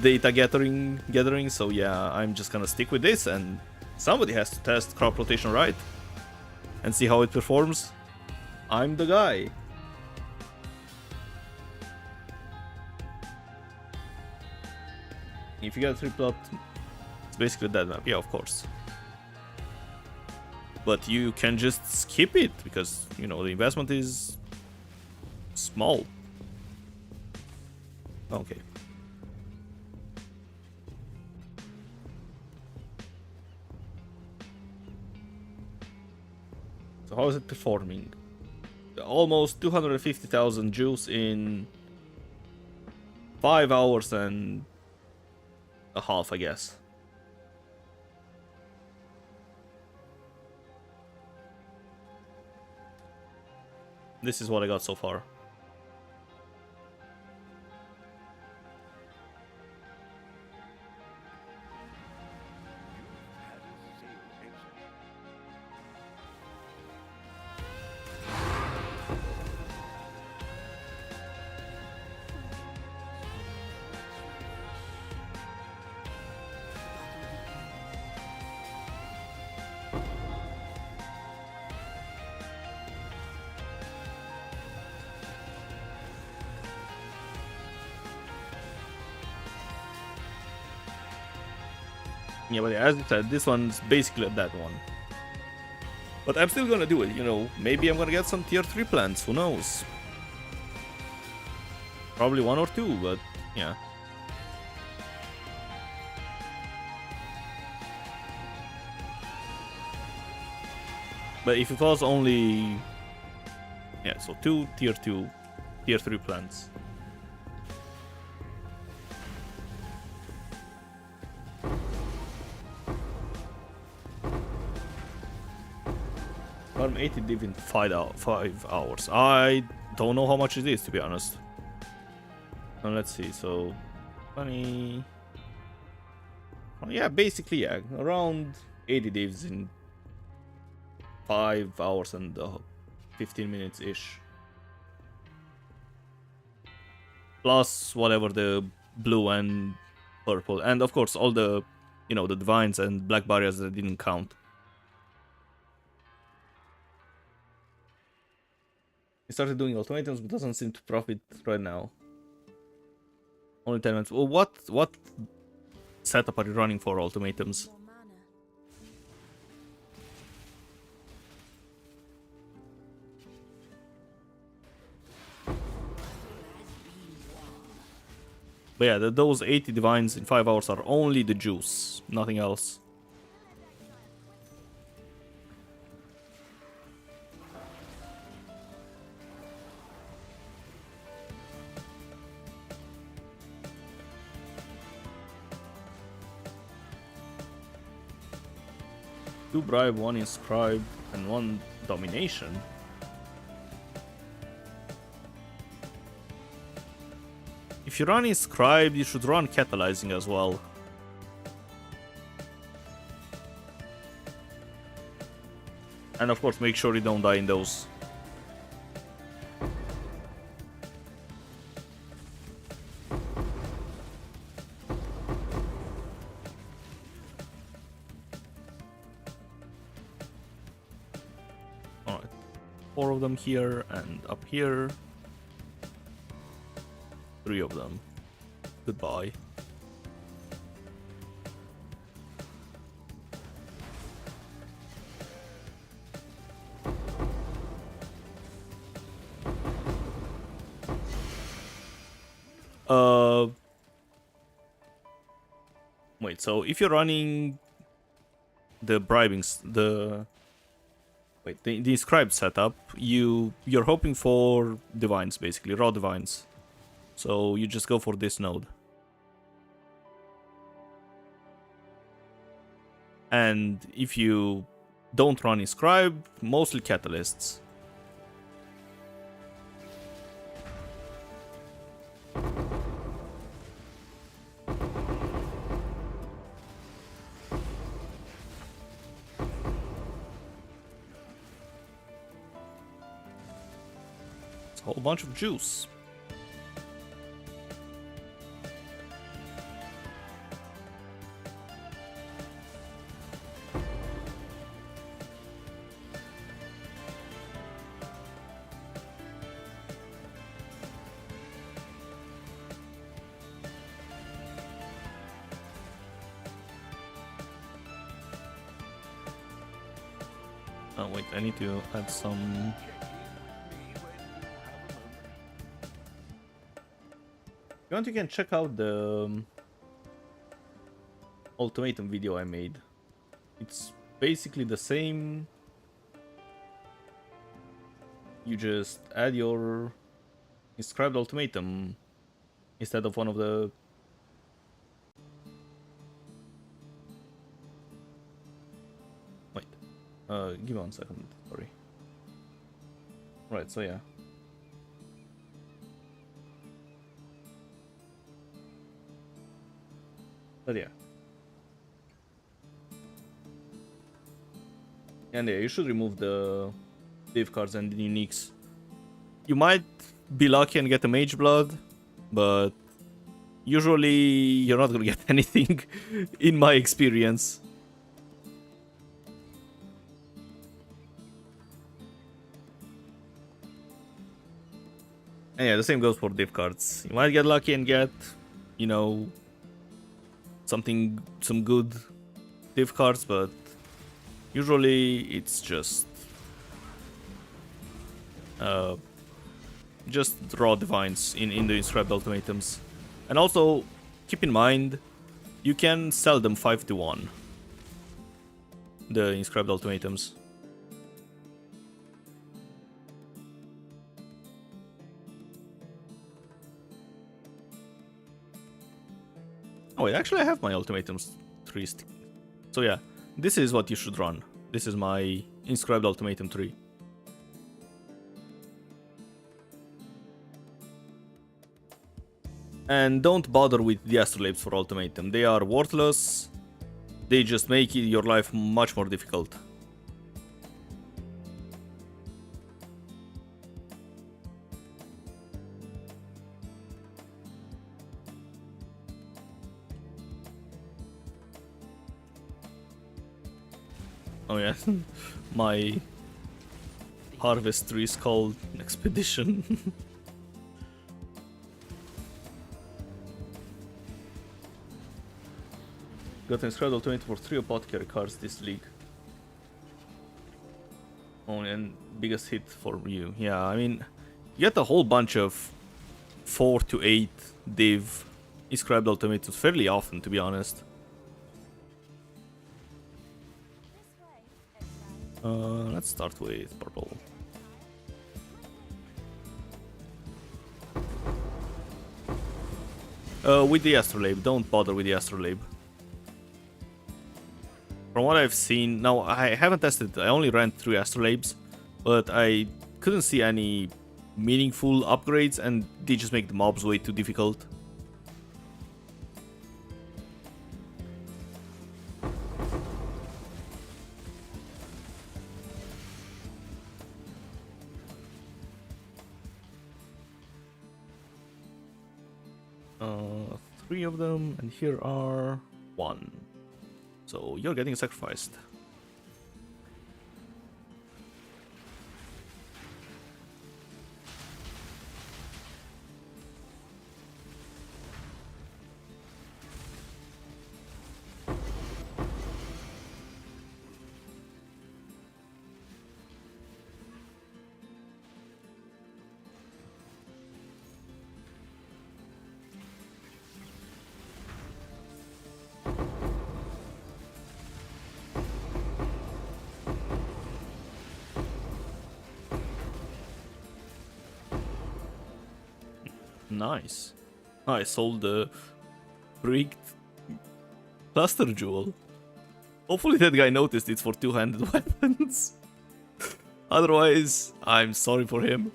Speaker 1: data gathering. So yeah, I'm just gonna stick with this, and somebody has to test crop rotation right and see how it performs. I'm the guy. If you get a 3-plot, it's basically that map. Yeah, of course. But you can just skip it because, you know, the investment is small. Okay. So how is it performing? Almost 250,000 juice in 5 hours and a half, I guess. This is what I got so far. Yeah, but as I said, this one's basically that one. But I'm still gonna do it, you know. Maybe I'm gonna get some tier 3 plants, who knows? Probably 1 or 2, but yeah. But if it was only... Yeah, so 2 tier 2, tier 3 plants. I'm 80 div in 5 hours. I don't know how much it is, to be honest. Let's see, so 20. Oh, yeah, basically, yeah, around 80 divs in 5 hours and 15 minutes ish. Plus whatever the blue and purple, and of course all the, you know, the divines and black barriers that didn't count. He started doing ultimatums, but doesn't seem to profit right now. Only 10 minutes. Well, what setup are you running for ultimatums?
Speaker 6: More mana.
Speaker 1: But yeah, those 80 divines in 5 hours are only the juice, nothing else. Two bribe, one inscribe, and one domination. If you run inscribed, you should run catalyzing as well. And of course, make sure you don't die in those. Alright. 4 of them here and up here. 3 of them. Goodbye. Uh, wait. So if you're running the the inscribed setup, you're hoping for divines, basically raw divines. So you just go for this node. And if you don't run inscribe, mostly catalysts. It's a whole bunch of juice. Oh wait, I need to add some. If you want, you can check out the ultimatum video I made. It's basically the same. You just add your inscribed ultimatum instead of one of the. Wait, give me 1 second. Sorry. Right, so yeah. But yeah. And yeah, you should remove the div cards and the uniques. You might be lucky and get a mage blood, but usually you're not gonna get anything in my experience. And yeah, the same goes for div cards. You might get lucky and get, you know, some good div cards, but usually it's just raw divines in the inscribed ultimatums. And also keep in mind you can sell them 5-1, the inscribed ultimatums. Oh wait, actually I have my ultimatums 3. So yeah, this is what you should run. This is my inscribed ultimatum 3. And don't bother with the astrolabes for ultimatum. They are worthless. They just make your life much more difficult. Oh yeah, my harvest tree is called Expedition. Got an inscribed ultimatum for 3 apothecary cards this league. Only and biggest hit for you. Yeah, I mean, you get a whole bunch of 4 to 8 div inscribed ultimatums fairly often, to be honest. Let's start with purple. With the astrolabe, don't bother with the astrolabe. From what I've seen, now I haven't tested it, I only ran 3 astrolabes, but I couldn't see any meaningful upgrades and they just make the mobs way too difficult. Three of them, and here are 1. So you're getting sacrificed. Nice. I sold the rigged cluster jewel. Hopefully that guy noticed it's for two-handed weapons. Otherwise, I'm sorry for him.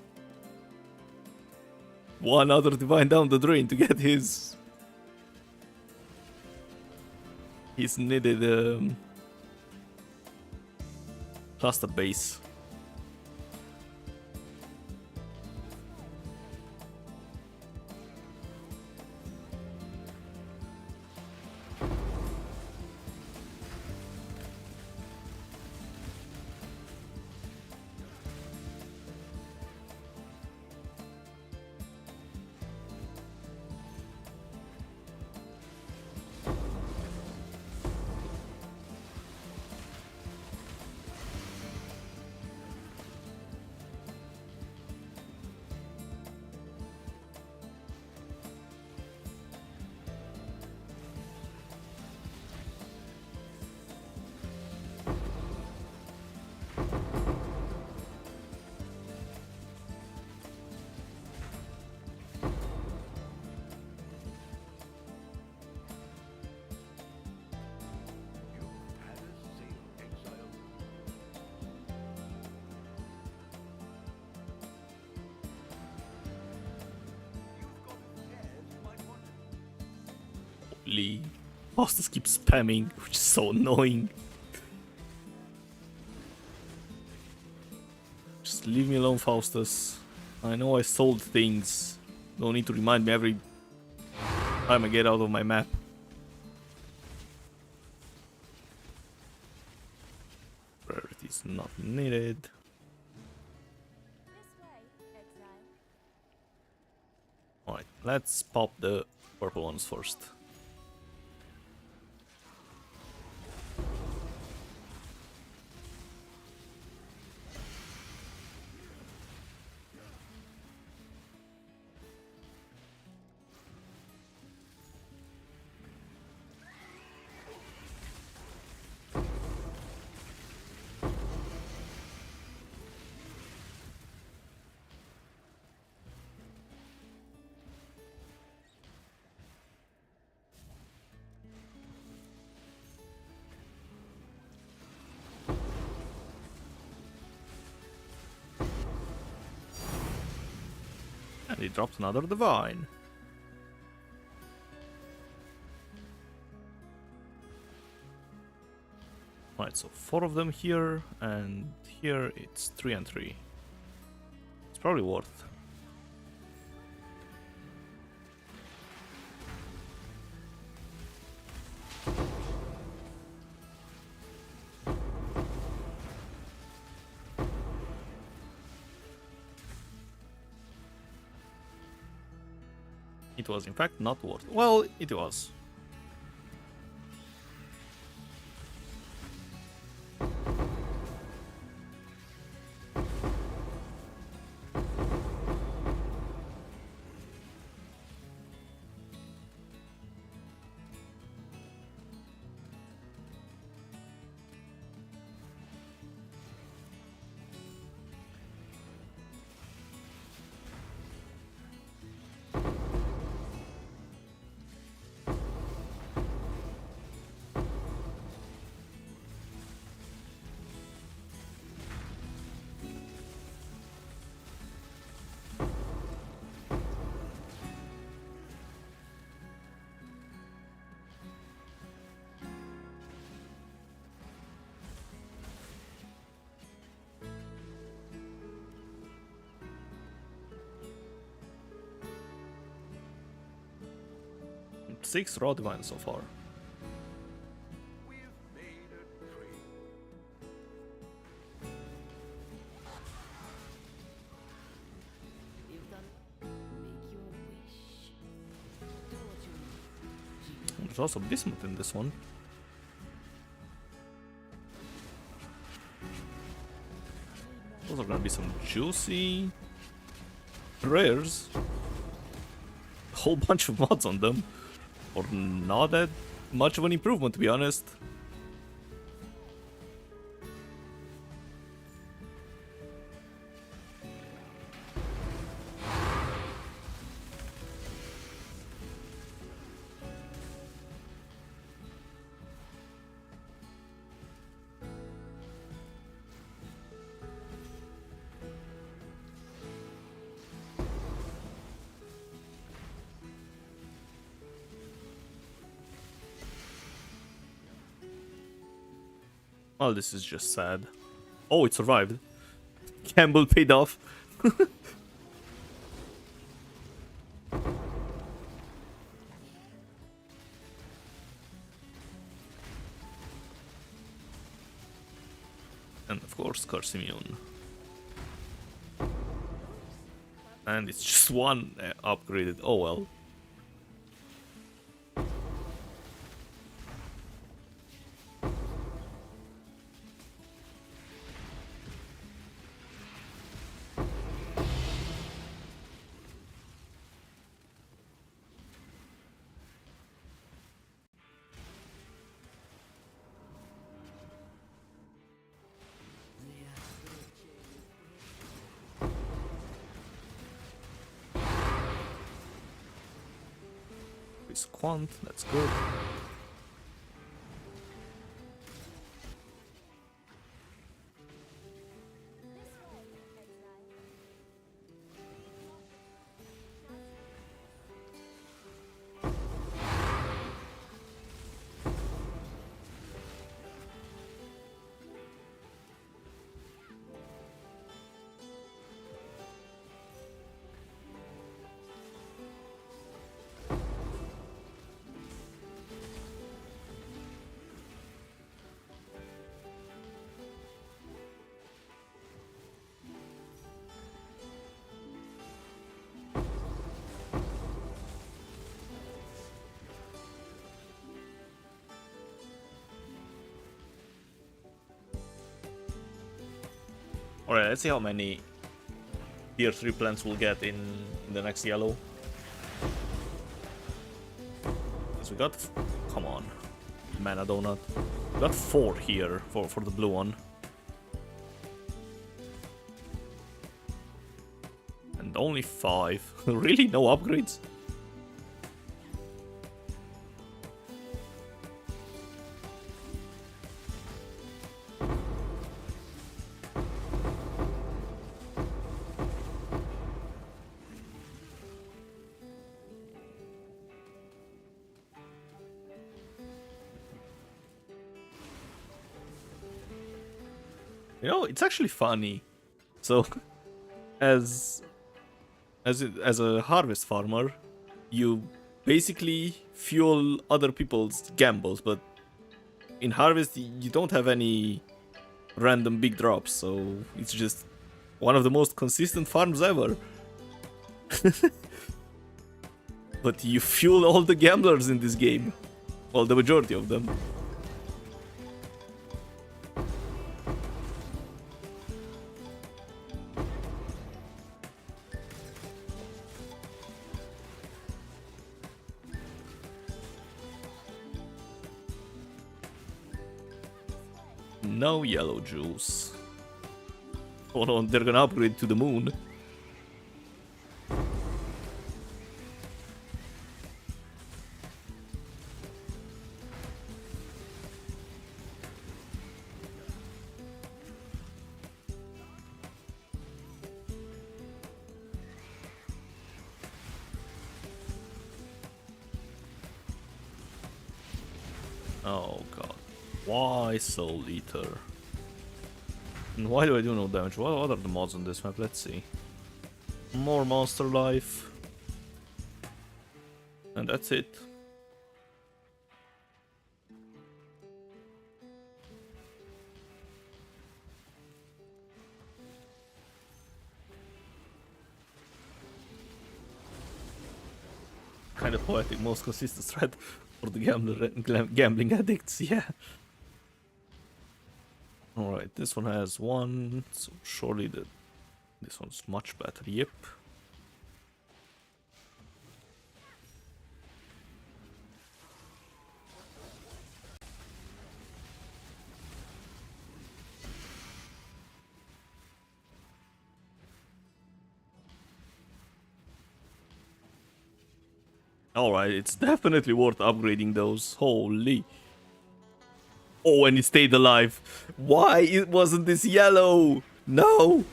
Speaker 1: One other divine down the drain to get his needed cluster base.
Speaker 2: You've had a sale, exile. You've got a test you might want to.
Speaker 1: Holy. Faustus keeps spamming, which is so annoying. Just leave me alone, Faustus. I know I sold things. Don't need to remind me every time I get out of my map. Priorities not needed.
Speaker 6: This way, exile.
Speaker 1: Alright, let's pop the purple ones first. And he dropped another divine. Right, so 4 of them here, and here it's 3 and 3. It's probably worth. It was in fact not worth. Well, it was. Six raw divines so far.
Speaker 2: We've made a trade.
Speaker 3: You've done. Make your wish. Do what you need.
Speaker 1: There's also bismuth in this one. Those are gonna be some juicy rares. A whole bunch of mods on them. Or not that much of an improvement, to be honest. Well, this is just sad. Oh, it survived. Gamble paid off. And of course, curse immune. And it's just one upgraded. Oh well. With Quant, that's good. Alright, let's see how many tier 3 plants we'll get in the next yellow. Because we got... come on. Mana donut. We got 4 here for the blue one. And only 5. Really? No upgrades? You know, it's actually funny. So, as a harvest farmer, you basically fuel other people's gambles, but in harvest you don't have any random big drops, so it's just one of the most consistent farms ever. But you fuel all the gamblers in this game. Well, the majority of them. No yellow juice. Oh no, they're gonna upgrade to the moon. Oh god. Why Soul Eater? And why do I do no damage? What are the mods on this map? Let's see. More monster life. And that's it. Kind of poetic, most consistent threat for the gambling addicts, yeah. Alright, this one has 1, so surely this one's much better, yep. Alright, it's definitely worth upgrading those, holy. Oh, and it stayed alive. Why it wasn't this yellow? No!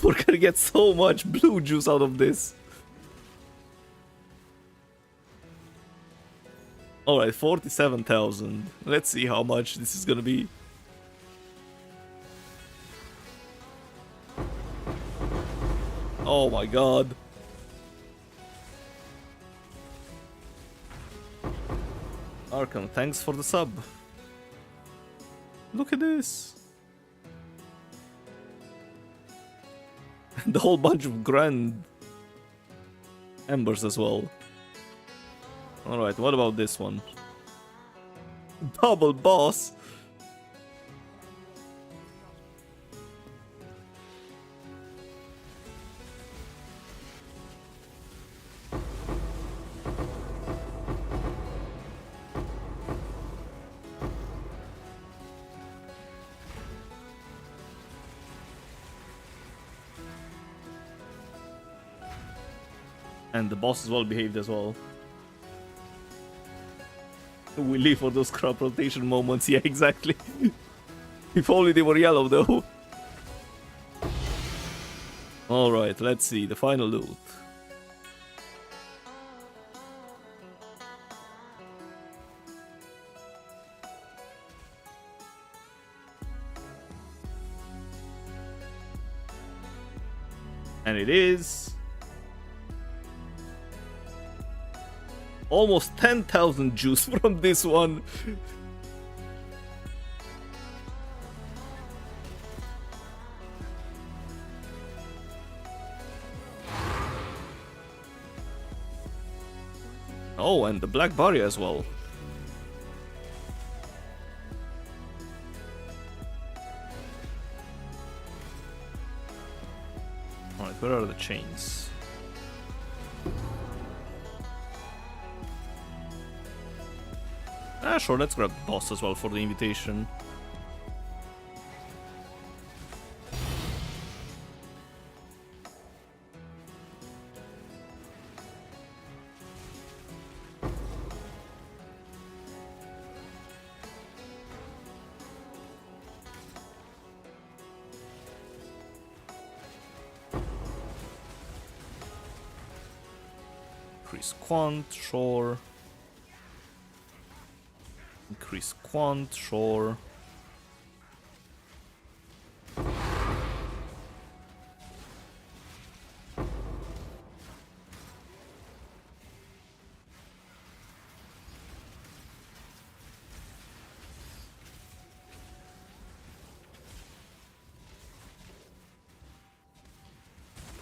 Speaker 1: We're gonna get so much blue juice out of this. Alright, 47,000. Let's see how much this is gonna be. Oh my god. Arkham, thanks for the sub. Look at this. The whole bunch of grand embers as well. Alright, what about this one? Double boss? And the boss is well behaved as well. We live for those crop rotation moments, yeah, exactly. If only they were yellow though. Alright, let's see, the final loot. And it is almost 10,000 juice from this one. Oh, and the black barrier as well. Alright, where are the chains? Ah, sure, let's grab the boss as well for the invitation. Increase quant, sure. Increase quant, sure.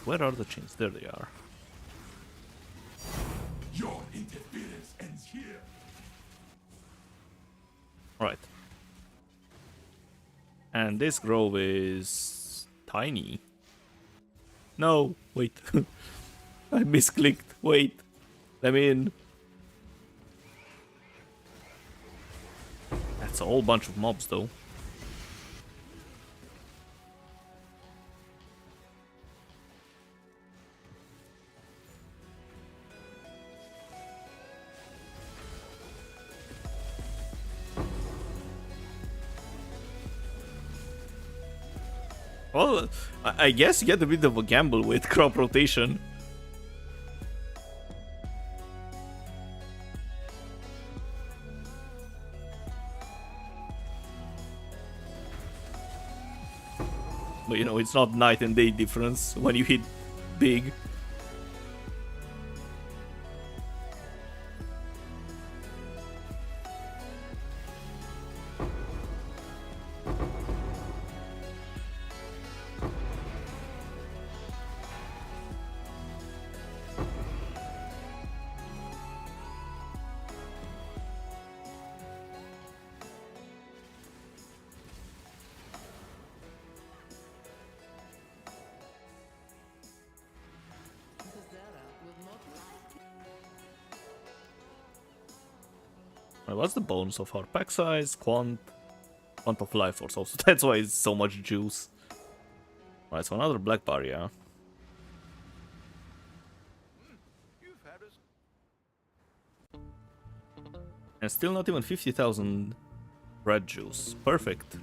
Speaker 1: Where are the chains? There they are.
Speaker 5: Your interference ends here.
Speaker 1: Right. And this grove is tiny. No, wait. I misclicked. Wait. Let me in. That's a whole bunch of mobs though. Well, I guess you get a bit of a gamble with crop rotation. But you know, it's not night and day difference when you hit big. What's the bonus of our pack size? Quant of life force also. That's why it's so much juice. Right, so another black barrier.
Speaker 2: You've had us.
Speaker 1: And still not even 50,000 red juice. Perfect.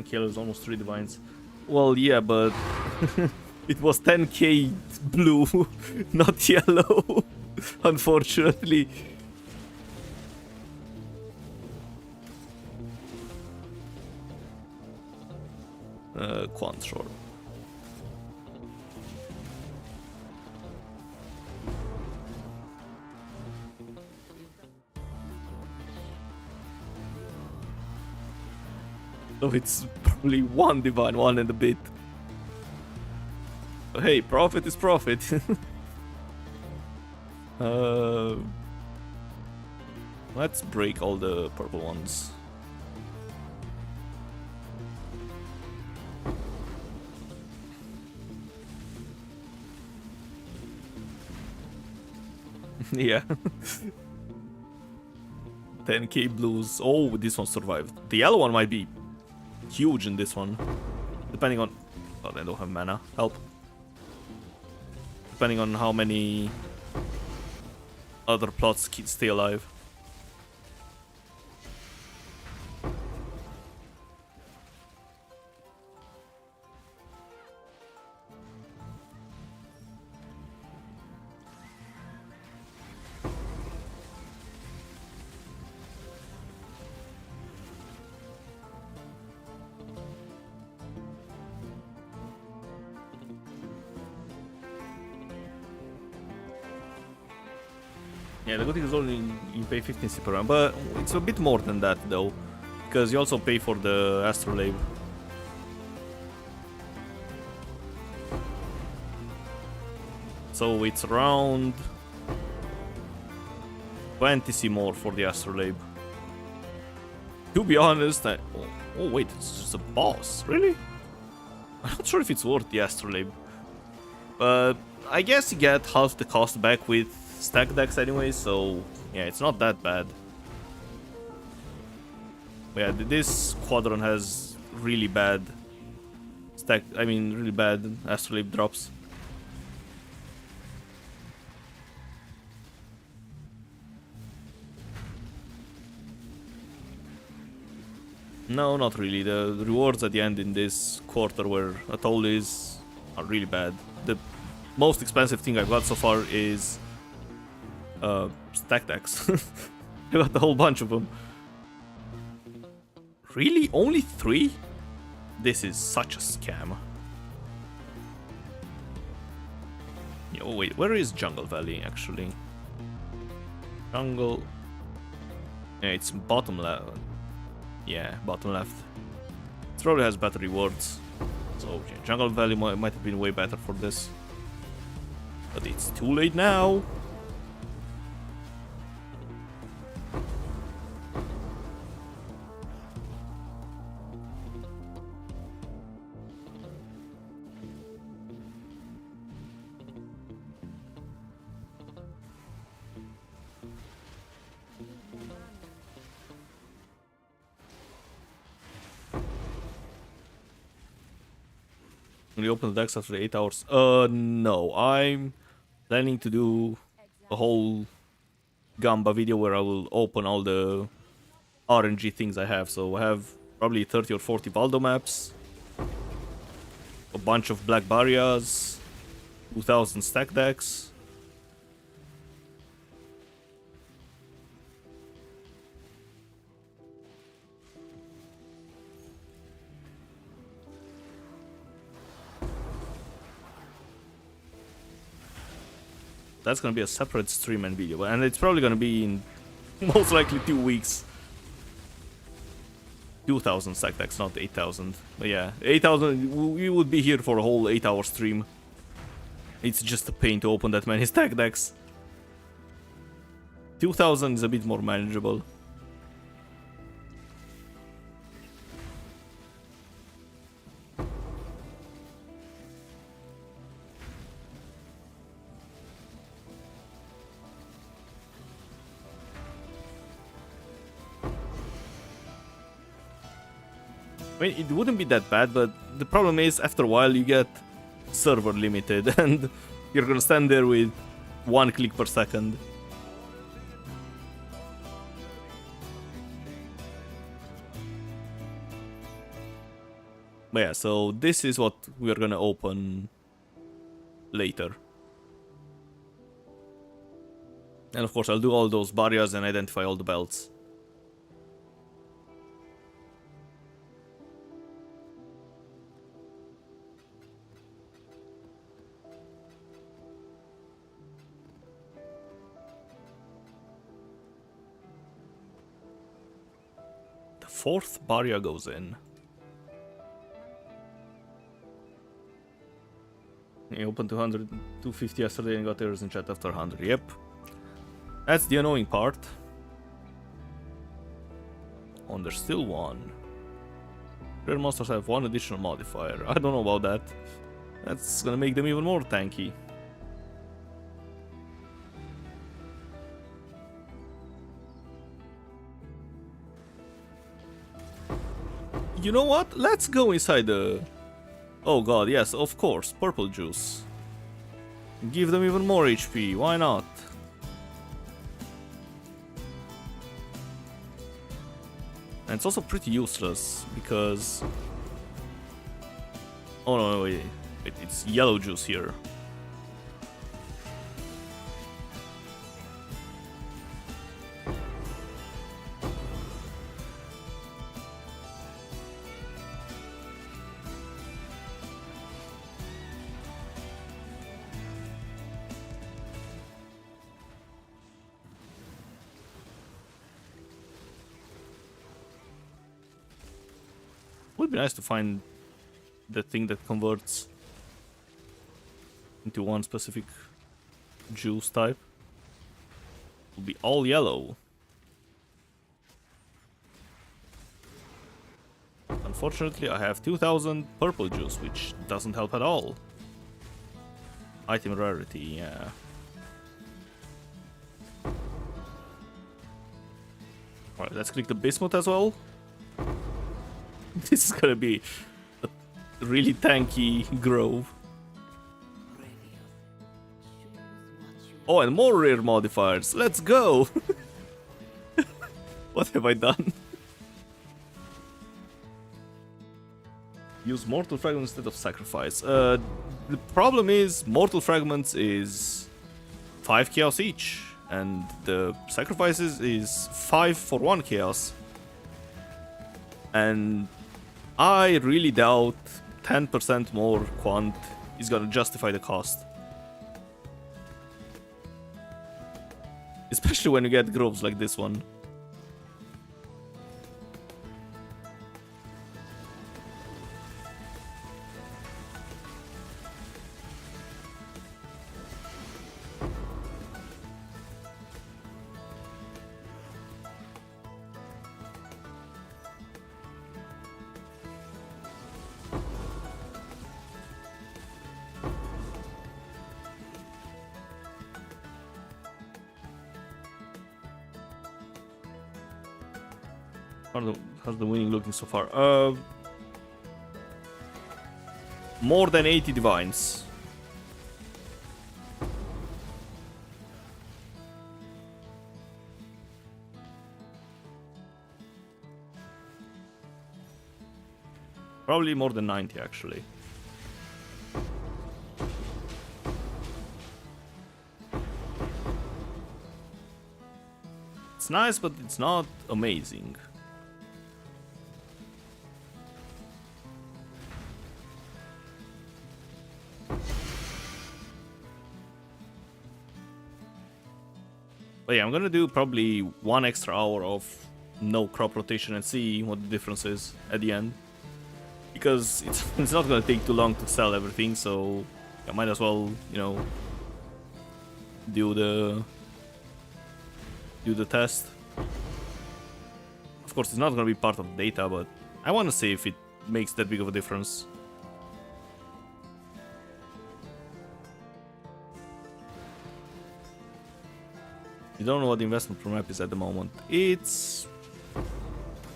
Speaker 1: Killers, almost 3 divines. Well, yeah, but it was 10k blue, not yellow. Unfortunately. Control. So it's probably one divine, one and a bit. But hey, profit is profit. Let's break all the purple ones. Yeah. 10k blues. Oh, this one survived. The yellow one might be huge in this one. Depending on... Oh, they don't have mana. Help. Depending on how many other plots stay alive. Yeah, the good thing is only you pay 15 C per round, but it's a bit more than that though, because you also pay for the astrolabe. So it's around 20 C more for the astrolabe. To be honest, oh wait, it's just a boss, really? I'm not sure if it's worth the astrolabe, but I guess you get half the cost back with stack decks anyway, so yeah, it's not that bad. But yeah, this quadrant has really bad really bad astrolabe drops. No, not really. The rewards at the end in this quarter where Atoll is are really bad. The most expensive thing I've got so far is stack decks. I got a whole bunch of them. Really? Only 3? This is such a scam. Yeah, oh wait, where is Jungle Valley actually? Jungle... Yeah, it's bottom left. Yeah, bottom left. It probably has better rewards. So yeah, Jungle Valley might have been way better for this. But it's too late now. Will you open the decks after 8 hours? No. I'm planning to do a whole Gamba video where I will open all the RNG things I have. So I have probably 30 or 40 Valdo maps, a bunch of Black Barriers, 2000 stack decks. That's gonna be a separate stream and video, and it's probably gonna be in most likely 2 weeks. 2000 stack decks, not 8000. But yeah, 8000, we would be here for a whole 8-hour stream. It's just a pain to open that many stack decks. 2000 is a bit more manageable. I mean, it wouldn't be that bad, but the problem is, after a while, you get server limited, and you're gonna stand there with 1 click per second. But yeah, so this is what we're gonna open later. And of course I'll do all those barriers and identify all the belts. The fourth barrier goes in. He opened 200, 250 yesterday and got errors in chat after 100. Yep. That's the annoying part. Oh, and there's still one. Rare monsters have one additional modifier. I don't know about that. That's gonna make them even more tanky. You know what? Let's go inside the... Oh god, yes, of course. Purple juice. Give them even more HP. Why not? And it's also pretty useless because... Oh no, wait. It's yellow juice here. Would be nice to find the thing that converts into one specific juice type. It will be all yellow. Unfortunately, I have 2000 purple juice, which doesn't help at all. Item rarity, yeah. Alright, let's click the bismuth as well. This is gonna be a really tanky grove. Oh, and more rare modifiers. Let's go! What have I done? Use mortal fragments instead of sacrifice. The problem is mortal fragments is 5 chaos each, and the sacrifices is 5 for 1 chaos. And I really doubt 10% more quant is gonna justify the cost. Especially when you get groves like this one. How's the winning looking so far? More than 80 divines. Probably more than 90 actually. It's nice, but it's not amazing. But yeah, I'm gonna do probably 1 extra hour of no crop rotation and see what the difference is at the end. Because it's not gonna take too long to sell everything, so I might as well, you know, do the test. Of course, it's not gonna be part of the data, but I wanna see if it makes that big of a difference. You don't know what the investment per map is at the moment. It's...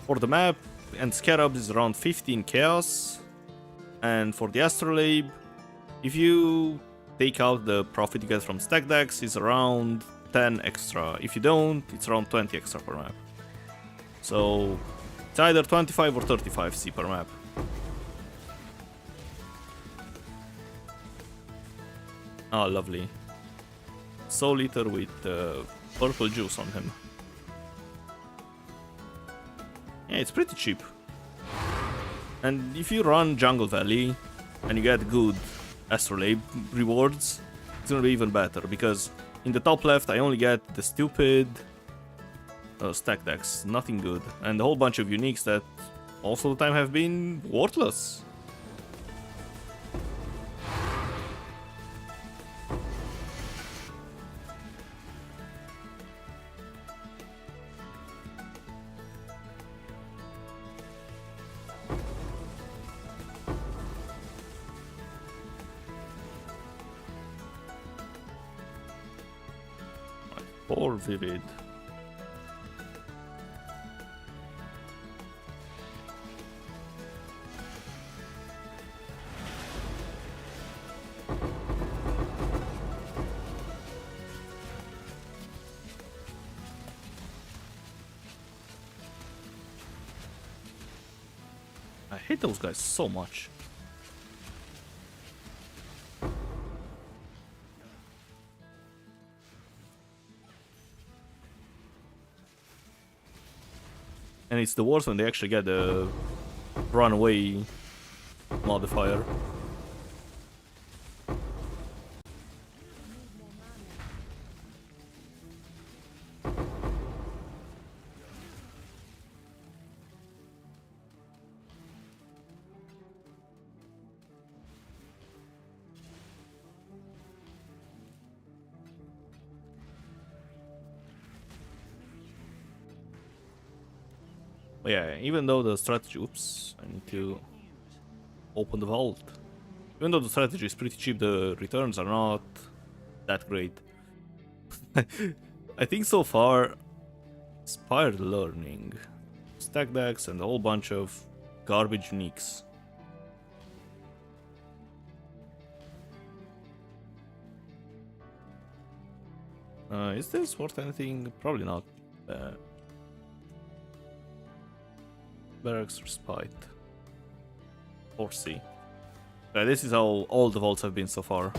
Speaker 1: For the map and Scarabs is around 15 chaos. And for the Astrolabe, if you take out the profit you get from stack decks, it's around 10 extra. If you don't, it's around 20 extra per map. So it's either 25 or 35 C per map. Oh, lovely. Soul Eater with purple juice on him. Yeah, it's pretty cheap. And if you run Jungle Valley and you get good Astrolabe rewards, it's gonna be even better, because in the top left I only get the stupid stack decks, nothing good, and a whole bunch of uniques that most of the time have been worthless. Or vivid. I hate those guys so much. And it's the worst when they actually get a runaway modifier. But yeah, even though the strategy... Oops, I need to open the vault. Even though the strategy is pretty cheap, the returns are not that great. I think so far, Inspired Learning, stack decks, and a whole bunch of garbage uniques. Is this worth anything? Probably not. Barracks Respite. 4C. This is how all the vaults have been so far.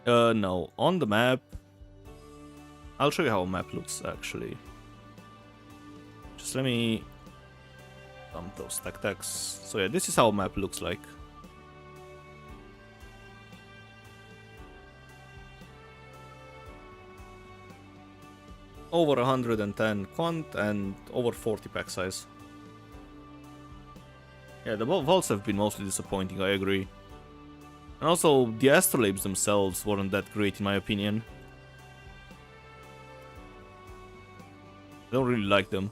Speaker 1: No. On the map... I'll show you how a map looks, actually. Just let me... dump those stack decks. So yeah, this is how a map looks like. Over 110 quant and over 40 pack size. Yeah, the vaults have been mostly disappointing, I agree. And also, the Astrolabes themselves weren't that great in my opinion. I don't really like them.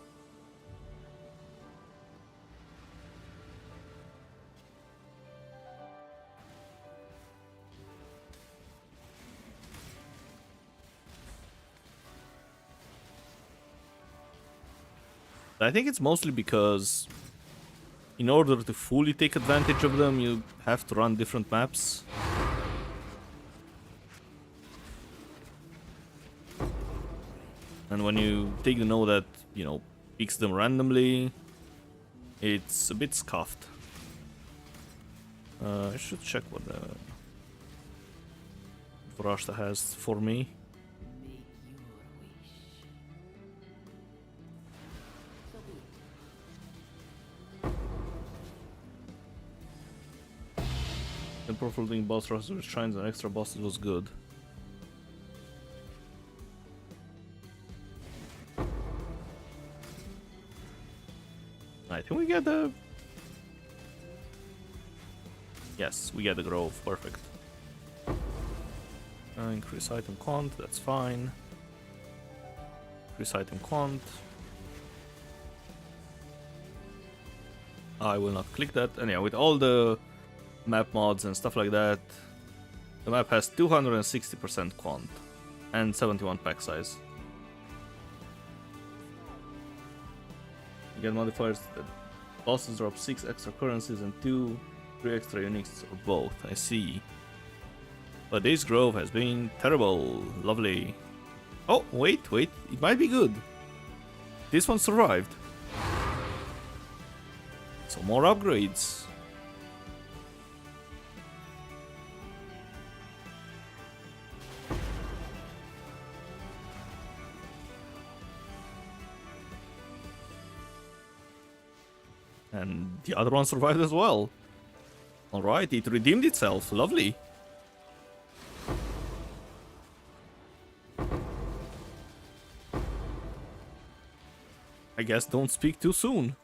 Speaker 1: I think it's mostly because in order to fully take advantage of them, you have to run different maps. And when you take the node that, you know, picks them randomly, it's a bit scuffed. I should check what the Vrashta has for me. And performing boss rushes with shrines and extra bosses was good. I think we get the... Yes, we get the grove, perfect. Increase item quant, that's fine. Increase item quant. I will not click that. And yeah, with all the map mods and stuff like that, the map has 260% quant and 71 pack size. You get modifiers that bosses drop 6 extra currencies and 3 extra uniques or both. I see. But this grove has been terrible. Lovely. Oh, wait, it might be good. This one survived. So more upgrades. The other one survived as well. Alright, it redeemed itself. Lovely. I guess don't speak too soon.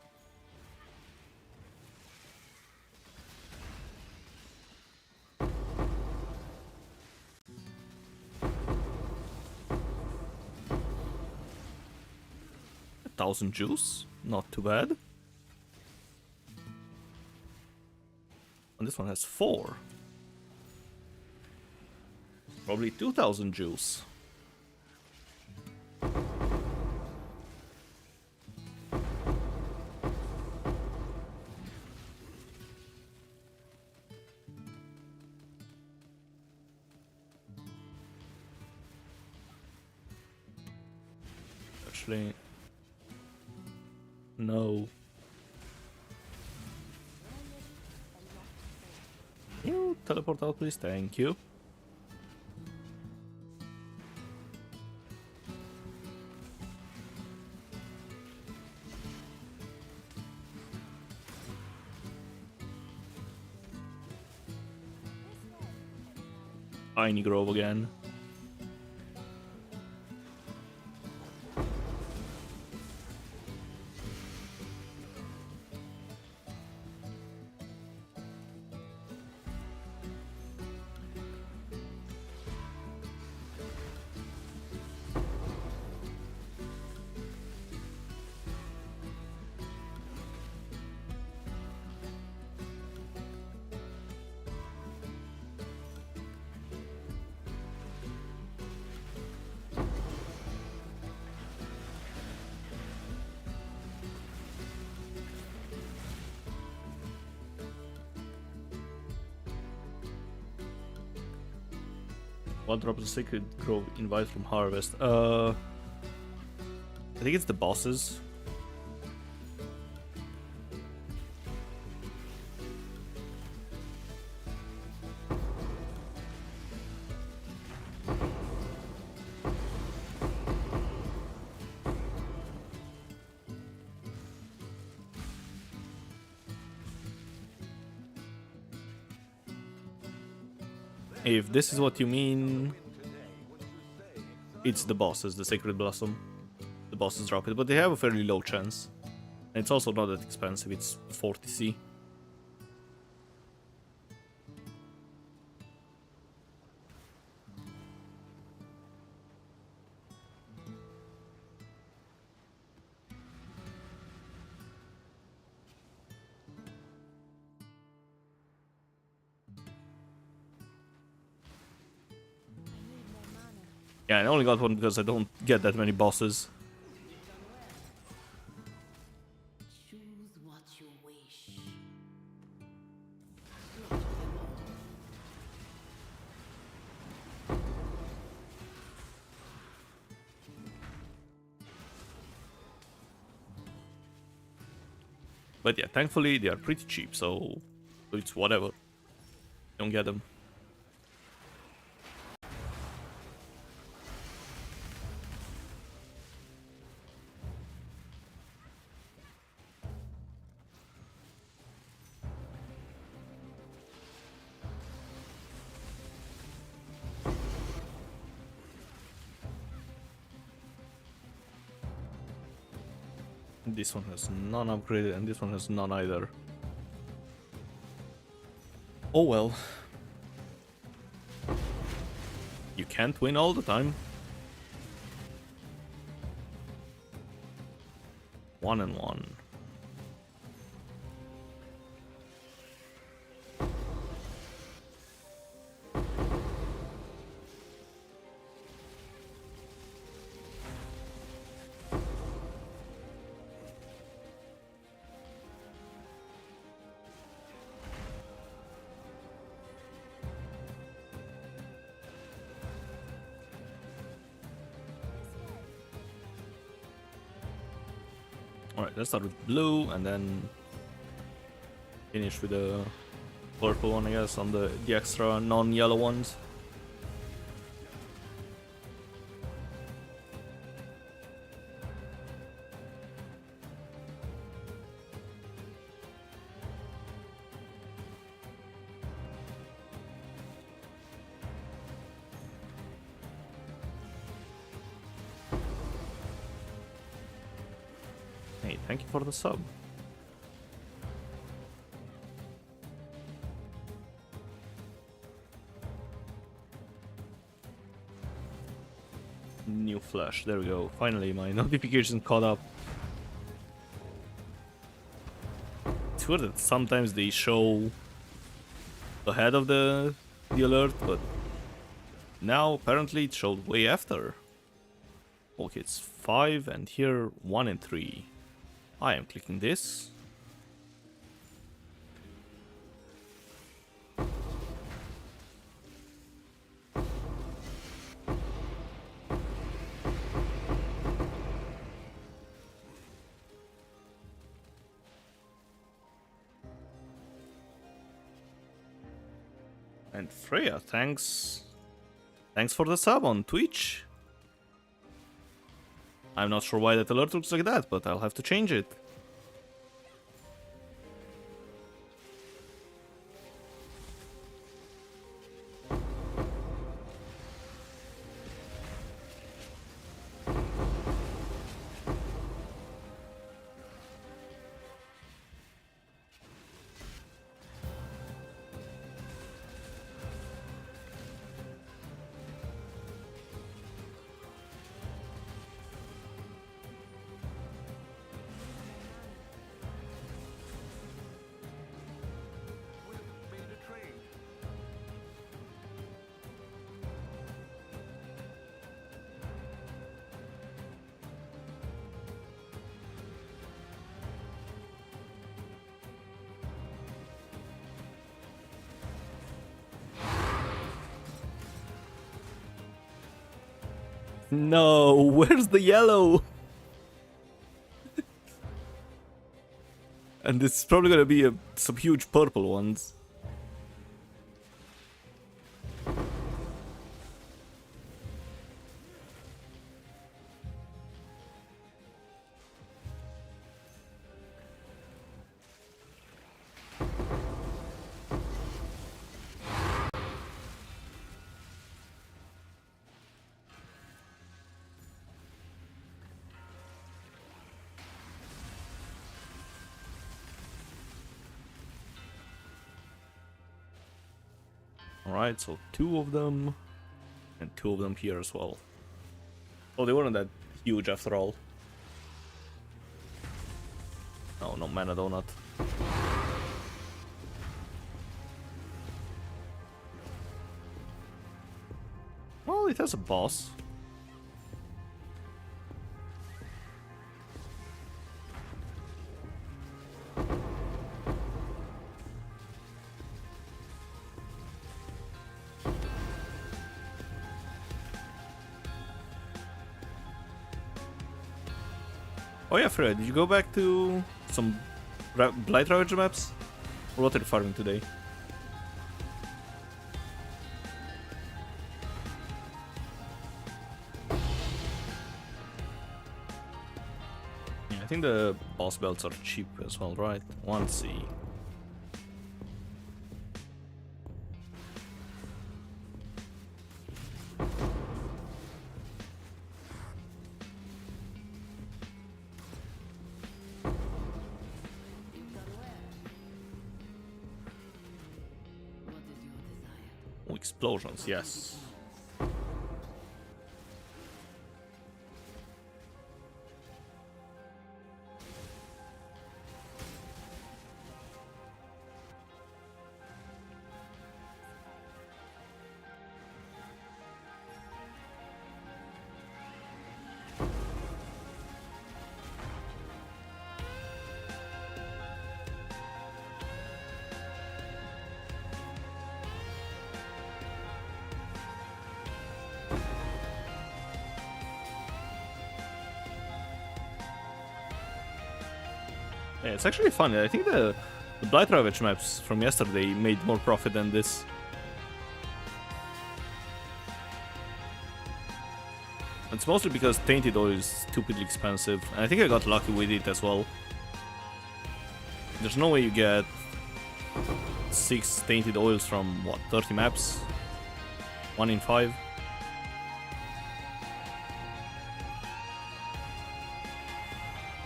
Speaker 1: A 1,000 juice, not too bad. And this one has 4. Probably 2,000 juice. Actually, no. You teleport out, please. Thank you. Tiny Grove again. What drops a Sacred Grove invite from Harvest? I think it's the bosses. If this is what you mean, it's the bosses, the Sacred Blossom. The bosses drop it, but they have a fairly low chance. And it's also not that expensive, it's 40C. Yeah, I only got one because I don't get that many bosses.
Speaker 3: Choose what you wish.
Speaker 1: But yeah, thankfully they are pretty cheap, so it's whatever. Don't get them. This one has none upgraded, and this one has none either. Oh well. You can't win all the time. 1 and 1. Alright, let's start with blue and then finish with the purple one, I guess, on the extra non-yellow ones. thank you for the sub. New flash, there we go. Finally, my notification caught up. It's weird that sometimes they show ahead of the alert, but now apparently it showed way after. Okay, it's 5 and here 1 and 3. I am clicking this. And Freya, thanks for the sub on Twitch. I'm not sure why that alert looks like that, but I'll have to change it.
Speaker 2: Would have made a trade.
Speaker 1: No, where's the yellow? And it's probably gonna be some huge purple ones. Alright, so 2 of them, and 2 of them here as well. Oh, they weren't that huge after all. Oh, no mana donut. Well, it has a boss. Oh yeah, Fred, did you go back to some Blight Ravager maps? Or what are you farming today? Yeah, I think the boss belts are cheap as well, right? 1C.
Speaker 3: You've got where? What is your desire?
Speaker 1: Oh, explosions, yes. Yeah, it's actually funny. I think the Blight Ravage maps from yesterday made more profit than this. It's mostly because Tainted Oil is stupidly expensive, and I think I got lucky with it as well. There's no way you get 6 Tainted Oils from, what, 30 maps? 1 in 5?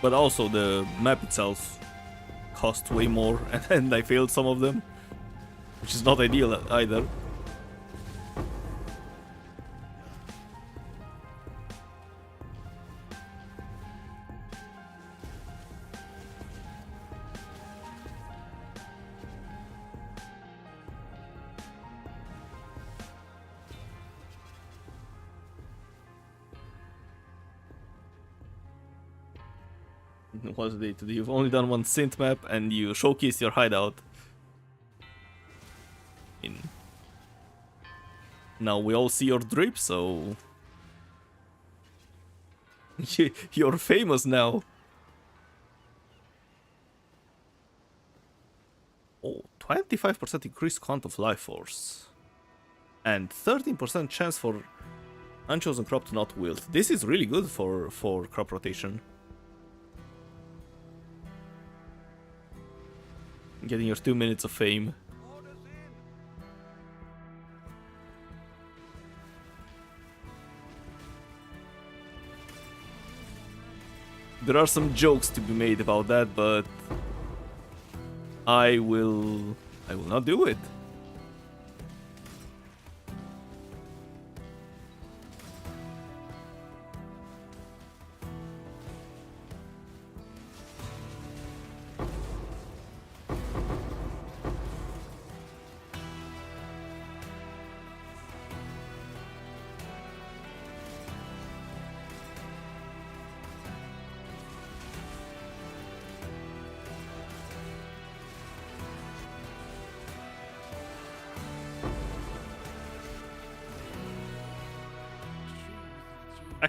Speaker 1: But also the map itself cost way more, and I failed some of them, which is not ideal either. What's the date? You've only done one synth map and you showcase your hideout. Now we all see your drip, so you're famous now. Oh, 25% increased count of life force. And 13% chance for unchosen crop to not wilt. This is really good for crop rotation. Getting your 2 minutes of fame.
Speaker 2: Orders in.
Speaker 1: There are some jokes to be made about that, but I will not do it.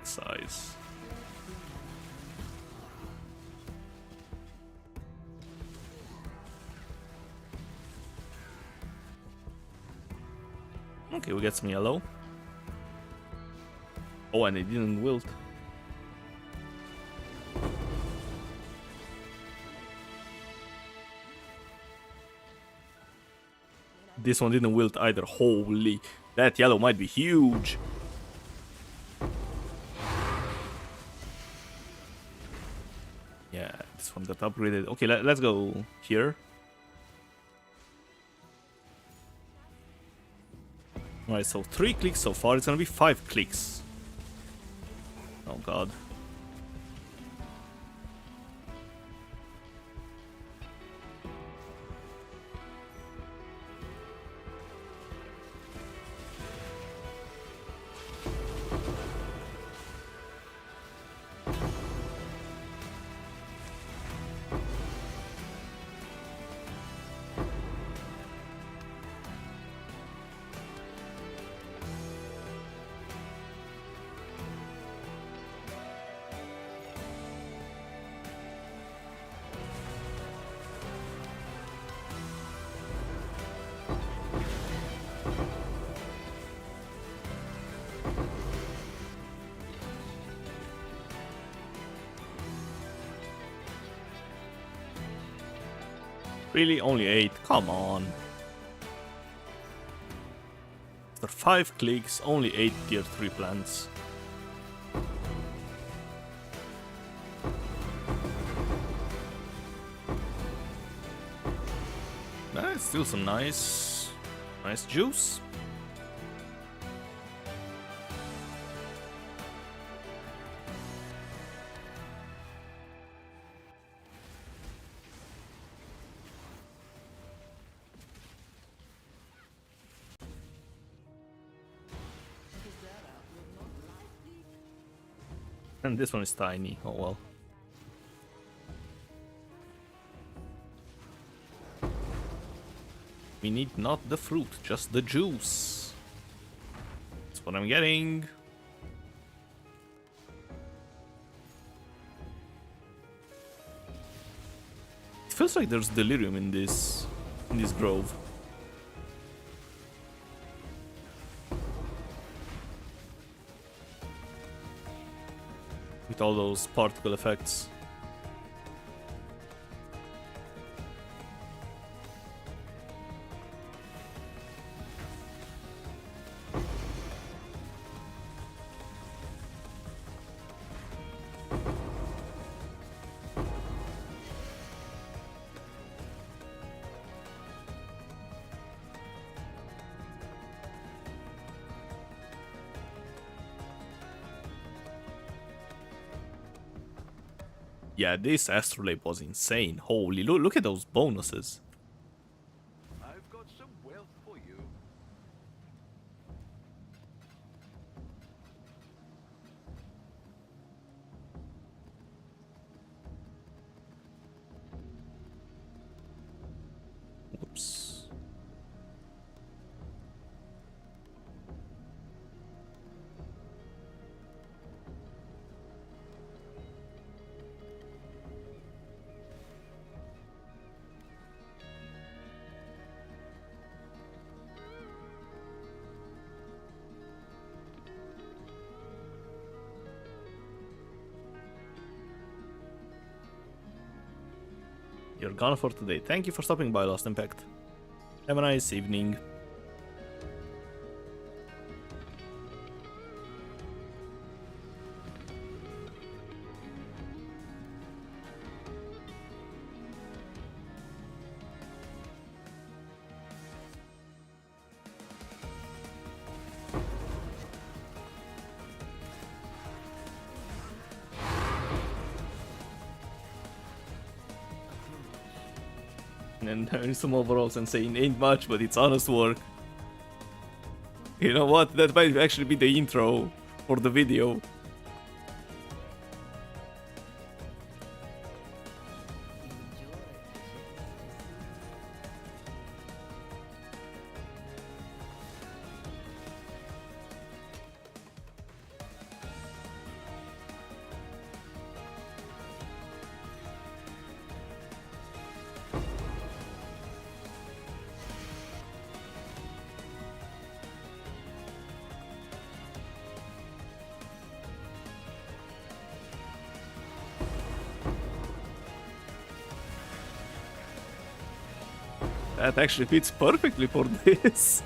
Speaker 1: Size. Okay, we get some yellow. Oh, and it didn't wilt. This one didn't wilt either. Holy, that yellow might be huge. Yeah, this one got upgraded. Okay, let's go here. Alright, so 3 clicks so far. It's gonna be 5 clicks. Oh god. Really? Only 8? Come on. After 5 clicks, only 8 tier 3 plants. That's still some nice juice. And this one is tiny. Oh well. We need not the fruit, just the juice. That's what I'm getting. It feels like there's delirium in this grove. With all those particle effects. Yeah, this astrolabe was insane. Holy, look at those bonuses.
Speaker 2: I've got some wealth for you.
Speaker 1: Whoops. You're gone for today. Thank you for stopping by, Lost Impact. Have a nice evening. And then some overalls and saying ain't much, but it's honest work. You know what? That might actually be the intro for the video. That actually fits perfectly for this.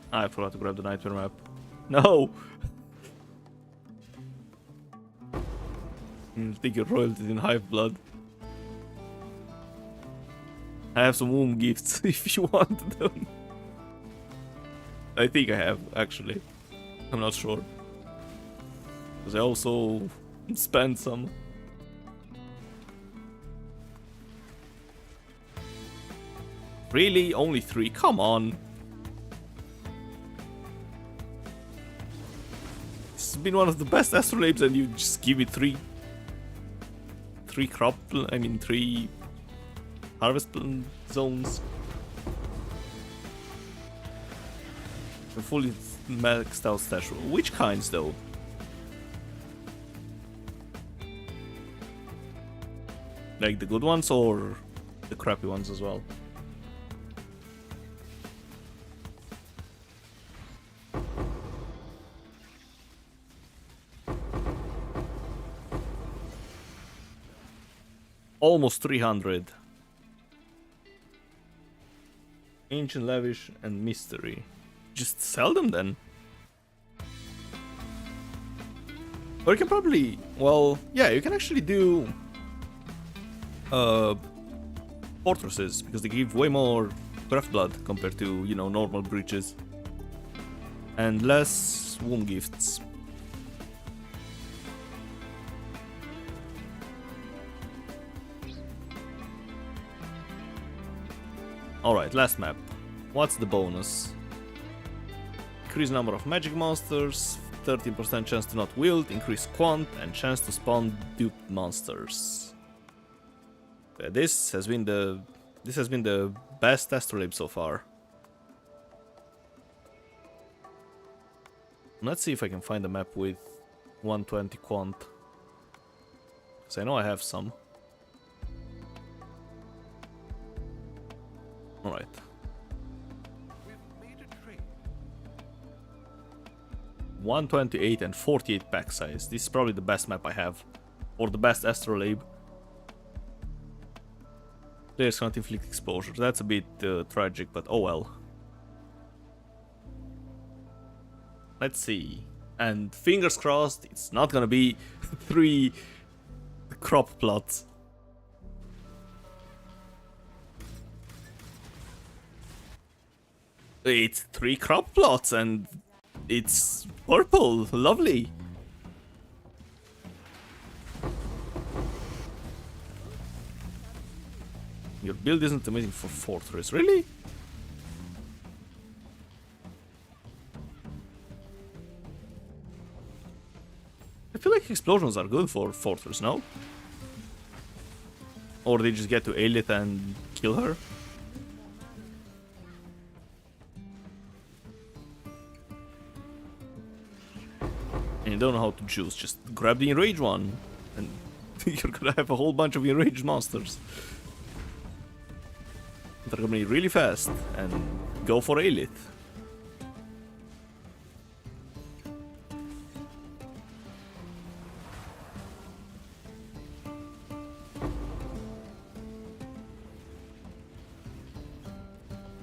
Speaker 1: I forgot to grab the nightmare map. No! Take your royalties in Hive Blood. I have some womb gifts if you want them. I think I have, actually. I'm not sure. Because I also spent some. Really? Only 3? Come on. This has been one of the best astrolabes and you just give it 3 harvest zones. A fully maxed out stash. Which kinds though? Like the good ones or the crappy ones as well? Almost 300. Ancient, Lavish, and Mystery. Just sell them then. Or you can probably, well, yeah, you can actually do fortresses because they give way more craft blood compared to, you know, normal breaches. And less womb gifts. Alright, last map. What's the bonus? Increase number of magic monsters, 13% chance to not wield, increase quant, and chance to spawn duped monsters. This has been the best astrolabe so far. Let's see if I can find a map with 120 quant. Because I know I have some. 128 and 48 pack size. This is probably the best map I have. Or the best astrolabe. Players cannot inflict exposure. That's a bit tragic, but oh well. Let's see. And fingers crossed, it's not gonna be 3 crop plots. It's 3 crop plots and it's purple. Lovely. Your build isn't amazing for Fortress, really? I feel like explosions are good for Fortress, no? Or they just get to Aelith and kill her? And you don't know how to choose, just grab the enraged one and you're gonna have a whole bunch of enraged monsters. They're gonna be really fast and go for Aelith.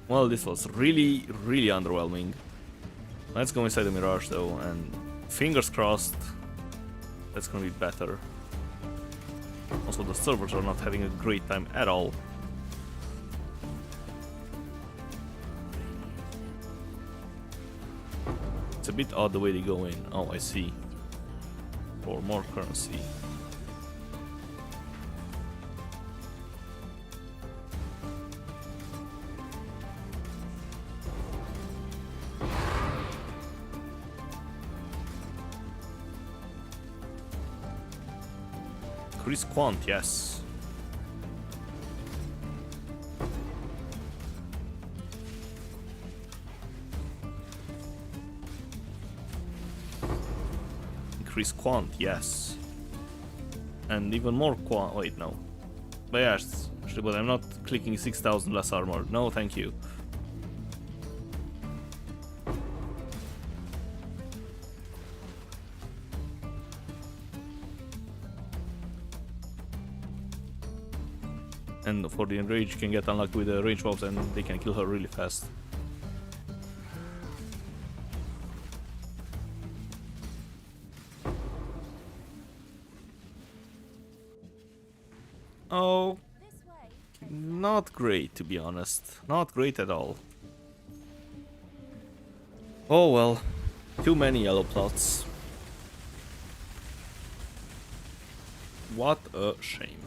Speaker 1: Well, this was really underwhelming. Let's go inside the Mirage though, and fingers crossed that's gonna be better. Also, the servers are not having a great time at all. It's a bit odd the way they go in. Oh, I see. For more currency. Increase quant, yes. Increase quant, yes. And even more quant. Wait, no. But yes, actually, but I'm not clicking 6,000 less armor. No, thank you. And for the enrage, you can get unlocked with the range mobs and they can kill her really fast. Oh,
Speaker 6: This way.
Speaker 1: not great to be honest. Not great at all. Oh well, too many yellow plots. What a shame.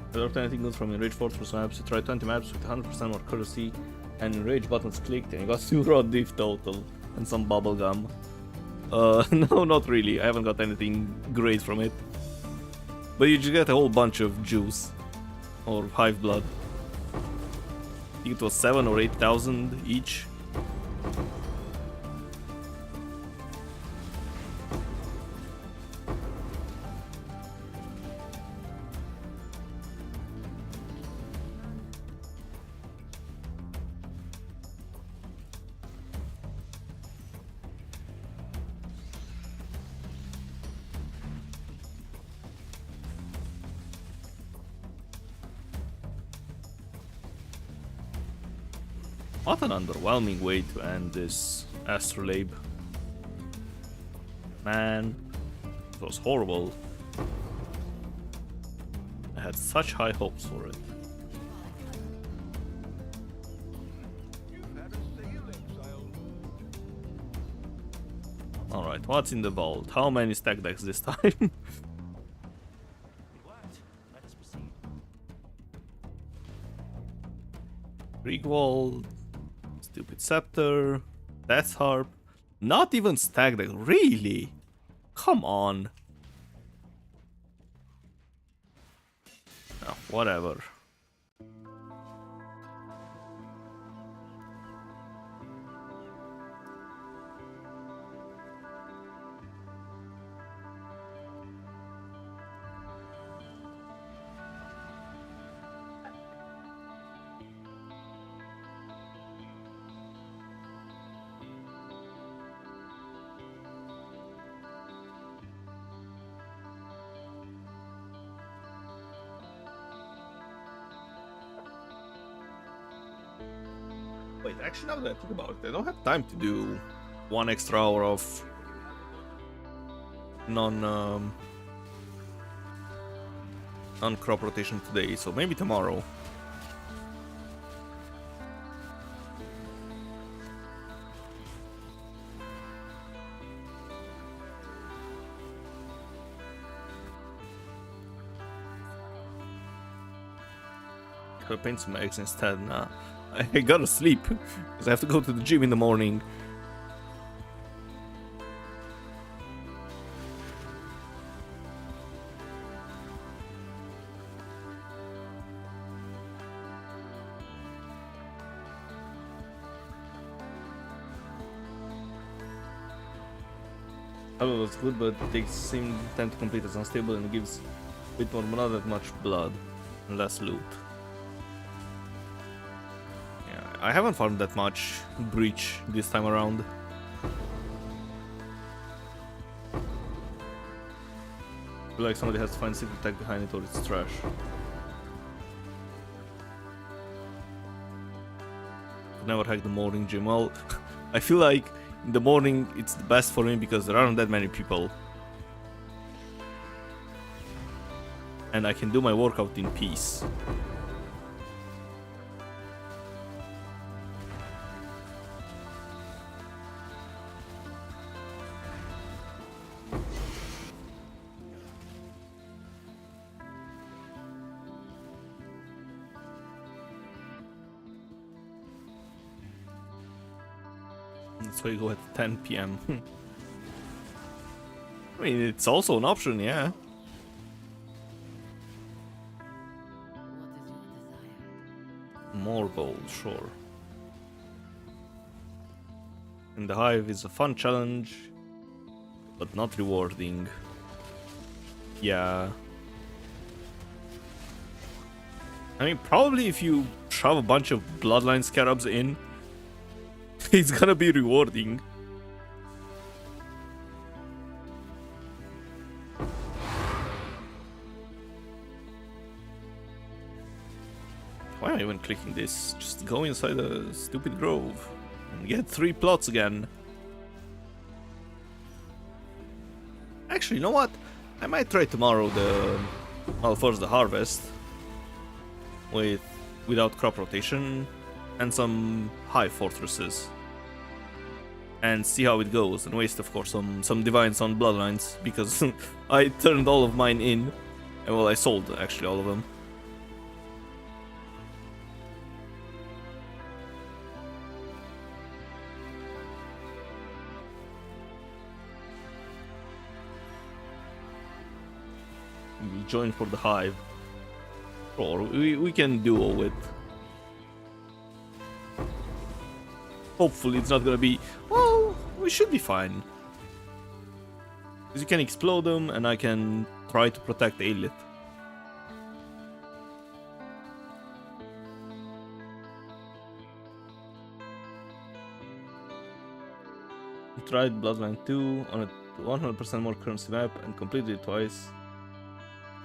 Speaker 1: I learned anything good from Enrage Fortress maps. You tried 20 maps with 100% more accuracy and Enrage buttons clicked and you got 2 raw diff total and some bubblegum. No, not really. I haven't got anything great from it. But you just get a whole bunch of juice. Or hive blood. I think it was 7 or 8,000 each. What an underwhelming way to end this astrolabe. Man, it was horrible. I had such high hopes for it.
Speaker 2: You've had a sailing sail.
Speaker 1: Alright, what's in the vault? How many stack decks this time?
Speaker 4: It worked. Let us proceed.
Speaker 1: Rigwald, Stupid Scepter, Death Harp. Not even stack deck, really? Come on. Whatever. Wait, actually, now that I think about it, I don't have time to do 1 extra hour of non-crop rotation today, so maybe tomorrow. Could paint some eggs instead. Nah, I gotta sleep because I have to go to the gym in the morning. Hello, was good, but it takes same time to complete as unstable and gives a bit more, but not that much blood and less loot. Yeah, I haven't found that much breach this time around. I feel like somebody has to find a secret tag behind it or it's trash. Could never hack the morning gym. Well, I feel like in the morning it's the best for me because there aren't that many people. And I can do my workout in peace. That's why you go at 10 PM. I mean, it's also an option, yeah.
Speaker 3: What is your desire?
Speaker 1: More gold, sure. And the hive is a fun challenge, but not rewarding. Yeah. I mean, probably if you shove a bunch of bloodline scarabs in, it's gonna be rewarding. Why am I even clicking this? Just go inside the stupid grove and get 3 plots again. Actually, you know what? I might try tomorrow first the harvest without crop rotation and some high fortresses. And see how it goes, and waste of course some divines on bloodlines, because I turned all of mine in, and well, I sold actually all of them. We join for the hive, or we can duo with. Hopefully it's not gonna be... Well, we should be fine. Because you can explode them and I can try to protect Aelith. We tried Bloodline 2 on a 100% more currency map and completed it twice.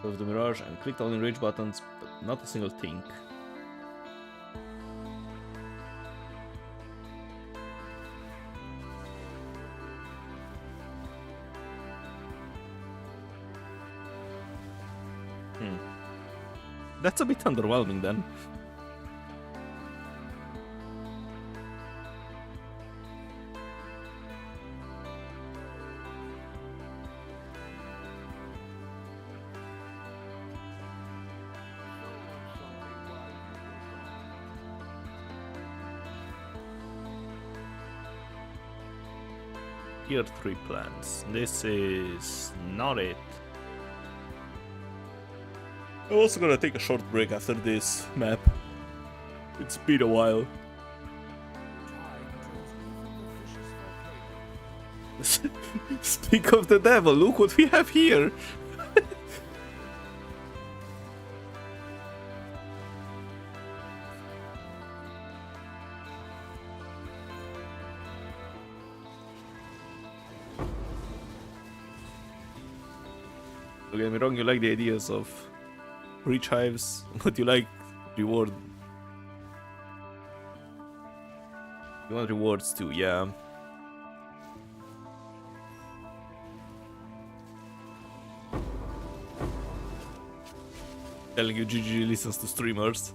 Speaker 1: With the Mirage and clicked all enrage buttons, but not a single thing. That's a bit underwhelming then. Tier 3 plans. This is not it. I'm also gonna take a short break after this map. It's been a while. Speak of the devil, look what we have here! Don't get me wrong, you like the ideas of breach hives, but you like reward. You want rewards too, yeah. Telling you GG listens to streamers.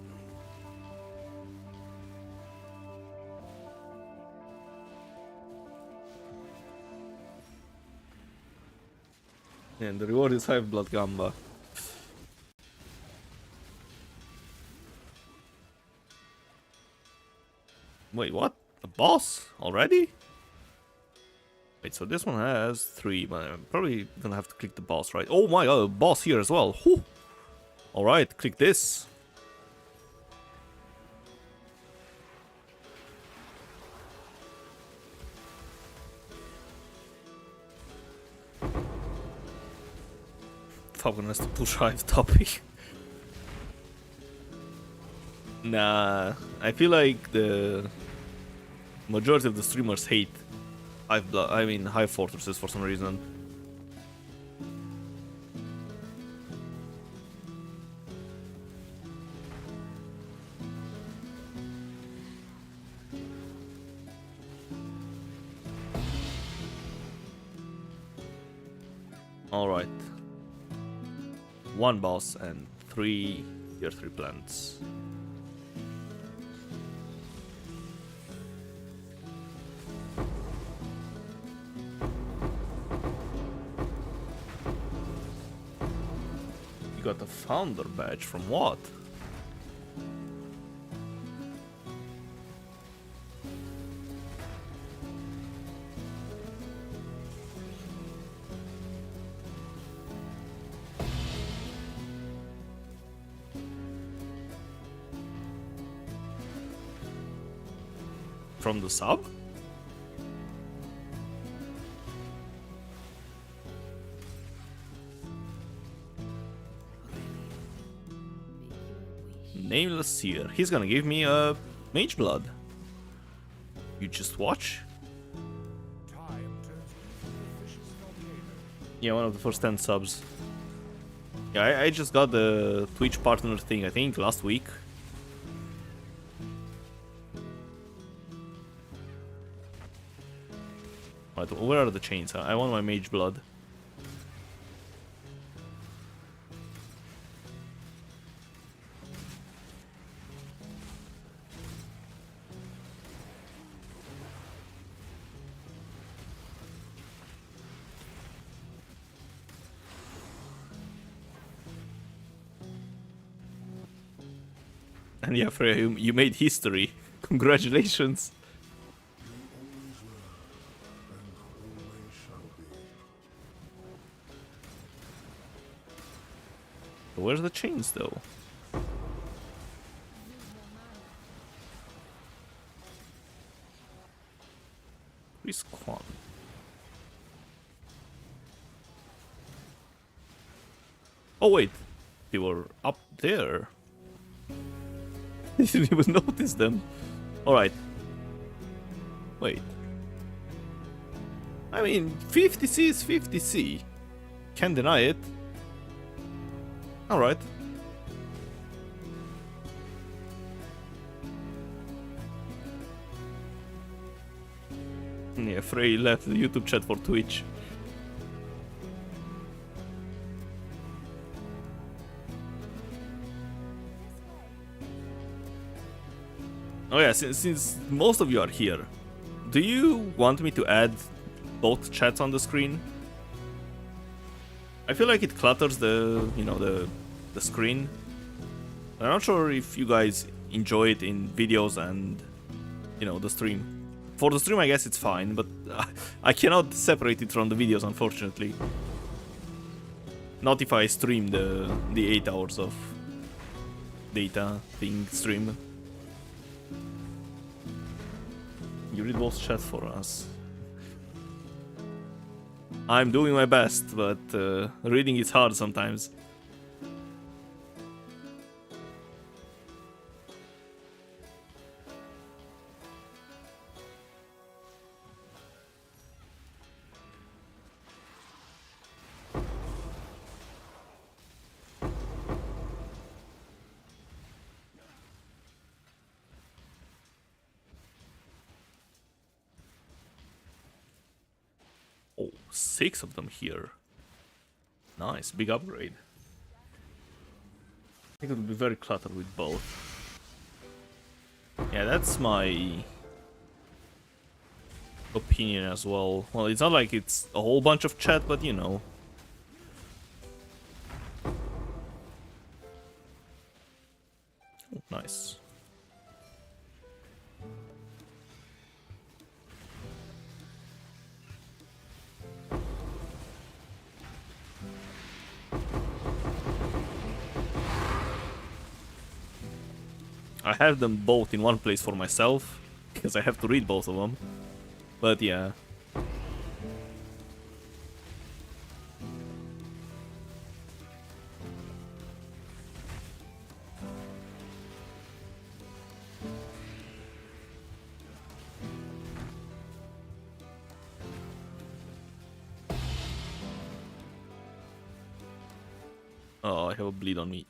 Speaker 1: And the reward is 5 blood gamba. Wait, what? A boss already? Wait, so this one has 3, but I'm probably gonna have to click the boss, right? Oh my god, a boss here as well. Whew. Alright, click this. Falcon has to push hive topic. Nah, I feel like the majority of the streamers hate hive fortresses for some reason. Alright. 1 boss and 3 tier 3 plants. You got a founder badge from what? From the sub? Nameless Seer. He's gonna give me a mage blood. You just watch. Yeah, one of the first 10 subs. Yeah, I just got the Twitch partner thing, I think, last week. Right, where are the chains? I want my mage blood. And yeah, Freya, you made history. Congratulations. Where's the chains though? Chris Kwan. Oh wait, they were up there. I didn't even notice them. Alright. Wait. I mean, 50C is 50C. Can't deny it. Alright. Yeah, Frey left the YouTube chat for Twitch. Oh yeah, since most of you are here, do you want me to add both chats on the screen? I feel like it clutters the, you know, the screen. I'm not sure if you guys enjoy it in videos and, you know, the stream. For the stream, I guess it's fine, but I cannot separate it from the videos, unfortunately. Not if I stream the 8 hours of data thing stream. You read both chat for us. I'm doing my best, but reading is hard sometimes. Oh, 6 of them here. Nice, big upgrade. I think it will be very cluttered with both. Yeah, that's my opinion as well. Well, it's not like it's a whole bunch of chat, but you know. Oh, nice. I have them both in one place for myself, because I have to read both of them. But yeah. Oh, I have a bleed on me.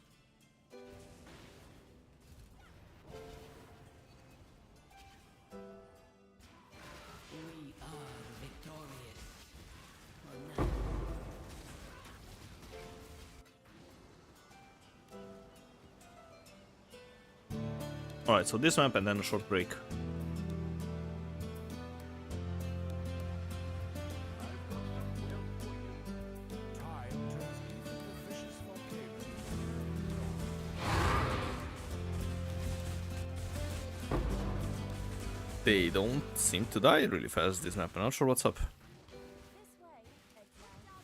Speaker 3: We are victorious. For now.
Speaker 1: Alright, so this map and then a short break.
Speaker 5: Time turns even the vicious volcanoes.
Speaker 1: They don't seem to die really fast this map. I'm not sure what's up.
Speaker 6: This way, exile.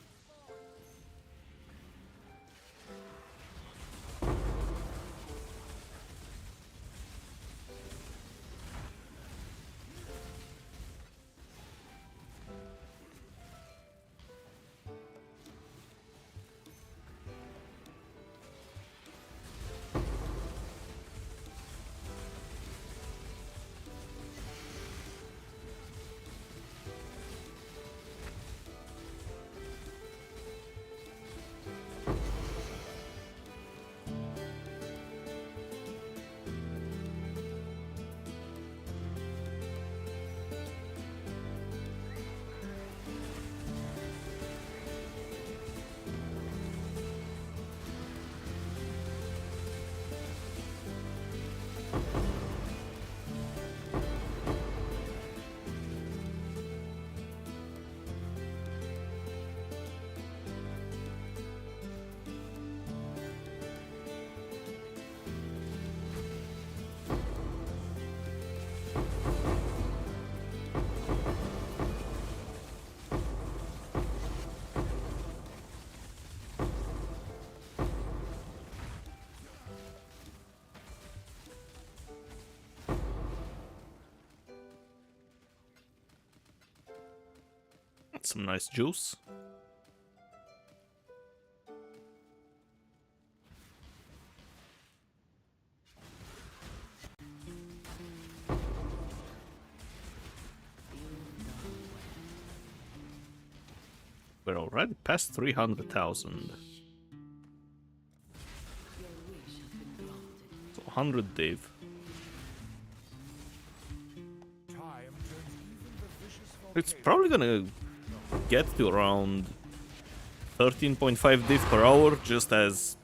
Speaker 1: Some nice juice. We're already past 300,000.
Speaker 3: Your wish has been granted.
Speaker 1: So 100 Dave.
Speaker 5: Time turns even the vicious
Speaker 1: It's
Speaker 5: volcanoes.
Speaker 1: probably gonna get to around 13.5 div per hour, just as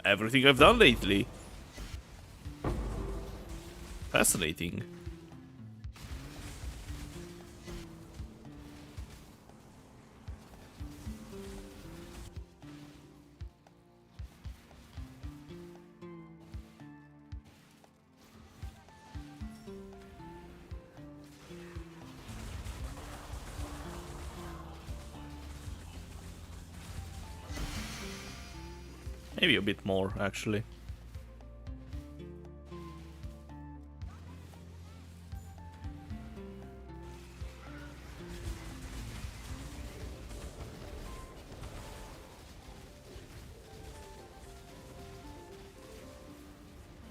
Speaker 1: everything I've done lately. Fascinating. Maybe a bit more, actually.
Speaker 6: I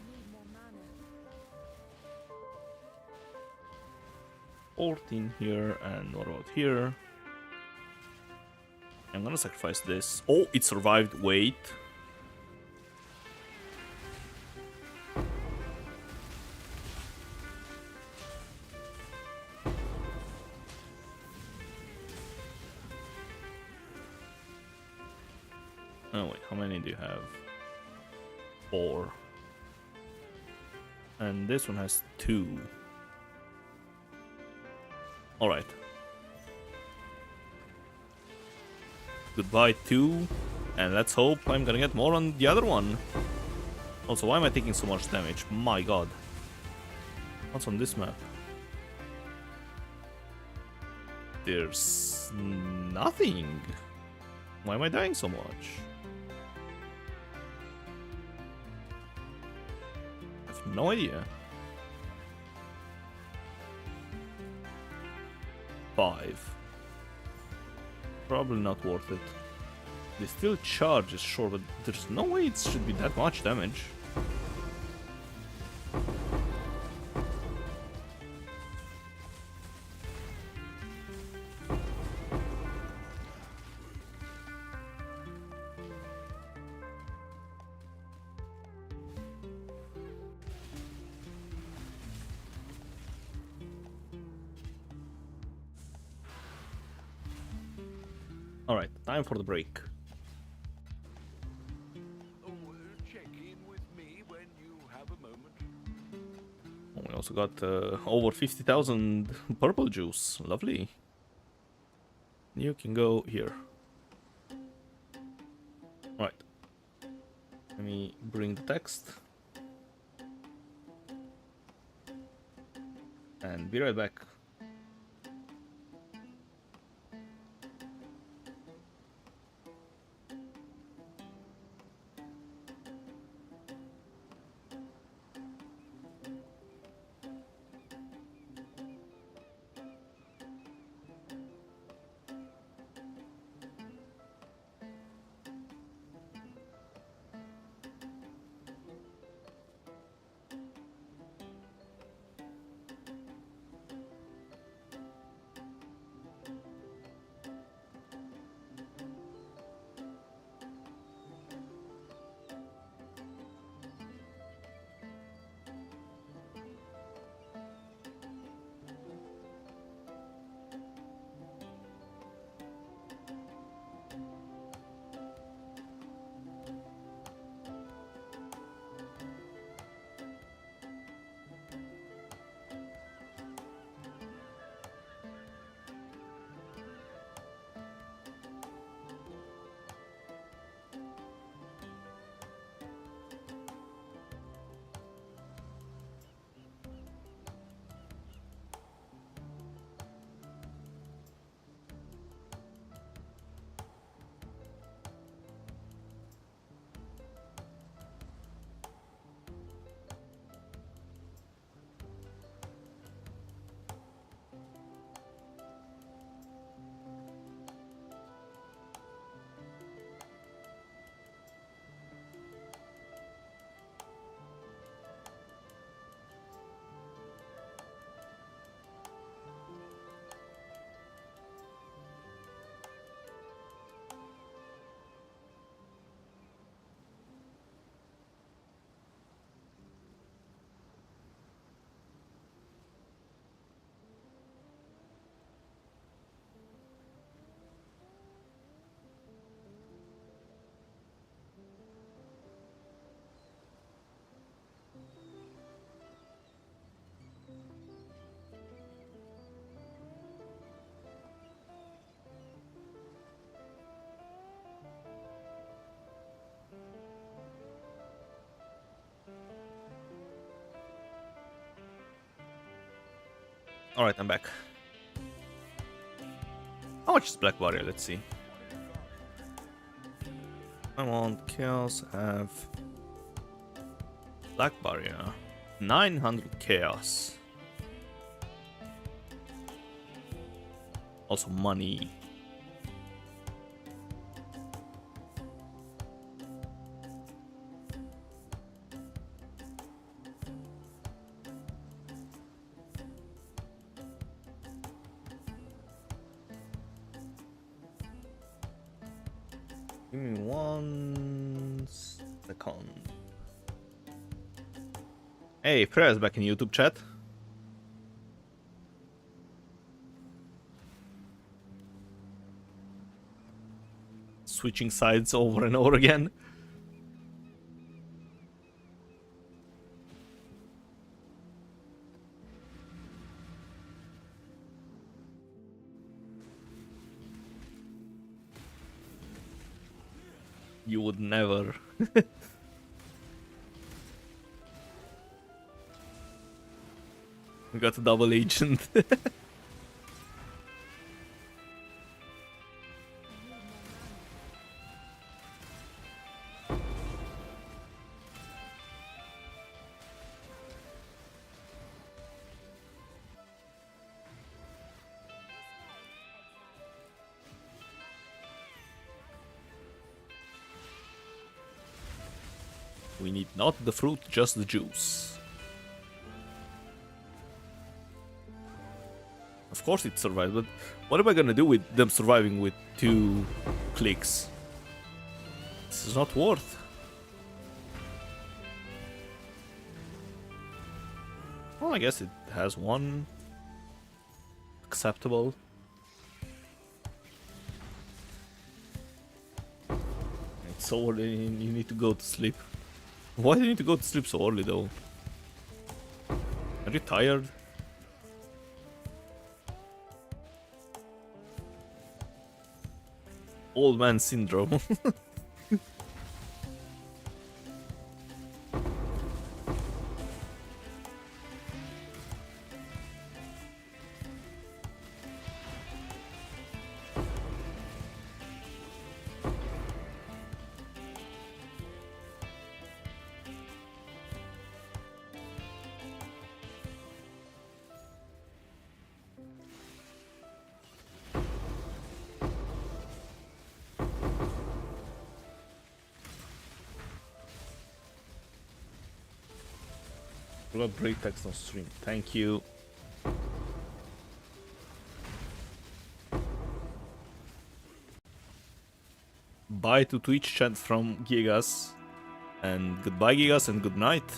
Speaker 6: need more mana.
Speaker 1: 14 here, and what about here? I'm gonna sacrifice this. Oh, it survived. Wait. Oh wait, how many do you have? 4. And this one has 2. Alright. Goodbye 2. And let's hope I'm gonna get more on the other one. Also, why am I taking so much damage? My god. What's on this map? There's nothing. Why am I dying so much? I have no idea. 5. Probably not worth it. They still charges, sure, but there's no way it should be that much damage. Alright, time for the break.
Speaker 2: Oh, check in with me when you have a moment.
Speaker 1: Oh, we also got over 50,000 purple juice. Lovely. You can go here. Right. Let me bring the text. And be right back. Alright, I'm back. How much is Black Warrior? Let's see. I want chaos, have black barrier. 900 chaos. Also money. Give me 1 second. Hey, Freya's back in YouTube chat. Switching sides over and over again. You would never. We got a double agent. We need not the fruit, just the juice. Of course it survived, but what am I gonna do with them surviving with 2 clicks? This is not worth. Well, I guess it has 1 acceptable. It's so early, you need to go to sleep. Why do you need to go to sleep so early though? Are you tired? Old man syndrome. Break text on stream. Thank you. Bye to Twitch chat from Gigas. And goodbye Gigas and good night.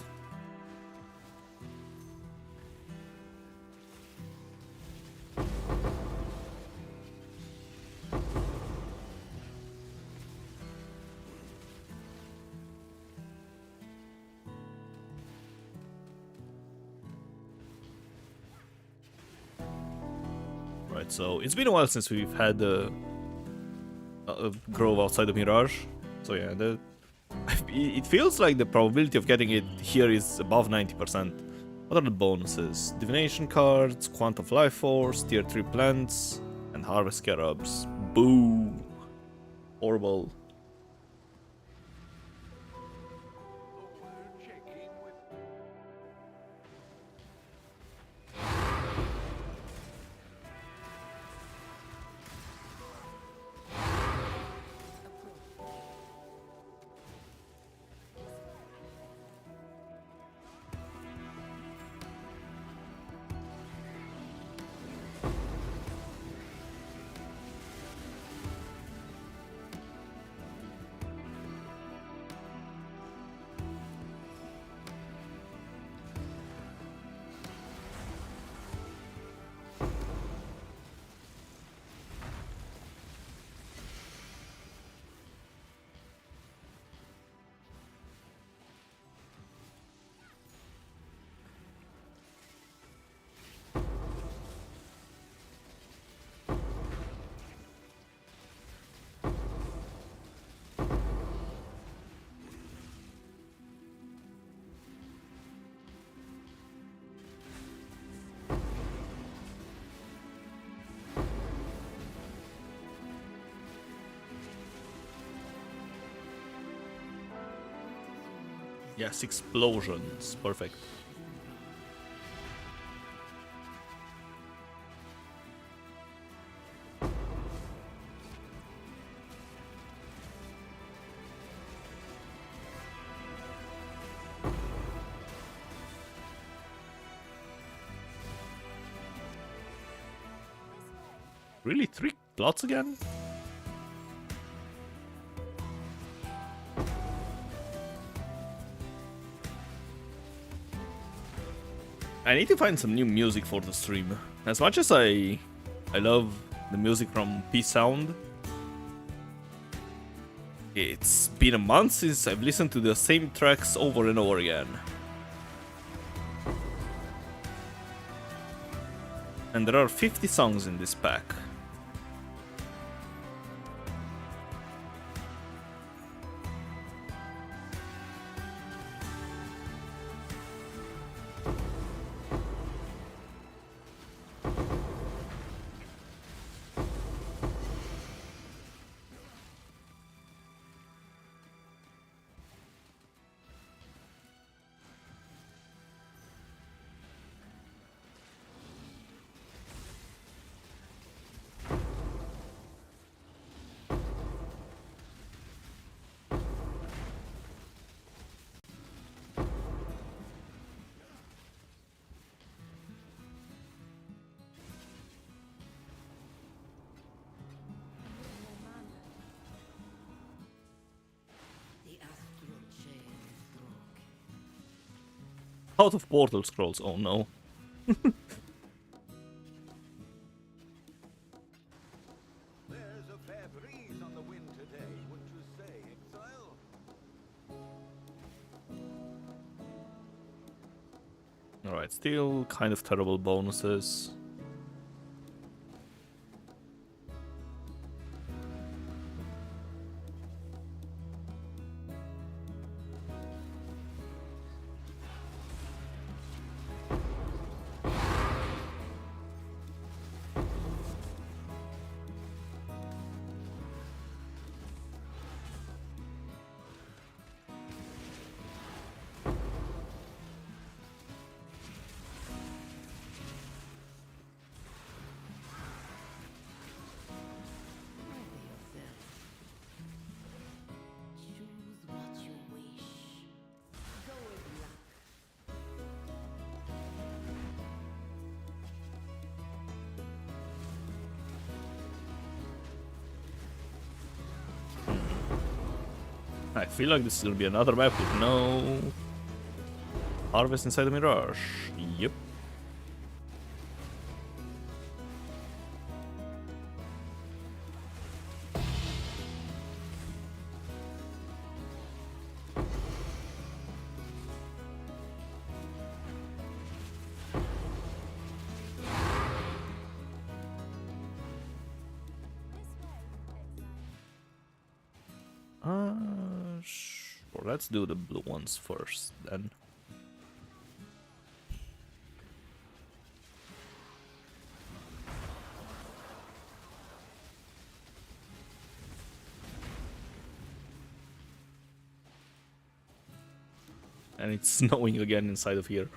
Speaker 1: So it's been a while since we've had a grove outside of Mirage. So yeah, it feels like the probability of getting it here is above 90%. What are the bonuses? Divination cards, Quantum of Life Force, Tier 3 plants, and Harvest Scarabs. Boo! Horrible.
Speaker 2: Checking with
Speaker 1: Yes, explosions. Perfect. Really? 3 plots again? I need to find some new music for the stream. As much as I love the music from Peace Sound, it's been a month since I've listened to the same tracks over and over again. And there are 50 songs in this pack.
Speaker 3: The astral chain is broken.
Speaker 1: Out of portal scrolls, oh no.
Speaker 2: There's a fair breeze on the wind today, wouldn't you say, exile?
Speaker 1: Alright, still kind of terrible bonuses.
Speaker 3: Ready yourself. Choose what you wish. Go with luck.
Speaker 1: I feel like this is gonna be another map with no harvest inside the mirage. Yep. Sure, let's do the blue ones first, then. And it's snowing again inside of here.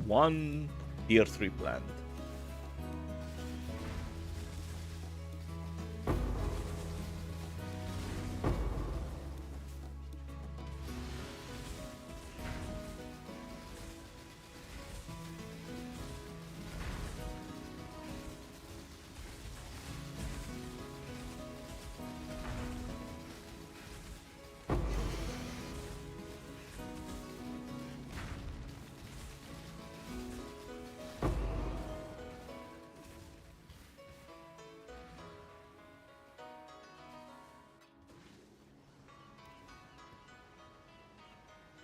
Speaker 1: One tier 3 plant.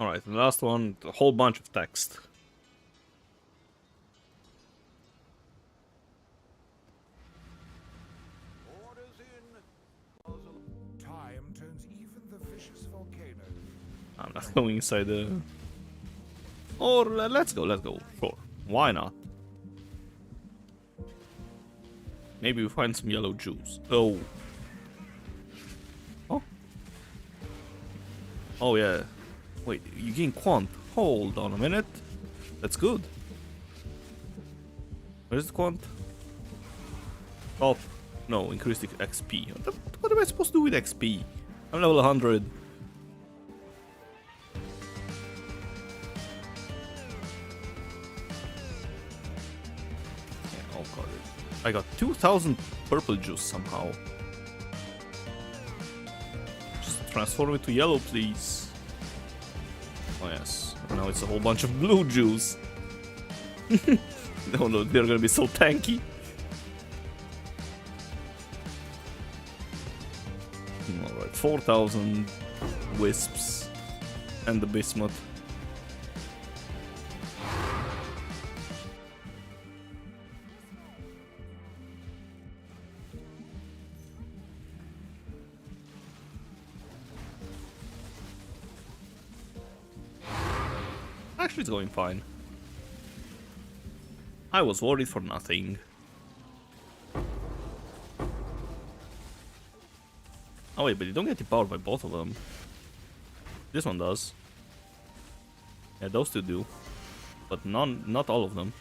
Speaker 1: Alright, the last one, a whole bunch of text.
Speaker 2: Orders in. Puzzle.
Speaker 5: Time turns even the vicious volcanoes.
Speaker 1: I'm not going inside the... Or let's go. Sure. Why not? Maybe we find some yellow juice. Oh. Oh. Oh yeah. Wait, you gain quant. Hold on a minute. That's good. Where's the quant? Oh. No, increase the XP. What am I supposed to do with XP? I'm level 100. Oh god, I got 2000 purple juice somehow. Just transform it to yellow, please. Oh yes, now it's a whole bunch of blue juice. No, they're gonna be so tanky. Alright, 4000 wisps and the bismuth. Actually, it's going fine. I was worried for nothing. Oh wait, but you don't get depowered by both of them. This one does. Yeah, those two do. But not all of them.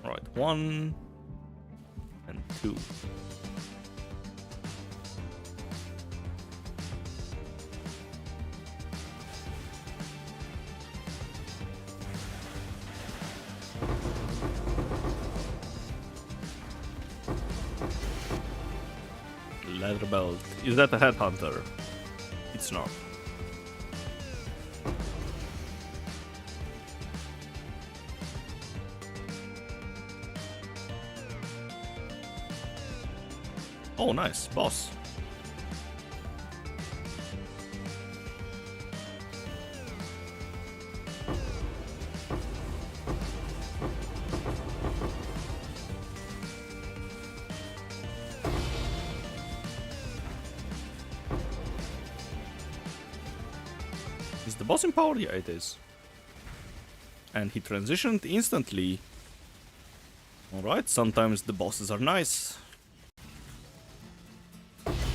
Speaker 1: Alright, 1 and 2. Leather belt. Is that a headhunter? It's not. Oh, nice. Boss. Is the boss empowered? Yeah, it is. And he transitioned instantly. Alright, sometimes the bosses are nice.
Speaker 3: Make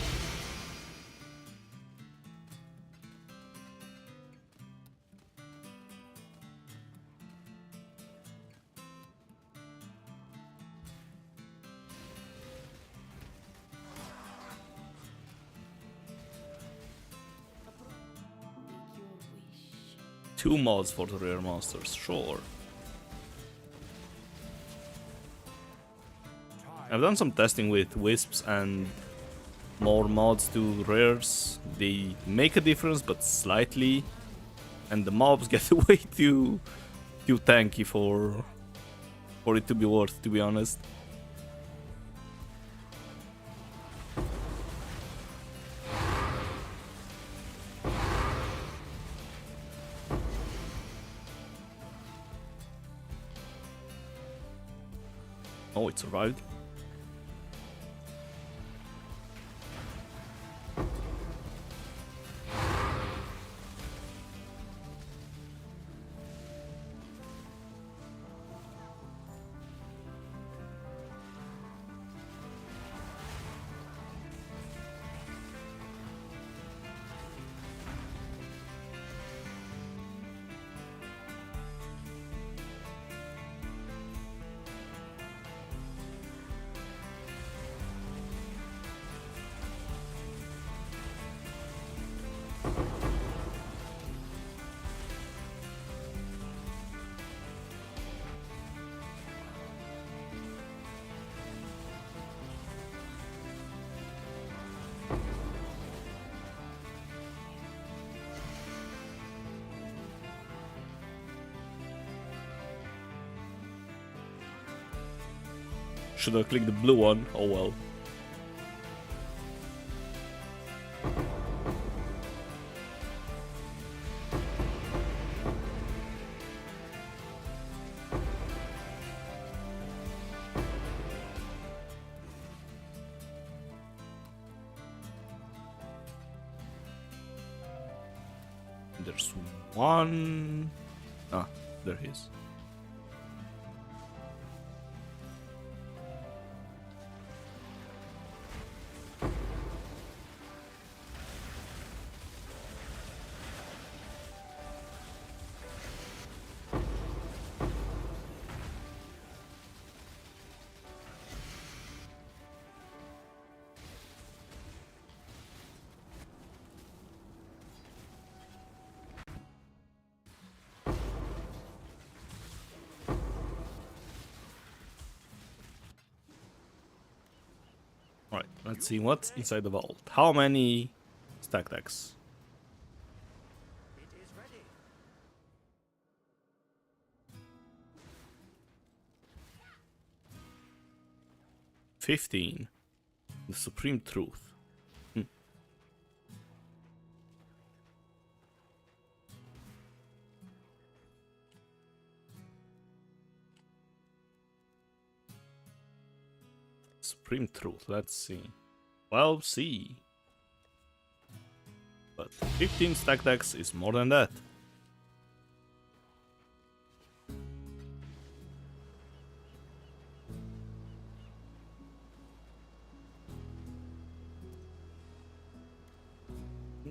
Speaker 3: your wish.
Speaker 1: 2 mods for the rare monsters, sure. I've done some testing with wisps and more mods to rares. They make a difference, but slightly. And the mobs get way too tanky for it to be worth, to be honest. Oh, it survived. Should have clicked the blue one. Oh well. There's one. Ah, there he is. Alright, let's see what's inside the vault. How many stack decks?
Speaker 4: It is ready.
Speaker 1: 15. The Supreme Truth. Supreme Truth, let's see. 12C. But 15 stack decks is more than that.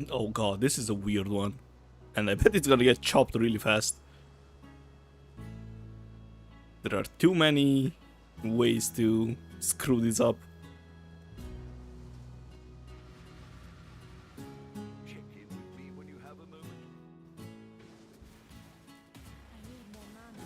Speaker 1: Oh god, this is a weird one. And I bet it's gonna get chopped really fast. There are too many ways to screw this up.
Speaker 2: Check in with me when you have a moment.
Speaker 6: I need more mana.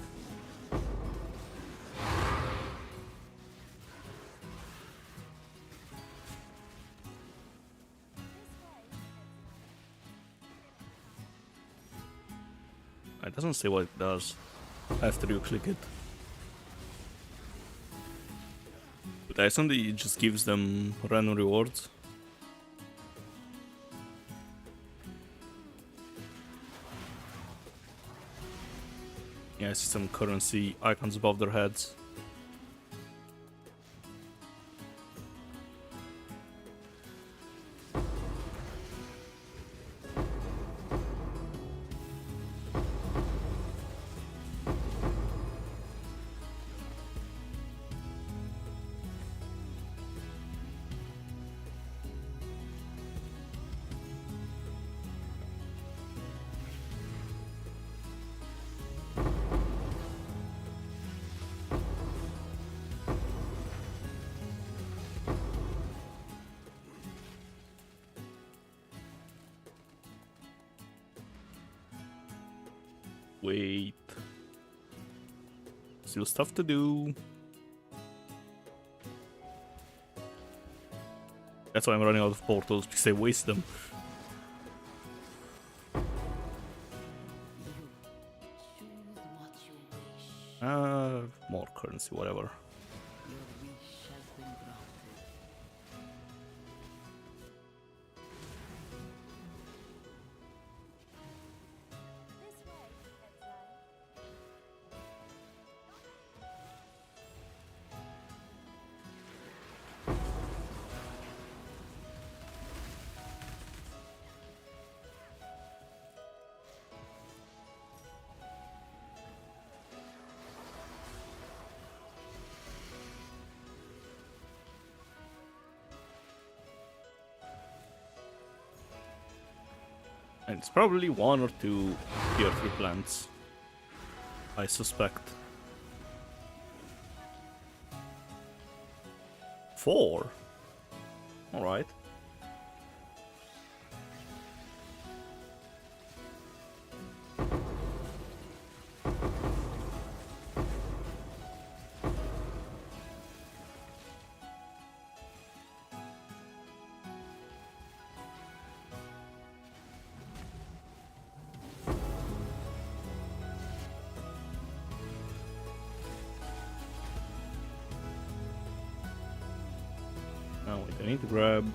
Speaker 1: It doesn't say what it does after you click it. But I assume that it just gives them random rewards. Yeah, I see some currency icons above their heads. Wait. Still stuff to do. That's why I'm running out of portals, because I waste them.
Speaker 3: Choose what you wish.
Speaker 1: More currency, whatever.
Speaker 3: Your wish has been granted.
Speaker 6: This way, exile.
Speaker 1: And it's probably one or two tier 3 plants, I suspect. 4? Alright. I need to grab...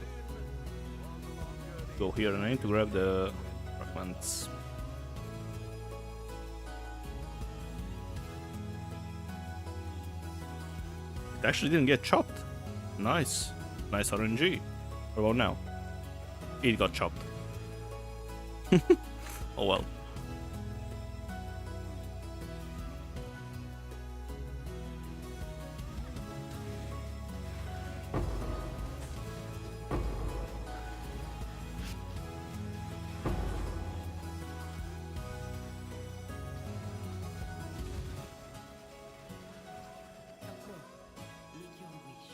Speaker 1: Go here, and I need to grab the fragments. It actually didn't get chopped. Nice. Nice RNG. What about now? It got chopped. Oh well.
Speaker 3: Go. Make your wish.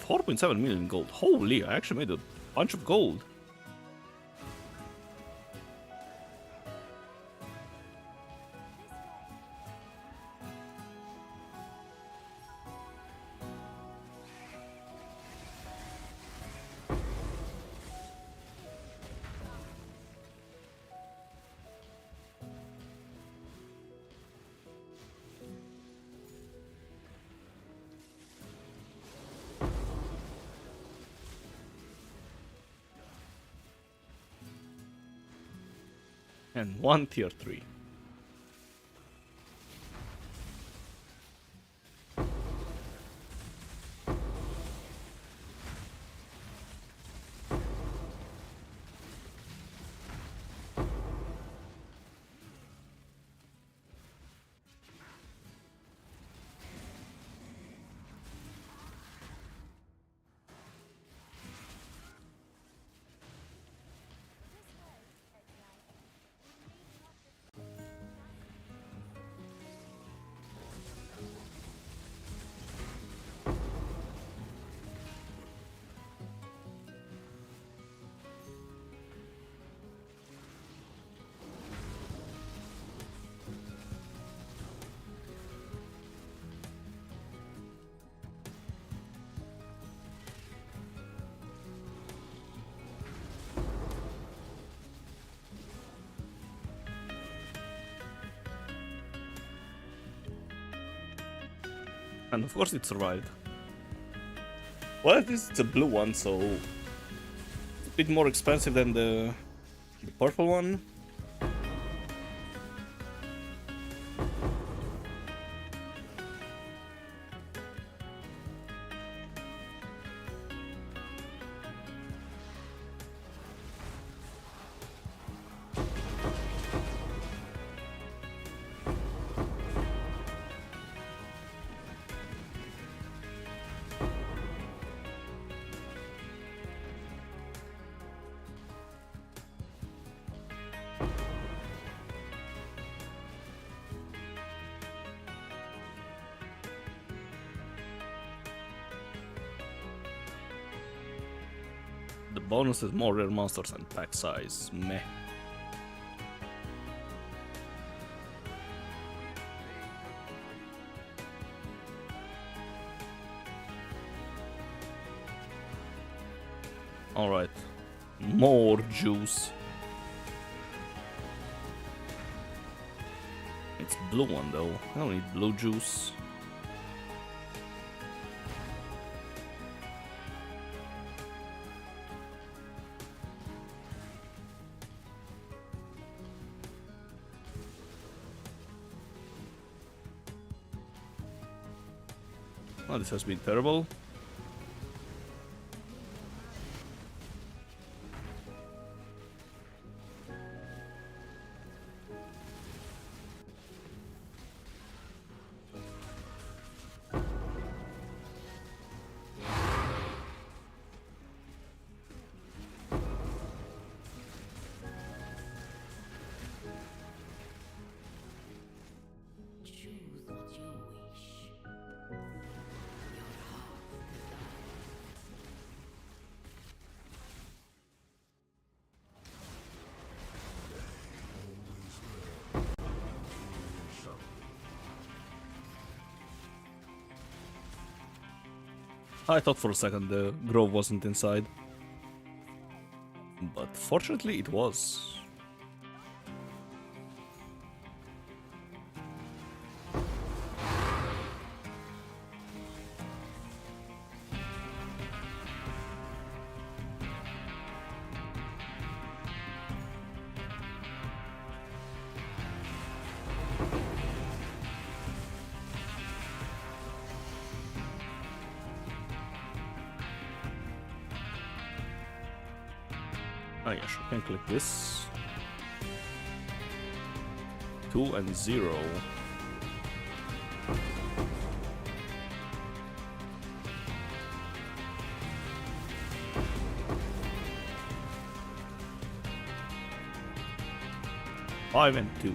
Speaker 3: Do what you must.
Speaker 1: 4.7 million gold. Holy, I actually made a bunch of gold. And one tier 3. And of course it survived. Well, at least it's a blue one, so it's a bit more expensive than the purple one. The bonus is more rare monsters and pack size. Meh. Alright. More juice. It's blue one though. I don't need blue juice. Oh, this has been terrible.
Speaker 3: Choose what you wish. Your heart desires.
Speaker 1: I thought for a second the grove wasn't inside. But fortunately it was. Oh yeah, sure. Can click this. 2 and 0. Five and 2.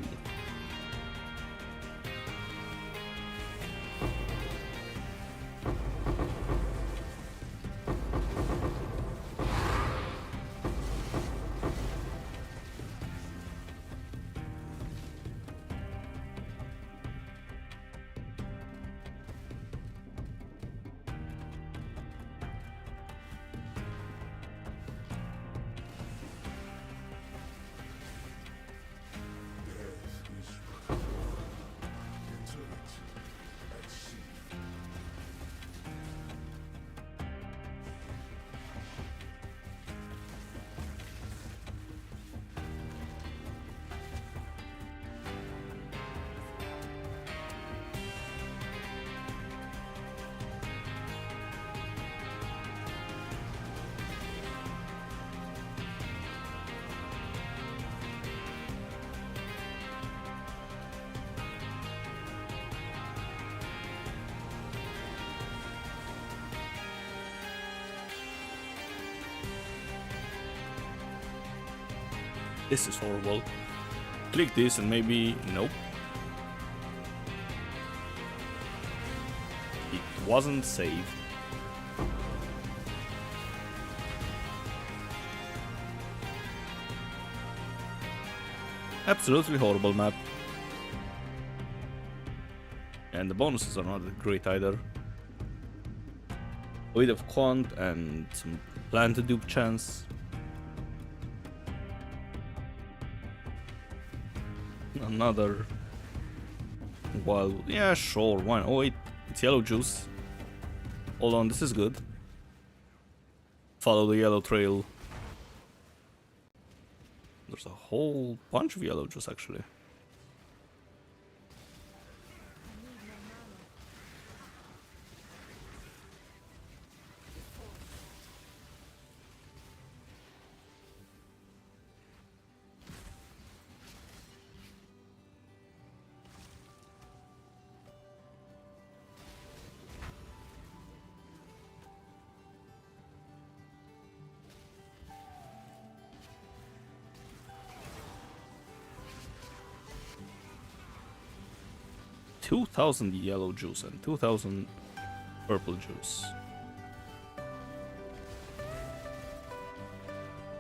Speaker 1: This is horrible. Click this and maybe... Nope. It wasn't saved. Absolutely horrible map. And the bonuses are not great either. A bit of quant and some plan to dupe chance. Another wild, yeah, sure, why not? Oh wait, it's yellow juice. Hold on, this is good. Follow the yellow trail. There's a whole bunch of yellow juice actually. $2,000 yellow juice and 2,000 purple juice.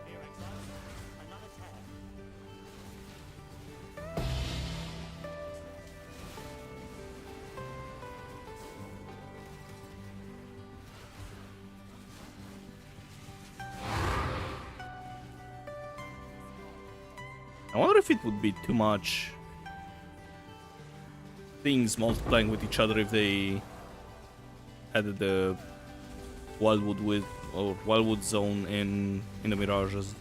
Speaker 4: Here, exiles. Another tear.
Speaker 1: I wonder if it would be too much things multiplying with each other if they added the wildwood with or wildwood zone in the mirages.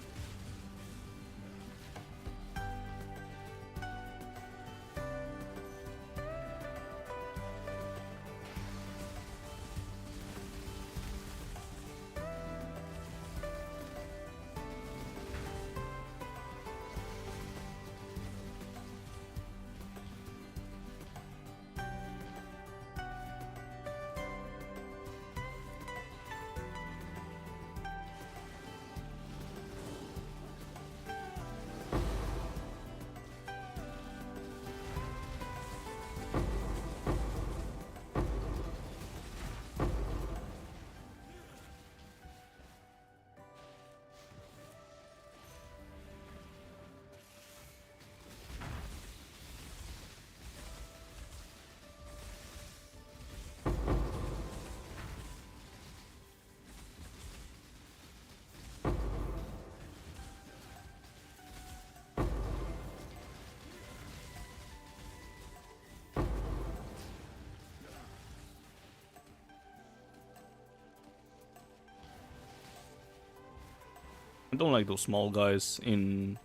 Speaker 1: I don't like those small guys in,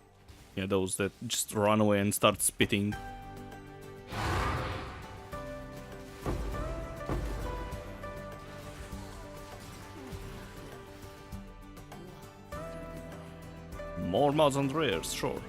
Speaker 1: yeah, those that just run away and start spitting. More mods and rares, sure.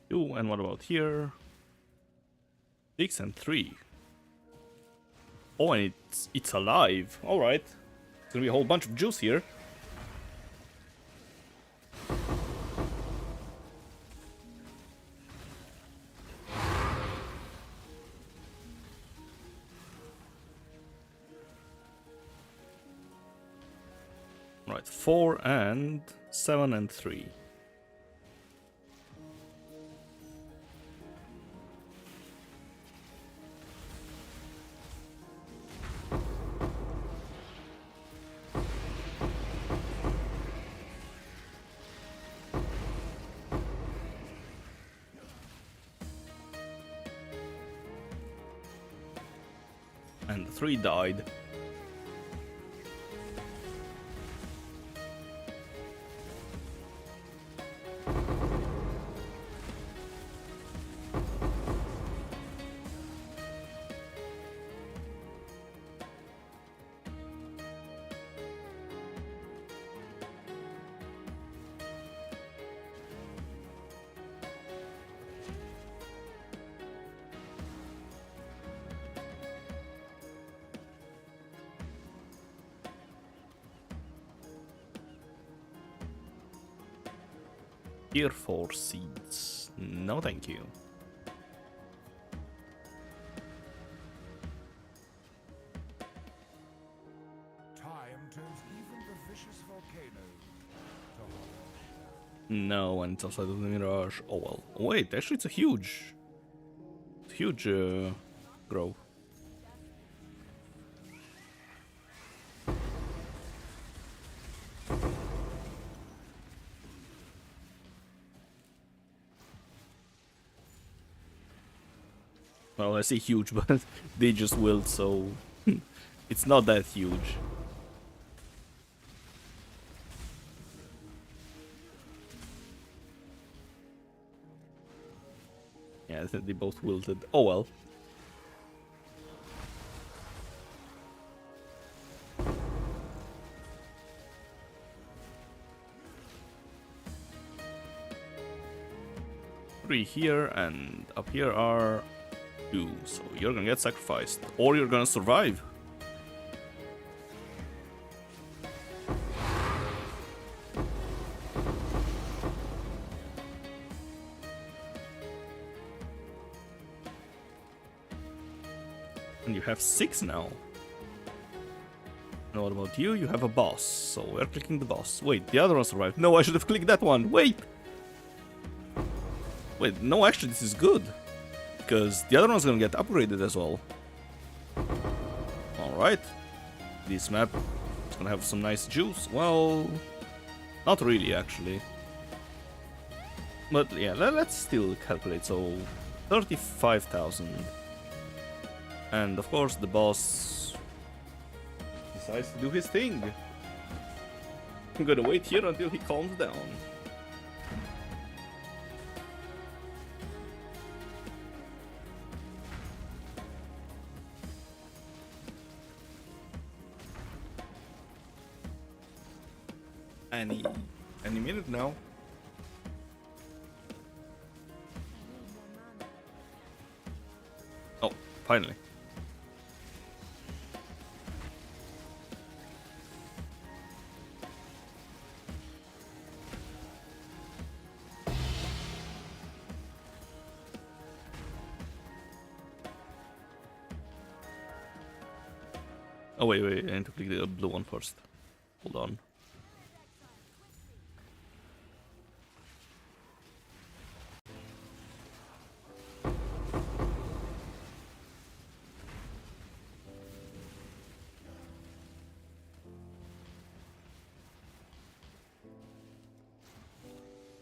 Speaker 1: Two, and what about here? 6 and 3. Oh, and it's alive. All right, it's gonna be a whole bunch of juice here. Right, 4 and 7 and 3. And the 3 died. Tier 4 seeds. No, thank you.
Speaker 5: Time turns even the vicious volcano to hollow.
Speaker 1: No, and it's outside of the Mirage. Oh well. Wait, actually it's a huge growth. Well, I say huge, but they just willed, so it's not that huge. Yeah, they both wilted. Oh well. Three here, and up here are 2. So you're gonna get sacrificed, or you're gonna survive. And you have 6 now. And what about you? You have a boss. So we're clicking the boss. Wait, the other one survived. No, I should have clicked that one. Wait! Wait, no, actually this is good. Because the other one's gonna get upgraded as well. Alright. This map is gonna have some nice juice. Well, not really actually. But yeah, let's still calculate. So 35,000. And of course the boss decides to do his thing. I'm gonna wait here until he calms down. Any minute now. Oh, finally. Oh wait, I need to click the blue one first. Hold on.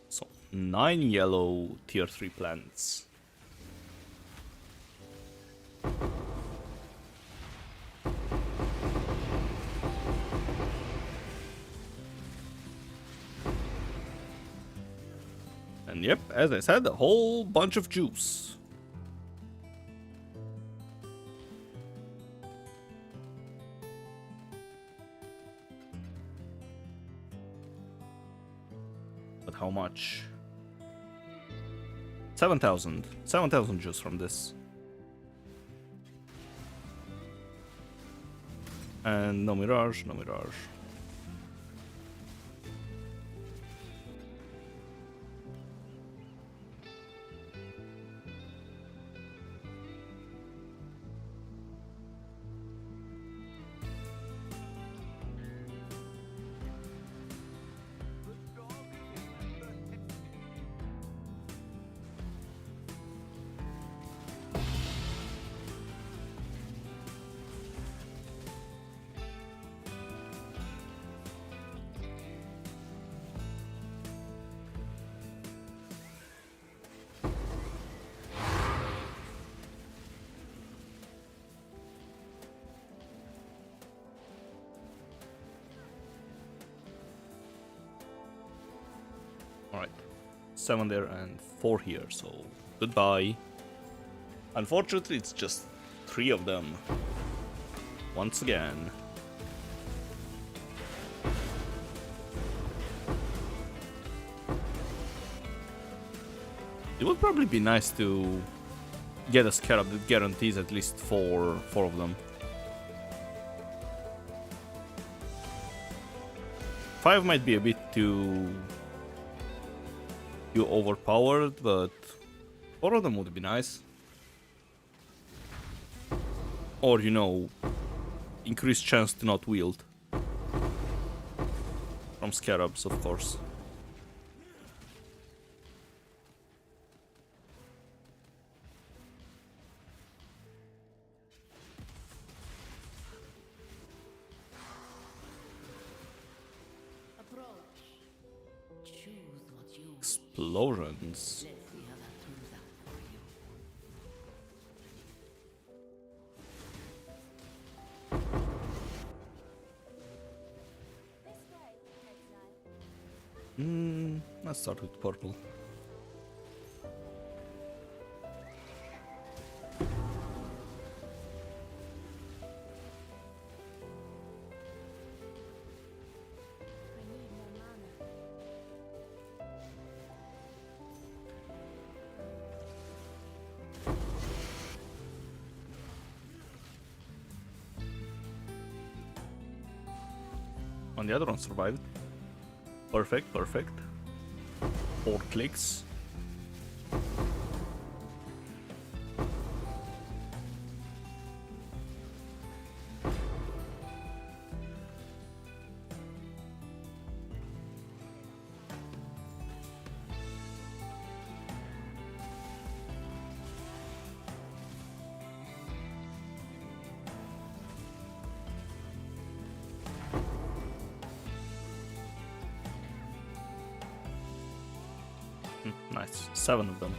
Speaker 1: So 9 yellow tier 3 plants. And yep, as I said, a whole bunch of juice. But how much? 7,000. 7,000 juice from this. And no mirage, no mirage. Alright. 7 there and 4 here, so goodbye. Unfortunately, it's just 3 of them. Once again. It would probably be nice to get a scarab that guarantees at least 4 of them. 5 might be a bit too overpowered, but 4 of them would be nice. Or, you know, increased chance to not wield. From scarabs, of course.
Speaker 3: Approach. Choose what you wish.
Speaker 1: Explosions.
Speaker 3: Let's see how that turns out for you.
Speaker 6: This way, exile.
Speaker 1: Let's start with purple.
Speaker 6: I need more mana.
Speaker 1: And the other one survived. Perfect, perfect. 4 clicks. Nice. 7 of them.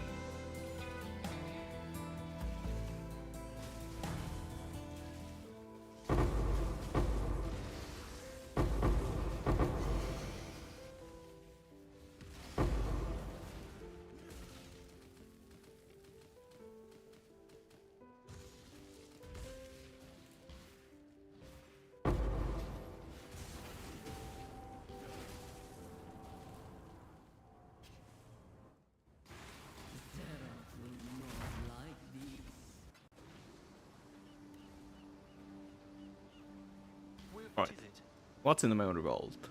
Speaker 1: Right.
Speaker 4: Is it?
Speaker 1: What's in the memory vault?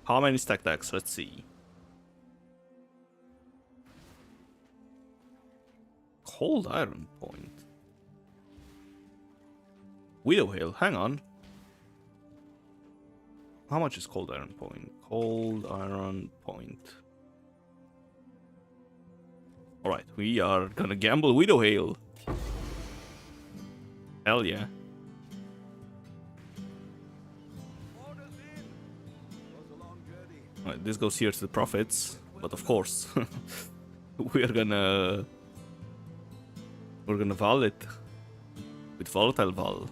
Speaker 1: How many stack decks? Let's see. Cold Iron Point. Widow Hill, hang on. How much is Cold Iron Point? Cold Iron Point. Alright, we are gonna gamble Widow Hill. Hell yeah.
Speaker 2: Orders in. Was a long journey.
Speaker 1: Alright, this goes here to the profits, but of course, we're gonna val it with volatile val.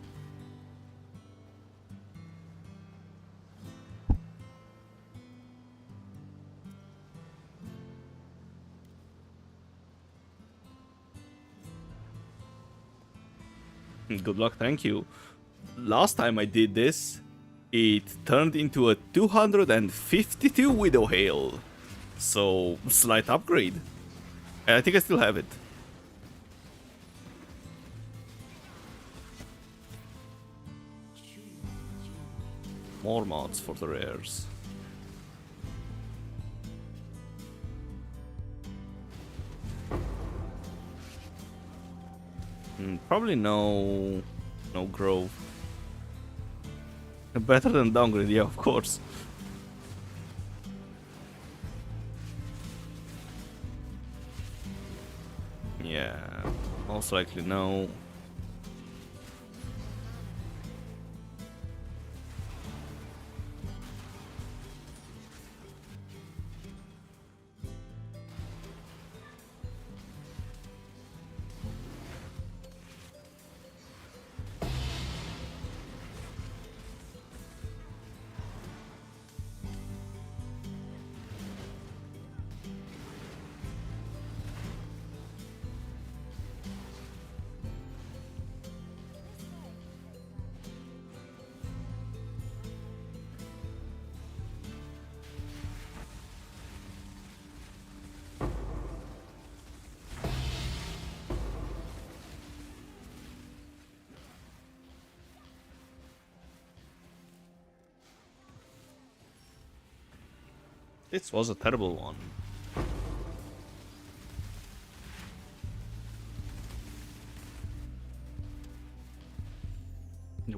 Speaker 1: Good luck, thank you. Last time I did this, it turned into a 252 Widow Hail. So, slight upgrade. And I think I still have it. More mods for the rares. Probably no grove. Better than downgrade, yeah, of course. Yeah, most likely no. This was a terrible one.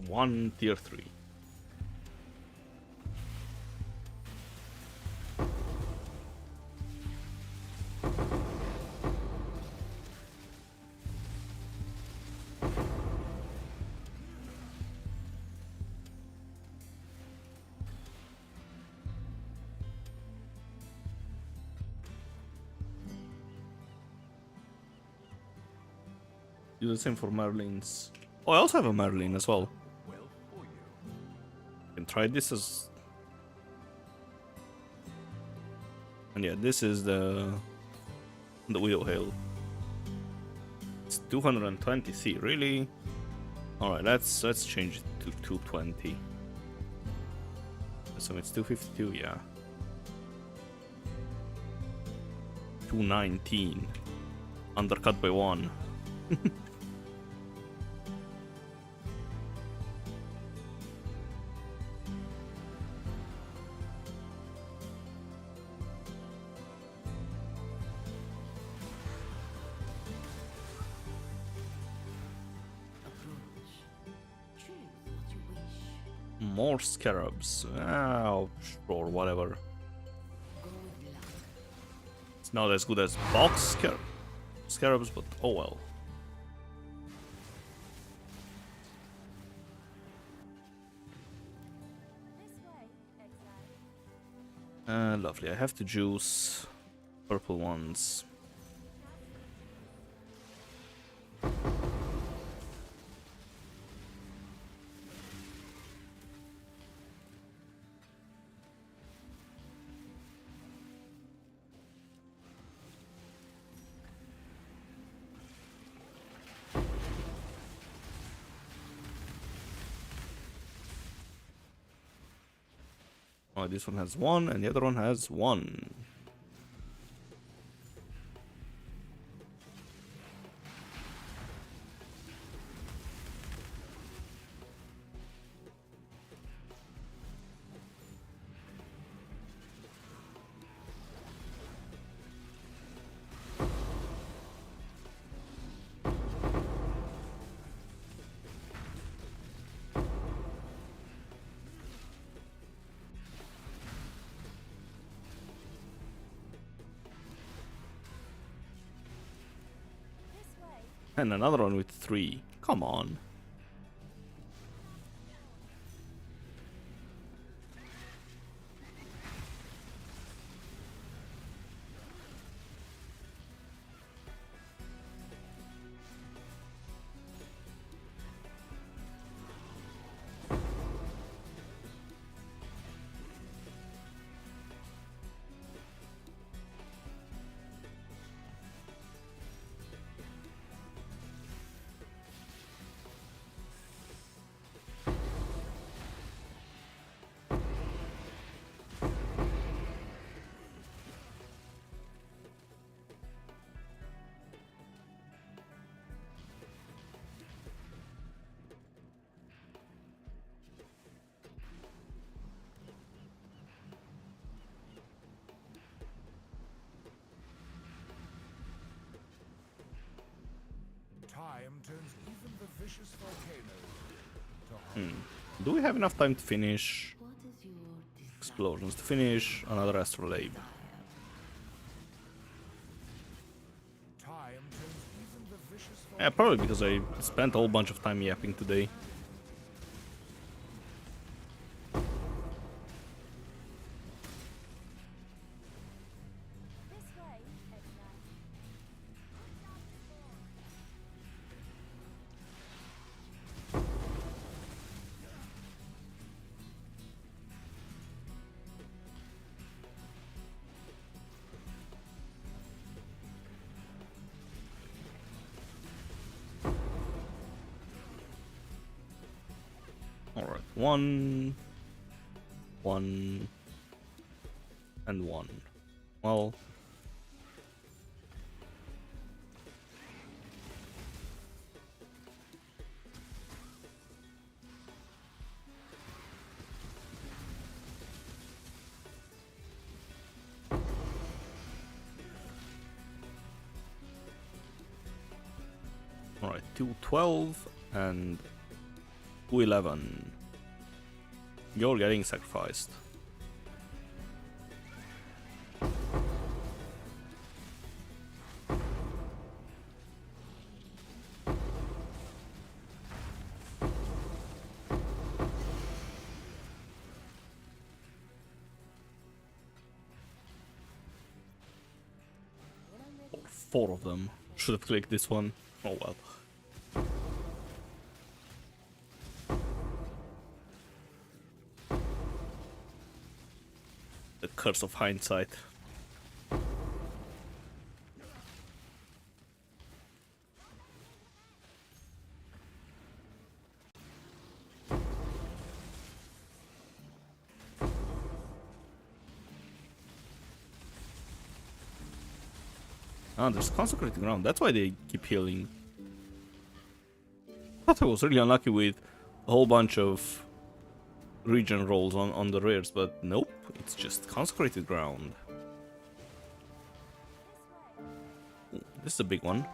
Speaker 1: One tier 3. Do the same for Merlins. Oh, I also have a Merlin as well.
Speaker 2: Well for you.
Speaker 1: Can try this as. And yeah, this is the Widow Hail. It's 220. Really? All right, let's change it to 220. So it's 252, yeah. 219. Undercut by 1.
Speaker 3: Approach. Choose what you wish.
Speaker 1: More scarabs. Ah, sure, whatever.
Speaker 3: Go with luck.
Speaker 1: It's not as good as box scarabs, but oh well.
Speaker 6: This way, exile.
Speaker 1: Lovely. I have to juice purple ones. Oh, this one has 1 and the other one has 1. And another one with 3. Come on.
Speaker 5: Time turns even the vicious volcano to hollow.
Speaker 1: Do we have enough time to finish
Speaker 3: What is your desire?
Speaker 1: explosions? To finish another astrolabe?
Speaker 5: Time turns even the vicious
Speaker 1: Yeah, probably because I spent a whole bunch of time yapping today.
Speaker 6: This way, exile.
Speaker 1: Alright, 1, 1, and 1. Well, alright, 212 and 211. You're getting sacrificed. Four of them. Should have clicked this one. Oh well. The curse of hindsight. Ah, there's consecrated ground. That's why they keep healing. I thought I was really unlucky with a whole bunch of regen rolls on the rares, but nope, it's just consecrated ground. Ooh, this is a big one.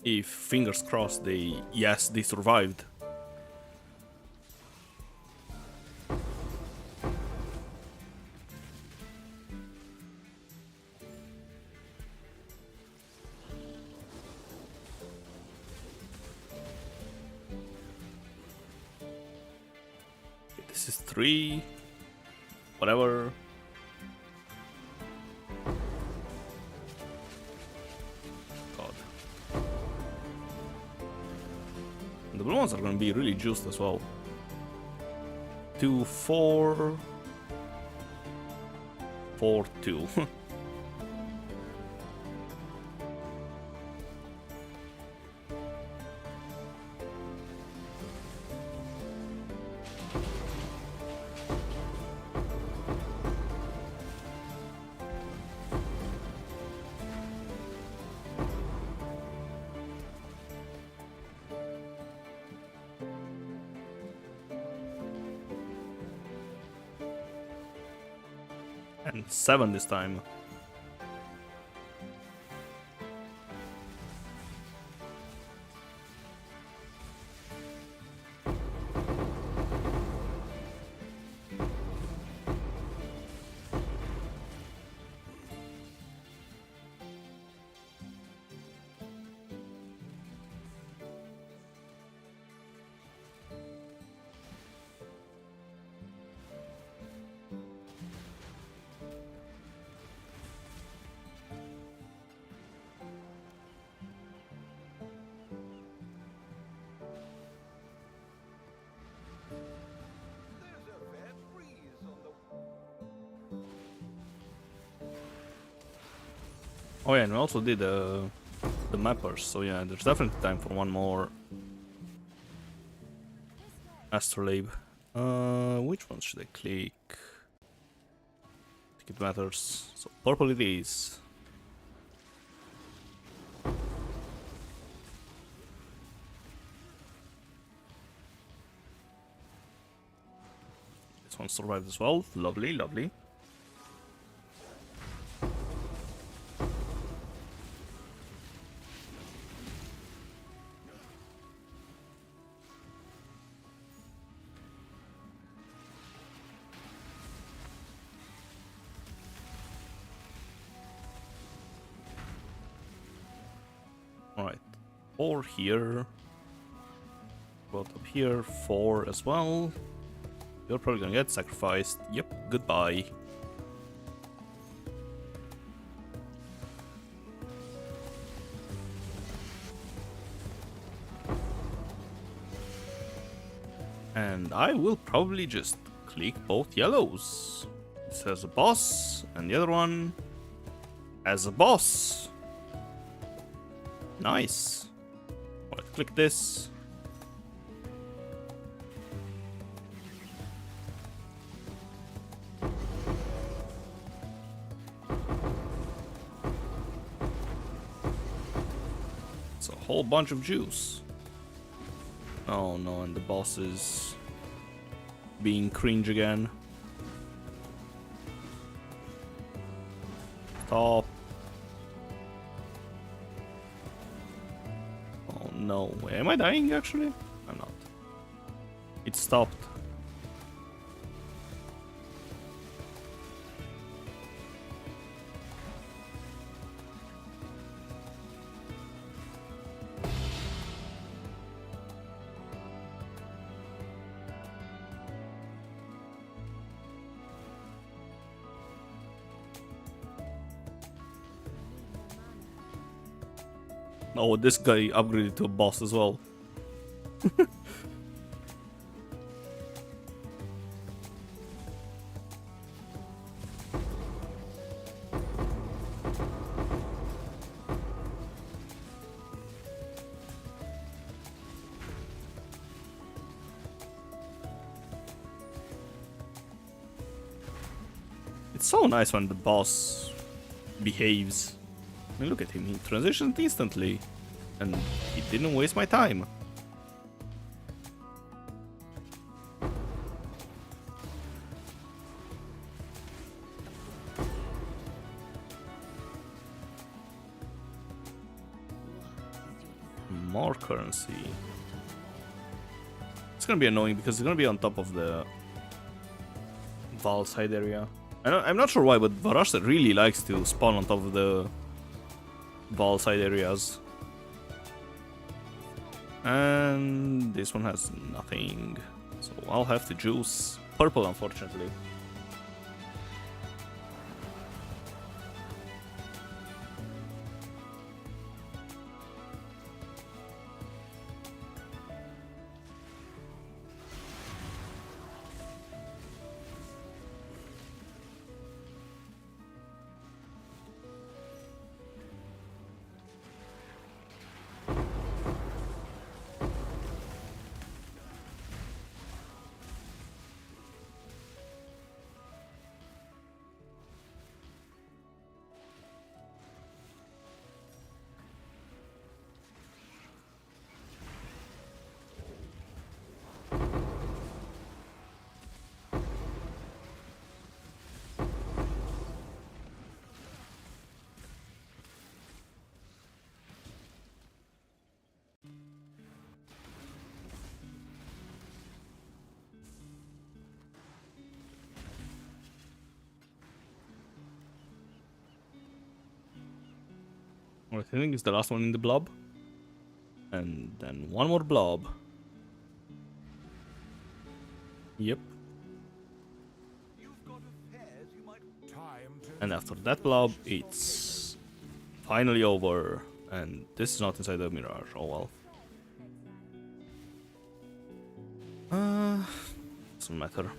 Speaker 1: If fingers crossed they survived. This is 3. Whatever. God. And the blue ones are gonna be really juiced as well. 2, 4. 4, 2. And 7 this time. Oh yeah, and we also did the mappers, so yeah, there's definitely time for one more astrolabe. Which one should I click? I think it matters. So purple it is. This one survived as well. Lovely, lovely. Alright, 4 here. Both up here, 4 as well. You're probably gonna get sacrificed. Yep, goodbye. And I will probably just click both yellows. This has a boss, and the other one has a boss. Nice. Alright, click this. It's a whole bunch of juice. Oh no, and the boss is being cringe again. Stop. Oh no, wait, am I dying actually? I'm not. It stopped. Oh, this guy upgraded to a boss as well. It's so nice when the boss behaves. I mean, look at him, he transitioned instantly. And he didn't waste my time. More currency. It's gonna be annoying because it's gonna be on top of the Val side area. I'm not sure why, but Varashta really likes to spawn on top of the Val side areas. And this one has nothing. So I'll have to juice purple, unfortunately. I think it's the last one in the blob. And then one more blob. Yep.
Speaker 2: You've got affairs you might
Speaker 5: Time to
Speaker 1: And after that blob, it's finally over. And this is not inside the mirage. Oh well. Doesn't matter.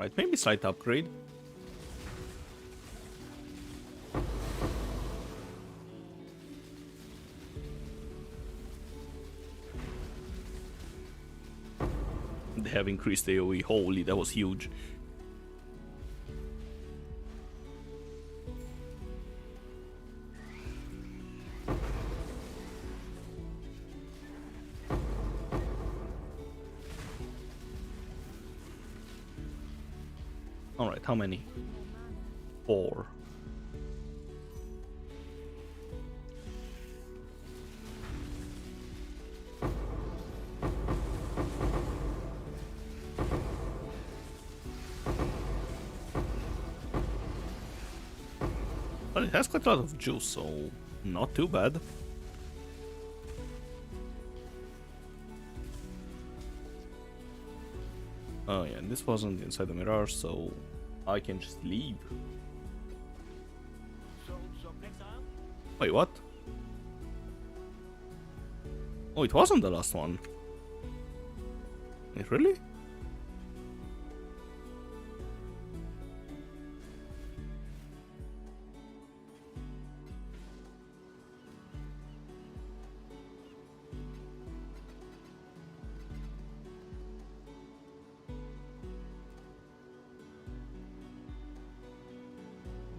Speaker 1: Alright, maybe slight upgrade. They have increased AoE. Holy, that was huge. Alright, how many? 4. But it has quite a lot of juice, so not too bad. Oh yeah, and this wasn't inside the mirage, so I can just leave.
Speaker 4: Sold some exile?
Speaker 1: Wait, what? Oh, it wasn't the last one. It really?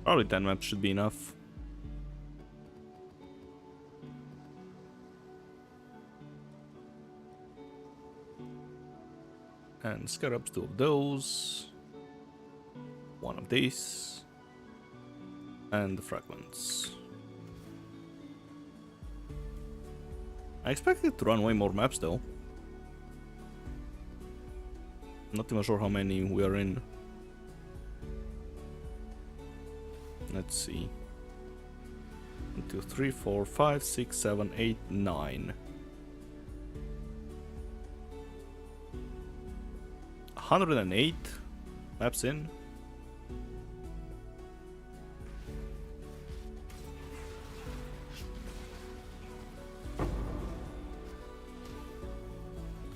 Speaker 1: Probably 10 maps should be enough. And scarabs, 2 of those. 1 of these. And the fragments. I expected to run way more maps though. Not even sure how many we are in. Let's see. 1, 2, 3, 4, 5, 6, 7, 8, 9. 108 maps in.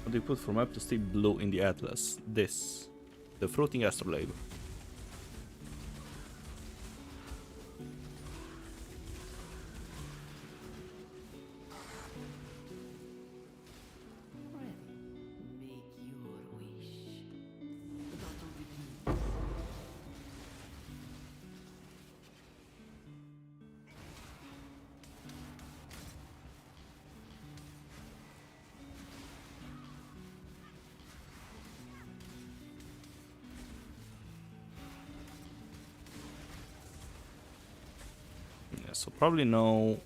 Speaker 1: What do you put for map to stay blue in the atlas? This. The floating astrolabe.
Speaker 3: Make your wish. The battle begins.
Speaker 1: Yeah, so probably no.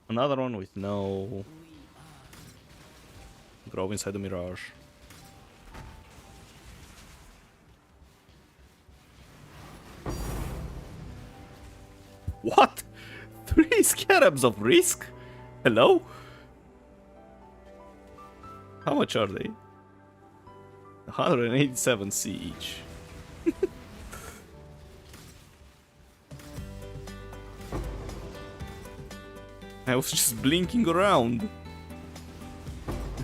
Speaker 1: Another one with no grove inside the mirage. What? 3 scarabs of risk? Hello? How much are they? 187C each. I was just blinking around.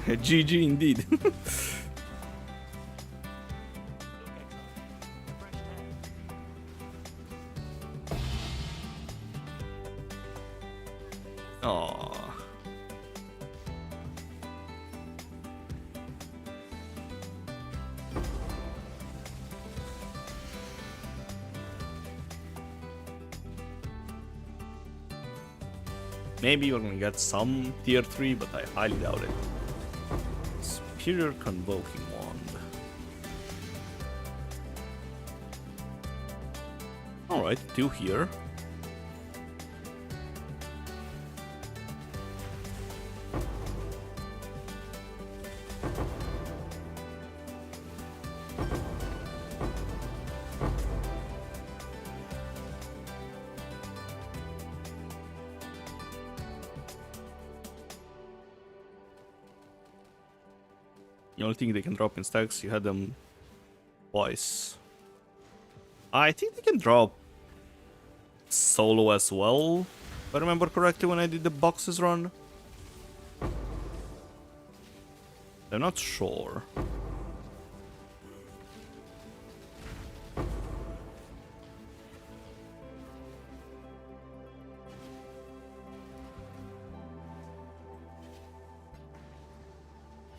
Speaker 1: GG indeed.
Speaker 4: Look, exile. A fresh air.
Speaker 1: Aww. Maybe you're gonna get some tier 3, but I highly doubt it. Superior Convoking Wand. Alright, 2 here. The only thing they can drop in stacks, you had them twice. I think they can drop solo as well, if I remember correctly when I did the boxes run. I'm not sure.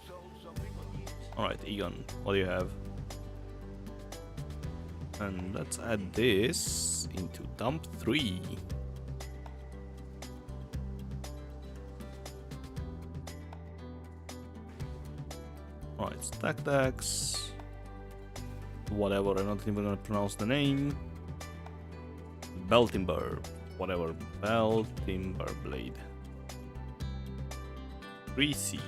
Speaker 2: Sold something on it.
Speaker 1: Alright, Egon, what do you have? And let's add this into dump 3. Alright, stack decks. Whatever, I'm not even gonna pronounce the name. Beltimber. Whatever. Beltimber blade. Greasy.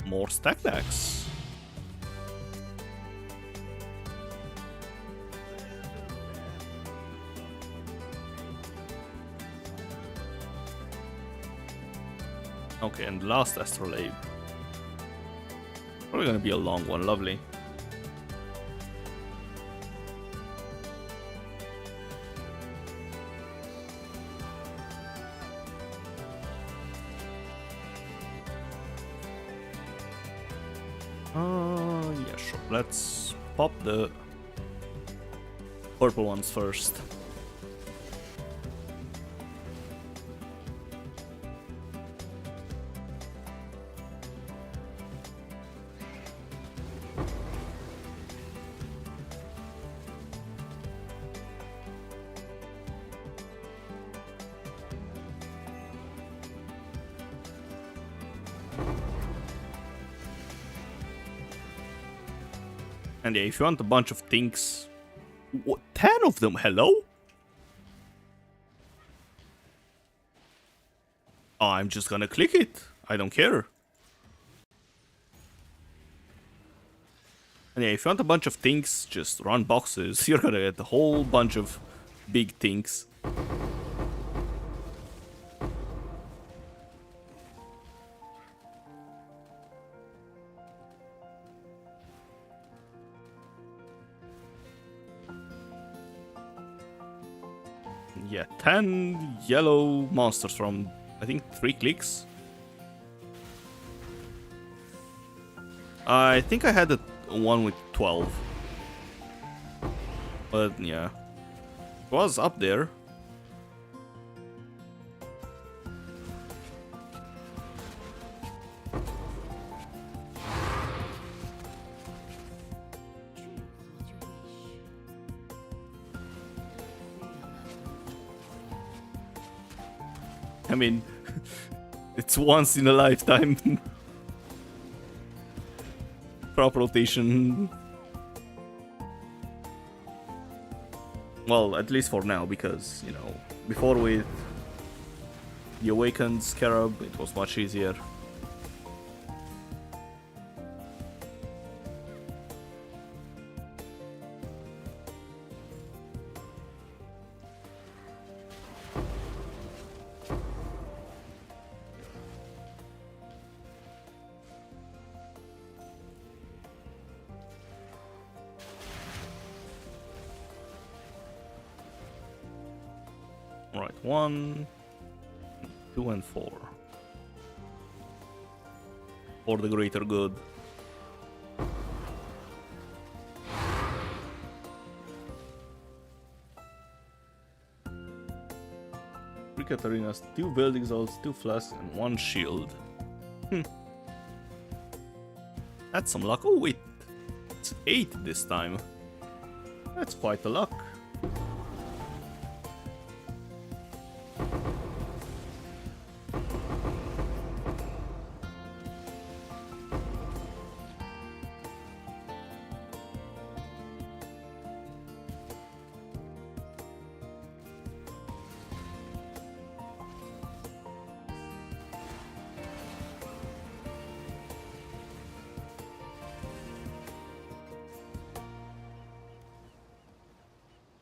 Speaker 1: More stack decks. Okay, and last astrolabe. Probably gonna be a long one, lovely. Yeah, sure. Let's pop the purple ones first. And yeah, if you want a bunch of things... What, 10 of them, hello? I'm just gonna click it. I don't care. And yeah, if you want a bunch of things, just run boxes. You're gonna get a whole bunch of big things. Yeah, 10 yellow monsters from, I think, 3 clicks. I think I had one with 12. But yeah, it was up there. I mean, it's once in a lifetime. Crop rotation. Well, at least for now, because, you know, before with the Awakened Scarab, it was much easier. Right, 1, 2, and 4. For the greater good. Three Katarinas, 2 building exalts, 2 flasks, and 1 shield. That's some luck. Oh wait, it's 8 this time. That's quite a luck.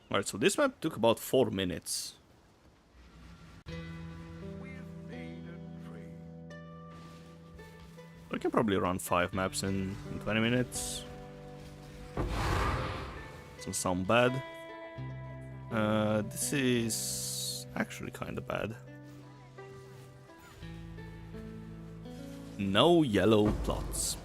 Speaker 1: Alright, so this map took about 4 minutes.
Speaker 2: We've made a trade.
Speaker 1: I can probably run 5 maps in 20 minutes. Doesn't sound bad. This is actually kind of bad. No yellow plots.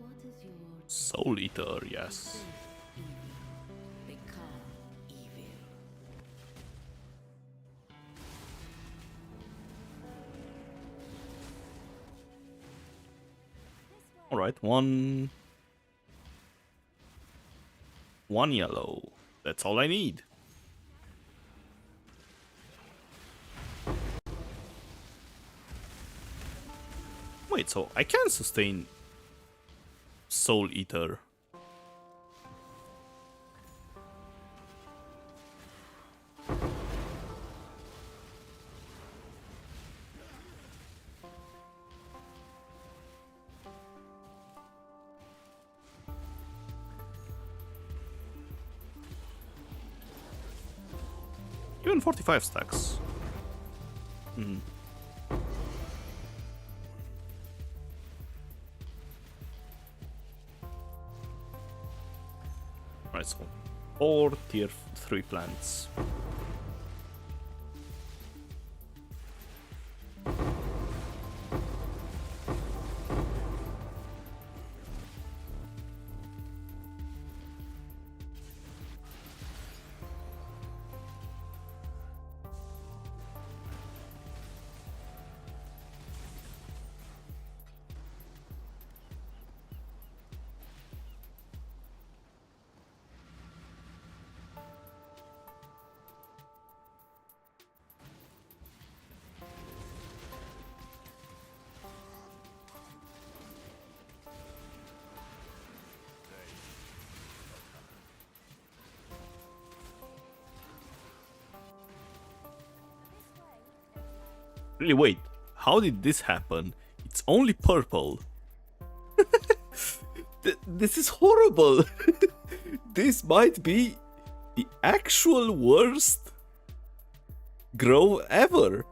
Speaker 3: What is your
Speaker 1: Soul Eater, yes.
Speaker 3: evil? Become evil.
Speaker 1: Alright, one yellow. That's all I need. Wait, so I can sustain Soul Eater. Even 45 stacks. Right, so 4 tier 3 plants. Really, wait. How did this happen? It's only purple. This is horrible. This might be the actual worst grow ever.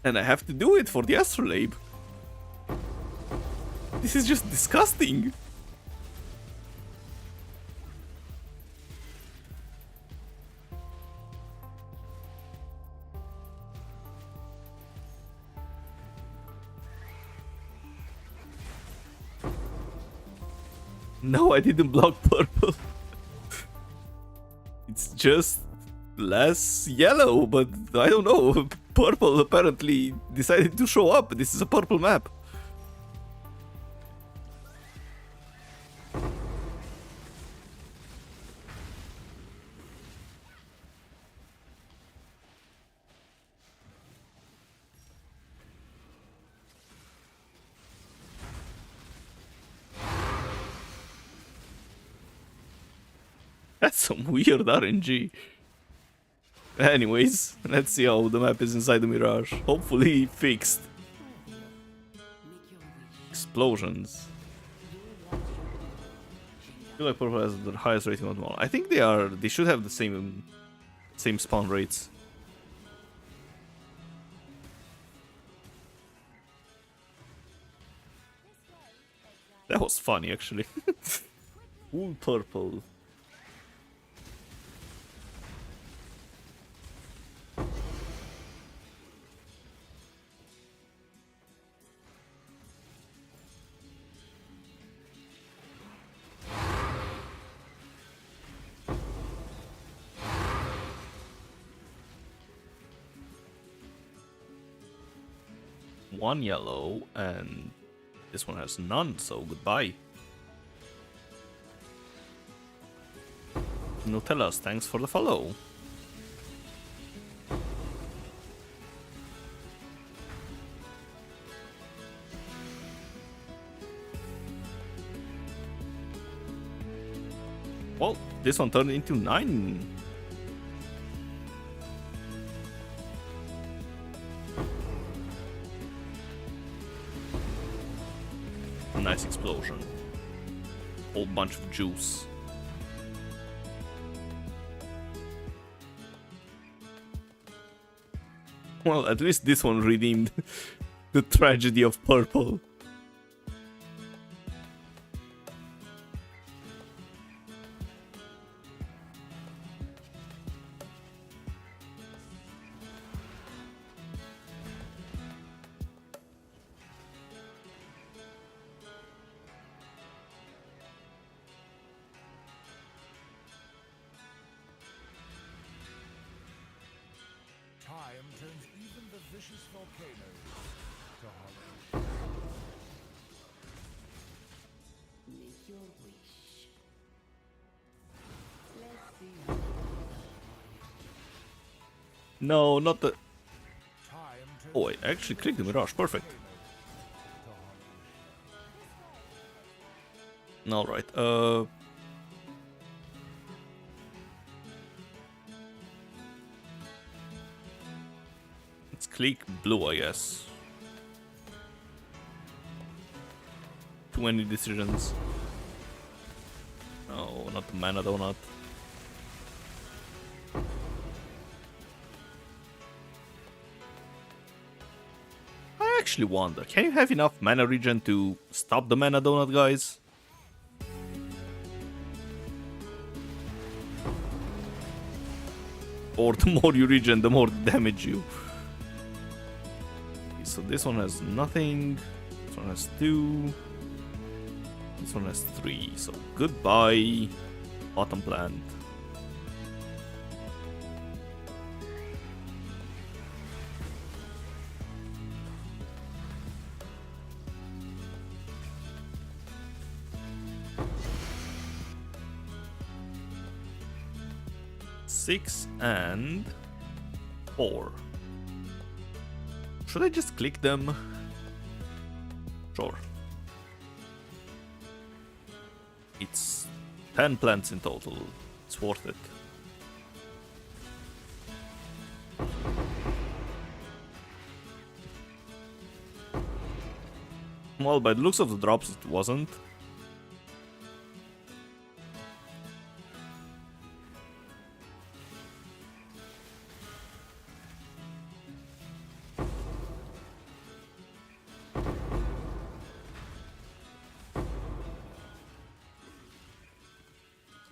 Speaker 1: And I have to do it for the astrolabe. This is just disgusting. No, I didn't block purple. It's just less yellow, but I don't know. Purple apparently decided to show up. This is a purple map. That's some weird RNG. Anyways, let's see how the map is inside the Mirage. Hopefully fixed.
Speaker 3: Make your wish.
Speaker 1: Explosions. I feel like purple has the highest rating of them all. I think they should have the same spawn rates. That was funny, actually. Wool purple. One yellow, and this one has none, so goodbye. Nutellas, thanks for the follow. Well, this one turned into 9. Nice explosion. Whole bunch of juice. Well, at least this one redeemed the tragedy of purple.
Speaker 5: Time turns even the vicious volcanoes to hollow.
Speaker 3: Make your wish. Let's see how it turns out for you.
Speaker 1: No, not the...
Speaker 5: Time turns
Speaker 1: Oh, I actually clicked the Mirage, perfect. Alright, let's click blue, I guess. Too many decisions. No, not the mana donut. I actually wonder, can you have enough mana regen to stop the mana donut, guys? Or the more you regen, the more damage you. Okay, so this one has nothing. This one has 2. This one has 3. So goodbye, bottom plant. Six and 4. Should I just click them? Sure. It's 10 plants in total. It's worth it. Well, by the looks of the drops, it wasn't.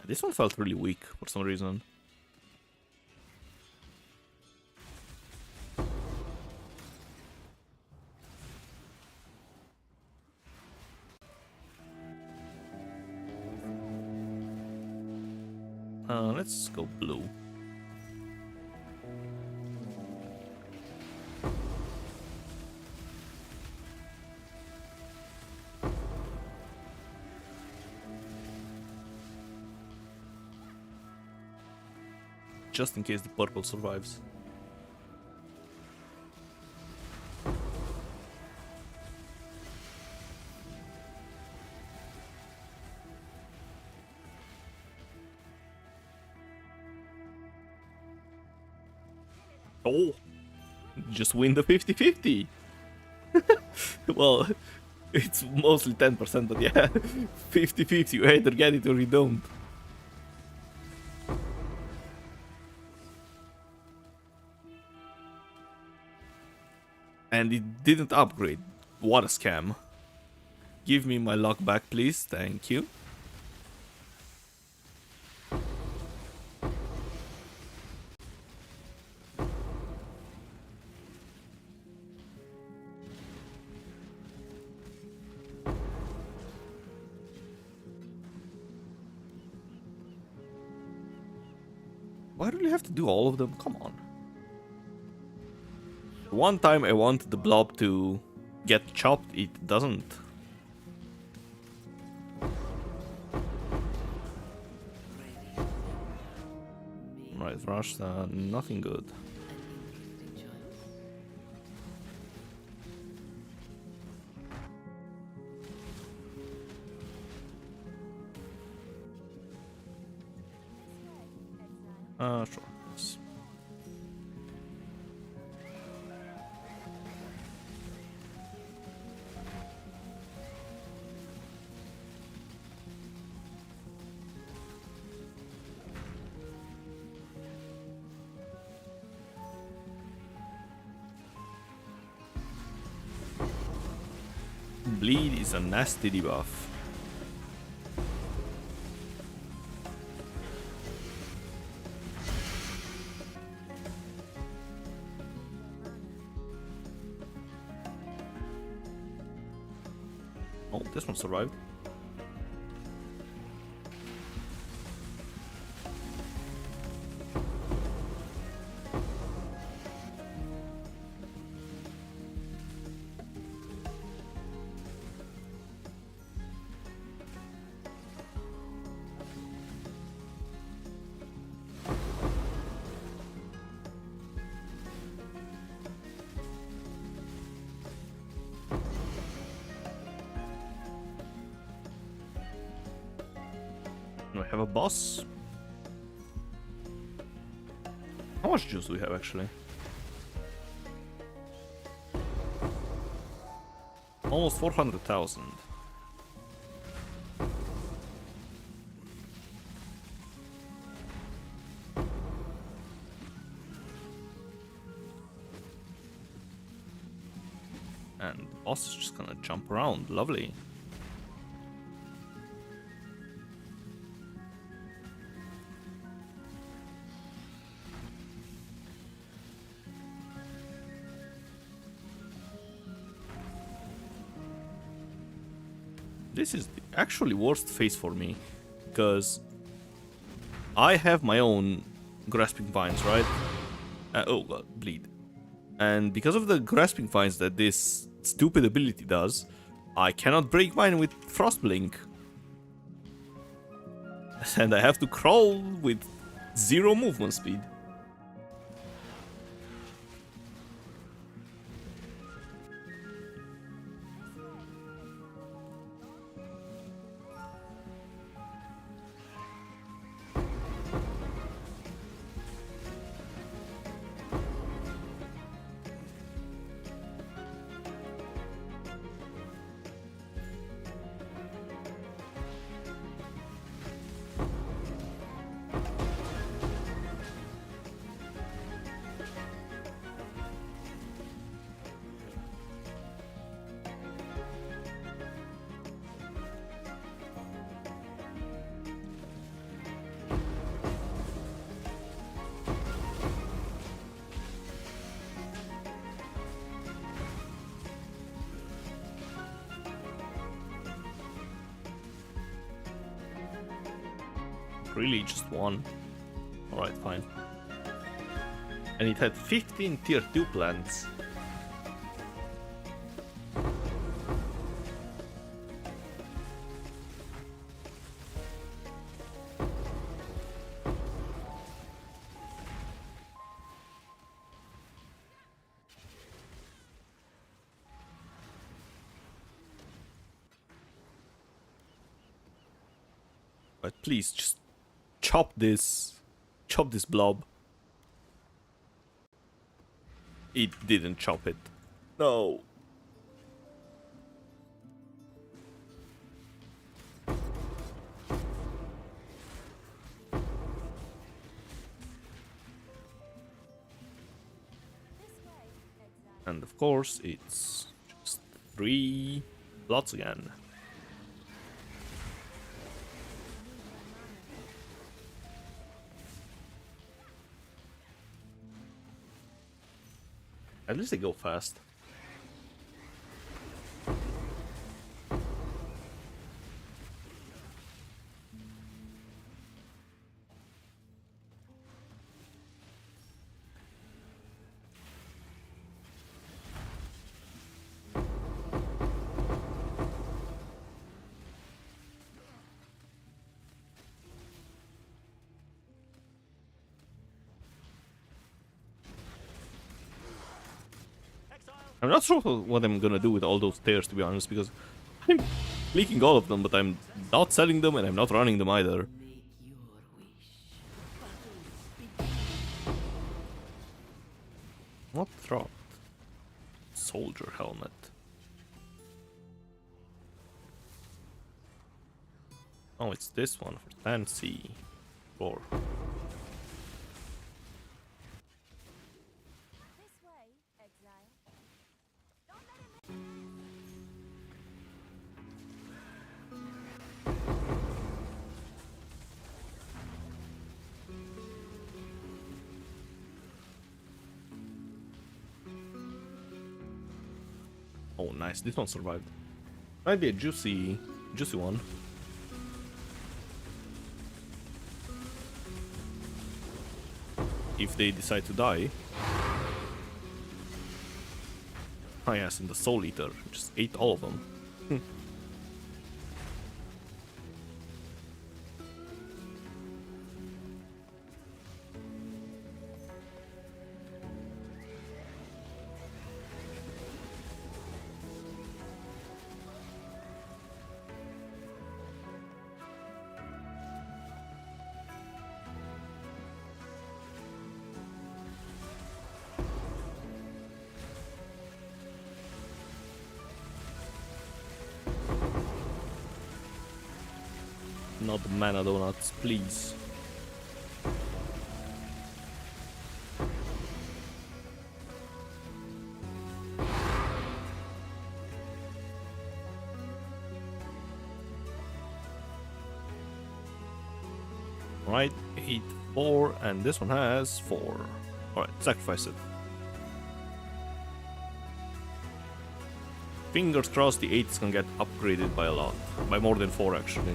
Speaker 1: This one felt really weak for some reason. Let's go blue. Just in case the purple survives. Oh, just win the 50-50. Well, it's mostly 10%, but yeah, 50-50, you either get it or you don't. And it didn't upgrade. What a scam. Give me my luck back, please. Thank you. Why do you have to do all of them? Come on. One time I want the blob to get chopped, it doesn't. Right, rush, nothing good.
Speaker 3: An interesting choice.
Speaker 1: Sure. Yes. Bleed is a nasty debuff. Oh, this one survived. Do we have a boss? How much juice do we have actually? Almost 400,000. And the boss is just gonna jump around. Lovely. This is the actually worst phase for me, because I have my own grasping vines, right? Oh god, bleed. And because of the grasping vines that this stupid ability does, I cannot break mine with Frostblink. And I have to crawl with 0 movement speed. Really, just one. Alright, fine. And it had 15 tier 2 plants. But please, just chop this blob. It didn't chop it. No. And of course, it's just 3 plots again. At least they go fast. I'm not sure what I'm gonna do with all those stairs, to be honest, because I'm leaking all of them, but I'm not selling them and I'm not running them either.
Speaker 3: Make your wish.
Speaker 1: What dropped? Soldier helmet. Oh, it's this one for 10C. 4.
Speaker 6: This way, exile. Don't let him
Speaker 1: Oh, nice. This one survived. Might be a juicy one. If they decide to die. Ah yes, and the Soul Eater just ate all of them. Not the mana donuts, please. Right, 8, 4, and this one has 4. Alright, sacrifice it. Fingers crossed the 8s can get upgraded by a lot. By more than 4 actually.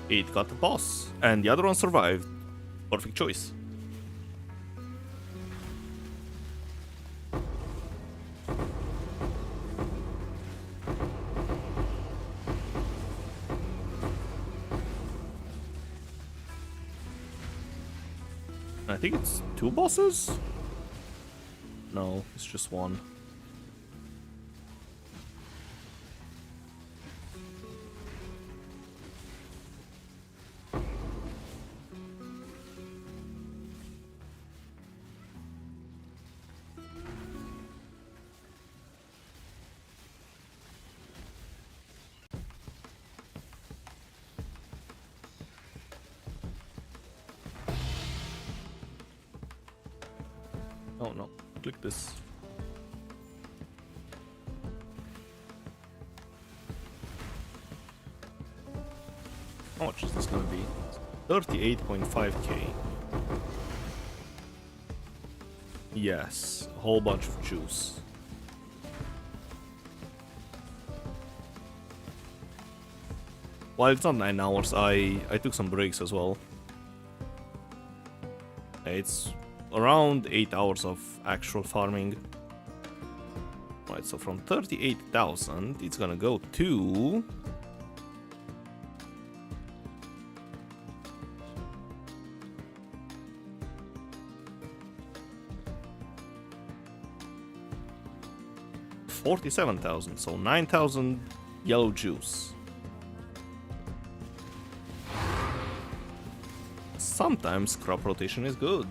Speaker 1: It got the boss, and the other one survived. Perfect choice. I think it's 2 bosses? No, it's just 1. Oh no, click this. How much is this gonna be? 38.5k. Yes, a whole bunch of juice. While it's not 9 hours, I took some breaks as well. It's around 8 hours of actual farming. Right, so from 38,000, it's gonna go to... $47,000, so 9,000 yellow juice. Sometimes crop rotation is good.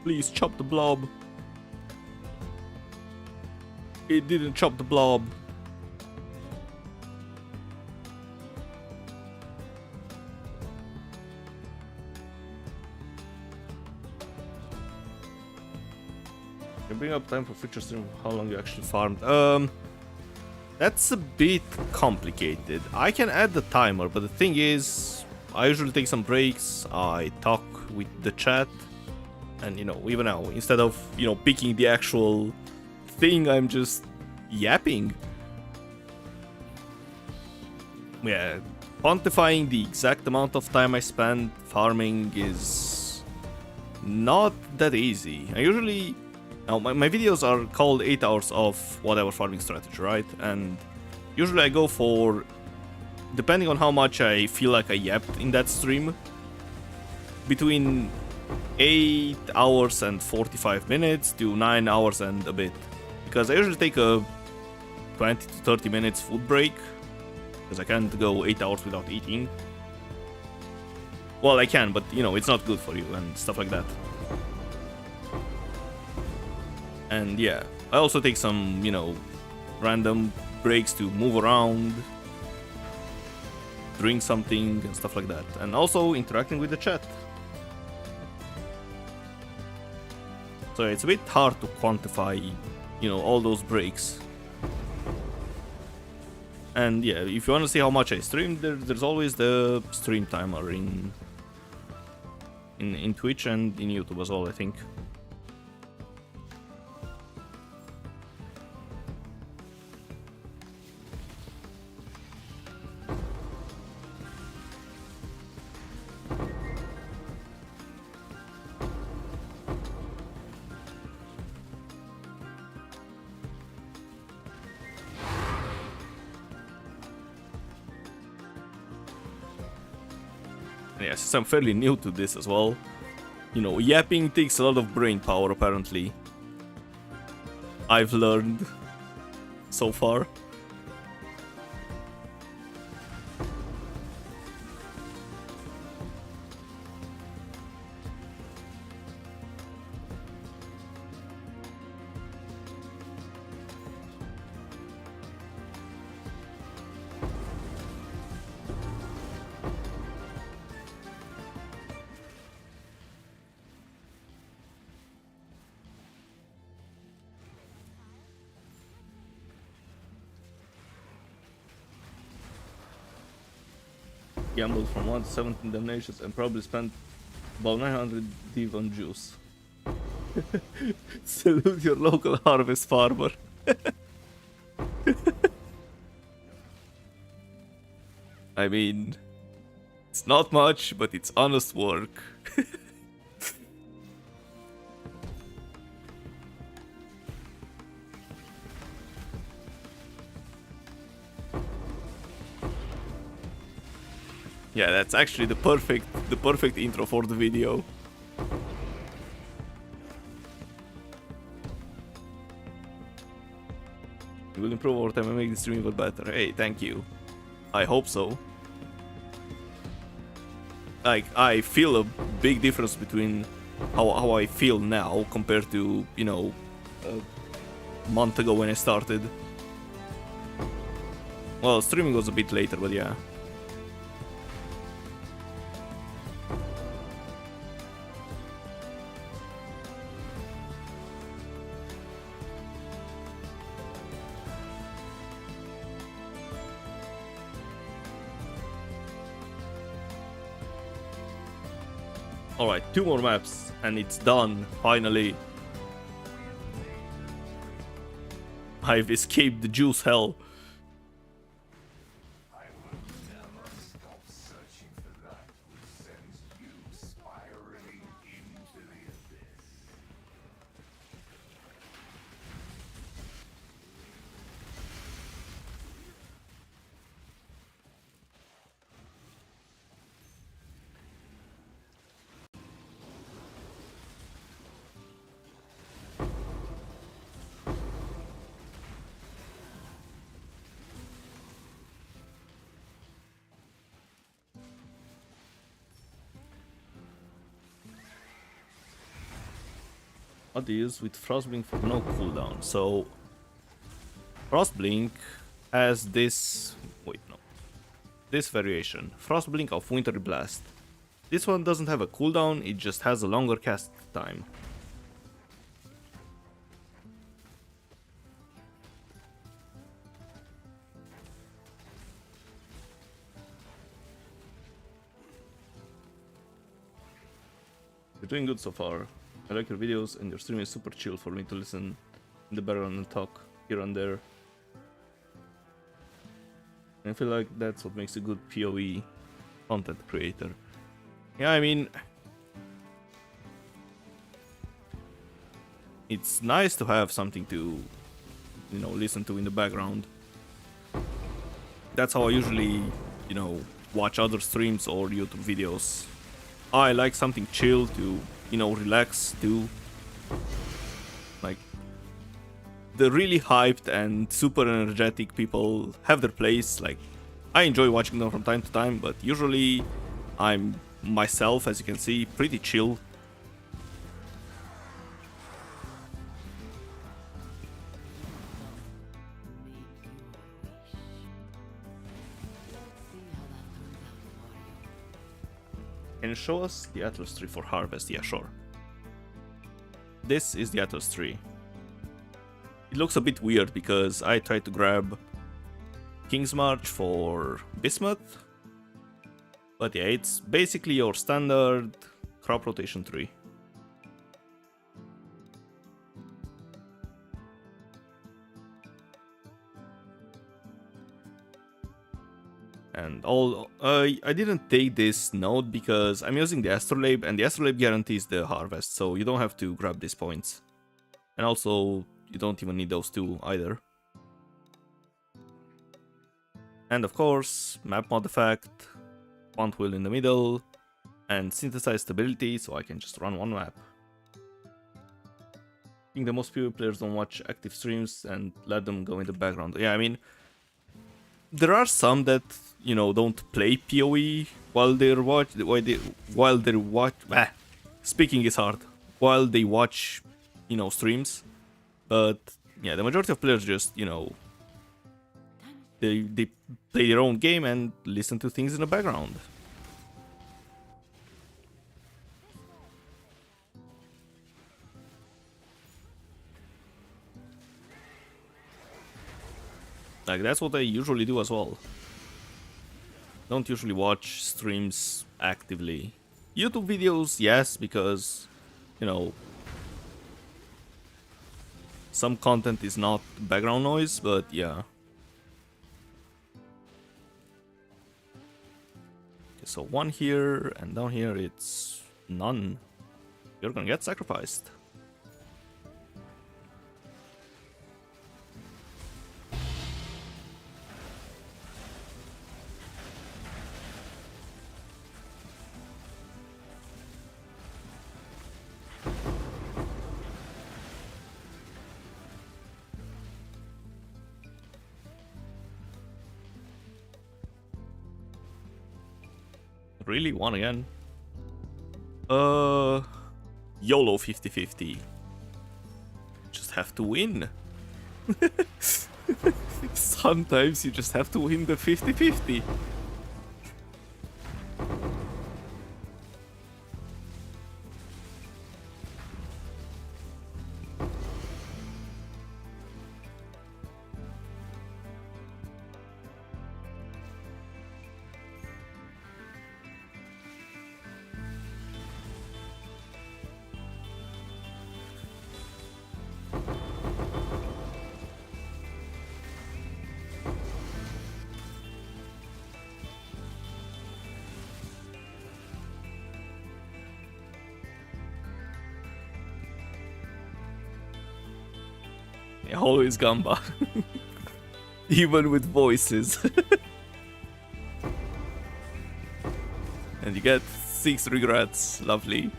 Speaker 1: Please chop the blob. It didn't chop the blob. You bring up time for future stream, how long you actually farmed. That's a bit complicated. I can add the timer, but the thing is, I usually take some breaks, I talk with the chat, and you know, even now, instead of, you know, picking the actual thing, I'm just yapping. Yeah, quantifying the exact amount of time I spend farming is not that easy. I usually... Now, my videos are called 8 hours of whatever farming strategy, right? And usually I go for, depending on how much I feel like I yapped in that stream, between 8 hours and 45 minutes to 9 hours and a bit. Because I usually take a 20 to 30 minutes food break, because I can't go 8 hours without eating. Well, I can, but you know, it's not good for you and stuff like that. And yeah, I also take some, you know, random breaks to move around, drink something and stuff like that. And also interacting with the chat. So it's a bit hard to quantify, you know, all those breaks. And yeah, if you want to see how much I streamed, there's always the stream timer in Twitch and in YouTube as well, I think. Yeah, since I'm fairly new to this as well, you know, yapping takes a lot of brain power apparently. I've learned so far. Gambled from 1 to 17 damnations and probably spent about 900 div on juice. Salute your local harvest farmer. I mean, it's not much, but it's honest work. Yeah, that's actually the perfect intro for the video. It will improve over time and make the stream even better. Hey, thank you. I hope so. Like, I feel a big difference between how I feel now compared to, you know, a month ago when I started. Well, streaming was a bit later, but yeah. Alright, 2 more maps, and it's done, finally. I've escaped the juice hell.
Speaker 5: I will never stop searching for that which sends you spiraling into the abyss.
Speaker 1: Deals with Frostblink for no cooldown. So Frostblink has this this variation. Frostblink of Wintry Blast. This one doesn't have a cooldown, it just has a longer cast time. You're doing good so far. I like your videos and your stream is super chill for me to listen in the background and talk here and there. I feel like that's what makes a good PoE content creator. Yeah, I mean, it's nice to have something to, you know, listen to in the background. That's how I usually, you know, watch other streams or YouTube videos. I like something chill to, you know, relax to. Like, the really hyped and super energetic people have their place. Like, I enjoy watching them from time to time, but usually I'm myself, as you can see, pretty chill. Can you show us the Atlas tree for harvest? Yeah, sure. This is the Atlas tree. It looks a bit weird because I tried to grab King's March for Bismuth. But yeah, it's basically your standard crop rotation tree. And I didn't take this node because I'm using the Astrolabe, and the Astrolabe guarantees the harvest, so you don't have to grab these points. And also, you don't even need those two either. And of course, map mod effect, font wheel in the middle, and synthesize stability, so I can just run one map. I think the most PvP players don't watch active streams and let them go in the background. Yeah, I mean, there are some that, you know, don't play PoE while they're speaking is hard. While they watch, you know, streams. But yeah, the majority of players just, you know, they play their own game and listen to things in the background. Like, that's what I usually do as well. Don't usually watch streams actively. YouTube videos, yes, because, you know, some content is not background noise, but yeah. Okay, so one here, and down here it's none. You're gonna get sacrificed. Really? One again? YOLO 50-50. Just have to win. Sometimes you just have to win the 50-50. Yeah, always Gamba. Even with voices. And you get 6 regrets. Lovely.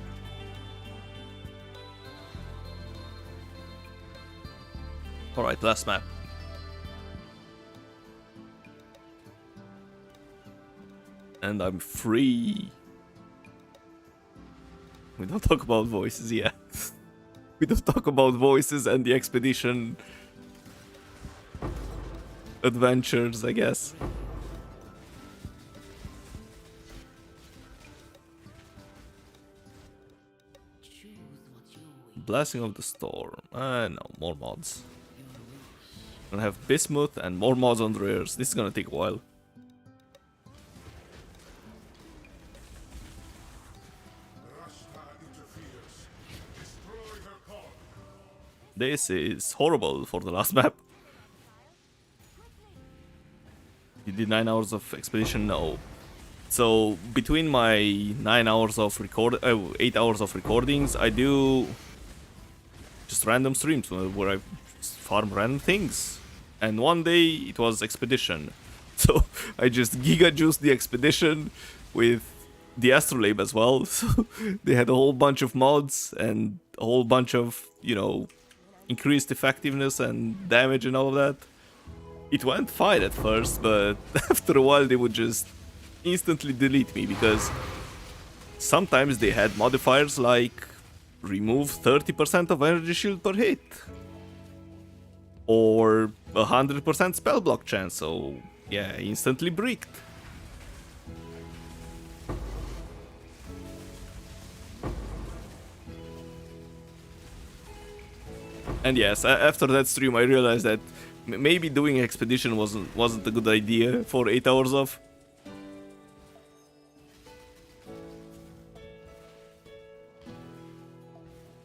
Speaker 1: Alright, last map. And I'm free. We don't talk about voices yet. We don't talk about voices and the expedition adventures, I guess. Blessing of the Storm. No, more mods. Gonna have Bismuth and more mods on the rares. This is gonna take a while.
Speaker 5: Rush target to field.
Speaker 1: This is horrible for the last map. You did 9 hours of expedition? No. So between my 9 hours of 8 hours of recordings, I do just random streams where I just farm random things. And one day it was expedition. So I just giga juiced the expedition with the astrolabe as well. So they had a whole bunch of mods and a whole bunch of, you know, increased effectiveness and damage and all of that. It went fine at first, but after a while they would just instantly delete me because sometimes they had modifiers like remove 30% of energy shield per hit or 100% spell block chance, so yeah, instantly bricked. And yes, after that stream I realized that maybe doing expedition wasn't a good idea for 8 hours of.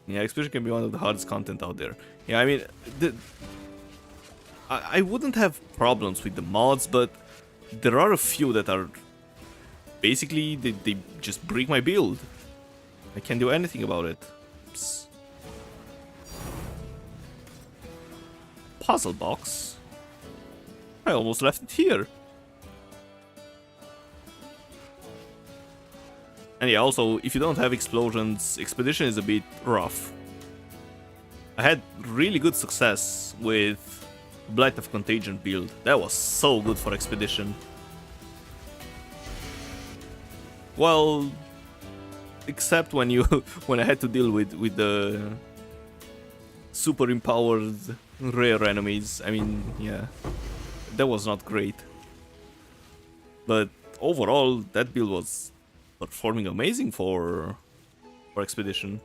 Speaker 1: Yeah, expedition can be one of the hardest content out there. Yeah, I mean, I wouldn't have problems with the mods, but there are a few that are basically they just break my build. I can't do anything about it. Oops. Puzzle box. I almost left it here. And yeah, also, if you don't have explosions, expedition is a bit rough. I had really good success with Blight of Contagion build. That was so good for expedition. Well, except when when I had to deal with the super empowered rare enemies. I mean, yeah, that was not great. But overall, that build was performing amazing for expedition.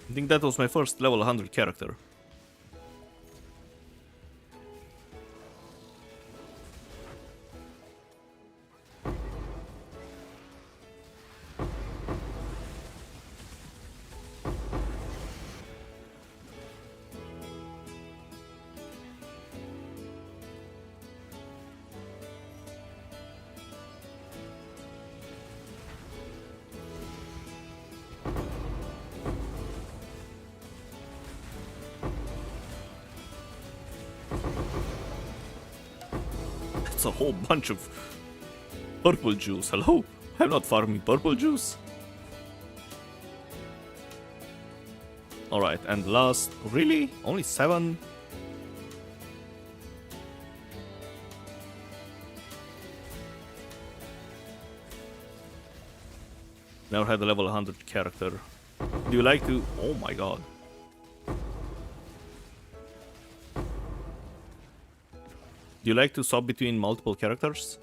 Speaker 1: I think that was my first level 100 character. A whole bunch of purple juice. Hello? I'm not farming purple juice. Alright, and last... Really? Only 7? Never had a level 100 character. Do you like to... Oh my god. Do you like to swap between multiple characters?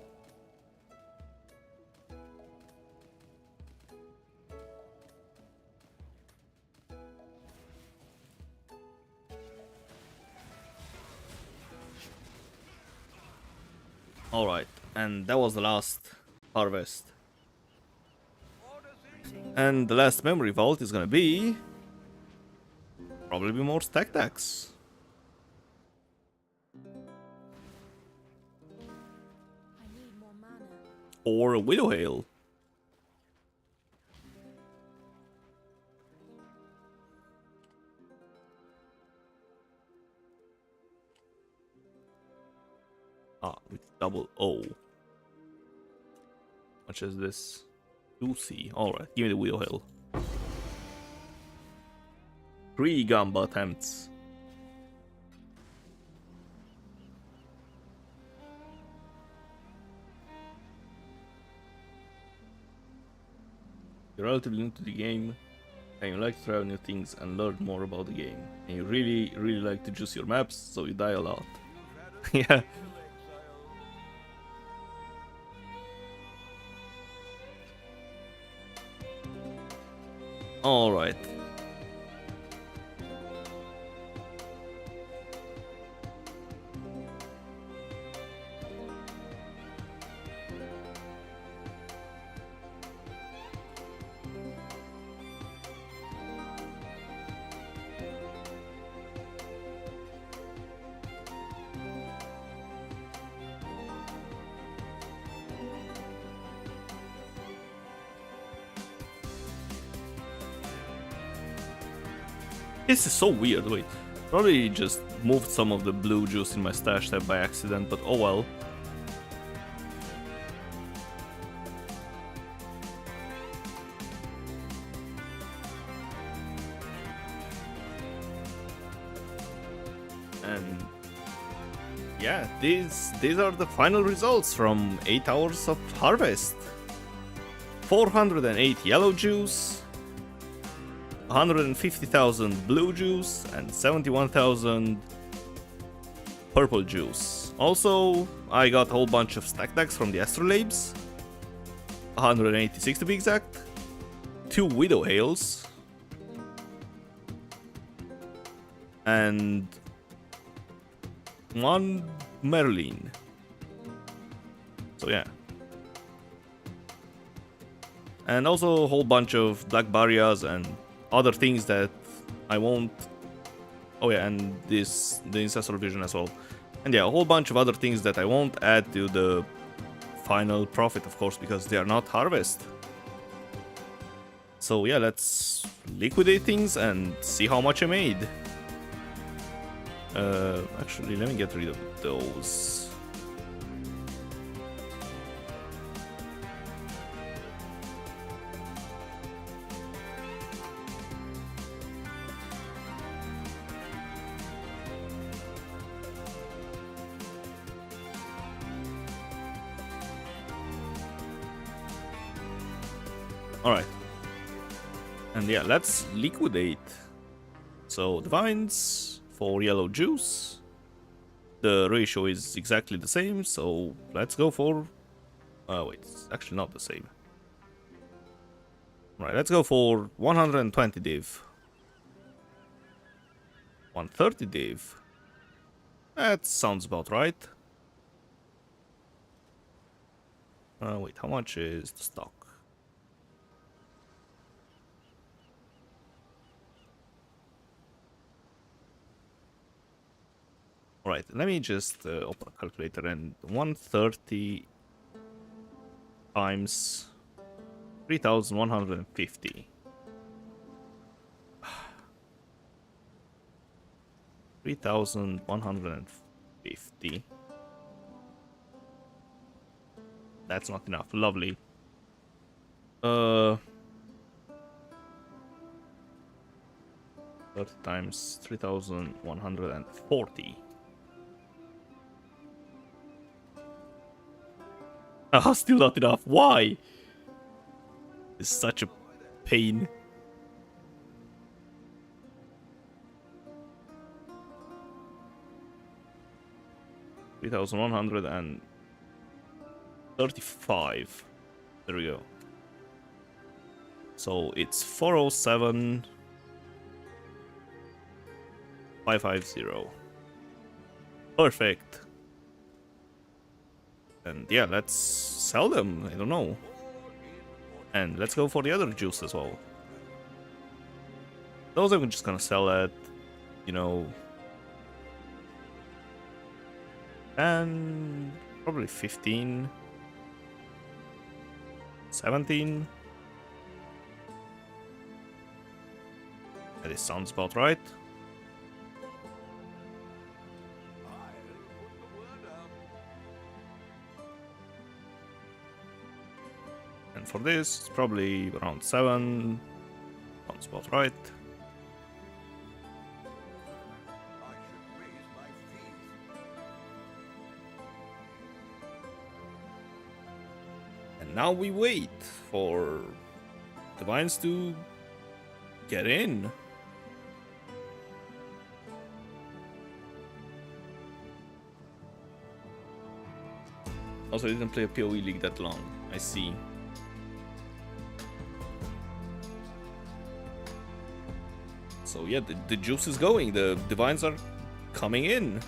Speaker 1: Alright, and that was the last harvest. And the last memory vault is gonna be... probably more stack decks. Or a Widow Hail. Ah, with double O. Much as this? 2C. Alright, give me the Widow Hail. 3 Gamba attempts. You're relatively new to the game, and you like to try out new things and learn more about the game. And you really, really like to juice your maps, so you die a lot. Yeah. Alright. This is so weird, wait. Probably just moved some of the blue juice in my stash tab by accident, but oh well. And yeah, these are the final results from 8 hours of harvest. 408 yellow juice, 150,000 blue juice, and 71,000 purple juice. Also, I got a whole bunch of stack decks from the astrolabes, 186 to be exact, 2 widow hails, and 1 Merlin. So yeah. And also a whole bunch of black barriers and other things that I won't... Oh yeah, and the ancestral vision as well. And yeah, a whole bunch of other things that I won't add to the final profit, of course, because they are not harvest. So yeah, let's liquidate things and see how much I made. Actually, let me get rid of those. Alright. And yeah, let's liquidate. So, divines for yellow juice. The ratio is exactly the same, so let's go for... wait, it's actually not the same. Right, let's go for 120 div. 130 div. That sounds about right. Wait, how much is the stock? Alright, let me just open a calculator, and 130 times 3,150. 3,150. That's not enough. Lovely. 30 times 3,140. Ah, still not enough. Why? It's such a pain. $3,135. There we go. So it's 407 550. Perfect. And yeah, let's sell them. I don't know. And let's go for the other juice as well. Those I'm just gonna sell at, you know, and probably 15, 17. This sounds about right. And for this, it's probably around 7. Sounds about right.
Speaker 2: I should raise my fees.
Speaker 1: And now we wait for the vines to get in. Also, I didn't play a PoE league that long. I see. So yeah, the juice is going. The divines are coming in.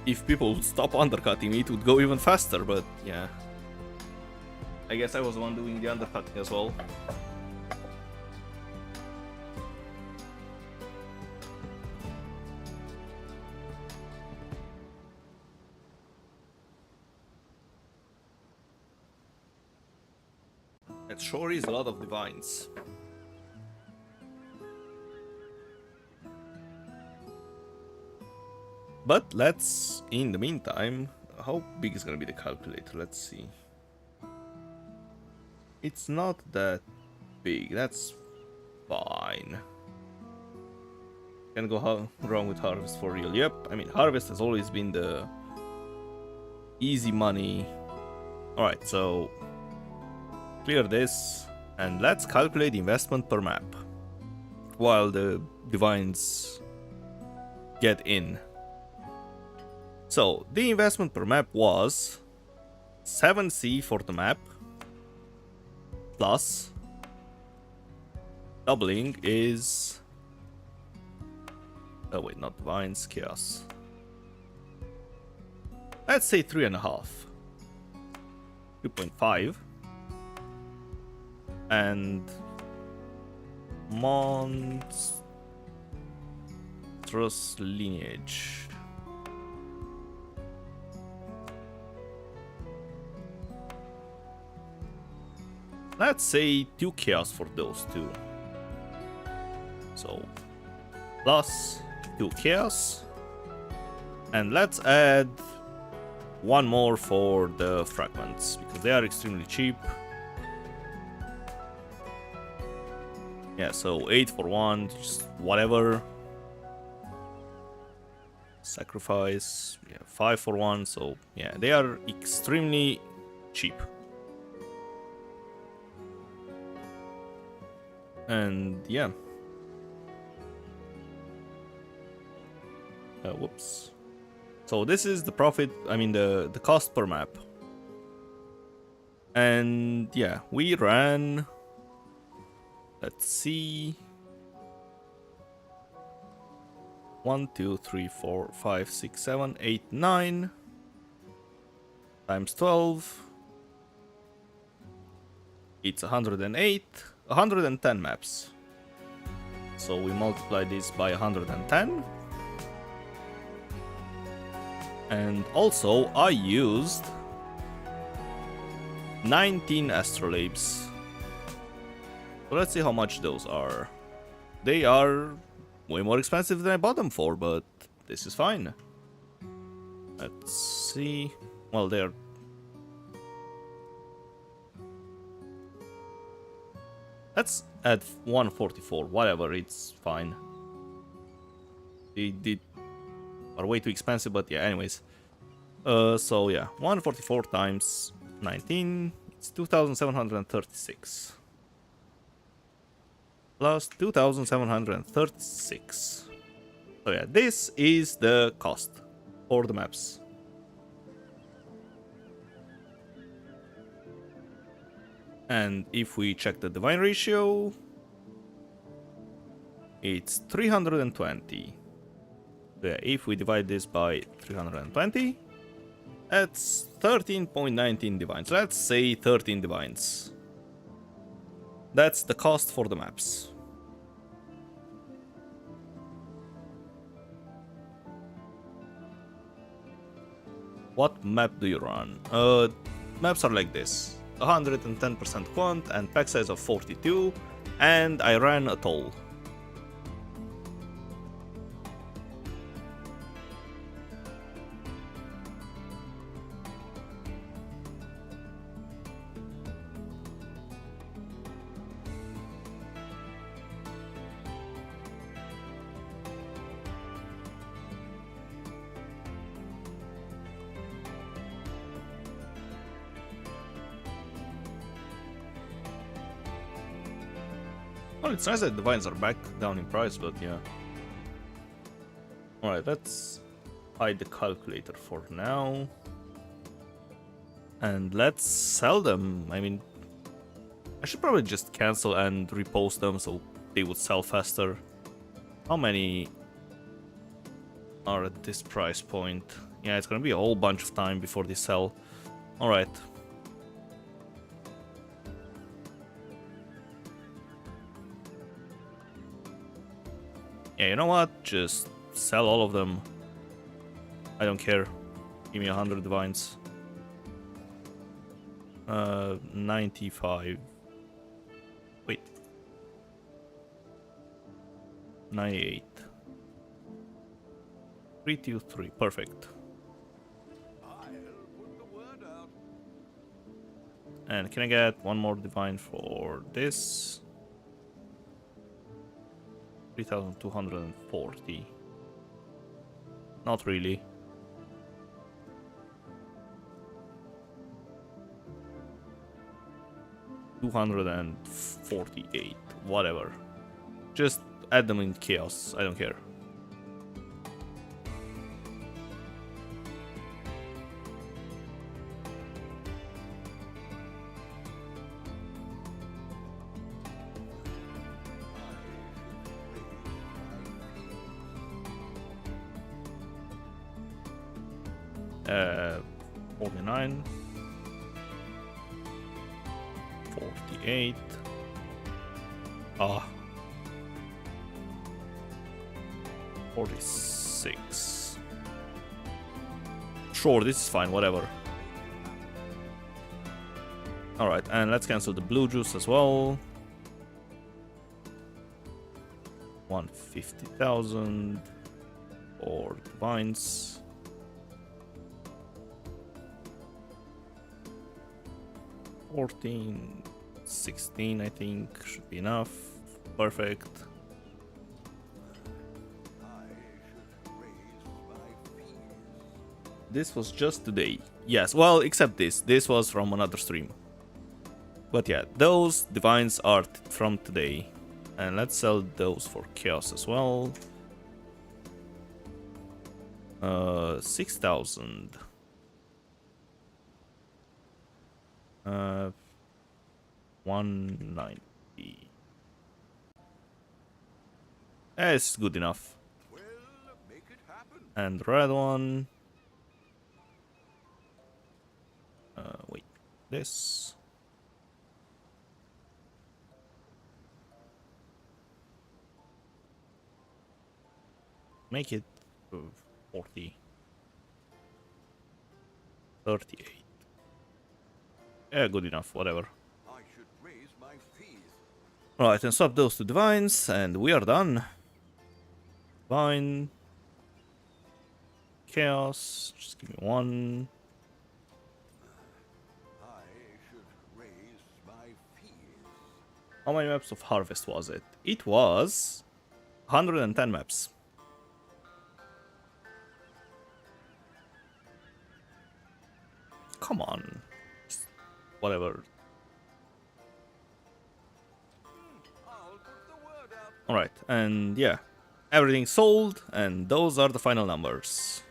Speaker 1: If people would stop undercutting me, it would go even faster, but yeah. I guess I was the one doing the undercutting as well. It sure is a lot of divines. But let's, in the meantime, how big is gonna be the calculator? Let's see. It's not that big, that's fine. Can go wrong with harvest for real. Yep, I mean, harvest has always been the easy money. Alright, so clear this and let's calculate the investment per map while the divines get in. So the investment per map was 7C for the map plus doubling is, oh wait, not divines, chaos. Let's say 3.5, 2.5, and monstrous lineage. Let's say 2 chaos for those two. So plus 2 chaos, and let's add one more for the fragments because they are extremely cheap. Yeah, so 8 for 1, just whatever. Sacrifice, yeah, 5 for 1, so yeah, they are extremely cheap. And yeah. Whoops. So this is the profit, I mean the cost per map. And yeah, we ran, let's see, 1, 2, 3, 4, 5, 6, 7, 8, 9 times 12. It's 108, 110 maps. So we multiply this by 110. And also I used 19 astrolabes. So let's see how much those are. They are way more expensive than I bought them for, but this is fine. Let's see. Well, they're... Let's add 144, whatever, it's fine. They are way too expensive, but yeah, anyways. So yeah, 144 times 19, it's 2,736. Plus 2,736. So yeah, this is the cost for the maps. And if we check the divine ratio, it's 320. So yeah, if we divide this by 320, that's 13.19 divines. Let's say 13 divines. That's the cost for the maps. What map do you run? Maps are like this. 110% quant and pack size of 42, and I ran a toll. Well, it's nice that the vines are back down in price, but yeah. Alright, let's hide the calculator for now. And let's sell them. I mean, I should probably just cancel and repost them so they would sell faster. How many are at this price point? Yeah, it's gonna be a whole bunch of time before they sell. Alright. Yeah, you know what? Just sell all of them. I don't care. Give me 100 divines. 95. 98. 323. Perfect.
Speaker 2: I'll put the word out.
Speaker 1: And can I get one more divine for this? 3240. Not really. $248. Whatever. Just add them in chaos. I don't care. Uh, 49. 48. Ah. 46. Sure, this is fine, whatever. Alright, and let's cancel the blue juice as well. 150,000 for divines. 14, 16, I think should be enough. Perfect.
Speaker 2: I should raise my fees.
Speaker 1: This was just today. Yes, well, except this. This was from another stream. But yeah, those divines are from today. And let's sell those for chaos as well. 6,000. 190. It's good enough.
Speaker 2: Well, make it happen.
Speaker 1: And the red one. Wait, this. Make it 40. 38. Yeah, good enough, whatever.
Speaker 2: I should raise my fees.
Speaker 1: Right, and swap those to divines, and we are done. Divine. Chaos. Just give me one.
Speaker 2: I should raise my fees.
Speaker 1: How many maps of harvest was it? It was 110 maps. Come on. Just whatever.
Speaker 2: I'll put the word out.
Speaker 1: Alright, and yeah. Everything sold, and those are the final numbers.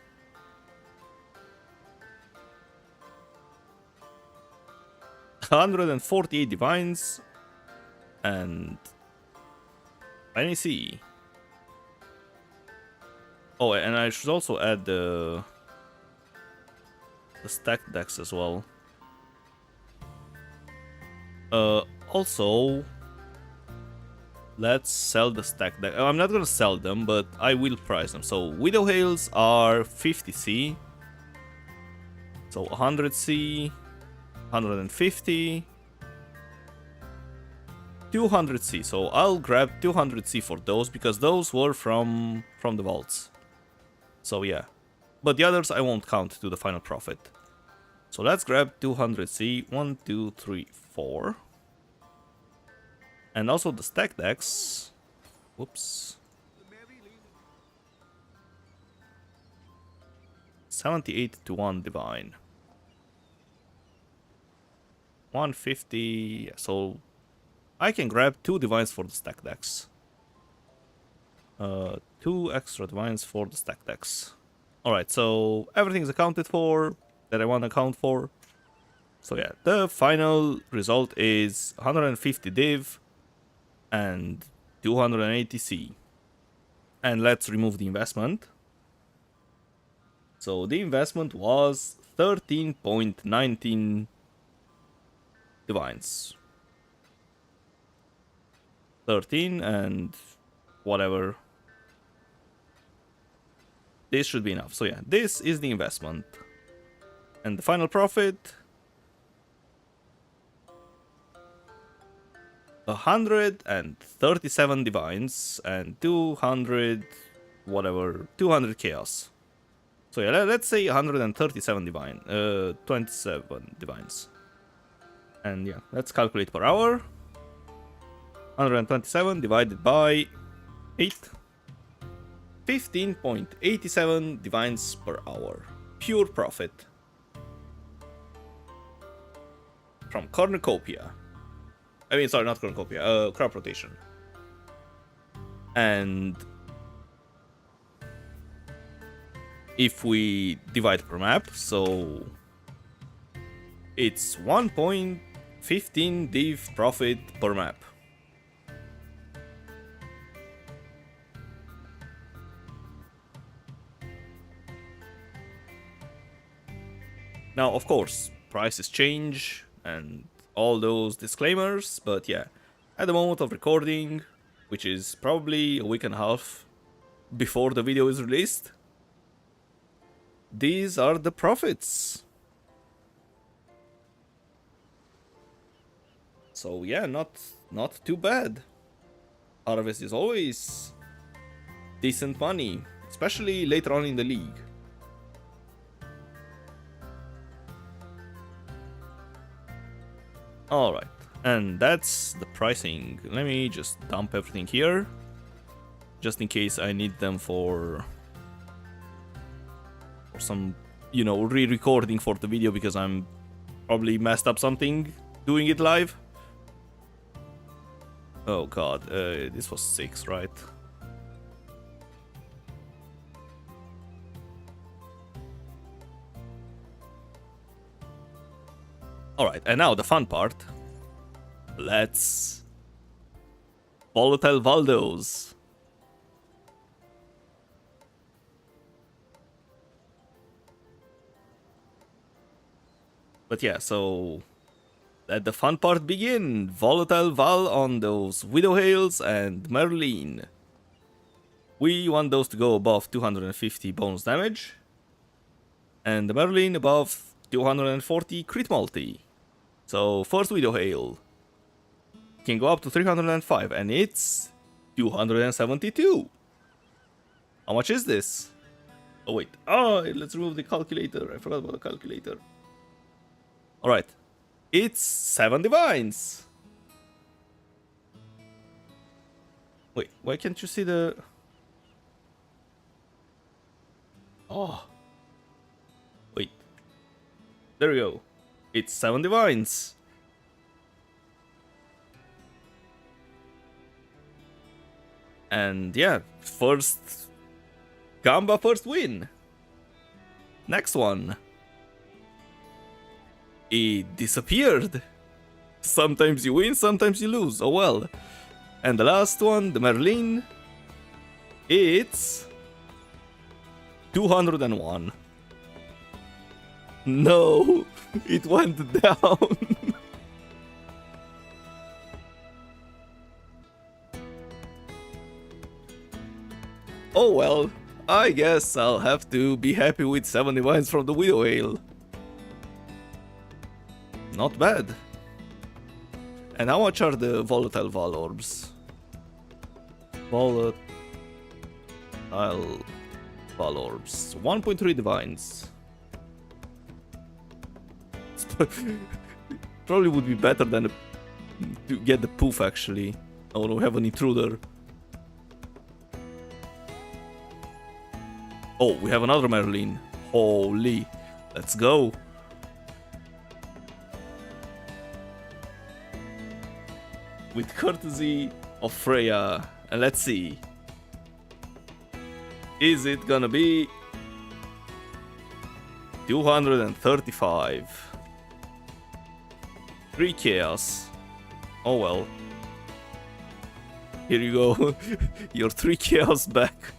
Speaker 1: $148 divines. And let me see. Oh, and I should also add the stack decks as well. Also, let's sell the stack deck. I'm not gonna sell them, but I will price them. So Widow Hails are 50C. So 100C, 150, 200C. So I'll grab 200C for those because those were from the vaults. So yeah, but the others I won't count to the final profit. So let's grab 200C. 1, 2, 3, 4. And also the stack decks. Whoops.
Speaker 2: The merry lead.
Speaker 1: 78 to 1 divine. 150. So I can grab 2 divines for the stack decks. 2 extra divines for the stack decks. Alright, so everything's accounted for that I want to account for. So yeah, the final result is 150 div and 280C. And let's remove the investment. So the investment was 13.19 divines. 13 and whatever. This should be enough. So yeah, this is the investment. And the final profit 137 divines and 200 whatever, 200 chaos. So yeah, let's say 137 divine, 27 divines. And yeah, let's calculate per hour. 127 divided by 8. 15.87 divines per hour. Pure profit. From Cornucopia. I mean, sorry, not Cornucopia, crop rotation. And if we divide per map, so it's 1.15 div profit per map. Now, of course, prices change and all those disclaimers, but yeah, at the moment of recording, which is probably a week and a half before the video is released, these are the profits. So yeah, not too bad. Harvest is always decent money, especially later on in the league. Alright, and that's the pricing. Let me just dump everything here, just in case I need them for some, you know, re-recording for the video, because I'm probably messed up something doing it live. Oh god, this was 6, right? Alright, and now the fun part. Let's volatile Valdos. But yeah, so let the fun part begin. Volatile Val on those Widowhails and Merlin. We want those to go above 250 bonus damage. And the Merlin above 240 crit multi. So first Widowhail can go up to 305 and it's 272. How much is this? Oh wait, let's remove the calculator. I forgot about the calculator. Alright, it's 7 divines. Wait, why can't you see the... Oh. Wait. There we go. It's 7 divines. And yeah, first Gamba, first win. Next one. It disappeared. Sometimes you win, sometimes you lose. Oh well. And the last one, the Merlin. It's 201. No, it went down. Oh well, I guess I'll have to be happy with 7 divines from the Widowhail. Not bad. And how much are the volatile Val orbs? Volatile Val orbs. 1.3 divines. Probably would be better than to get the poof actually. Oh no, we have an intruder. Oh, we have another Merlin. Holy. Let's go. With courtesy of Freya. And let's see. Is it gonna be 235? 3 chaos. Oh well. Here you go. Your 3 chaos back.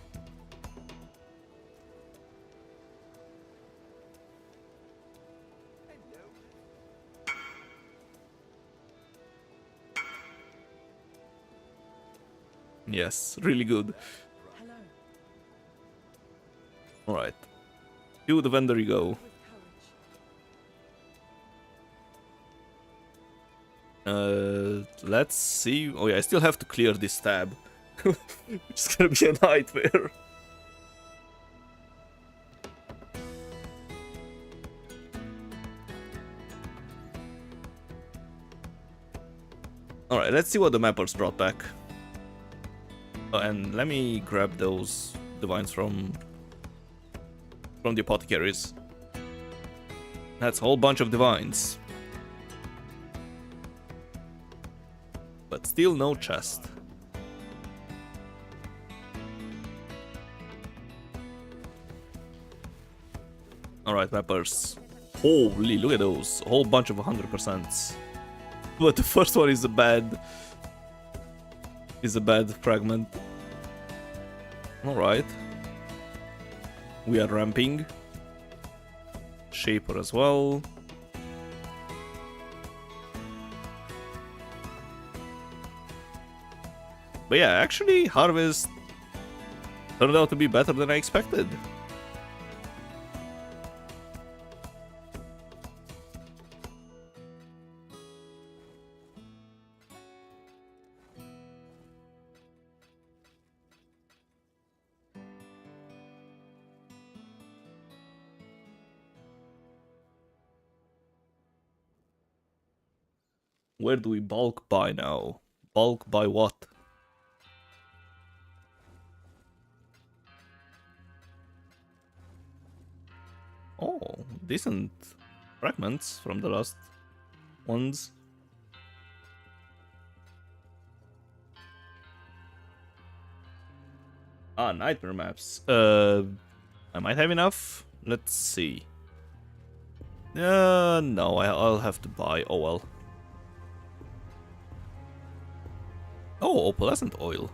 Speaker 1: Yes, really good. Alright. To the vendor you go. Let's see. Oh yeah, I still have to clear this tab. Which is gonna be a nightmare. Alright, let's see what the mappers brought back. Oh, and let me grab those divines from the apothecaries. That's a whole bunch of divines. But still no chest. Alright, mappers. Holy, look at those. A whole bunch of 100%. But the first one is a bad fragment. Alright. We are ramping. Shaper as well. But yeah, actually, Harvest turned out to be better than I expected. Where do we bulk buy now? Bulk buy what? Oh, decent fragments from the last ones. Ah, nightmare maps. I might have enough. Let's see. No, I'll have to buy. Oh well. Oh, opalescent oil.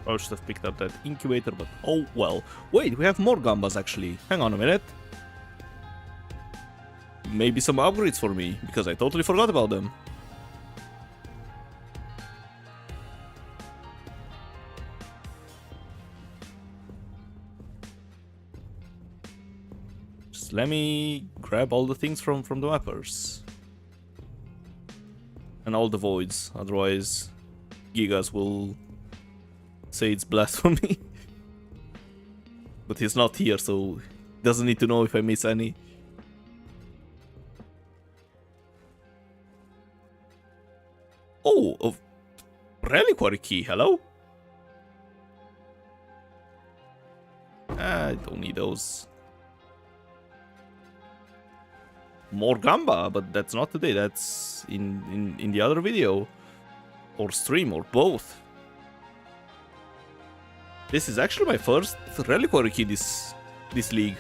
Speaker 1: Probably should have picked up that incubator, but oh well. Wait, we have more gambas actually. Hang on a minute. Maybe some upgrades for me, because I totally forgot about them. Just let me grab all the things from the mappers. And all the voids, otherwise Gigas will say it's blasphemy. But he's not here, so he doesn't need to know if I miss any. Oh, a reliquary key, hello? I don't need those. More gamba, but that's not today, that's in the other video. Or stream, or both. This is actually my first reliquary key this league.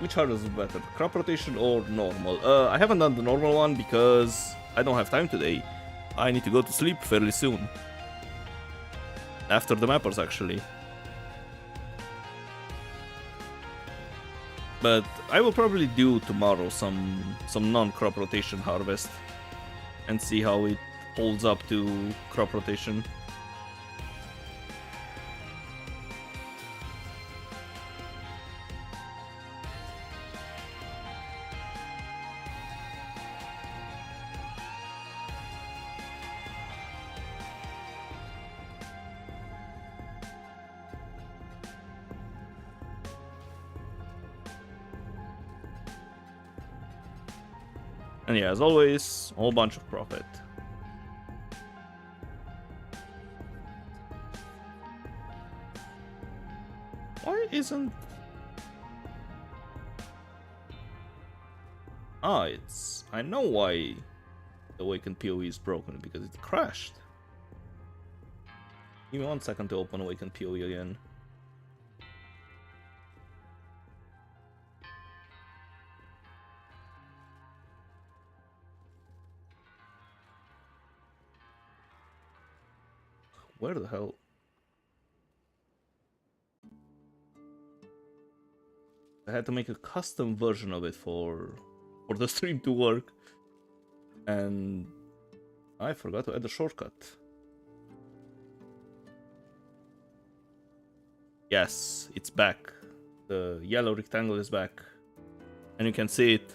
Speaker 1: Which harvest is better, crop rotation or normal? I haven't done the normal one because I don't have time today. I need to go to sleep fairly soon. After the mappers, actually. But I will probably do tomorrow some non-crop rotation harvest and see how it holds up to crop rotation. And yeah, as always, a whole bunch of profit. Why isn't... Ah, it's... I know why the Awakened PoE is broken, because it crashed. Give me 1 second to open Awakened PoE again. Where the hell? had to make a custom version of it for the stream to work, and I forgot to add a shortcut. Yes, it's back. The yellow rectangle is back, and you can see it.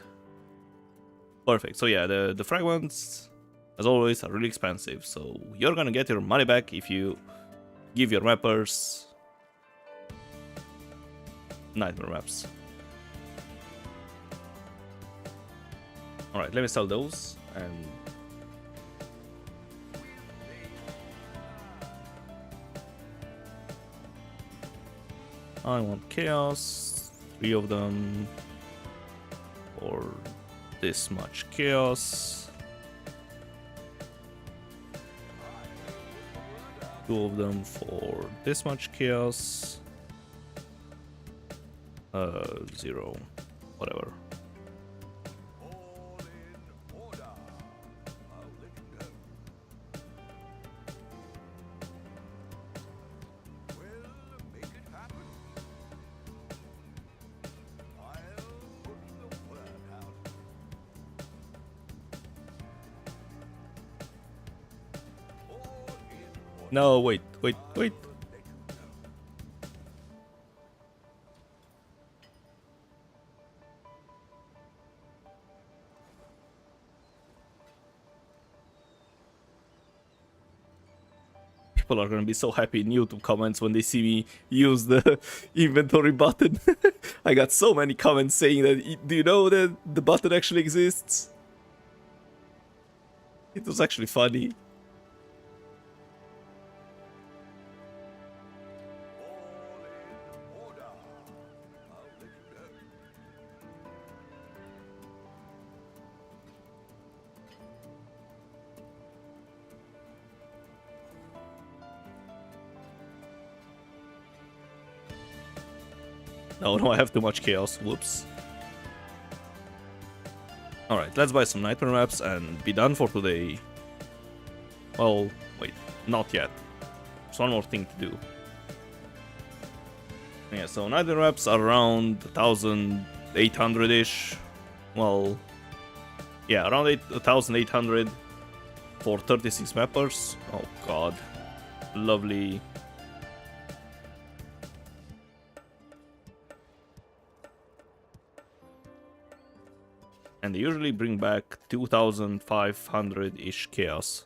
Speaker 1: Perfect. So yeah, the fragments, as always, are really expensive. So you're gonna get your money back if you give your mappers nightmare maps. Alright, let me sell those, and I want chaos, 3 of them, for this much chaos, 2 of them for this much chaos, 0, whatever.
Speaker 2: All in order. I'll let you know. Well, make it happen. I'll put the word out. All in order.
Speaker 1: No, wait.
Speaker 2: Let you know.
Speaker 1: People are gonna be so happy in YouTube comments when they see me use the inventory button. I got so many comments saying that, do you know that the button actually exists? It was actually funny.
Speaker 2: All in order. I'll let you know.
Speaker 1: No, I have too much chaos. Whoops. Alright, let's buy some nightmare maps and be done for today. Well, wait, not yet. There's one more thing to do. Yeah, so nightmare maps are around 1,800-ish. Well, yeah, around 1,800 for 36 mappers. Oh god. Lovely. And they usually bring back 2,500-ish chaos.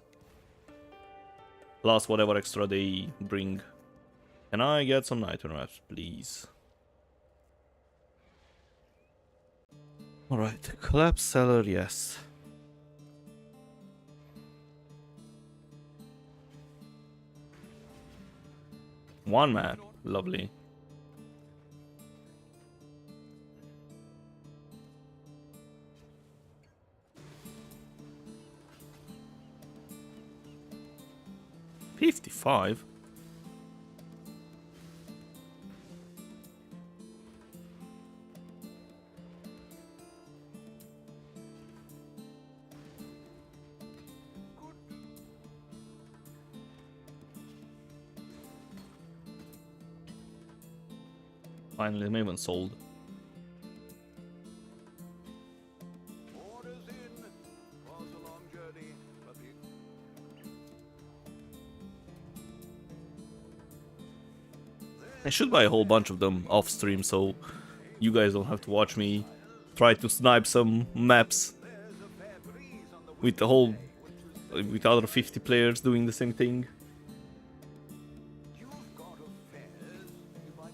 Speaker 1: Plus whatever extra they bring. Can I get some nightmare maps, please? Alright, collapse cellar, yes. One map, lovely. $55? Finally, I'm even sold.
Speaker 2: Orders in. Was a long journey, but
Speaker 1: I should buy a whole bunch of them off stream so you guys don't have to watch me try to snipe some maps
Speaker 2: there's a fair breeze on the
Speaker 1: with the whole with other 50 players doing the same thing.
Speaker 2: You've got affairs. You might.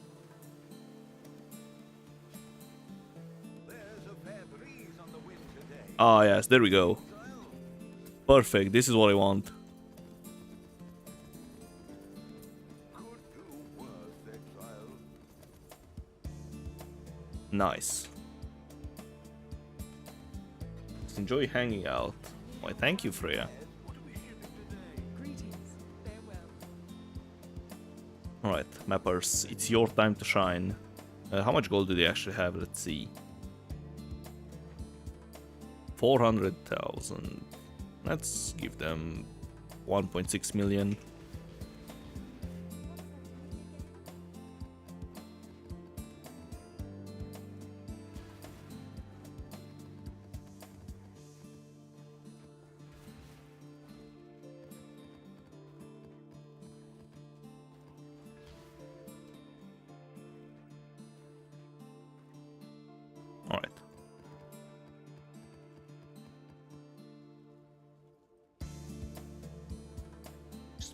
Speaker 2: There's a fair breeze on the wind today.
Speaker 1: Ah yes, there we go. Perfect, this is what I want.
Speaker 2: Could do worse, exile.
Speaker 1: Nice. Just enjoy hanging out. Why, thank you, Freya.
Speaker 2: What are we shipping today?
Speaker 3: Greetings. Farewell.
Speaker 1: Alright, mappers, it's your time to shine. How much gold do they actually have? Let's see. 400,000. Let's give them 1.6 million.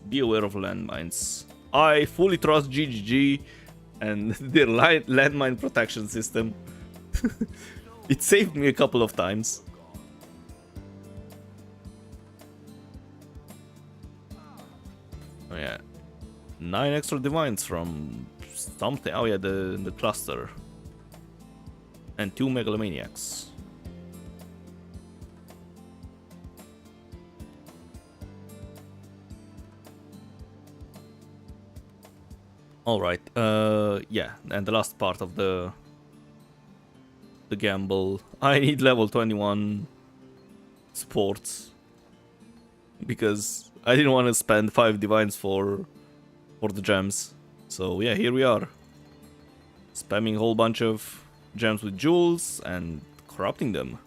Speaker 1: be aware of landmines. I fully trust GGG and their landmine protection system. It saved me a couple of times. Oh yeah, 9 extra divines from something. Oh yeah, the cluster, and 2 megalomaniacs. All right. Yeah, and the last part of the gamble. I need level 21 sports because I didn't want to spend 5 divines for the gems. So yeah, here we are, spamming a whole bunch of gems with jewels and corrupting them.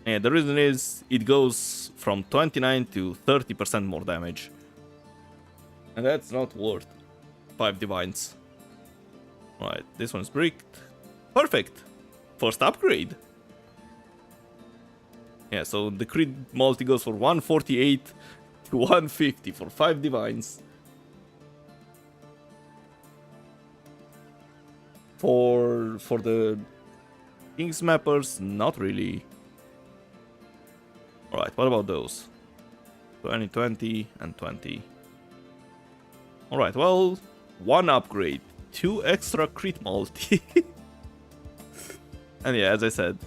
Speaker 1: And the reason is it goes from 29 to 30% more damage. And that's not worth 5 divines. Right, this one's bricked. Perfect! First upgrade! Yeah, so the crit multi goes for 148 to 150 for 5 divines. For the King's Mappers, not really. Alright, what about those? 20, 20, and 20. Alright, well, 1 upgrade, 2 extra crit multi. And yeah, as I said,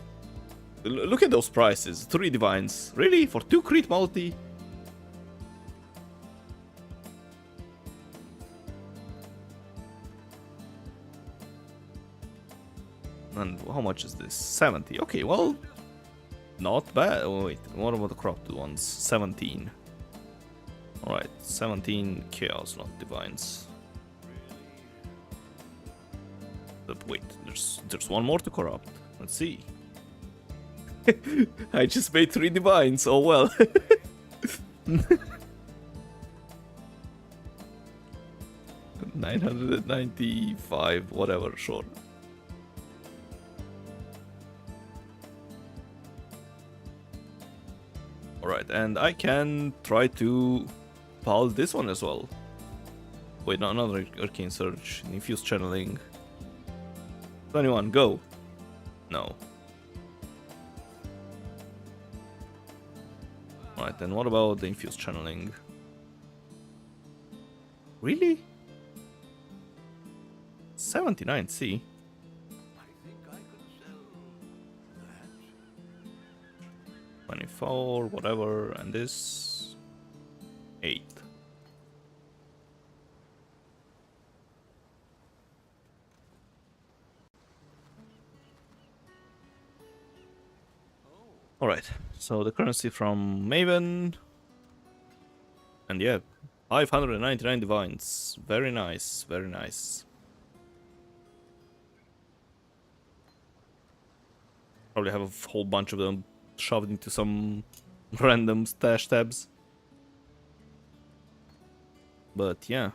Speaker 1: look at those prices. 3 divines. Really? For 2 crit multi? And how much is this? 70. Okay, well, not bad. Oh, wait, what about the corrupted ones? 17. Alright, 17 chaos, not divines. But wait, there's one more to corrupt. Let's see. I just made 3 divines. Oh well. 995, whatever, sure. Alright, and I can try to pull this one as well. Wait, no, another Arcane Surge. Infused Channeling. 21, go. No. Alright, then what about the Infused Channeling? Really? 79C?
Speaker 2: I think I could sell that.
Speaker 1: 24, whatever, and this 8. Alright, so the currency from Maven. And yeah, 599 divines. Very nice, very nice. Probably have a whole bunch of them shoved into some random stash tabs. But yeah.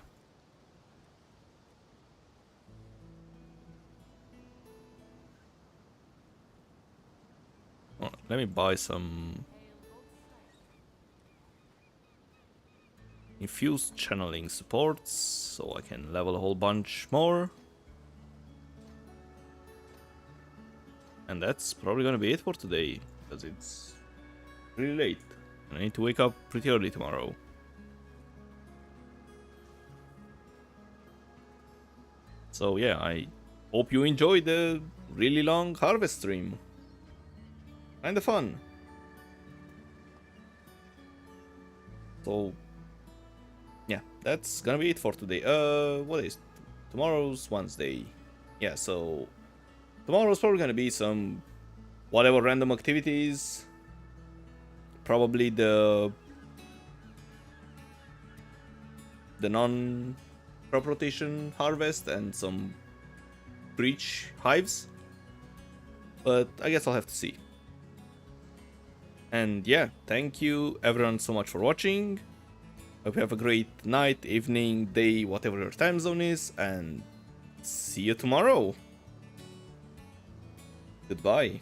Speaker 1: Well, let me buy some infused channeling supports so I can level a whole bunch more. And that's probably gonna be it for today, because it's really late. And I need to wake up pretty early tomorrow. So yeah, I hope you enjoyed the really long harvest stream. Kinda fun. So yeah, that's gonna be it for today. What is tomorrow's Wednesday? Yeah, so tomorrow's probably gonna be some whatever random activities. Probably the non-crop rotation harvest and some breach hives. But I guess I'll have to see. And yeah, thank you everyone so much for watching. Hope you have a great night, evening, day, whatever your time zone is, and see you tomorrow. Goodbye.